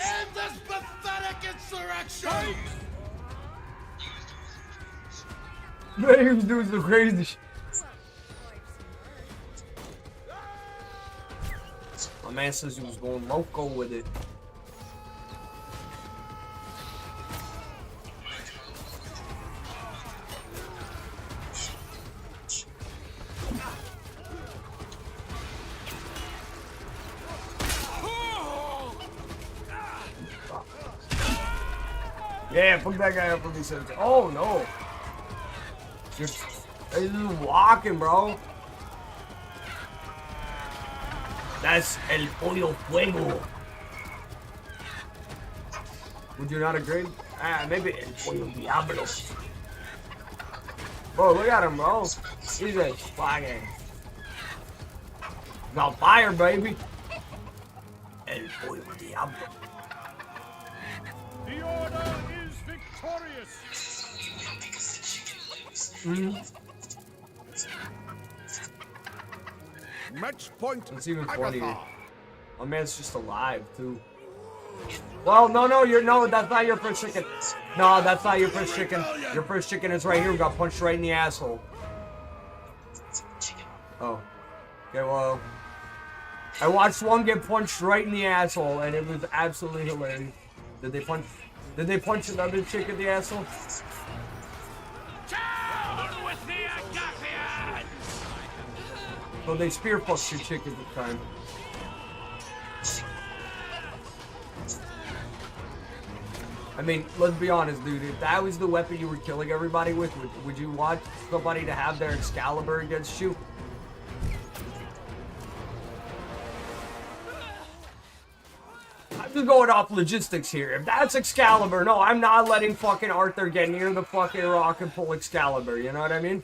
End this pathetic insurrection! Man, he was doing some crazy shit. My man says he was going loco with it. Yeah, fuck that guy up for me. Oh no. He's just walking, bro. That's el pollo fuego. Would you not agree? Maybe el pollo diablo. Bro, look at him, bro. He's just flagging. He's on fire, baby. El pollo diablo. The order is victorious! Match point. It's even funnier. My man's just alive too. Well, no, that's not your first chicken. No, that's not your first chicken. Your first chicken is right here. We got punched right in the asshole. Oh. Okay, well. I watched one get punched right in the asshole, and it was absolutely hilarious. Did they punch another chick in the asshole? So they spear fucked your chick at the time. I mean, let's be honest, dude. If that was the weapon you were killing everybody with, would you want somebody to have their Excalibur against you? I'm just going off logistics here. If that's Excalibur, no, I'm not letting fucking Arthur get near the fucking rock and pull Excalibur. You know what I mean?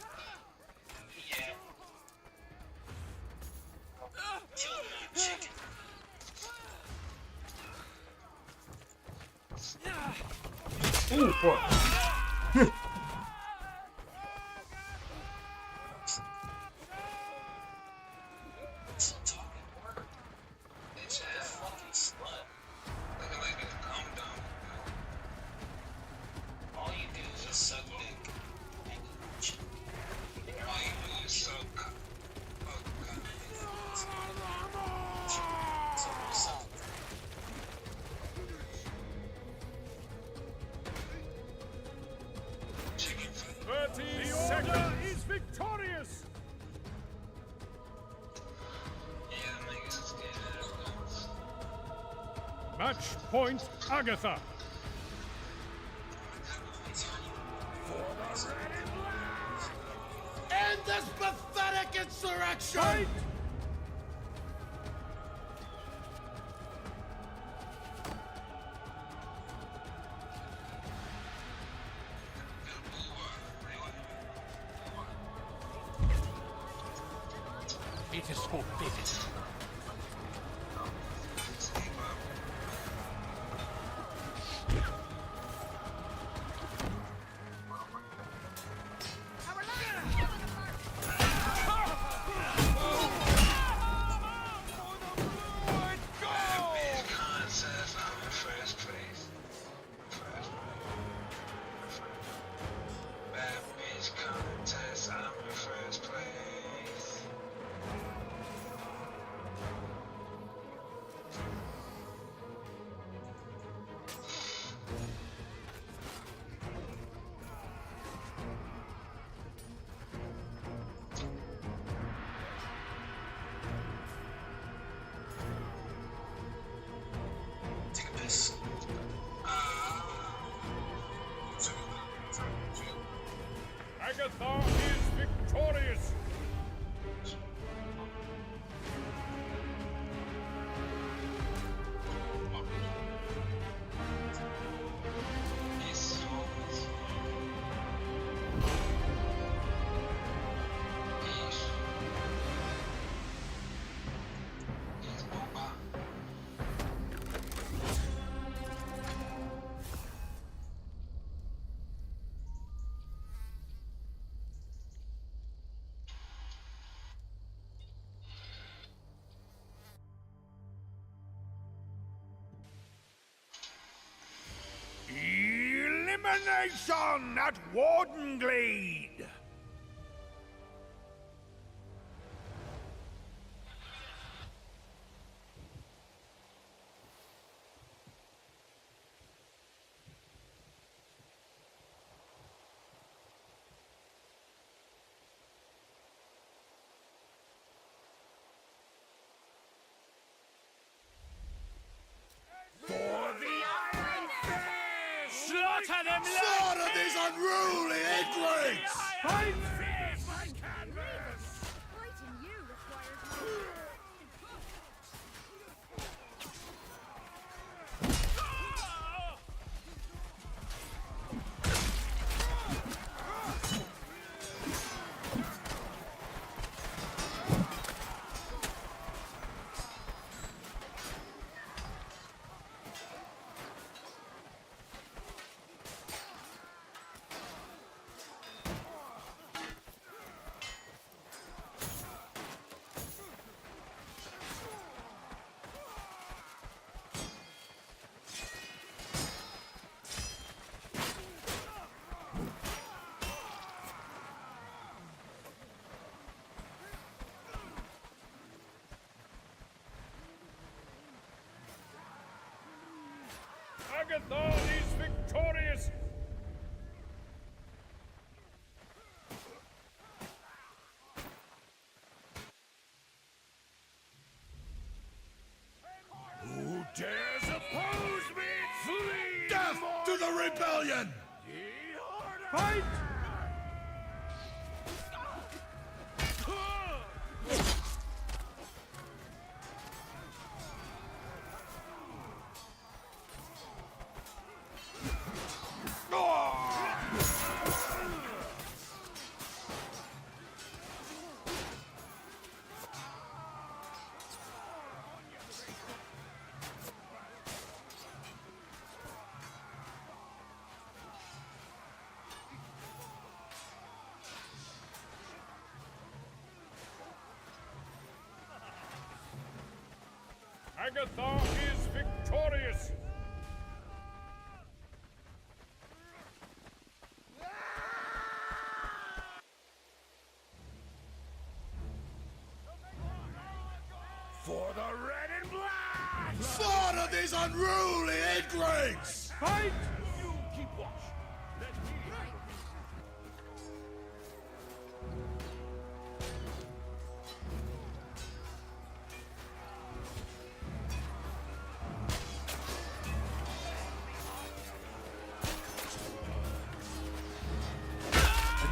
Ooh, fuck. Match point, Agatha. End this pathetic insurrection! Fight! It is forbidden. Agatha is victorious. Elimination at Wardenglade. Slaughter them! Slaughter these unruly egrets! Fight! Agatha is victorious! Fight! Agatha is victorious! For the red and black! Slaughter these unruly ingrates! Fight! You keep watch. Let me...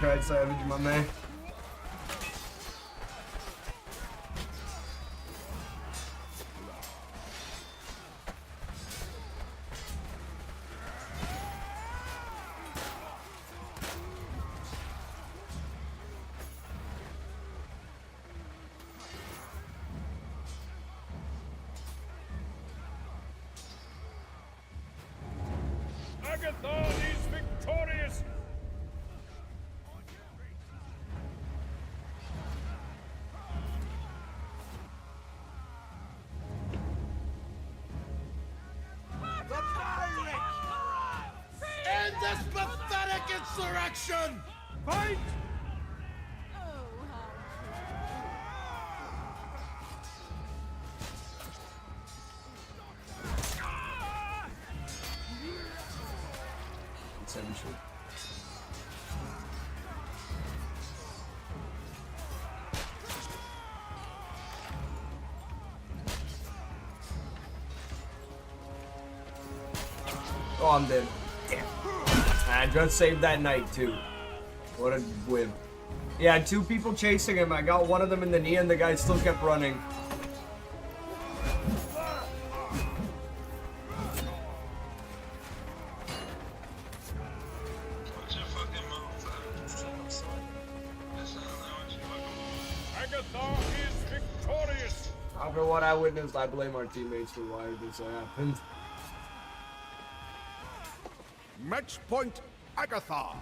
Okay, Savage, my man. Agatha is victorious! End this pathetic insurrection! Fight! Essentially. Oh, I'm dead. Damn. I just saved that knight too. What a whim. Yeah, 2 people chasing him. I got one of them in the knee and the guy still kept running. Agatha is victorious! After what I witnessed, I blame our teammates for why this happened. Match point, Agatha.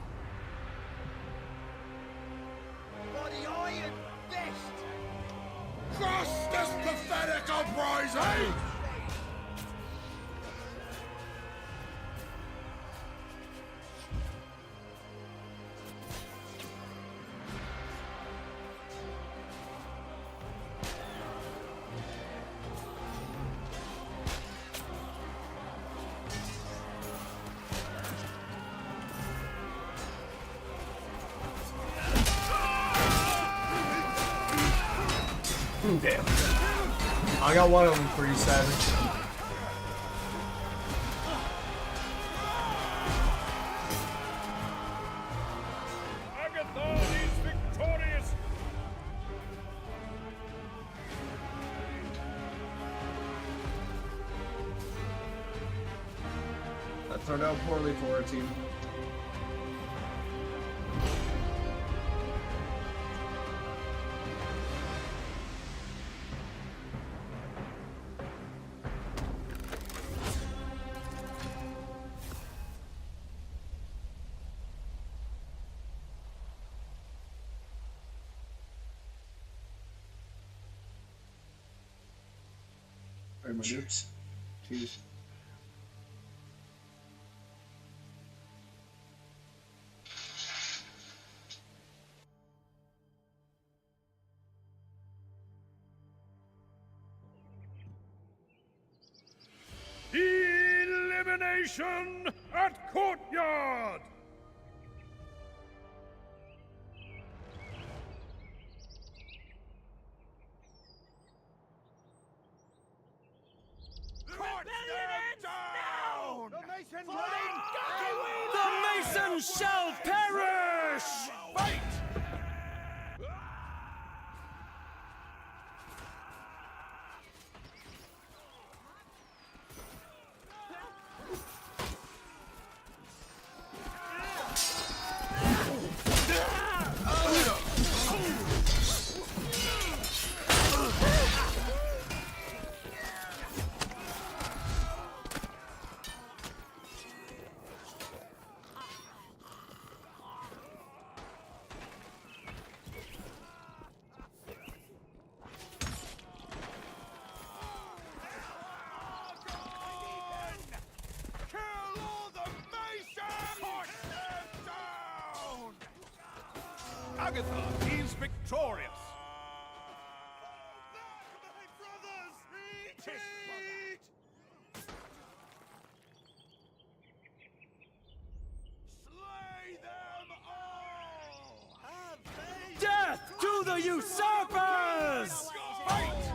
For the Iron Fist! Cross this pathetic uprising! Damn. I got one of them pretty savage. Agatha is victorious! That turned out poorly for our team. Alright, my dude. Cheers. Elimination at Courtyard! Down! The Masons shall perish! Fight! Agatha is victorious. Death to the usurpers! Fight!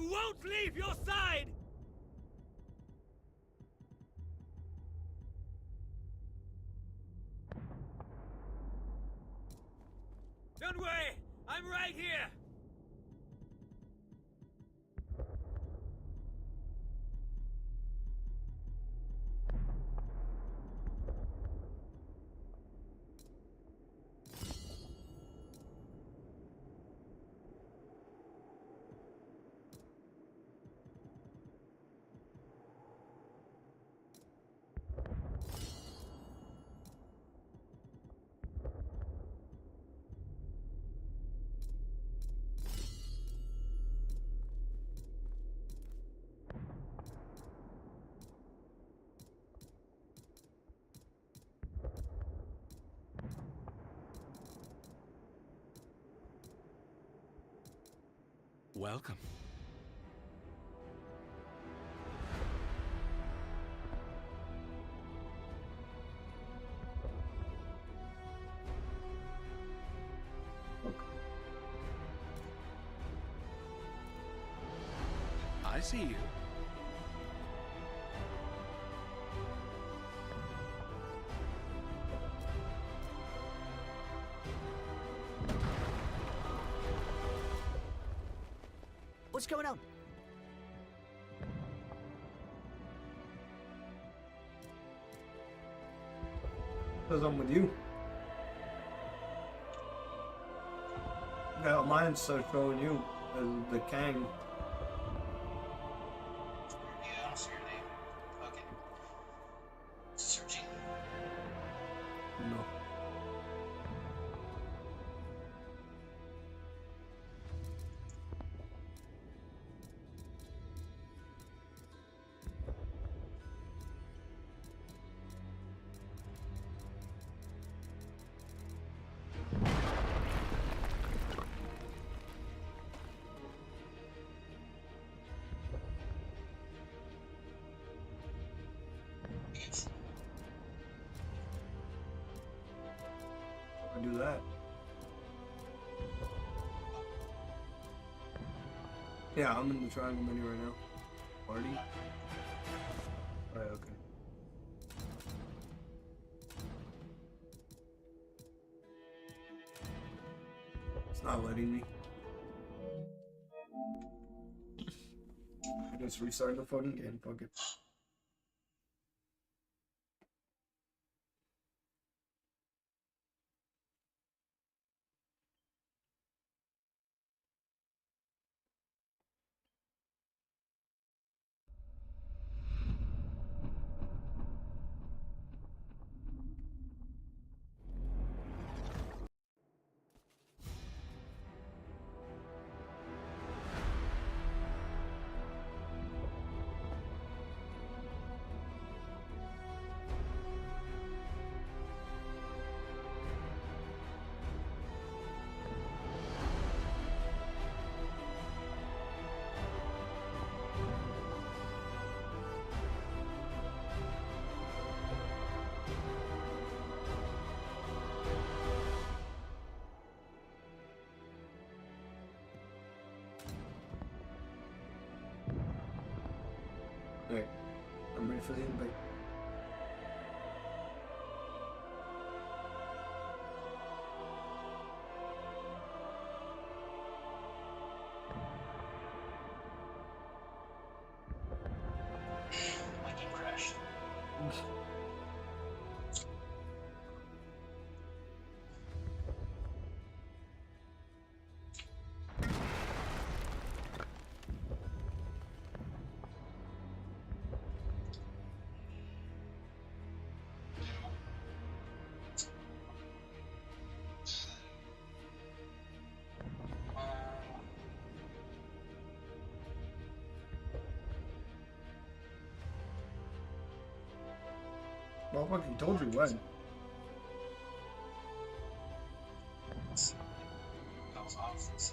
won't leave your side! Don't worry, I'm right here! Welcome. I see you. What's going on? Because I'm with you. Yeah, mine starts showing you as the Kang. Yeah, also your name. Okay. Searching. No. I do that. Yeah, I'm in the triangle menu right now. Party? Right, okay. It's not letting me. I just restarted the fucking game, fuck it. Alright, I'm ready for the invite. My game crashed. Well, I fucking told you when. That was off.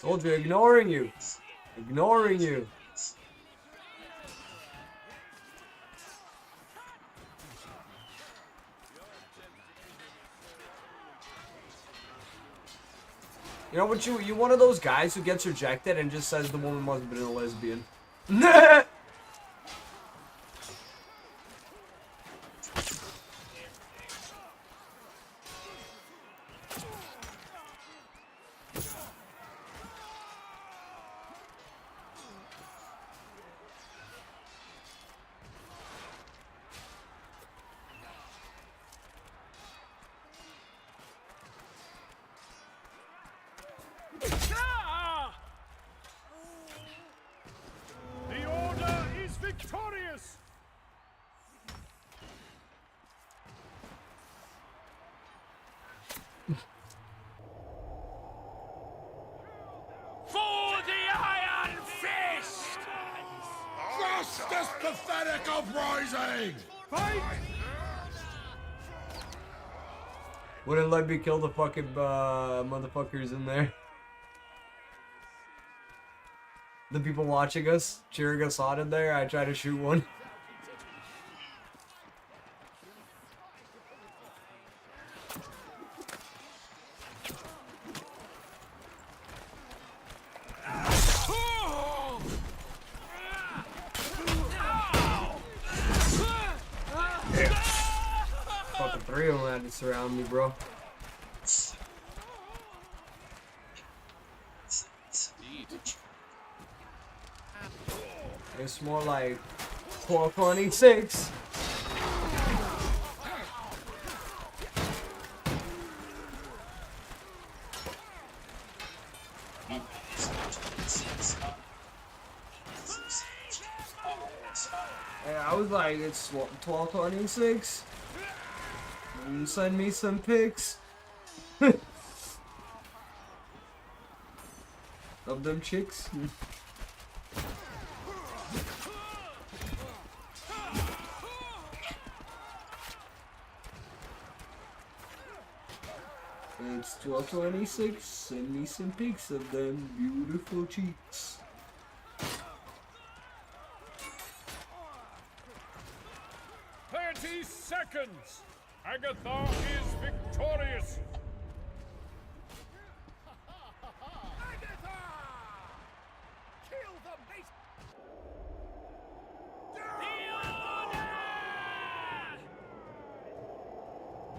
Told you, ignoring you. Ignoring you. You know what, you one of those guys who gets rejected and just says the woman must have been a lesbian. The Order is victorious! For the Iron Fist! Crush this pathetic uprising! Fight! Wouldn't let me kill the fucking motherfuckers in there. The people watching us, cheering us on in there, I try to shoot one. Fucking 3 of them had to surround me, bro. It's more like 426. Yeah, I was like, it's 1226. You send me some pics of them chicks. It's 1226. Send me some pics of them beautiful cheeks. 30 seconds! Agatha is victorious! Agatha! Kill the beast!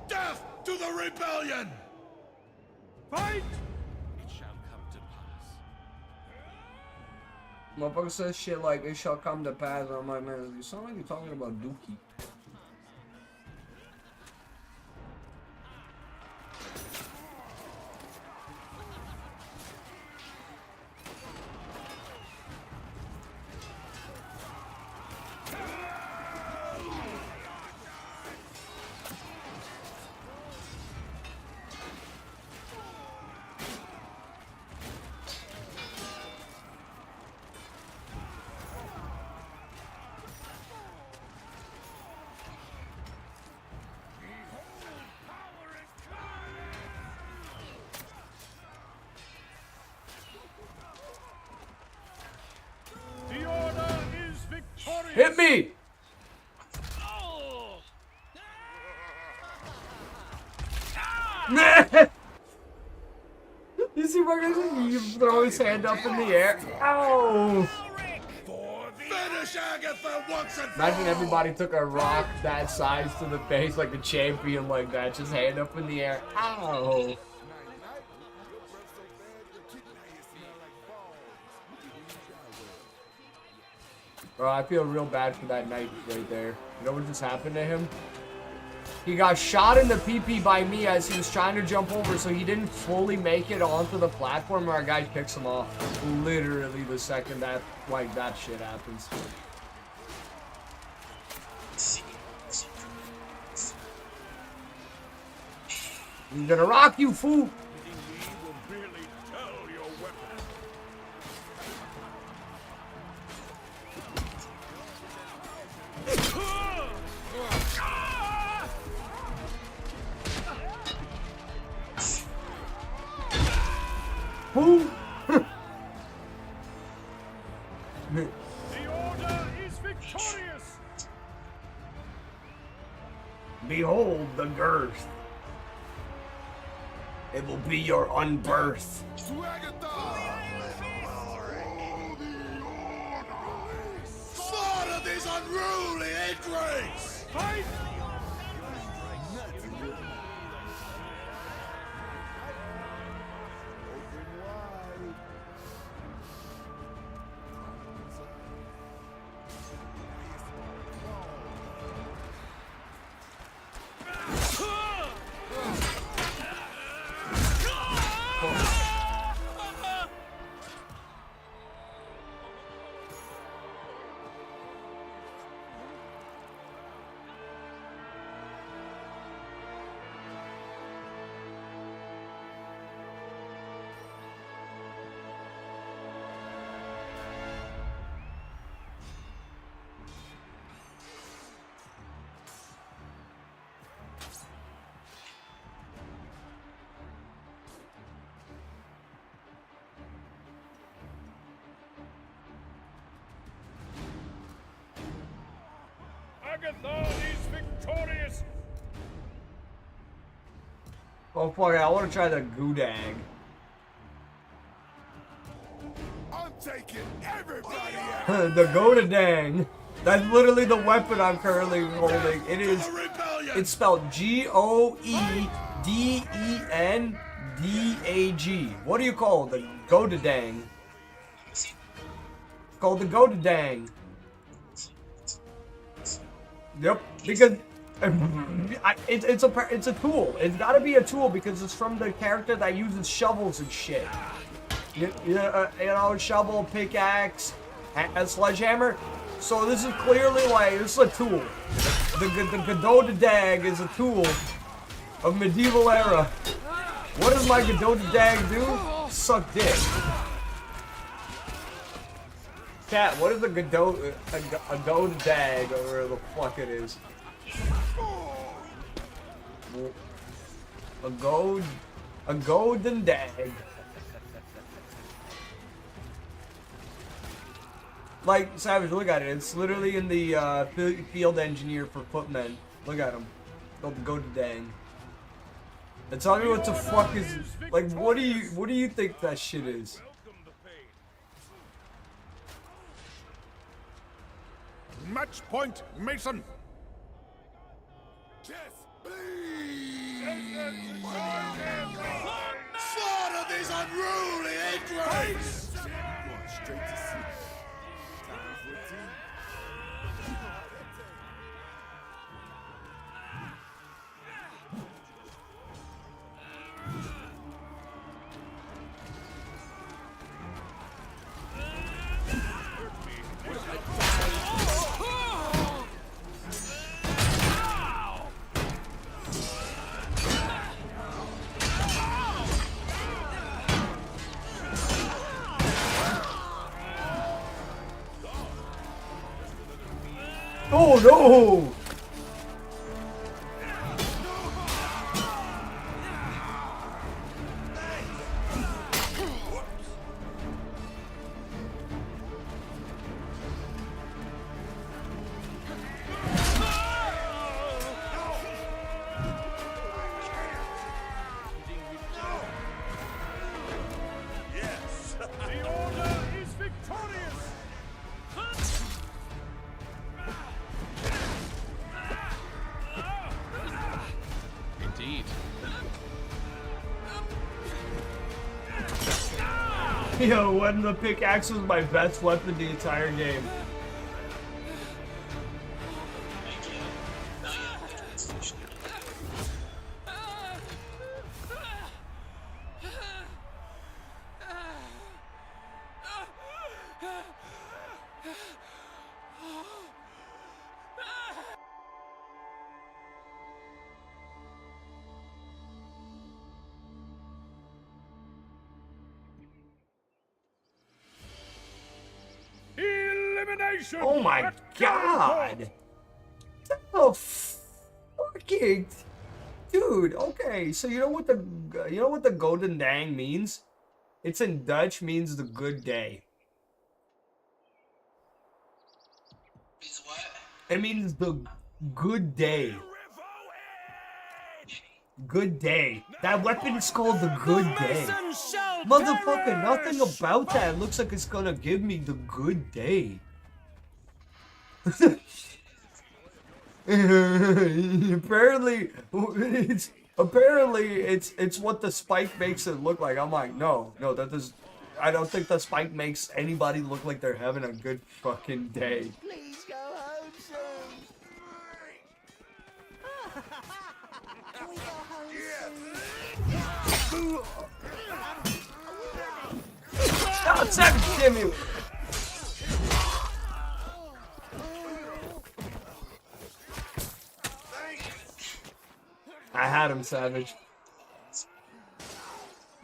Death to the rebellion! Fight! It shall come to pass. Motherfucker says shit like, it shall come to pass. I'm like, man, you sound like you're talking about Dookie. The Order is victorious! Hit me! You see my guy? He throw his hand up in the air. Ow! Finish Agatha once and for Imagine all. everybody took a rock that size to the face like a champion like that. Just hand up in the air. Ow! Bro, I feel real bad for that knight right there. You know what just happened to him? He got shot in the PP by me as he was trying to jump over, so he didn't fully make it onto the platform where our guy picks him off. Literally the second that, like, that shit happens. I'm gonna rock you, fool! Fool! victorious! Behold the girth. It will be your unbirth. Slaughter these unruly ingrates! Fight! Agathon is victorious! Oh fuck it, I want to try the Goudag. I'm taking everybody out! The Godadang. That's literally the weapon I'm currently holding. It is. It's spelled G-O-E-D-E-N-D-A-G. What do you call the Godadang? It's called the Godadang. Yep, because it's a tool. It's got to be a tool because it's from the character that uses shovels and shit. You know, shovel, pickaxe, and sledgehammer. So this is clearly like this is a tool. The Godadang is a tool of medieval era. What does my Godadang do? Suck dick. Cat, what is a Godadang or whatever the fuck it is? A golden dag. Like, Savage, look at it. It's literally in the field engineer for footmen. Look at him. Called the Godadang. And tell me what the fuck is like. What do you think that shit is? Match point, Mason. Death, bleed. Slaughter these unruly ingrates. Straight to sleep. Time for tea. Oh no! Yes, the order is victorious. Indeed. Yo, when the pickaxe was my best weapon the entire game. Elimination. Oh my god! Oh fucking dude. Okay, so you know what the golden dang means? It's in Dutch, means the good day. It means the good day. Good day. That weapon is called the good day. Motherfucker, nothing about that looks like it's gonna give me the good day. apparently it's what the spike makes it look like. I'm like, no, that does. I don't think the spike makes anybody look like they're having a good fucking day. Please go home soon. Can we go home soon? Stop, Savage, damn you! I had him, Savage.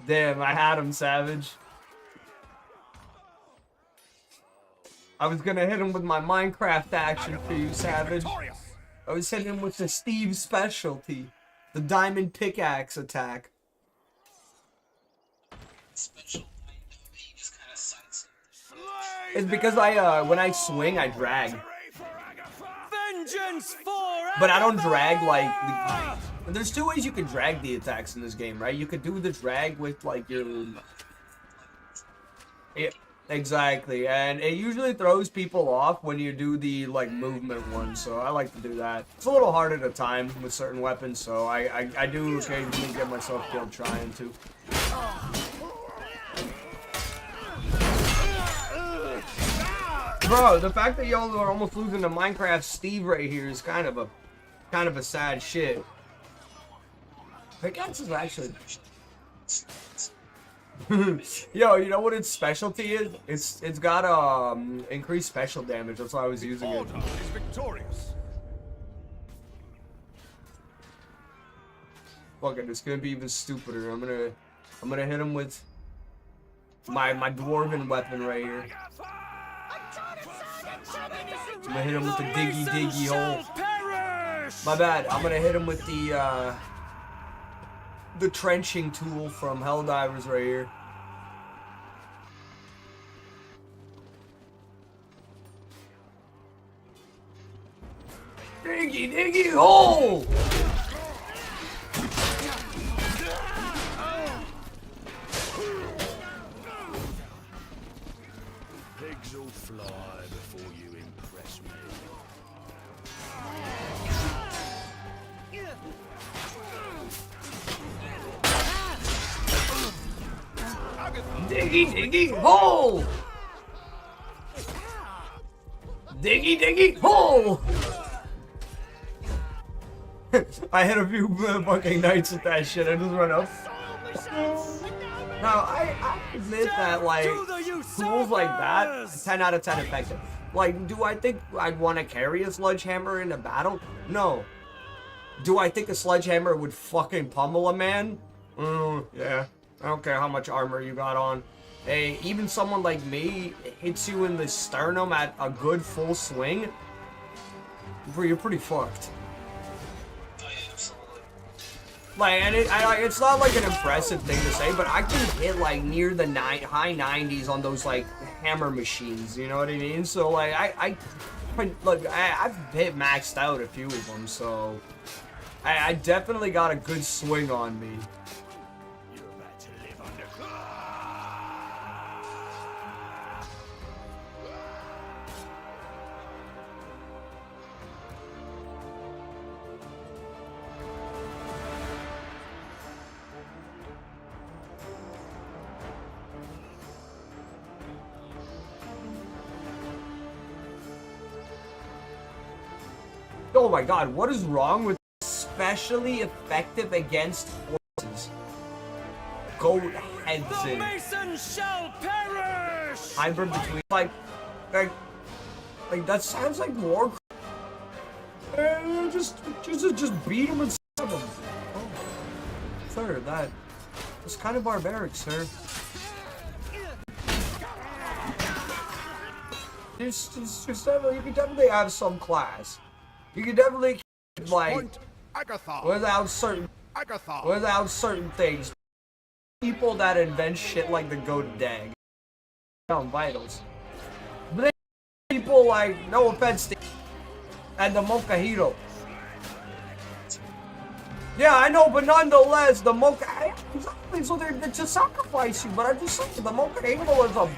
Damn, I had him, Savage. I was gonna hit him with my Minecraft action for you, Savage. I was hitting him with the Steve specialty. The diamond pickaxe attack. It's because when I swing, I drag. But I don't drag like... There's two ways you can drag the attacks in this game, right? You could do the drag with like your... Yeah, exactly. And it usually throws people off when you do the like movement one, so I like to do that. It's a little harder to time with certain weapons, so I do occasionally get myself killed trying to. Bro, the fact that y'all are almost losing to Minecraft Steve right here is kind of a sad shit. Pickaxe is actually... Yo, you know what its specialty is? It's got increased special damage. That's why I was using it. Is victorious. Fuck it, it's gonna be even stupider. I'm gonna hit him with my dwarven weapon right here. I'm gonna hit him with the diggy hole. My bad. I'm gonna hit him with the trenching tool from Helldivers right here. Diggy hole! Pigs will fly before you impress me. Diggy hole! Diggy hole! I hit a few fucking knights with that shit. I just run up. Now, I admit that, like, tools like that, 10 out of 10 effective. Like, do I think I'd want to carry a sledgehammer in a battle? No. Do I think a sledgehammer would fucking pummel a man? Yeah. I don't care how much armor you got on. Hey, even someone like me hits you in the sternum at a good full swing, you're pretty fucked. Like, and it's not like an impressive thing to say, but I can hit like near the high 90s on those like hammer machines. You know what I mean? So like, I've hit maxed out a few of them. So I definitely got a good swing on me. Oh my god, what is wrong with especially effective against horses? Goat heads in. Shall perish! Hybrid between like that sounds like war. Just beat him and stab him. Oh, sir, that's kind of barbaric, sir. Just you can definitely have some class. You can definitely like without certain things. People that invent shit like the goat dag. Vitals. But then people like, no offense to and the Mocahito. Yeah, I know, but nonetheless, the exactly, so they're just sacrificing. But I'm just saying, the Mocahito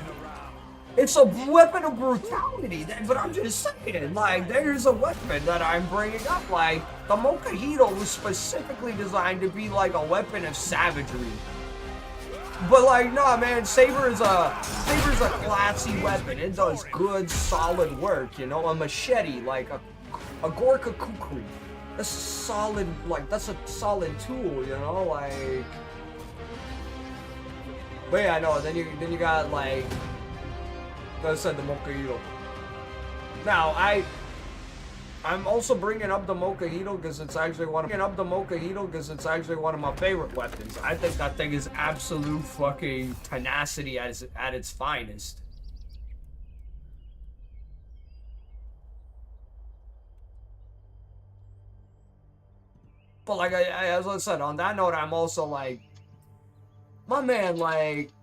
it's a weapon of brutality. But I'm just saying, like, there's a weapon that I'm bringing up. Like, the Mocahito was specifically designed to be like a weapon of savagery. But like, nah, man, Saber is a classy weapon. It does good, solid work. You know, a machete, like a Gorka Kukri. That's solid, like, that's a solid tool, you know, like. But yeah, I know. Then you got like, like I said, the Mocahito. Now I'm also bringing up the Mocahito because it's actually one of my favorite weapons. I think that thing is absolute fucking tenacity at its finest. But like as I said, on that note, I'm also like, my man, like,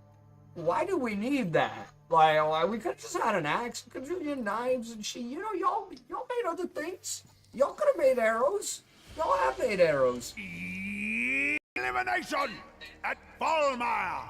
why do we need that? Like, we could have just had an axe. We could have used knives and shit. You know, y'all made other things. Y'all could have made arrows. Y'all have made arrows. Elimination at Volmire.